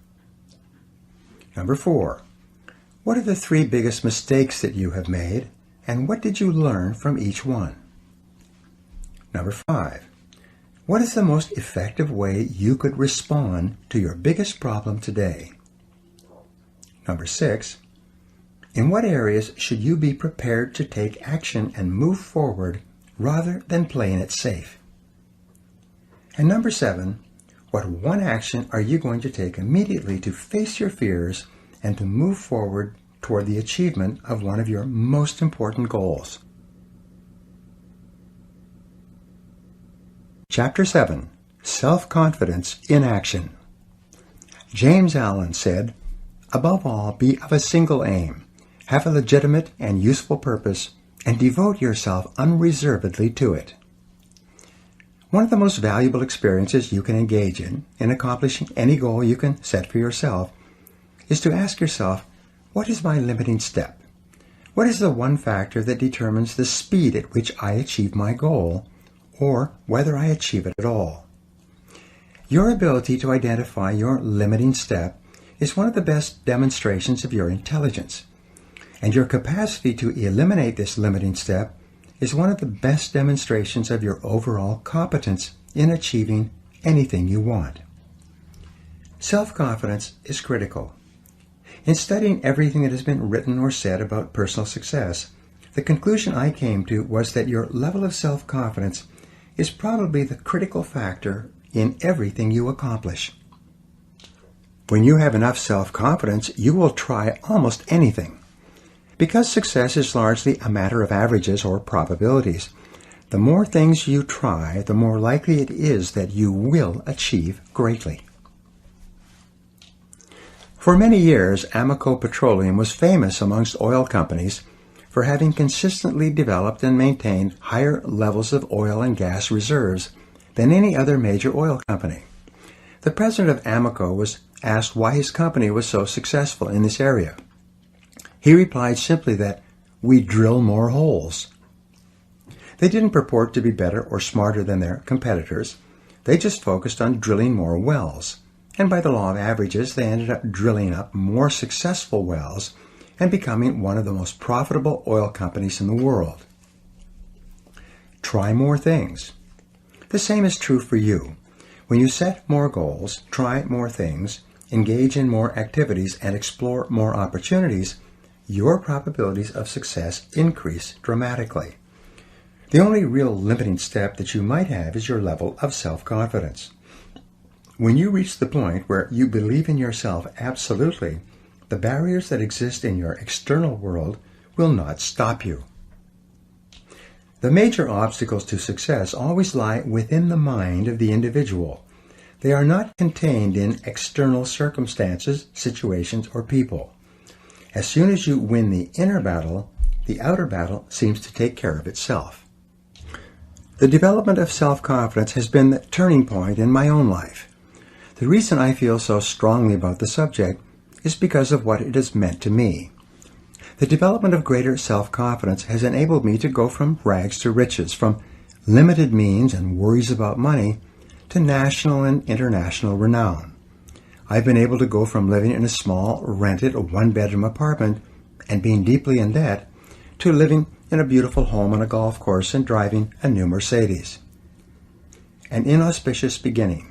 Number 4, what are the 3 biggest mistakes that you have made, and what did you learn from each one? Number 5, what is the most effective way you could respond to your biggest problem today? Number 6, in what areas should you be prepared to take action and move forward rather than playing it safe? And number 7, what one action are you going to take immediately to face your fears and to move forward toward the achievement of one of your most important goals? Chapter 7, Self-Confidence in Action. James Allen said, "Above all, be of a single aim, have a legitimate and useful purpose, and devote yourself unreservedly to it." One of the most valuable experiences you can engage in accomplishing any goal you can set for yourself, is to ask yourself, what is my limiting step? What is the one factor that determines the speed at which I achieve my goal, or whether I achieve it at all? Your ability to identify your limiting step is one of the best demonstrations of your intelligence. And your capacity to eliminate this limiting step is one of the best demonstrations of your overall competence in achieving anything you want. Self-confidence is critical. In studying everything that has been written or said about personal success, the conclusion I came to was that your level of self-confidence is probably the critical factor in everything you accomplish. When you have enough self-confidence, you will try almost anything. Because success is largely a matter of averages or probabilities, the more things you try, the more likely it is that you will achieve greatly. For many years, Amoco Petroleum was famous amongst oil companies for having consistently developed and maintained higher levels of oil and gas reserves than any other major oil company. The president of Amoco was asked why his company was so successful in this area. He replied simply that, "We drill more holes." They didn't purport to be better or smarter than their competitors. They just focused on drilling more wells. And by the law of averages, they ended up drilling up more successful wells and becoming one of the most profitable oil companies in the world. Try more things. The same is true for you. When you set more goals, try more things, engage in more activities, and explore more opportunities, your probabilities of success increase dramatically. The only real limiting step that you might have is your level of self-confidence. When you reach the point where you believe in yourself absolutely, the barriers that exist in your external world will not stop you. The major obstacles to success always lie within the mind of the individual. They are not contained in external circumstances, situations, or people. As soon as you win the inner battle, the outer battle seems to take care of itself. The development of self-confidence has been the turning point in my own life. The reason I feel so strongly about the subject is because of what it has meant to me. The development of greater self-confidence has enabled me to go from rags to riches, from limited means and worries about money to national and international renown. I've been able to go from living in a small, rented, one-bedroom apartment and being deeply in debt to living in a beautiful home on a golf course and driving a new Mercedes. An inauspicious beginning.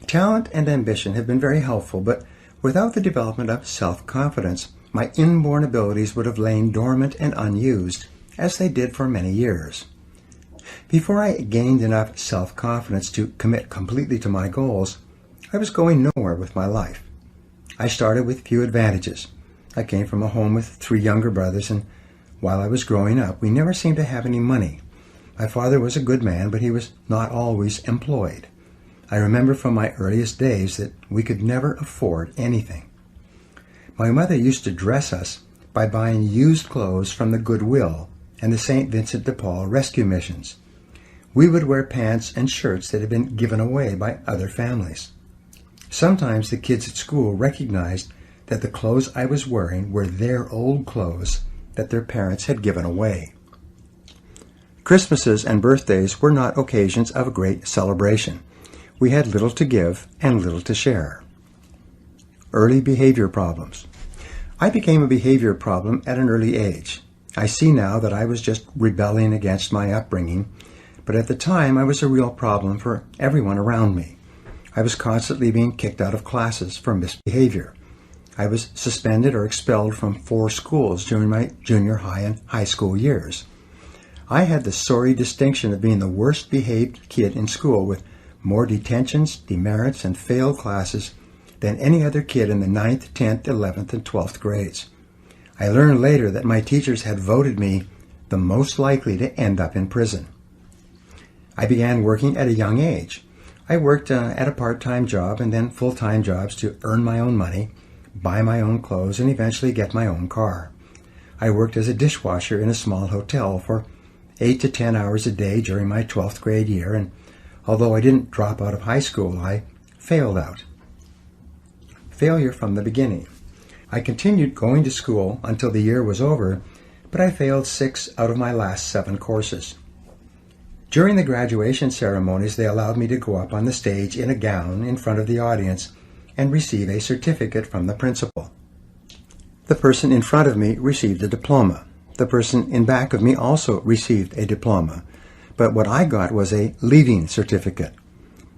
Talent and ambition have been very helpful, but without the development of self-confidence, my inborn abilities would have lain dormant and unused, as they did for many years. Before I gained enough self-confidence to commit completely to my goals, I was going nowhere with my life. I started with few advantages. I came from a home with 3 younger brothers, and while I was growing up, we never seemed to have any money. My father was a good man, but he was not always employed. I remember from my earliest days that we could never afford anything. My mother used to dress us by buying used clothes from the Goodwill and the St. Vincent de Paul rescue missions. We would wear pants and shirts that had been given away by other families. Sometimes the kids at school recognized that the clothes I was wearing were their old clothes that their parents had given away. Christmases and birthdays were not occasions of great celebration. We had little to give and little to share. Early behavior problems. I became a behavior problem at an early age. I see now that I was just rebelling against my upbringing, but at the time I was a real problem for everyone around me. I was constantly being kicked out of classes for misbehavior. I was suspended or expelled from 4 schools during my junior high and high school years. I had the sorry distinction of being the worst behaved kid in school, with more detentions, demerits, and failed classes than any other kid in the 9th, 10th, 11th, and 12th grades. I learned later that my teachers had voted me the most likely to end up in prison. I began working at a young age. I worked at a part-time job and then full-time jobs to earn my own money, buy my own clothes, and eventually get my own car. I worked as a dishwasher in a small hotel for 8 to 10 hours a day during my 12th grade year, and although I didn't drop out of high school, I failed out. Failure from the beginning. I continued going to school until the year was over, but I failed 6 out of my last 7 courses. During the graduation ceremonies, they allowed me to go up on the stage in a gown in front of the audience and receive a certificate from the principal. The person in front of me received a diploma. The person in back of me also received a diploma, but what I got was a leaving certificate.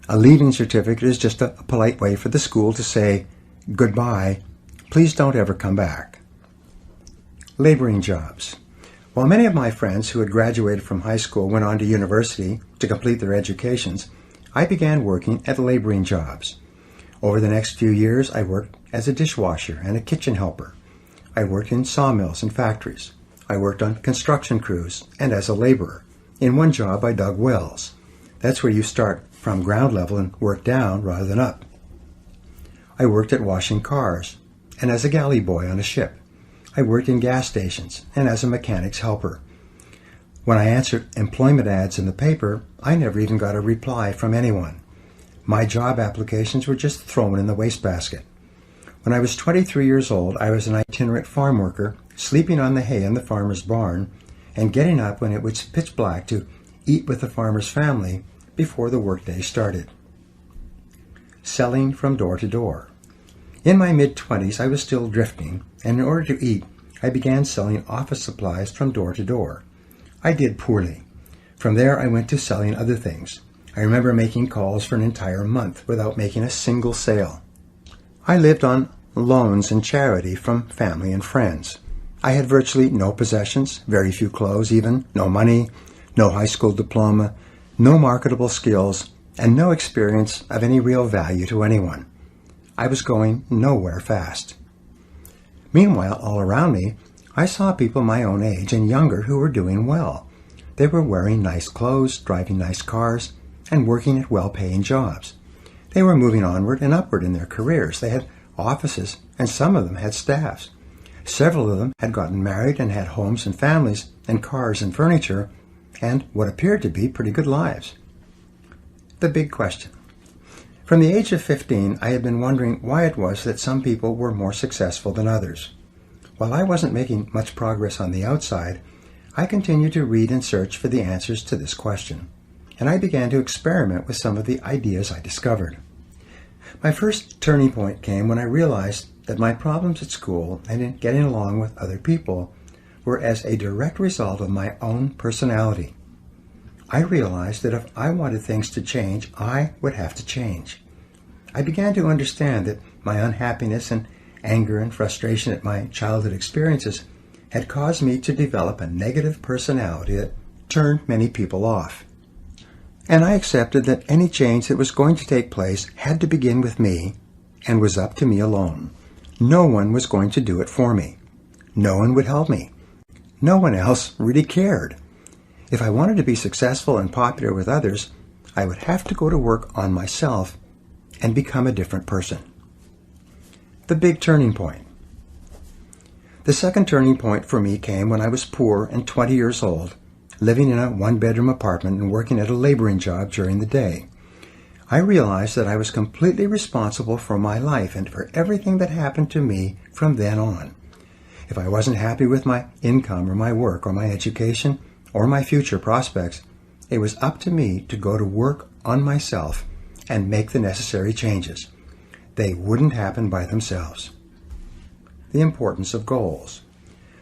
A leaving certificate is just a polite way for the school to say, "Goodbye, please don't ever come back." Laboring jobs. While many of my friends who had graduated from high school went on to university to complete their educations, I began working at laboring jobs. Over the next few years, I worked as a dishwasher and a kitchen helper. I worked in sawmills and factories. I worked on construction crews and as a laborer. In one job, I dug wells. That's where you start from ground level and work down rather than up. I worked at washing cars and as a galley boy on a ship. I worked in gas stations and as a mechanic's helper. When I answered employment ads in the paper, I never even got a reply from anyone. My job applications were just thrown in the wastebasket. When I was 23 years old, I was an itinerant farm worker, sleeping on the hay in the farmer's barn and getting up when it was pitch black to eat with the farmer's family before the workday started. Selling from door to door. In my mid-20s, I was still drifting, and in order to eat, I began selling office supplies from door to door. I did poorly. From there, I went to selling other things. I remember making calls for an entire month without making a single sale. I lived on loans and charity from family and friends. I had virtually no possessions, very few clothes even, no money, no high school diploma, no marketable skills, and no experience of any real value to anyone. I was going nowhere fast. Meanwhile, all around me, I saw people my own age and younger who were doing well. They were wearing nice clothes, driving nice cars, and working at well-paying jobs. They were moving onward and upward in their careers. They had offices, and some of them had staffs. Several of them had gotten married and had homes and families and cars and furniture and what appeared to be pretty good lives. The big question. From the age of 15, I had been wondering why it was that some people were more successful than others. While I wasn't making much progress on the outside, I continued to read and search for the answers to this question, and I began to experiment with some of the ideas I discovered. My first turning point came when I realized that my problems at school and in getting along with other people were as a direct result of my own personality. I realized that if I wanted things to change, I would have to change. I began to understand that my unhappiness and anger and frustration at my childhood experiences had caused me to develop a negative personality that turned many people off. And I accepted that any change that was going to take place had to begin with me and was up to me alone. No one was going to do it for me. No one would help me. No one else really cared. If I wanted to be successful and popular with others, I would have to go to work on myself and become a different person. The big turning point. The second turning point for me came when I was poor and 20 years old, living in a one-bedroom apartment and working at a laboring job during the day. I realized that I was completely responsible for my life and for everything that happened to me from then on. If I wasn't happy with my income or my work or my education or my future prospects. It was up to me to go to work on myself and make the necessary changes. They wouldn't happen by themselves. The importance of goals.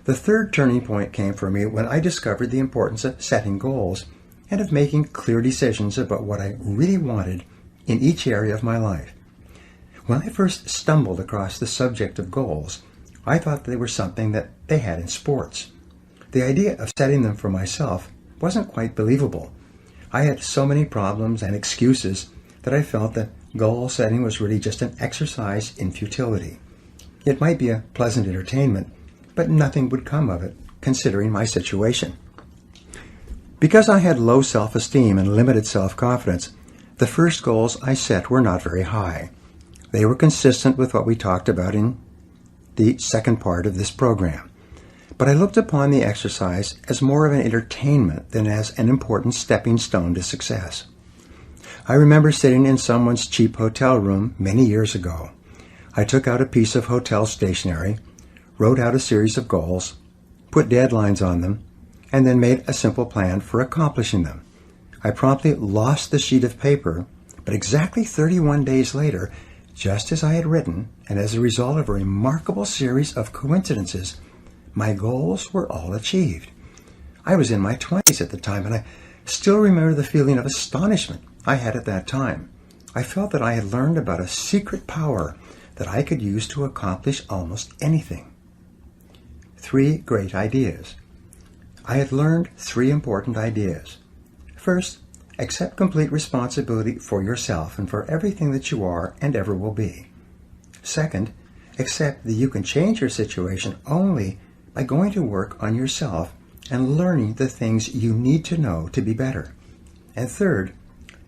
The third turning point came for me when I discovered the importance of setting goals and of making clear decisions about what I really wanted in each area of my life. When I first stumbled across the subject of goals, I thought they were something that they had in sports. The idea of setting them for myself wasn't quite believable. I had so many problems and excuses that I felt that goal setting was really just an exercise in futility. It might be a pleasant entertainment, but nothing would come of it, considering my situation. Because I had low self-esteem and limited self-confidence, the first goals I set were not very high. They were consistent with what we talked about in the second part of this program. But I looked upon the exercise as more of an entertainment than as an important stepping stone to success. I remember sitting in someone's cheap hotel room many years ago. I took out a piece of hotel stationery, wrote out a series of goals, put deadlines on them, and then made a simple plan for accomplishing them. I promptly lost the sheet of paper, but exactly 31 days later, just as I had written, and as a result of a remarkable series of coincidences, my goals were all achieved. I was in my 20s at the time, and I still remember the feeling of astonishment I had at that time. I felt that I had learned about a secret power that I could use to accomplish almost anything. 3 great ideas. I had learned 3 important ideas. First, accept complete responsibility for yourself and for everything that you are and ever will be. Second, accept that you can change your situation only by going to work on yourself and learning the things you need to know to be better. And third,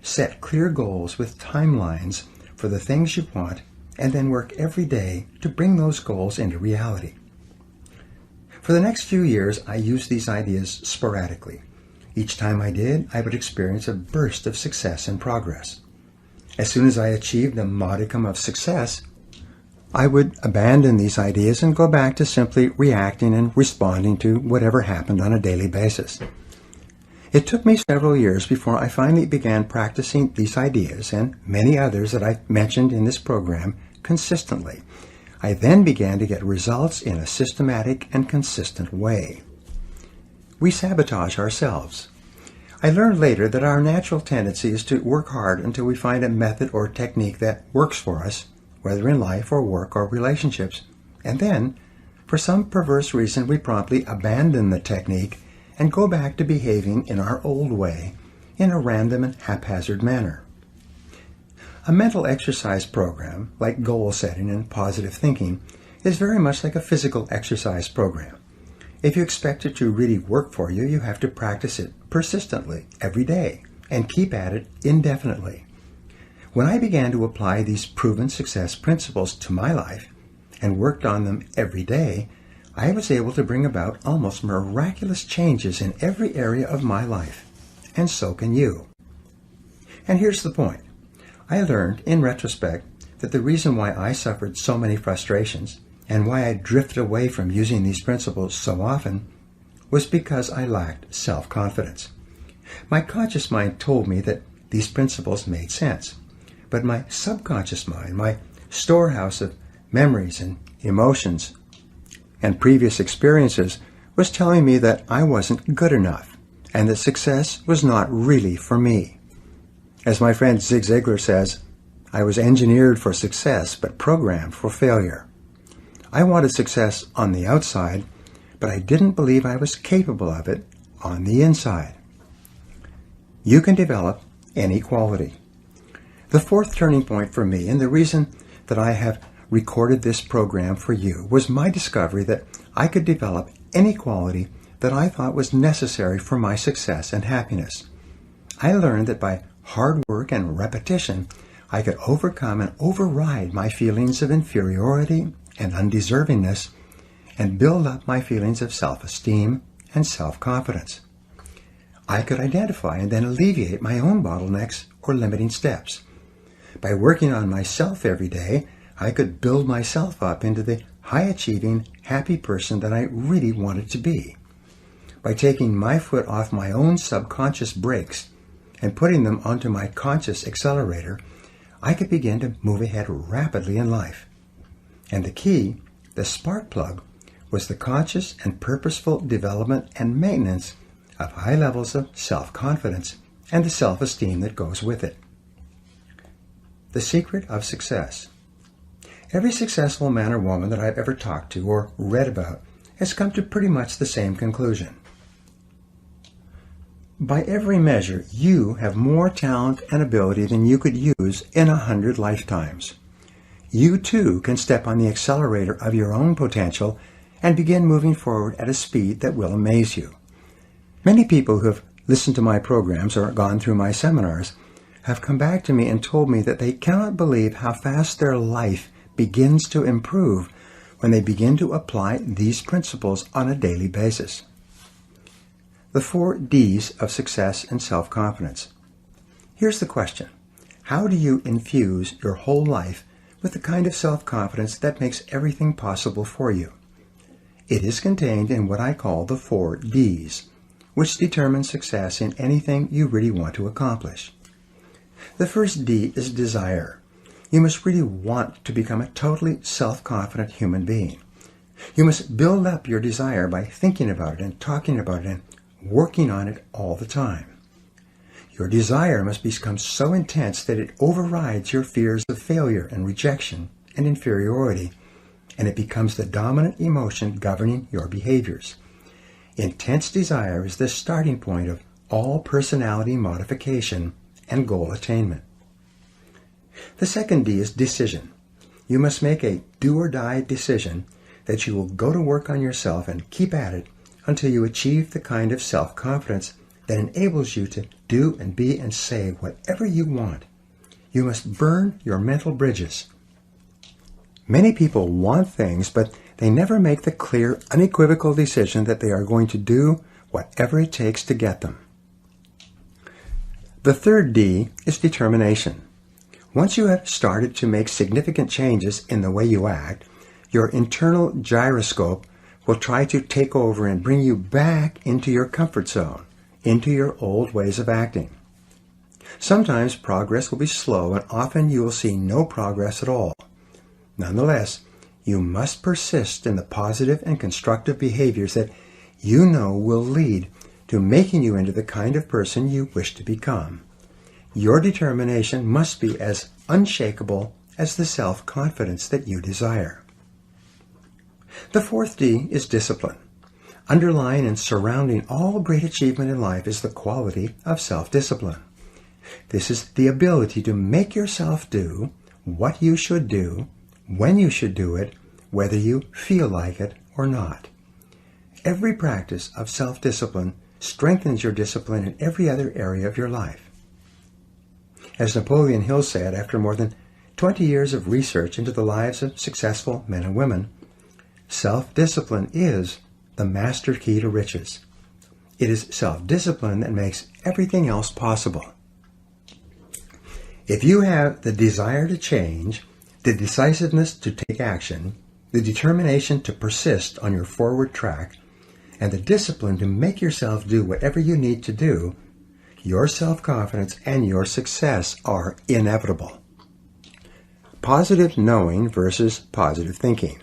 set clear goals with timelines for the things you want and then work every day to bring those goals into reality. For the next few years, I used these ideas sporadically. Each time I did, I would experience a burst of success and progress. As soon as I achieved a modicum of success, I would abandon these ideas and go back to simply reacting and responding to whatever happened on a daily basis. It took me several years before I finally began practicing these ideas and many others that I mentioned in this program consistently. I then began to get results in a systematic and consistent way. We sabotage ourselves. I learned later that our natural tendency is to work hard until we find a method or technique that works for us, whether in life or work or relationships, and then, for some perverse reason, we promptly abandon the technique and go back to behaving in our old way, in a random and haphazard manner. A mental exercise program, like goal setting and positive thinking, is very much like a physical exercise program. If you expect it to really work for you, you have to practice it persistently every day and keep at it indefinitely. When I began to apply these proven success principles to my life and worked on them every day, I was able to bring about almost miraculous changes in every area of my life. And so can you. And here's the point. I learned, in retrospect, that the reason why I suffered so many frustrations and why I drifted away from using these principles so often was because I lacked self-confidence. My conscious mind told me that these principles made sense, but my subconscious mind, my storehouse of memories and emotions and previous experiences, was telling me that I wasn't good enough and that success was not really for me. As my friend Zig Ziglar says, I was engineered for success but programmed for failure. I wanted success on the outside, but I didn't believe I was capable of it on the inside. You can develop any quality. The fourth turning point for me, and the reason that I have recorded this program for you, was my discovery that I could develop any quality that I thought was necessary for my success and happiness. I learned that by hard work and repetition, I could overcome and override my feelings of inferiority and undeservingness and build up my feelings of self-esteem and self-confidence. I could identify and then alleviate my own bottlenecks or limiting steps. By working on myself every day, I could build myself up into the high-achieving, happy person that I really wanted to be. by taking my foot off my own subconscious brakes and putting them onto my conscious accelerator, I could begin to move ahead rapidly in life. And the key, the spark plug, was the conscious and purposeful development and maintenance of high levels of self-confidence and the self-esteem that goes with it. The secret of success. Every successful man or woman that I've ever talked to or read about has come to pretty much the same conclusion. By every measure, you have more talent and ability than you could use in 100 lifetimes. You too can step on the accelerator of your own potential and begin moving forward at a speed that will amaze you. Many people who have listened to my programs or gone through my seminars have come back to me and told me that they cannot believe how fast their life begins to improve when they begin to apply these principles on a daily basis. The 4 Ds of success and self-confidence. Here's the question. How do you infuse your whole life with the kind of self-confidence that makes everything possible for you? It is contained in what I call the 4 Ds, which determine success in anything you really want to accomplish. The first D is desire. You must really want to become a totally self-confident human being. You must build up your desire by thinking about it and talking about it and working on it all the time. Your desire must become so intense that it overrides your fears of failure and rejection and inferiority, and it becomes the dominant emotion governing your behaviors. Intense desire is the starting point of all personality modification and goal attainment. The second D is decision. You must make a do-or-die decision that you will go to work on yourself and keep at it until you achieve the kind of self-confidence that enables you to do and be and say whatever you want. You must burn your mental bridges. Many people want things, but they never make the clear, unequivocal decision that they are going to do whatever it takes to get them. The third D is determination. Once you have started to make significant changes in the way you act, your internal gyroscope will try to take over and bring you back into your comfort zone, into your old ways of acting. Sometimes progress will be slow, and often you will see no progress at all. Nonetheless, you must persist in the positive and constructive behaviors that you know will lead to making you into the kind of person you wish to become. Your determination must be as unshakable as the self-confidence that you desire. The fourth D is discipline. Underlying and surrounding all great achievement in life is the quality of self-discipline. This is the ability to make yourself do what you should do, when you should do it, whether you feel like it or not. Every practice of self-discipline strengthens your discipline in every other area of your life. As Napoleon Hill said, after more than 20 years of research into the lives of successful men and women, self-discipline is the master key to riches. It is self-discipline that makes everything else possible. If you have the desire to change, the decisiveness to take action, the determination to persist on your forward track, and the discipline to make yourself do whatever you need to do, your self-confidence and your success are inevitable. Positive knowing versus positive thinking.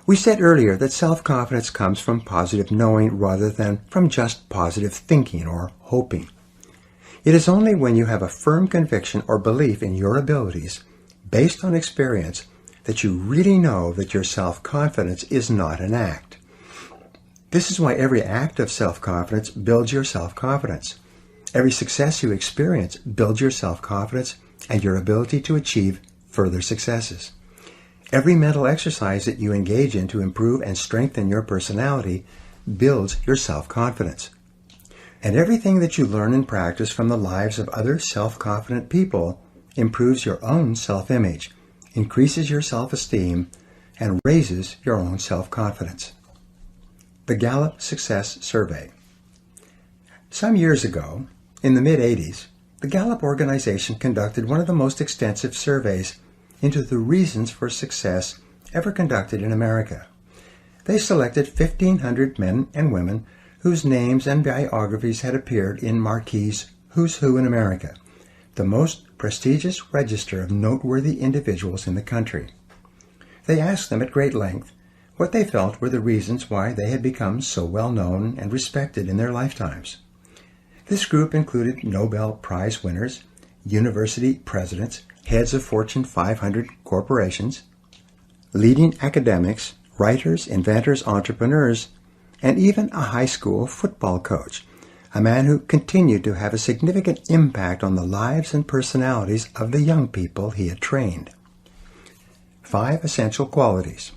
We said earlier that self-confidence comes from positive knowing rather than from just positive thinking or hoping. It is only when you have a firm conviction or belief in your abilities, based on experience, that you really know that your self-confidence is not an act. This is why every act of self-confidence builds your self-confidence. Every success you experience builds your self-confidence and your ability to achieve further successes. Every mental exercise that you engage in to improve and strengthen your personality builds your self-confidence. And everything that you learn and practice from the lives of other self-confident people improves your own self-image, increases your self-esteem, and raises your own self-confidence. The Gallup Success Survey. Some years ago, in the mid-'80s, the Gallup organization conducted one of the most extensive surveys into the reasons for success ever conducted in America. They selected 1,500 men and women whose names and biographies had appeared in Marquis' Who's Who in America, the most prestigious register of noteworthy individuals in the country. They asked them at great length what they felt were the reasons why they had become so well known and respected in their lifetimes. This group included Nobel Prize winners, university presidents, heads of Fortune 500 corporations, leading academics, writers, inventors, entrepreneurs, and even a high school football coach, a man who continued to have a significant impact on the lives and personalities of the young people he had trained. 5 essential qualities.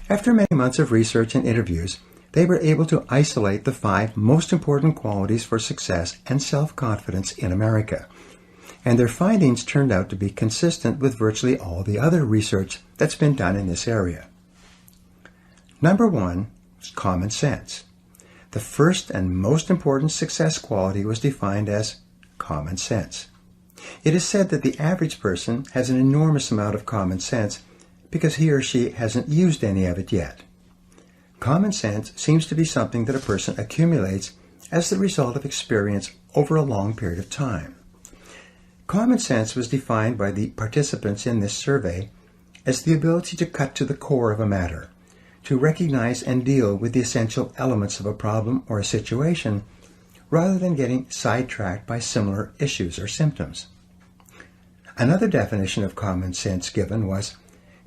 After many months of research and interviews, they were able to isolate the 5 most important qualities for success and self-confidence in America. And their findings turned out to be consistent with virtually all the other research that's been done in this area. Number 1 is common sense. The first and most important success quality was defined as common sense. It is said that the average person has an enormous amount of common sense because he or she hasn't used any of it yet. Common sense seems to be something that a person accumulates as the result of experience over a long period of time. Common sense was defined by the participants in this survey as the ability to cut to the core of a matter, to recognize and deal with the essential elements of a problem or a situation, rather than getting sidetracked by similar issues or symptoms. Another definition of common sense given was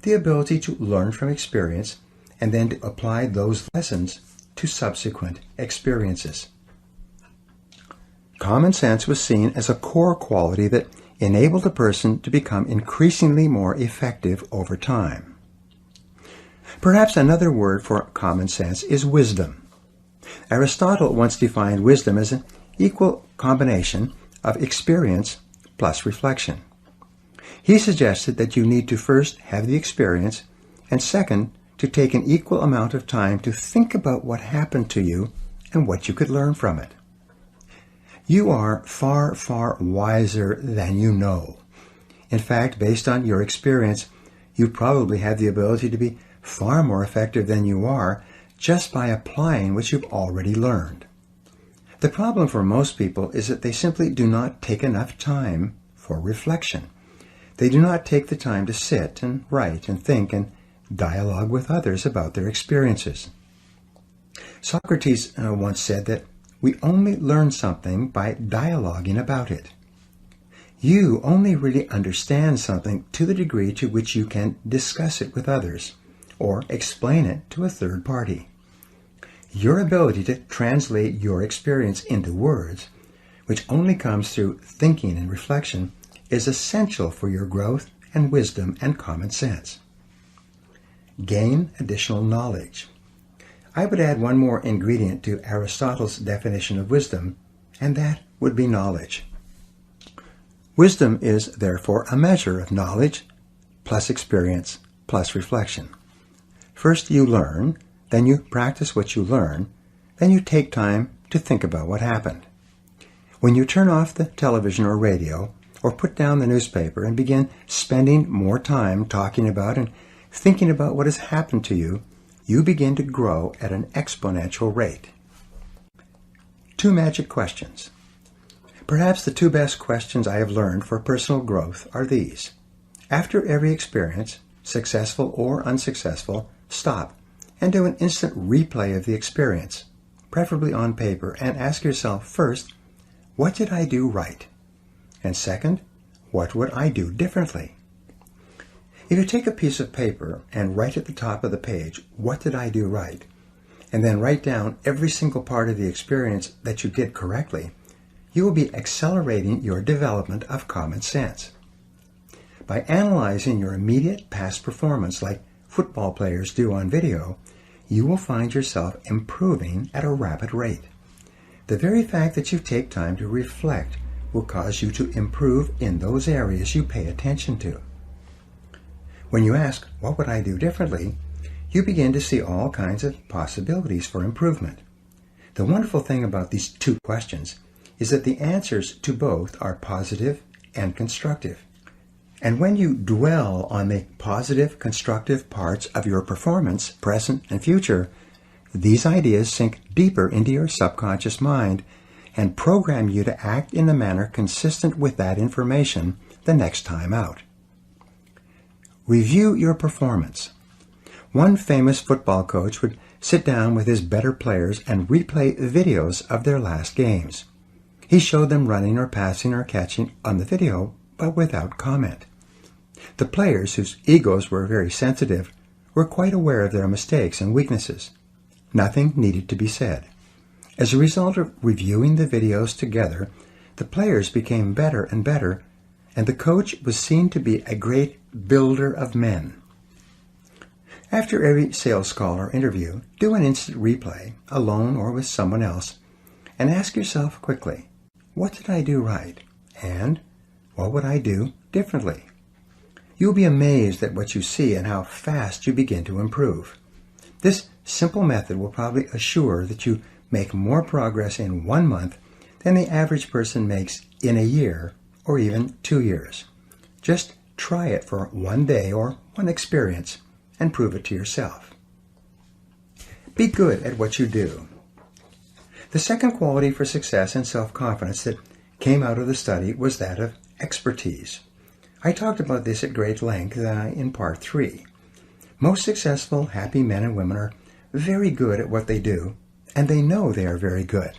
the ability to learn from experience and then to apply those lessons to subsequent experiences. Common sense was seen as a core quality that enabled a person to become increasingly more effective over time. Perhaps another word for common sense is wisdom. Aristotle once defined wisdom as an equal combination of experience plus reflection. He suggested that you need to first have the experience, and second, to take an equal amount of time to think about what happened to you and what you could learn from it. You are far, far wiser than you know. In fact, based on your experience, you probably have the ability to be far more effective than you are just by applying what you've already learned. The problem for most people is that they simply do not take enough time for reflection. They do not take the time to sit and write and think and dialogue with others about their experiences. Socrates once said that we only learn something by dialoguing about it. You only really understand something to the degree to which you can discuss it with others or explain it to a third party. Your ability to translate your experience into words, which only comes through thinking and reflection, is essential for your growth and wisdom and common sense. Gain additional knowledge. I would add one more ingredient to Aristotle's definition of wisdom, and that would be knowledge. Wisdom is therefore a measure of knowledge plus experience plus reflection. First you learn, then you practice what you learn, then you take time to think about what happened. When you turn off the television or radio, or put down the newspaper and begin spending more time talking about and thinking about what has happened to you, you begin to grow at an exponential rate. 2 magic questions. Perhaps the 2 best questions I have learned for personal growth are these. After every experience, successful or unsuccessful, stop and do an instant replay of the experience, preferably on paper, and ask yourself first, what did I do right? And second, what would I do differently? If you take a piece of paper and write at the top of the page, what did I do right? And then write down every single part of the experience that you did correctly, you will be accelerating your development of common sense. By analyzing your immediate past performance like football players do on video, you will find yourself improving at a rapid rate. The very fact that you take time to reflect will cause you to improve in those areas you pay attention to. When you ask, what would I do differently, you begin to see all kinds of possibilities for improvement. The wonderful thing about these 2 questions is that the answers to both are positive and constructive. And when you dwell on the positive, constructive parts of your performance, present and future, these ideas sink deeper into your subconscious mind and program you to act in a manner consistent with that information the next time out. Review your performance. One famous football coach would sit down with his better players and replay videos of their last games. He showed them running or passing or catching on the video, but without comment. The players, whose egos were very sensitive, were quite aware of their mistakes and weaknesses. Nothing needed to be said. As a result of reviewing the videos together, the players became better and better, and the coach was seen to be a great builder of men. After every sales call or interview, do an instant replay, alone or with someone else, and ask yourself quickly, what did I do right? And what would I do differently? You'll be amazed at what you see and how fast you begin to improve. This simple method will probably assure that you make more progress in 1 month than the average person makes in a year or even 2 years. Just try it for 1 day or 1 experience and prove it to yourself. Be good at what you do. The second quality for success and self-confidence that came out of the study was that of expertise. I talked about this at great length in part 3. Most successful, happy men and women are very good at what they do, and they know they are very good.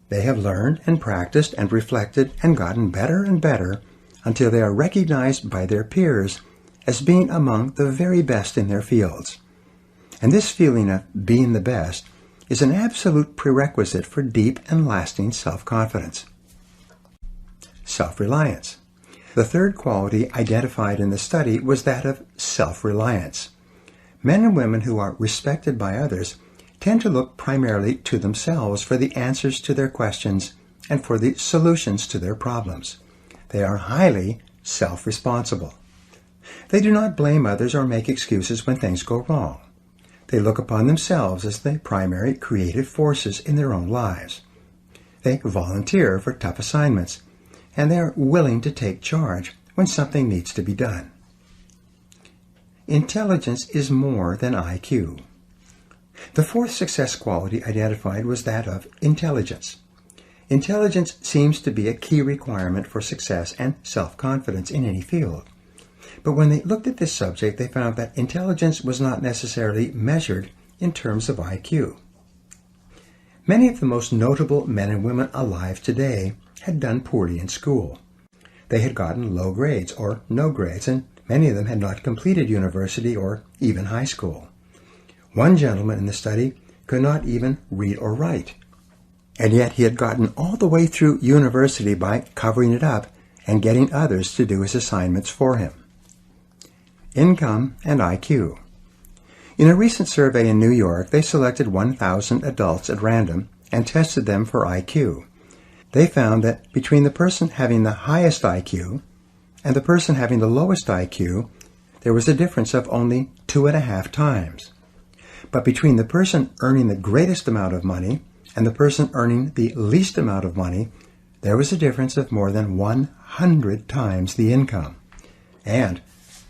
They have learned and practiced and reflected and gotten better and better until they are recognized by their peers as being among the very best in their fields. And this feeling of being the best is an absolute prerequisite for deep and lasting self-confidence. Self-reliance. The third quality identified in the study was that of self-reliance. Men and women who are respected by others tend to look primarily to themselves for the answers to their questions and for the solutions to their problems. They are highly self-responsible. They do not blame others or make excuses when things go wrong. They look upon themselves as the primary creative forces in their own lives. They volunteer for tough assignments, and they are willing to take charge when something needs to be done. Intelligence is more than IQ. The fourth success quality identified was that of intelligence. Intelligence seems to be a key requirement for success and self-confidence in any field. But when they looked at this subject, they found that intelligence was not necessarily measured in terms of IQ. Many of the most notable men and women alive today had done poorly in school. They had gotten low grades or no grades, and many of them had not completed university or even high school. One gentleman in the study could not even read or write, and yet he had gotten all the way through university by covering it up and getting others to do his assignments for him. Income and IQ. In a recent survey in New York, they selected 1,000 adults at random and tested them for IQ. They found that between the person having the highest IQ and the person having the lowest IQ, there was a difference of only 2.5 times. But between the person earning the greatest amount of money and the person earning the least amount of money, there was a difference of more than 100 times the income. And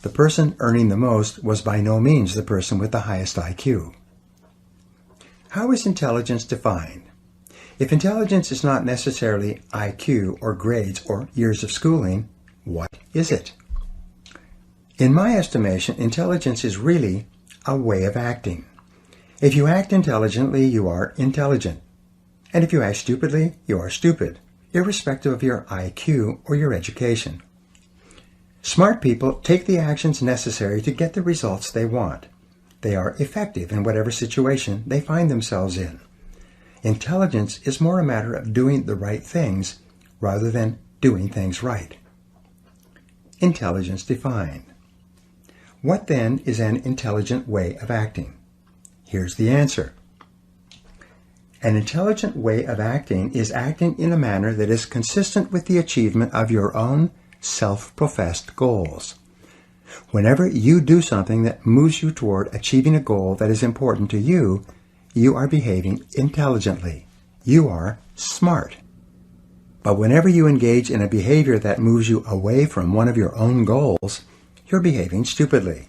the person earning the most was by no means the person with the highest IQ. How is intelligence defined? If intelligence is not necessarily IQ or grades or years of schooling, what is it? In my estimation, intelligence is really a way of acting. If you act intelligently, you are intelligent. And if you act stupidly, you are stupid, irrespective of your IQ or your education. Smart people take the actions necessary to get the results they want. They are effective in whatever situation they find themselves in. Intelligence is more a matter of doing the right things rather than doing things right. Intelligence defined. What then is an intelligent way of acting? Here's the answer. An intelligent way of acting is acting in a manner that is consistent with the achievement of your own self-professed goals. Whenever you do something that moves you toward achieving a goal that is important to you, you are behaving intelligently. You are smart. But whenever you engage in a behavior that moves you away from one of your own goals, you're behaving stupidly.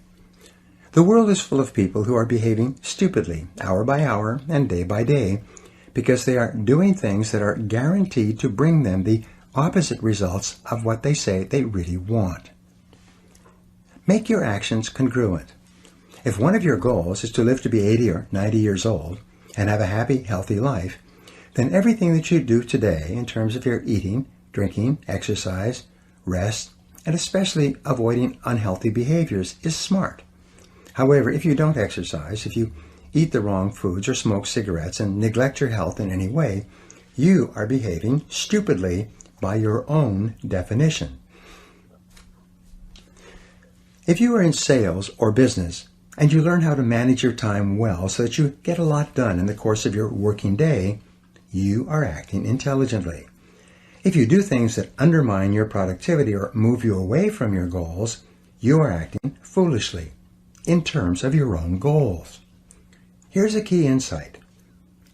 The world is full of people who are behaving stupidly, hour by hour and day by day, because they are doing things that are guaranteed to bring them the opposite results of what they say they really want. Make your actions congruent. If one of your goals is to live to be 80 or 90 years old and have a happy, healthy life, then everything that you do today in terms of your eating, drinking, exercise, rest, and especially avoiding unhealthy behaviors is smart. However, if you don't exercise, if you eat the wrong foods or smoke cigarettes and neglect your health in any way, you are behaving stupidly by your own definition. If you are in sales or business and you learn how to manage your time well so that you get a lot done in the course of your working day, you are acting intelligently. If you do things that undermine your productivity or move you away from your goals, you are acting foolishly in terms of your own goals. Here's a key insight.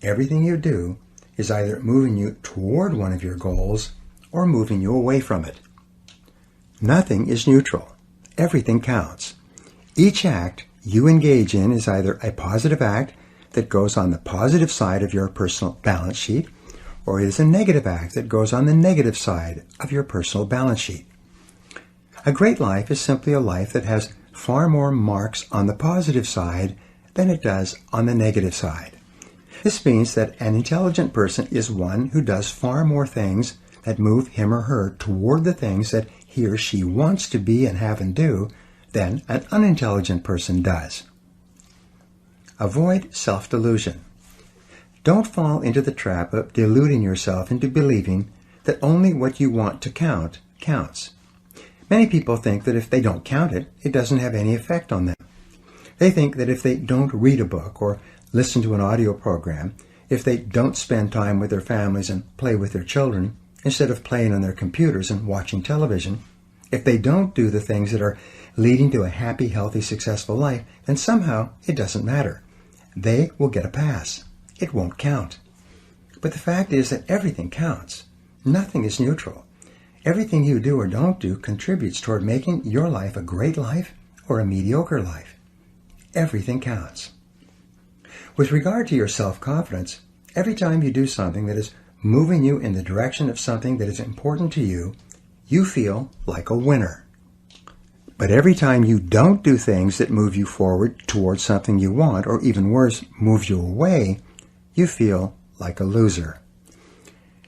Everything you do is either moving you toward one of your goals or moving you away from it. Nothing is neutral. Everything counts. Each act you engage in is either a positive act that goes on the positive side of your personal balance sheet, or it is a negative act that goes on the negative side of your personal balance sheet. A great life is simply a life that has far more marks on the positive side than it does on the negative side. This means that an intelligent person is one who does far more things that move him or her toward the things that he or she wants to be and have and do than an unintelligent person does. Avoid self-delusion. Don't fall into the trap of deluding yourself into believing that only what you want to count counts. Many people think that if they don't count it, it doesn't have any effect on them. They think that if they don't read a book or listen to an audio program, if they don't spend time with their families and play with their children, instead of playing on their computers and watching television, if they don't do the things that are leading to a happy, healthy, successful life, then somehow it doesn't matter. They will get a pass. It won't count. But the fact is that everything counts. Nothing is neutral. Everything you do or don't do contributes toward making your life a great life or a mediocre life. Everything counts. With regard to your self-confidence, every time you do something that is moving you in the direction of something that is important to you, you feel like a winner. But every time you don't do things that move you forward towards something you want, or even worse, move you away, you feel like a loser.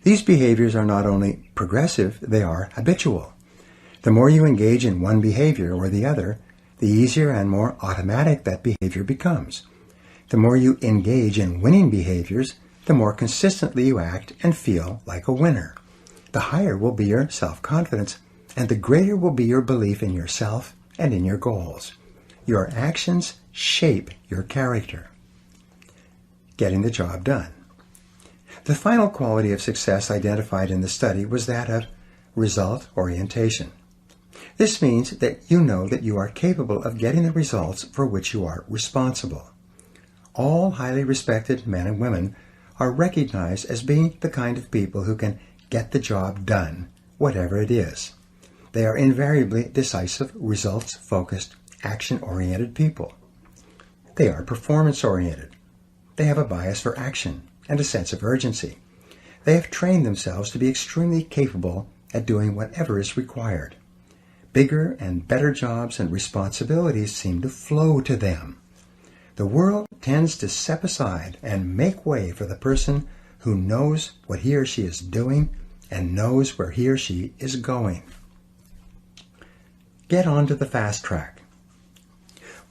These behaviors are not only progressive, they are habitual. The more you engage in one behavior or the other, the easier and more automatic that behavior becomes. The more you engage in winning behaviors, the more consistently you act and feel like a winner. The higher will be your self-confidence, and the greater will be your belief in yourself and in your goals. Your actions shape your character. Getting the job done. The final quality of success identified in the study was that of result orientation. This means that you know that you are capable of getting the results for which you are responsible. All highly respected men and women are recognized as being the kind of people who can get the job done, whatever it is. They are invariably decisive, results-focused, action-oriented people. They are performance-oriented. They have a bias for action and a sense of urgency. They have trained themselves to be extremely capable at doing whatever is required. Bigger and better jobs and responsibilities seem to flow to them. The world tends to step aside and make way for the person who knows what he or she is doing and knows where he or she is going. Get on to the fast track.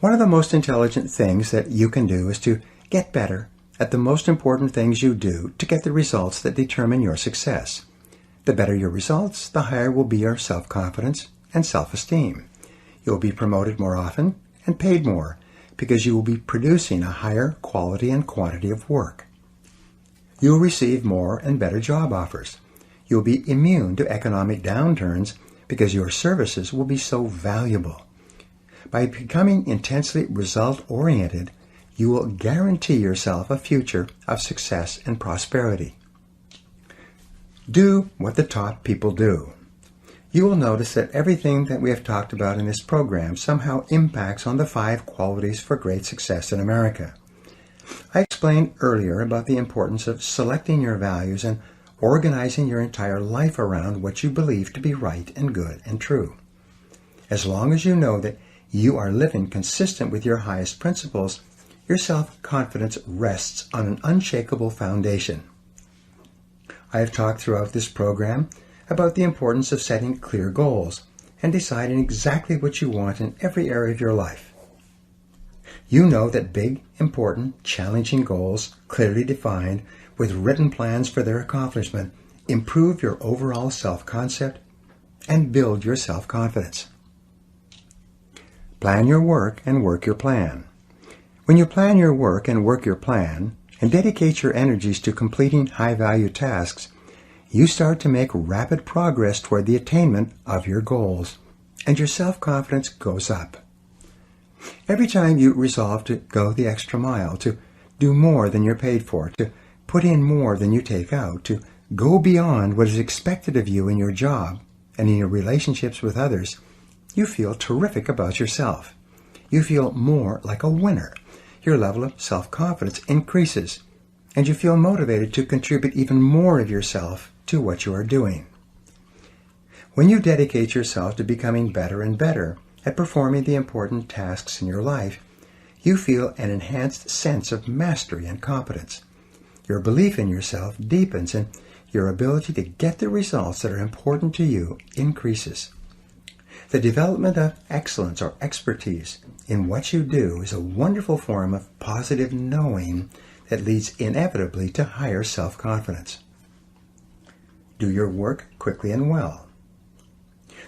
One of the most intelligent things that you can do is to get better at the most important things you do to get the results that determine your success. The better your results, the higher will be your self-confidence and self-esteem. You'll be promoted more often and paid more because you will be producing a higher quality and quantity of work. You'll receive more and better job offers. You'll be immune to economic downturns because your services will be so valuable. By becoming intensely result-oriented, you will guarantee yourself a future of success and prosperity. Do what the top people do. You will notice that everything that we have talked about in this program somehow impacts on the 5 qualities for great success in America. I explained earlier about the importance of selecting your values and organizing your entire life around what you believe to be right and good and true. As long as you know that you are living consistent with your highest principles, your self-confidence rests on an unshakable foundation. I have talked throughout this program about the importance of setting clear goals and deciding exactly what you want in every area of your life. You know that big, important, challenging goals, clearly defined, with written plans for their accomplishment, improve your overall self-concept and build your self-confidence. Plan your work and work your plan. When you plan your work and work your plan, and dedicate your energies to completing high-value tasks, you start to make rapid progress toward the attainment of your goals, and your self-confidence goes up. Every time you resolve to go the extra mile, to do more than you're paid for, to put in more than you take out, to go beyond what is expected of you in your job and in your relationships with others, you feel terrific about yourself. You feel more like a winner. Your level of self-confidence increases, and you feel motivated to contribute even more of yourself to what you are doing. When you dedicate yourself to becoming better and better at performing the important tasks in your life, you feel an enhanced sense of mastery and competence. Your belief in yourself deepens, and your ability to get the results that are important to you increases. The development of excellence or expertise in what you do is a wonderful form of positive knowing that leads inevitably to higher self-confidence. Do your work quickly and well.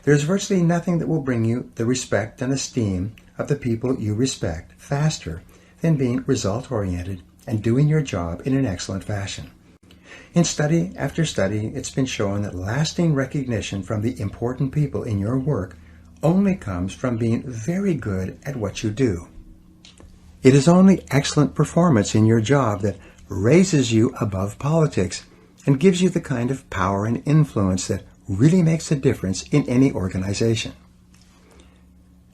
There is virtually nothing that will bring you the respect and esteem of the people you respect faster than being result-oriented and doing your job in an excellent fashion. In study after study, it's been shown that lasting recognition from the important people in your work only comes from being very good at what you do. It is only excellent performance in your job that raises you above politics and gives you the kind of power and influence that really makes a difference in any organization.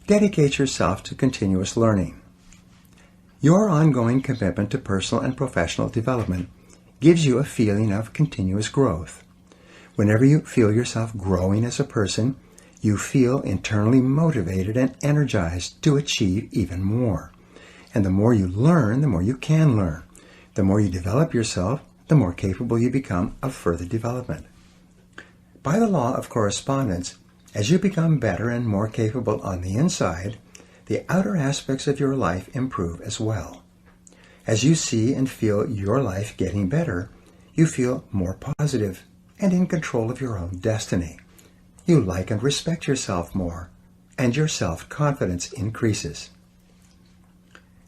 Dedicate yourself to continuous learning. Your ongoing commitment to personal and professional development gives you a feeling of continuous growth. Whenever you feel yourself growing as a person, you feel internally motivated and energized to achieve even more. And the more you learn, the more you can learn. The more you develop yourself, the more capable you become of further development. By the law of correspondence, as you become better and more capable on the inside, the outer aspects of your life improve as well. As you see and feel your life getting better, you feel more positive and in control of your own destiny. You like and respect yourself more, and your self-confidence increases.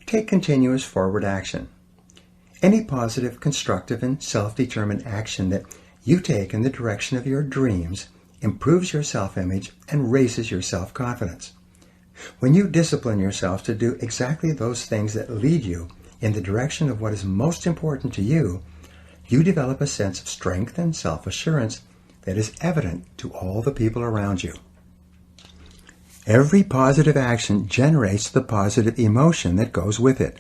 Take continuous forward action. Any positive, constructive, and self-determined action that you take in the direction of your dreams improves your self-image and raises your self-confidence. When you discipline yourself to do exactly those things that lead you in the direction of what is most important to you, you develop a sense of strength and self-assurance that is evident to all the people around you. Every positive action generates the positive emotion that goes with it.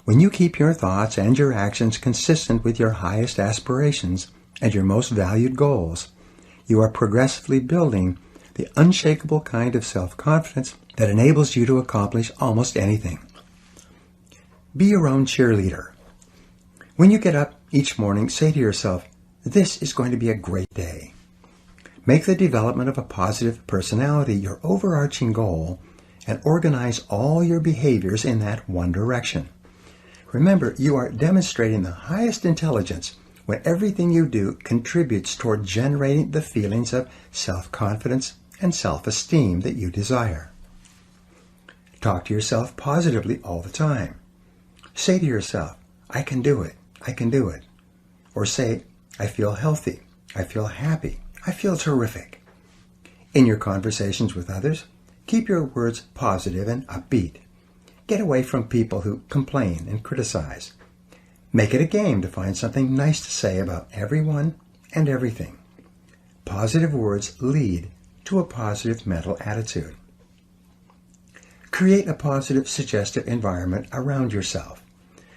When you keep your thoughts and your actions consistent with your highest aspirations and your most valued goals, you are progressively building the unshakable kind of self-confidence that enables you to accomplish almost anything. Be your own cheerleader. When you get up each morning, say to yourself, "This is going to be a great day." Make the development of a positive personality your overarching goal and organize all your behaviors in that one direction. Remember, you are demonstrating the highest intelligence when everything you do contributes toward generating the feelings of self-confidence and self-esteem that you desire. Talk to yourself positively all the time. Say to yourself, "I can do it, I can do it." Or say, "I feel healthy, I feel happy, I feel terrific." In your conversations with others, keep your words positive and upbeat. Get away from people who complain and criticize. Make it a game to find something nice to say about everyone and everything. Positive words lead to a positive mental attitude. Create a positive, suggestive environment around yourself.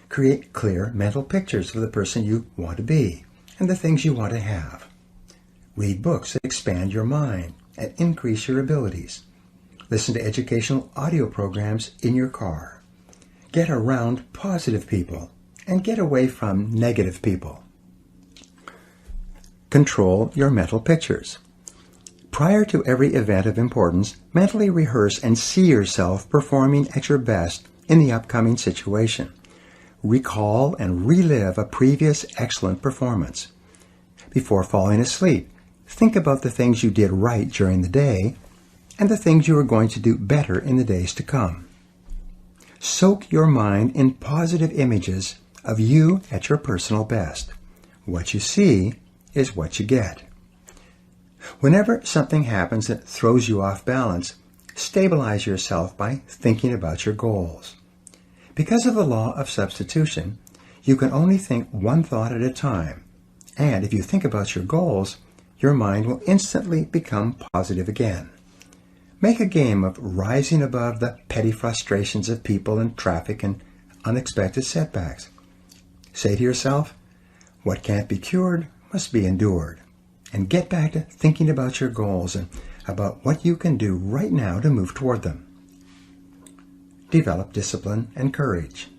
Create clear mental pictures of the person you want to be and the things you want to have. Read books that expand your mind and increase your abilities. Listen to educational audio programs in your car. Get around positive people and get away from negative people. Control your mental pictures. Prior to every event of importance, mentally rehearse and see yourself performing at your best in the upcoming situation. Recall and relive a previous excellent performance. Before falling asleep, think about the things you did right during the day and the things you are going to do better in the days to come. Soak your mind in positive images of you at your personal best. What you see is what you get. Whenever something happens that throws you off balance, stabilize yourself by thinking about your goals. Because of the law of substitution, you can only think one thought at a time, and if you think about your goals, your mind will instantly become positive again. Make a game of rising above the petty frustrations of people and traffic and unexpected setbacks. Say to yourself, what can't be cured must be endured. And get back to thinking about your goals and about what you can do right now to move toward them. Develop discipline and courage.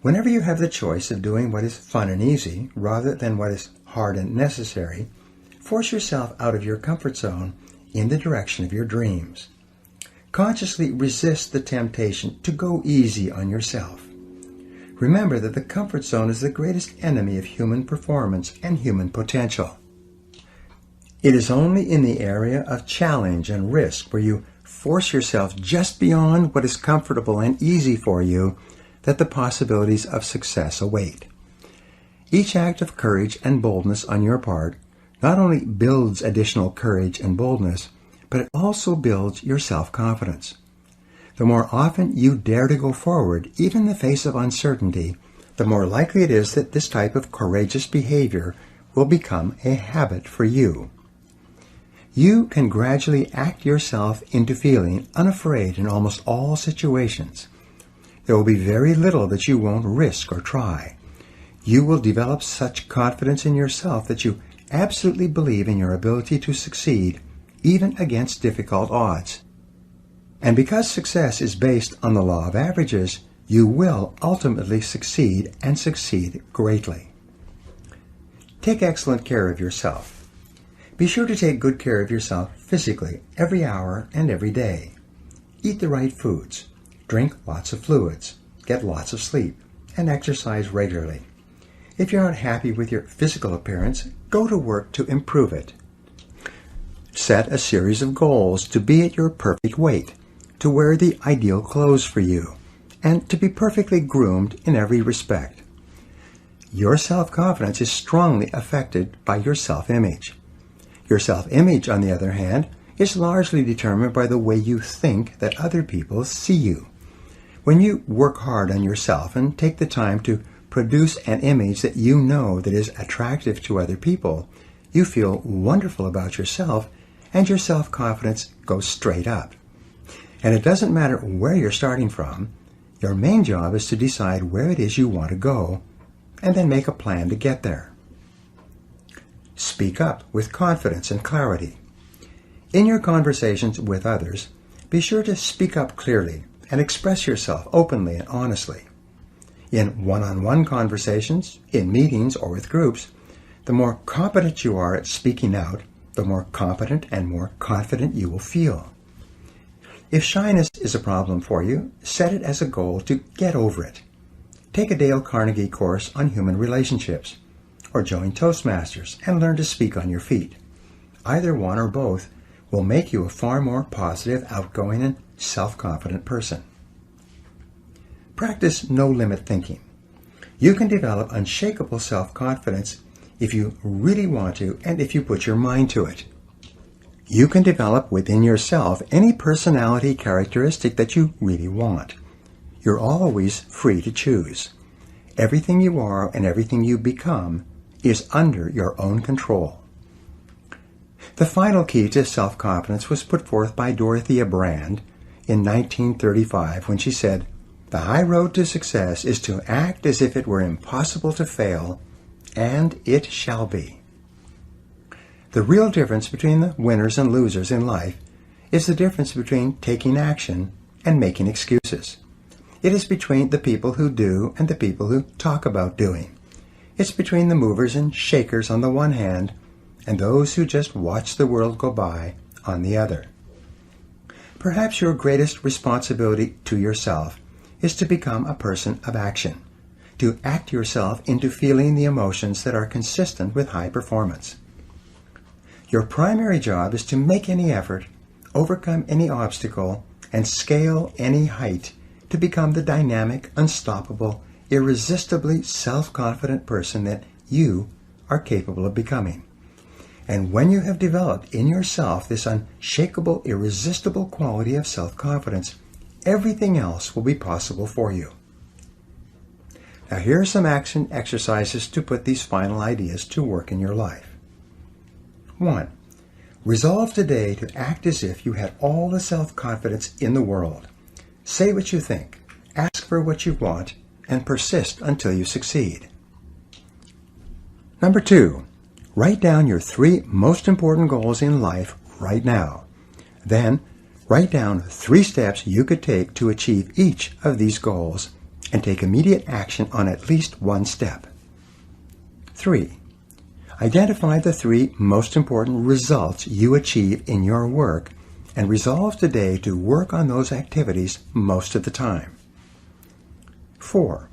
Whenever you have the choice of doing what is fun and easy rather than what is hard and necessary, force yourself out of your comfort zone in the direction of your dreams. Consciously resist the temptation to go easy on yourself. Remember that the comfort zone is the greatest enemy of human performance and human potential. It is only in the area of challenge and risk where you force yourself just beyond what is comfortable and easy for you that the possibilities of success await. Each act of courage and boldness on your part not only builds additional courage and boldness, but it also builds your self-confidence. The more often you dare to go forward, even in the face of uncertainty, the more likely it is that this type of courageous behavior will become a habit for you. You can gradually act yourself into feeling unafraid in almost all situations. There will be very little that you won't risk or try. You will develop such confidence in yourself that you absolutely believe in your ability to succeed, even against difficult odds. And because success is based on the law of averages, you will ultimately succeed and succeed greatly. Take excellent care of yourself. Be sure to take good care of yourself physically every hour and every day. Eat the right foods, drink lots of fluids, get lots of sleep, and exercise regularly. If you're not happy with your physical appearance, go to work to improve it. Set a series of goals to be at your perfect weight, to wear the ideal clothes for you, and to be perfectly groomed in every respect. Your self-confidence is strongly affected by your self-image. Your self-image, on the other hand, is largely determined by the way you think that other people see you. When you work hard on yourself and take the time to produce an image that you know that is attractive to other people, you feel wonderful about yourself and your self-confidence goes straight up. And it doesn't matter where you're starting from, your main job is to decide where it is you want to go and then make a plan to get there. Speak up with confidence and clarity. In your conversations with others, be sure to speak up clearly and express yourself openly and honestly. In one-on-one conversations, in meetings, or with groups, the more competent you are at speaking out, the more competent and more confident you will feel. If shyness is a problem for you, set it as a goal to get over it. Take a Dale Carnegie course on human relationships, or join Toastmasters and learn to speak on your feet. Either one or both will make you a far more positive, outgoing, and self-confident person. Practice no-limit thinking. You can develop unshakable self-confidence if you really want to and if you put your mind to it. You can develop within yourself any personality characteristic that you really want. You're always free to choose. Everything you are and everything you become is under your own control. The final key to self-confidence was put forth by Dorothea Brande in 1935 when she said, "The high road to success is to act as if it were impossible to fail, and it shall be." The real difference between the winners and losers in life is the difference between taking action and making excuses. It is between the people who do and the people who talk about doing. It's between the movers and shakers on the one hand and those who just watch the world go by on the other. Perhaps your greatest responsibility to yourself is to become a person of action, to act yourself into feeling the emotions that are consistent with high performance. Your primary job is to make any effort, overcome any obstacle, and scale any height to become the dynamic, unstoppable, irresistibly self-confident person that you are capable of becoming. And when you have developed in yourself this unshakable, irresistible quality of self-confidence, everything else will be possible for you. Now here are some action exercises to put these final ideas to work in your life. 1. Resolve today to act as if you had all the self-confidence in the world. Say what you think, ask for what you want, and persist until you succeed. Number 2. Write down your 3 most important goals in life right now. Then, write down 3 steps you could take to achieve each of these goals and take immediate action on at least one step. 3. Identify the 3 most important results you achieve in your work and resolve today to work on those activities most of the time. 4.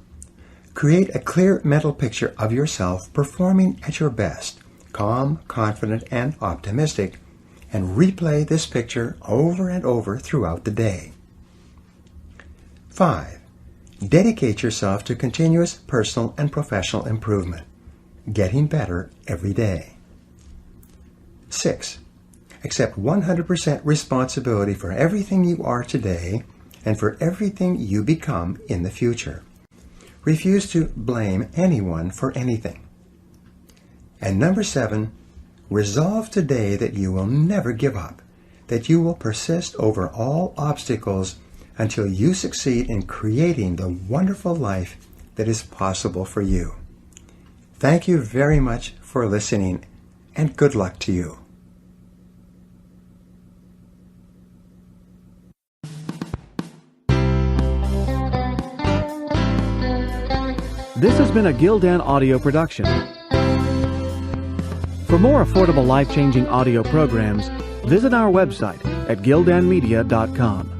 Create a clear mental picture of yourself performing at your best, calm, confident, and optimistic, and replay this picture over and over throughout the day. 5. Dedicate yourself to continuous personal and professional improvement, getting better every day. 6. Accept 100% responsibility for everything you are today and for everything you become in the future. Refuse to blame anyone for anything. And number 7, resolve today that you will never give up, that you will persist over all obstacles until you succeed in creating the wonderful life that is possible for you. Thank you very much for listening, and good luck to you. This has been a Gildan audio production. For more affordable life-changing audio programs, visit our website at gildanmedia.com.